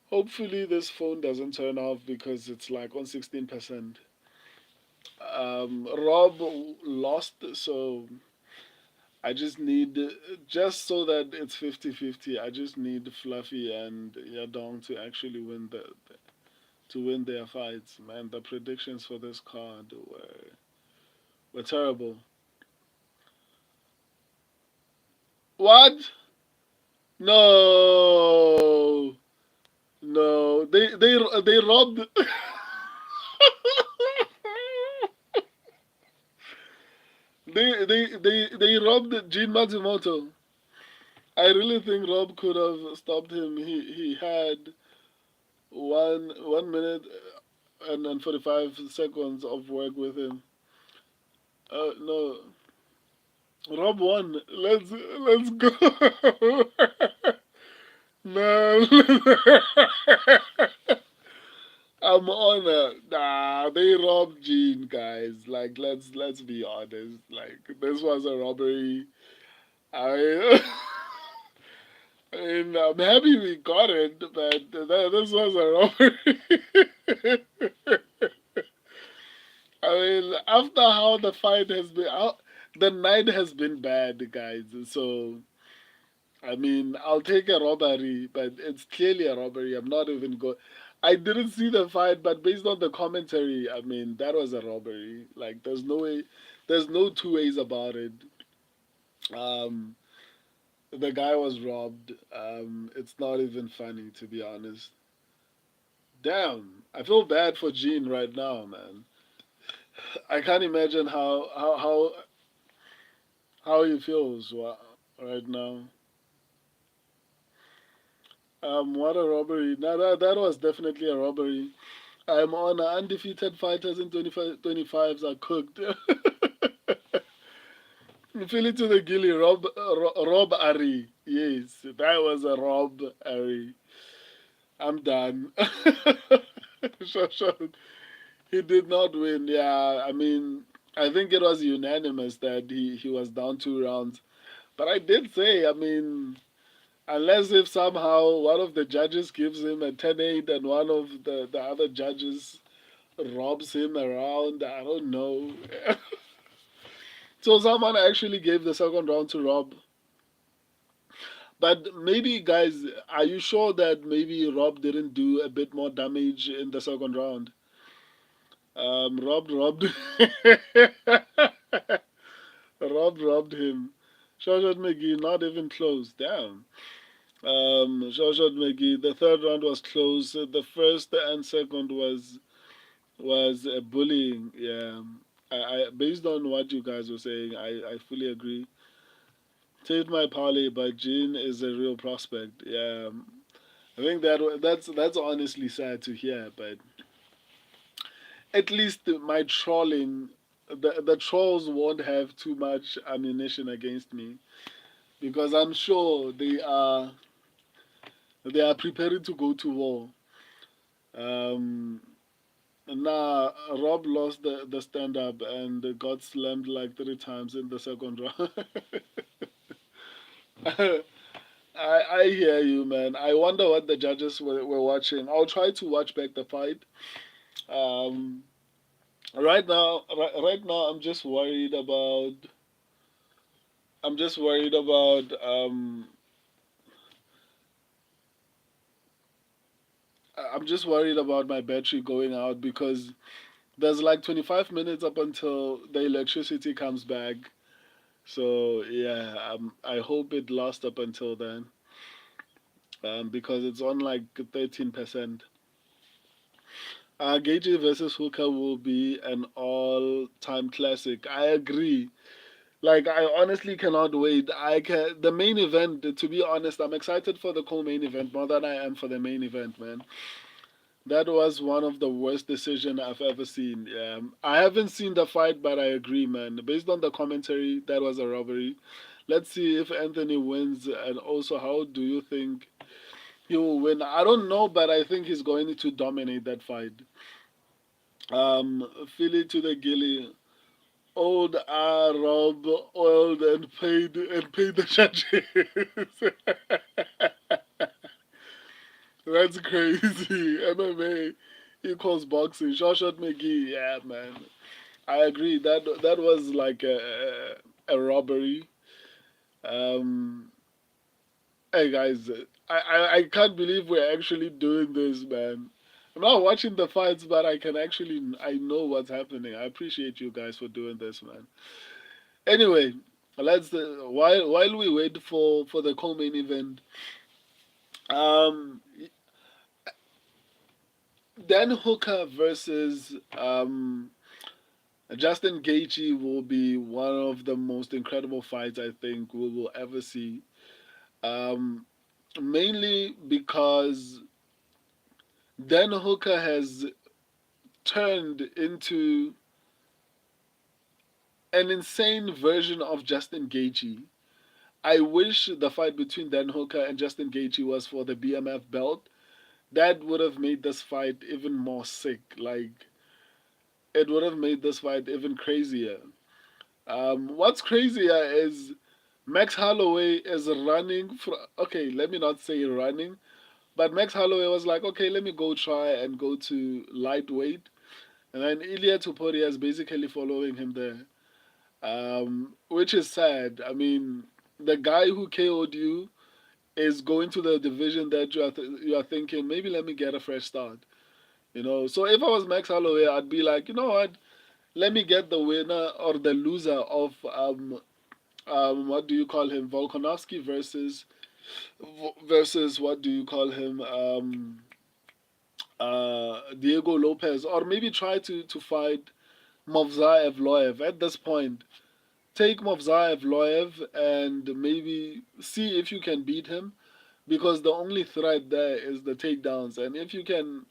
Hopefully this phone doesn't turn off because it's like on 16%. Rob lost, so I just need, just so that it's 50-50, I just need Fluffy and Yadong to actually to win their fights. Man, the predictions for this card were terrible. What? No, no, they robbed. They robbed Gene Matsumoto. I really think Rob could have stopped him. He had 1 minute and 45 seconds of work with him. No, Rob won. Let's go. Man, I'm on it. Nah, they robbed Gene, guys. Like, let's be honest. Like, this was a robbery. I I mean, I'm happy we got it, but this was a robbery. I mean, after how the fight has been, how, the night has been bad, guys. So, I mean, I'll take a robbery, but it's clearly a robbery. I'm not even go. I didn't see the fight, but based on the commentary, I mean, that was a robbery. Like, there's no way, there's no two ways about it. Um, the guy was robbed. It's not even funny, to be honest. Damn, I feel bad for Gene right now, man. I can't imagine how he feels right now. What a robbery! Now that was definitely a robbery. I'm on undefeated fighters in 25s are cooked. Feel it to the gilly, Rob Ari. Yes, that was a Rob Ari. I'm done. Sure, sure. He did not win. Yeah, I mean, I think it was unanimous that he was down 2 rounds. But I did say, I mean, unless if somehow one of the judges gives him a 10-8 and one of the other judges robs him around, I don't know. So someone actually gave the second round to Rob. But maybe, guys, are you sure that maybe Rob didn't do a bit more damage in the second round? Rob robbed. Rob robbed him. Shawshot McGee not even close. Damn. Shawshot McGee. The third round was close. The first and second was bullying. Yeah. Based on what you guys were saying, I fully agree. Tate my parlay, but Jean is a real prospect. Yeah. I think that's honestly sad to hear, but at least my trolling, the trolls won't have too much ammunition against me because I'm sure they are preparing to go to war. Um, Nah, Rob lost the stand up and got slammed like 3 times in the second round. I hear you, man. I wonder what the judges were watching. I'll try to watch back the fight. Um, right now, I'm just worried about I'm just worried about my battery going out because there's like 25 minutes up until the electricity comes back. So yeah, I hope it lasts up until then, because it's on like 13%. Gaethje versus Hooker will be an all-time classic. I agree. Like I honestly cannot wait. The main event. To be honest, I'm excited for the co-main event more than I am for the main event, man. That was one of the worst decisions I've ever seen. I haven't seen the fight, but I agree, man. Based on the commentary, that was a robbery. Let's see if Anthony wins, and also how do you think he will win? I don't know, but I think he's going to dominate that fight. Philly to the Gilly. Old Rob, oiled and paid the judges. That's crazy. MMA equals boxing. Shawshot McGee, yeah, man. I agree. That was like a robbery. Um, hey guys, I can't believe we're actually doing this, man. I'm not watching the fights, but I know what's happening. I appreciate you guys for doing this, man. Anyway, let's while we wait for the co-main event, um, Dan Hooker versus Justin Gaethje will be one of the most incredible fights I think we will ever see. Um, Mainly because Dan Hooker has turned into an insane version of Justin Gaethje. I wish the fight between Dan Hooker and Justin Gaethje was for the BMF belt. That would have made this fight even more sick. Like it would have made this fight even crazier. What's crazier is Max Holloway is running. Okay, let me not say running, but Max Holloway was like, okay, let me go try and go to lightweight, and then Ilya Tuporia is basically following him there, which is sad. I mean, the guy who KO'd you is going to the division that you are thinking maybe let me get a fresh start. So if I was Max Holloway, I'd be like, you know what? Let me get the winner or the loser of what do you call him, Volkanovski versus what do you call him, Diego Lopez, or maybe try to fight Movsar Evloev at this point. Take Movsar Evloev and maybe see if you can beat him because the only threat there is the takedowns, and if you can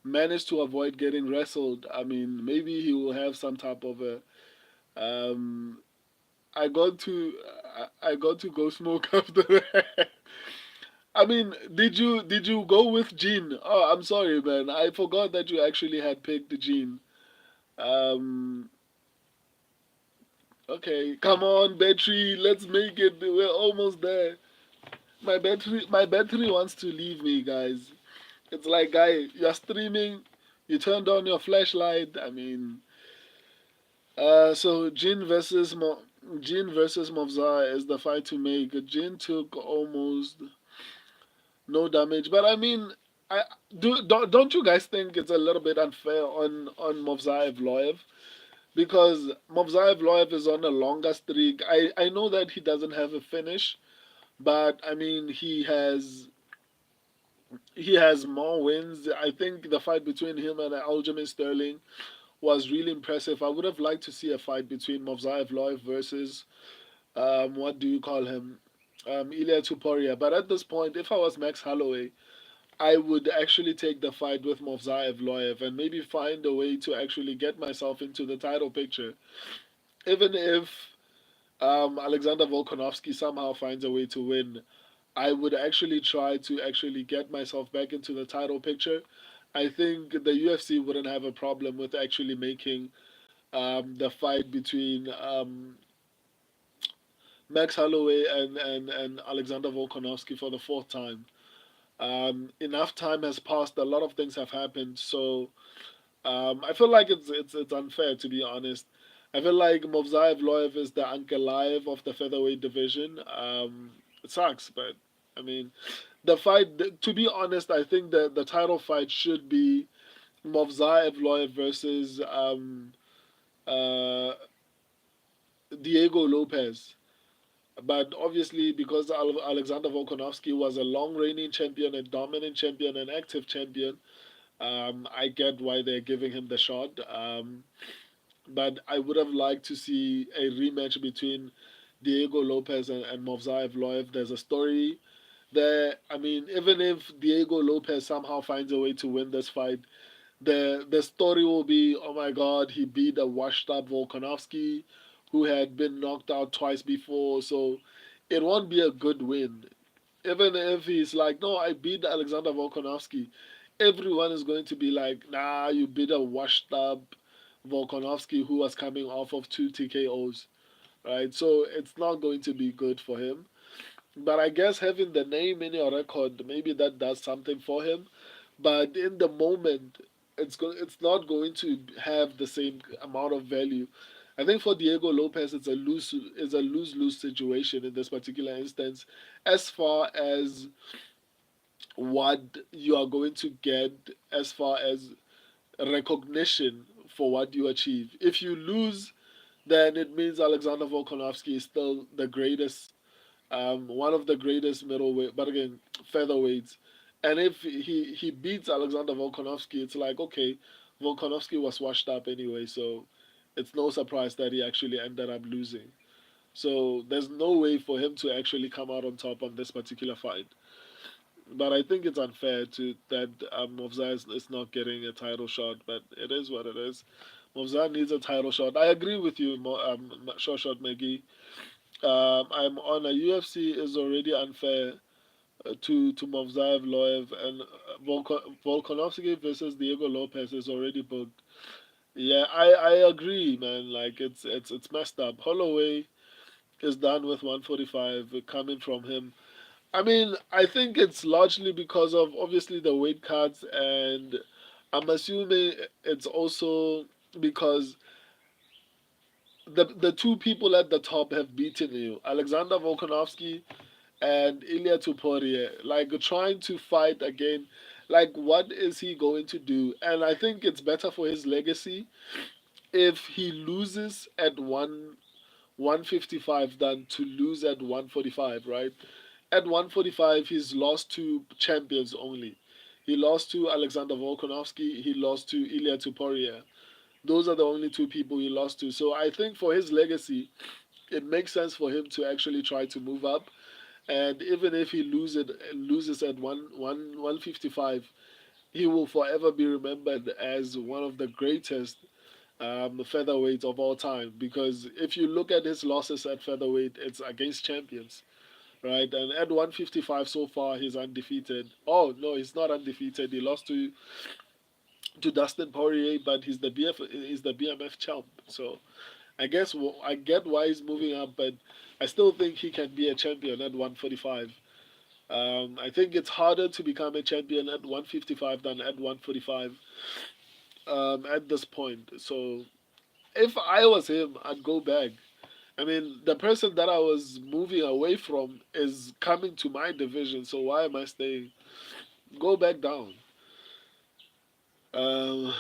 manage to avoid getting wrestled, I mean, maybe he will have some type of a. Um, I got to go smoke after that. I mean, did you go with Jean? Oh, I'm sorry, man. I forgot that you actually had picked Jean. Um, okay, come on, battery. Let's make it. We're almost there. My battery wants to leave me, guys. It's like, guy, you're streaming. You turned on your flashlight. I mean, so Jin versus Movzar is the fight to make. Jin took almost no damage, but I mean, I don't you guys think it's a little bit unfair on Movzar Evloev, because Movzar Evloev is on a longer streak. I know that he doesn't have a finish, but I mean he has more wins. I think the fight between him and Aljamain Sterling was really impressive. I would have liked to see a fight between Movzar Evloev versus what do you call him? Ilya Tuporia. But at this point, if I was Max Holloway, I would actually take the fight with Movzar Evloev and maybe find a way to actually get myself into the title picture. Even if Alexander Volkanovski somehow finds a way to win, I would actually try to actually get myself back into the title picture. I think the UFC wouldn't have a problem with actually making the fight between Max Holloway and Alexander Volkanovski for the fourth time. Enough time has passed. A lot of things have happened. So I feel like it's unfair, to be honest. I feel like Movzar Evloev is the Ankalaev of the featherweight division. It sucks, but I mean, the fight. To be honest, I think the title fight should be Movzar Evloev versus uh, Diego Lopez. But obviously, because Alexander Volkanovski was a long reigning champion, a dominant champion, an active champion, I get why they're giving him the shot. But I would have liked to see a rematch between Diego Lopez and Movzar Evloev. There's a story there. I mean, even if Diego Lopez somehow finds a way to win this fight, the story will be, oh my God, he beat a washed up Volkanovski who had been knocked out twice before. So it won't be a good win. Even if he's like, no, I beat Alexander Volkanovski, everyone is going to be like, nah, you beat a washed up Volkanovski who was coming off of two TKOs, right? So it's not going to be good for him. But I guess having the name in your record, maybe that does something for him. But in the moment, it's not going to have the same amount of value. I think for Diego Lopez, it's a lose-lose situation in this particular instance, as far as what you are going to get, as far as recognition for what you achieve. If you lose, then it means Alexander Volkanovski is still the greatest, one of the greatest middleweight, but again, featherweights. And if he beats Alexander Volkanovski, it's like, okay, Volkanovski was washed up anyway, so it's no surprise that he actually ended up losing. So there's no way for him to actually come out on top on this particular fight. But I think it's unfair to that Movzar is not getting a title shot, but it is what it is. Movzar needs a title shot. I agree with you, Short Shot Maggie. I'm on a UFC is already unfair to Movzar Evloev, and Volkanovski versus Diego Lopez is already booked. Yeah, I agree, man. Like it's messed up. Holloway is done with 145 coming from him. I mean, I think it's largely because of obviously the weight cuts, and I'm assuming it's also because the two people at the top have beaten you, Alexander Volkanovski and Ilya Tuporia, like trying to fight again. Like, what is he going to do? And I think it's better for his legacy if he loses at 155 than to lose at 145, right? At 145, he's lost to champions only. He lost to Alexander Volkanovski. He lost to Ilya Tuporia. Those are the only two people he lost to. So I think for his legacy, it makes sense for him to actually try to move up. And even if he loses at 155, he will forever be remembered as one of the greatest featherweights of all time. Because if you look at his losses at featherweight, it's against champions, right? And at 155 so far, he's undefeated. Oh no, he's not undefeated. He lost to Dustin Poirier, but he's the BMF champ. So I guess I get why he's moving up, but I still think he can be a champion at 145. I think it's harder to become a champion at 155 than at 145 at this point. So if I was him, I'd go back. I mean, the person that I was moving away from is coming to my division, so why am I staying? Go back down. Um,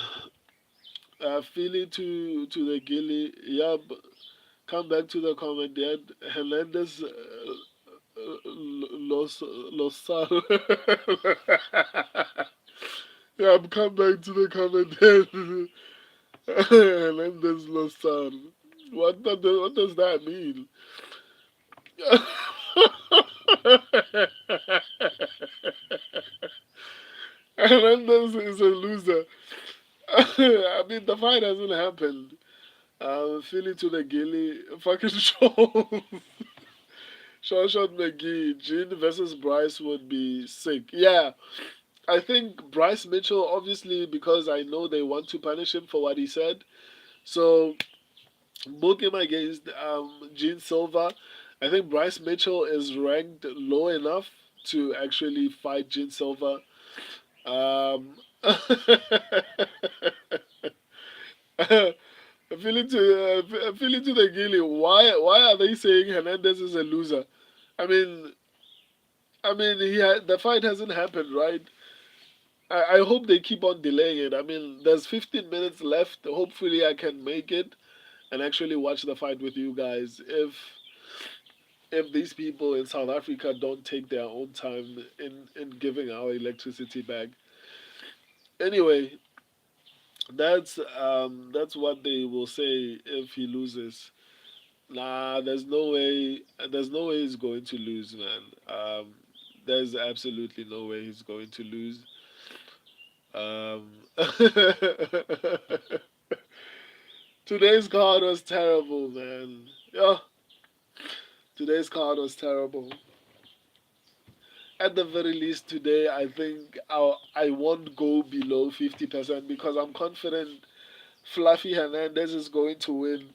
Philly to the Gilly. Yep. Come back to the comment. Yet Hernandez Losar. Yep. Come back to the comment. Hernandez Losar. What does that mean? Hernandez is a loser. I mean, the fight hasn't happened. Philly to the Gilly. Fucking show. Shot McGee. Jean versus Bryce would be sick. Yeah, I think Bryce Mitchell, obviously, because I know they want to punish him for what he said. So, book him against Gene Silva. I think Bryce Mitchell is ranked low enough to actually fight Gene Silva. Feeling to the Gilly. Why are they saying Hernandez is a loser? I mean, the fight hasn't happened, right? I hope they keep on delaying it. I mean, there's 15 minutes left. Hopefully, I can make it and actually watch the fight with you guys. If these people in South Africa don't take their own time in giving our electricity back. Anyway, that's what they will say if he loses. Nah, there's no way he's going to lose, man. There's absolutely no way he's going to lose. Um, today's card was terrible, man. Yeah, today's card was terrible. At the very least, today I think I won't go below 50% because I'm confident Fluffy Hernandez is going to win.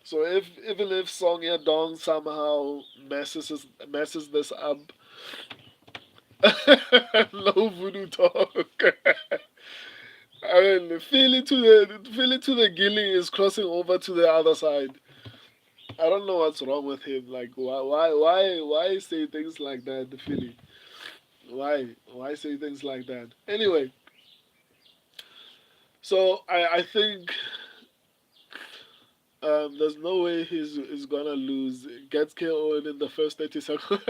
So if even if Song Yadong somehow messes this up, low voodoo talk. I mean, feel it to the Gilly is crossing over to the other side. I don't know what's wrong with him. Like, why say things like that, the Philly? Why say things like that? Anyway, so I think there's no way he's gonna lose. Gets KO'd in the first 30 seconds.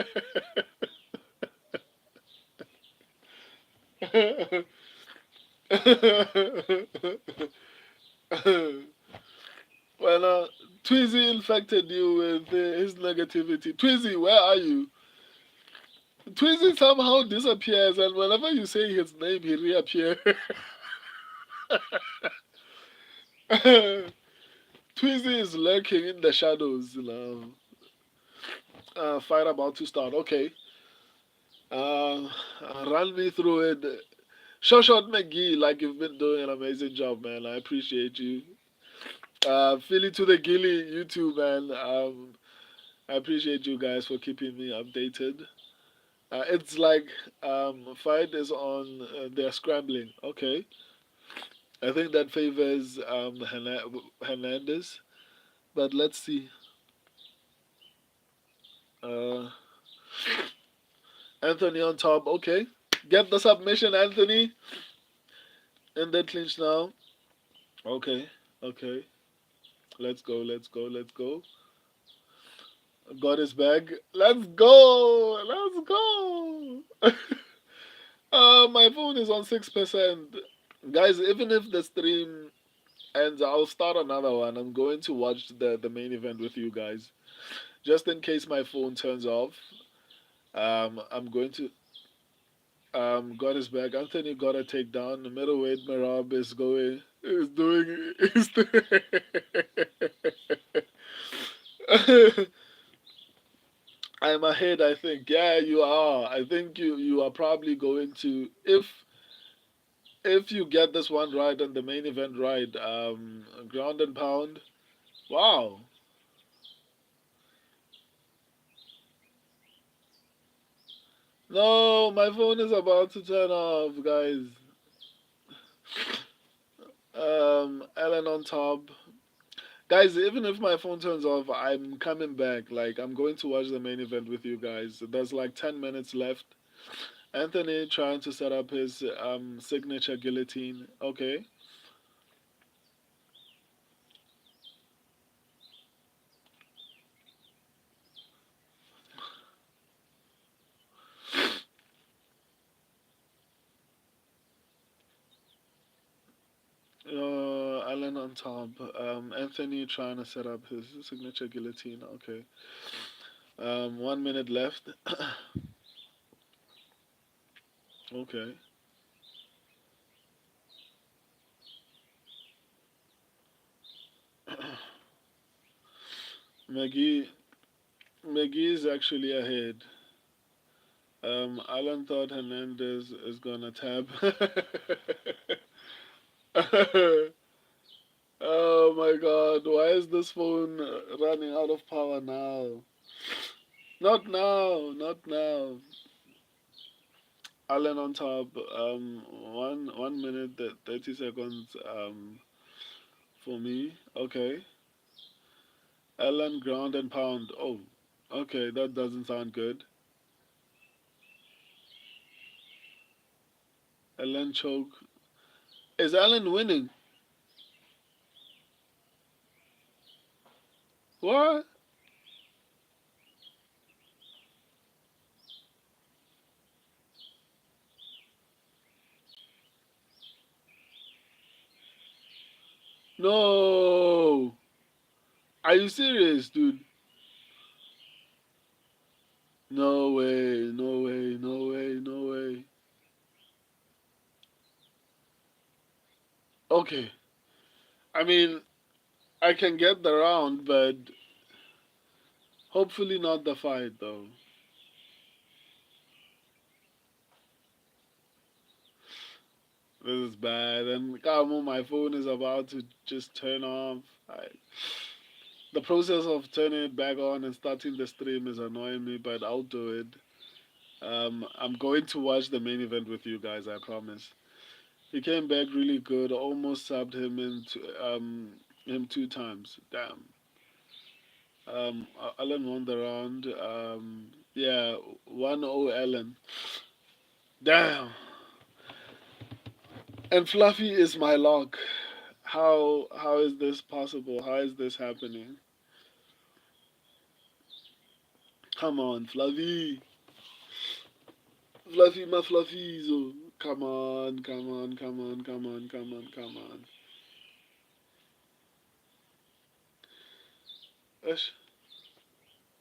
Well, Tweezy infected you with his negativity. Tweezy, where are you? Tweezy somehow disappears, and whenever you say his name, he reappears. Tweezy is lurking in the shadows now. Fight about to start. Okay. Uh, run me through it. Shot McGee, like you've been doing an amazing job, man. I appreciate you. Philly to the Gilly, YouTube, man. I appreciate you guys for keeping me updated. It's like fight is on. They're scrambling. Okay, I think that favors Hernandez. But let's see. Uh, Anthony on top. Okay, get the submission, Anthony. In the clinch now. Okay, okay. Let's go. Let's go. Let's go. Got his bag. Let's go. Let's go. My phone is on 6%. Guys, even if the stream ends, I'll start another one. I'm going to watch the main event with you guys. Just in case my phone turns off. I'm going to got his back. Anthony got a takedown. The middleweight Marab is going is doing is I'm ahead, I think. Yeah, you are. I think you are probably going to, if you get this one right and the main event right, ground and pound. Wow. No, my phone is about to turn off, guys. Ellen on top. Guys, even if my phone turns off, I'm coming back. Like, I'm going to watch the main event with you guys. There's like 10 minutes left. Anthony trying to set up his signature guillotine. Okay. Allen on top. Anthony trying to set up his signature guillotine. Okay. 1 minute left. Okay. McGee. McGee is actually ahead. Alan thought Hernandez is gonna tap. Oh my god, why is this phone running out of power now? Not now, not now. Alan on top. 1 minute 30 seconds. For me. Okay. Alan ground and pound. Oh, okay. That doesn't sound good. Alan choke. Is Alan winning? What? No. Are you serious, dude? No way. No way. No way. No way. Okay. I mean, I can get the round, but hopefully not the fight, though. This is bad. And come on, my phone is about to just turn off. The process of turning it back on and starting the stream is annoying me, but I'll do it. I'm going to watch the main event with you guys. I promise. He came back really good. Almost subbed him into him 2 times. Damn. Allen won the round. Yeah, 1-0 Allen. Damn. And Fluffy is my lock. How is this possible? How is this happening? Come on, Fluffy. Fluffy, my fluffies. Oh, come on, come on, come on, come on, come on, come on. Ish.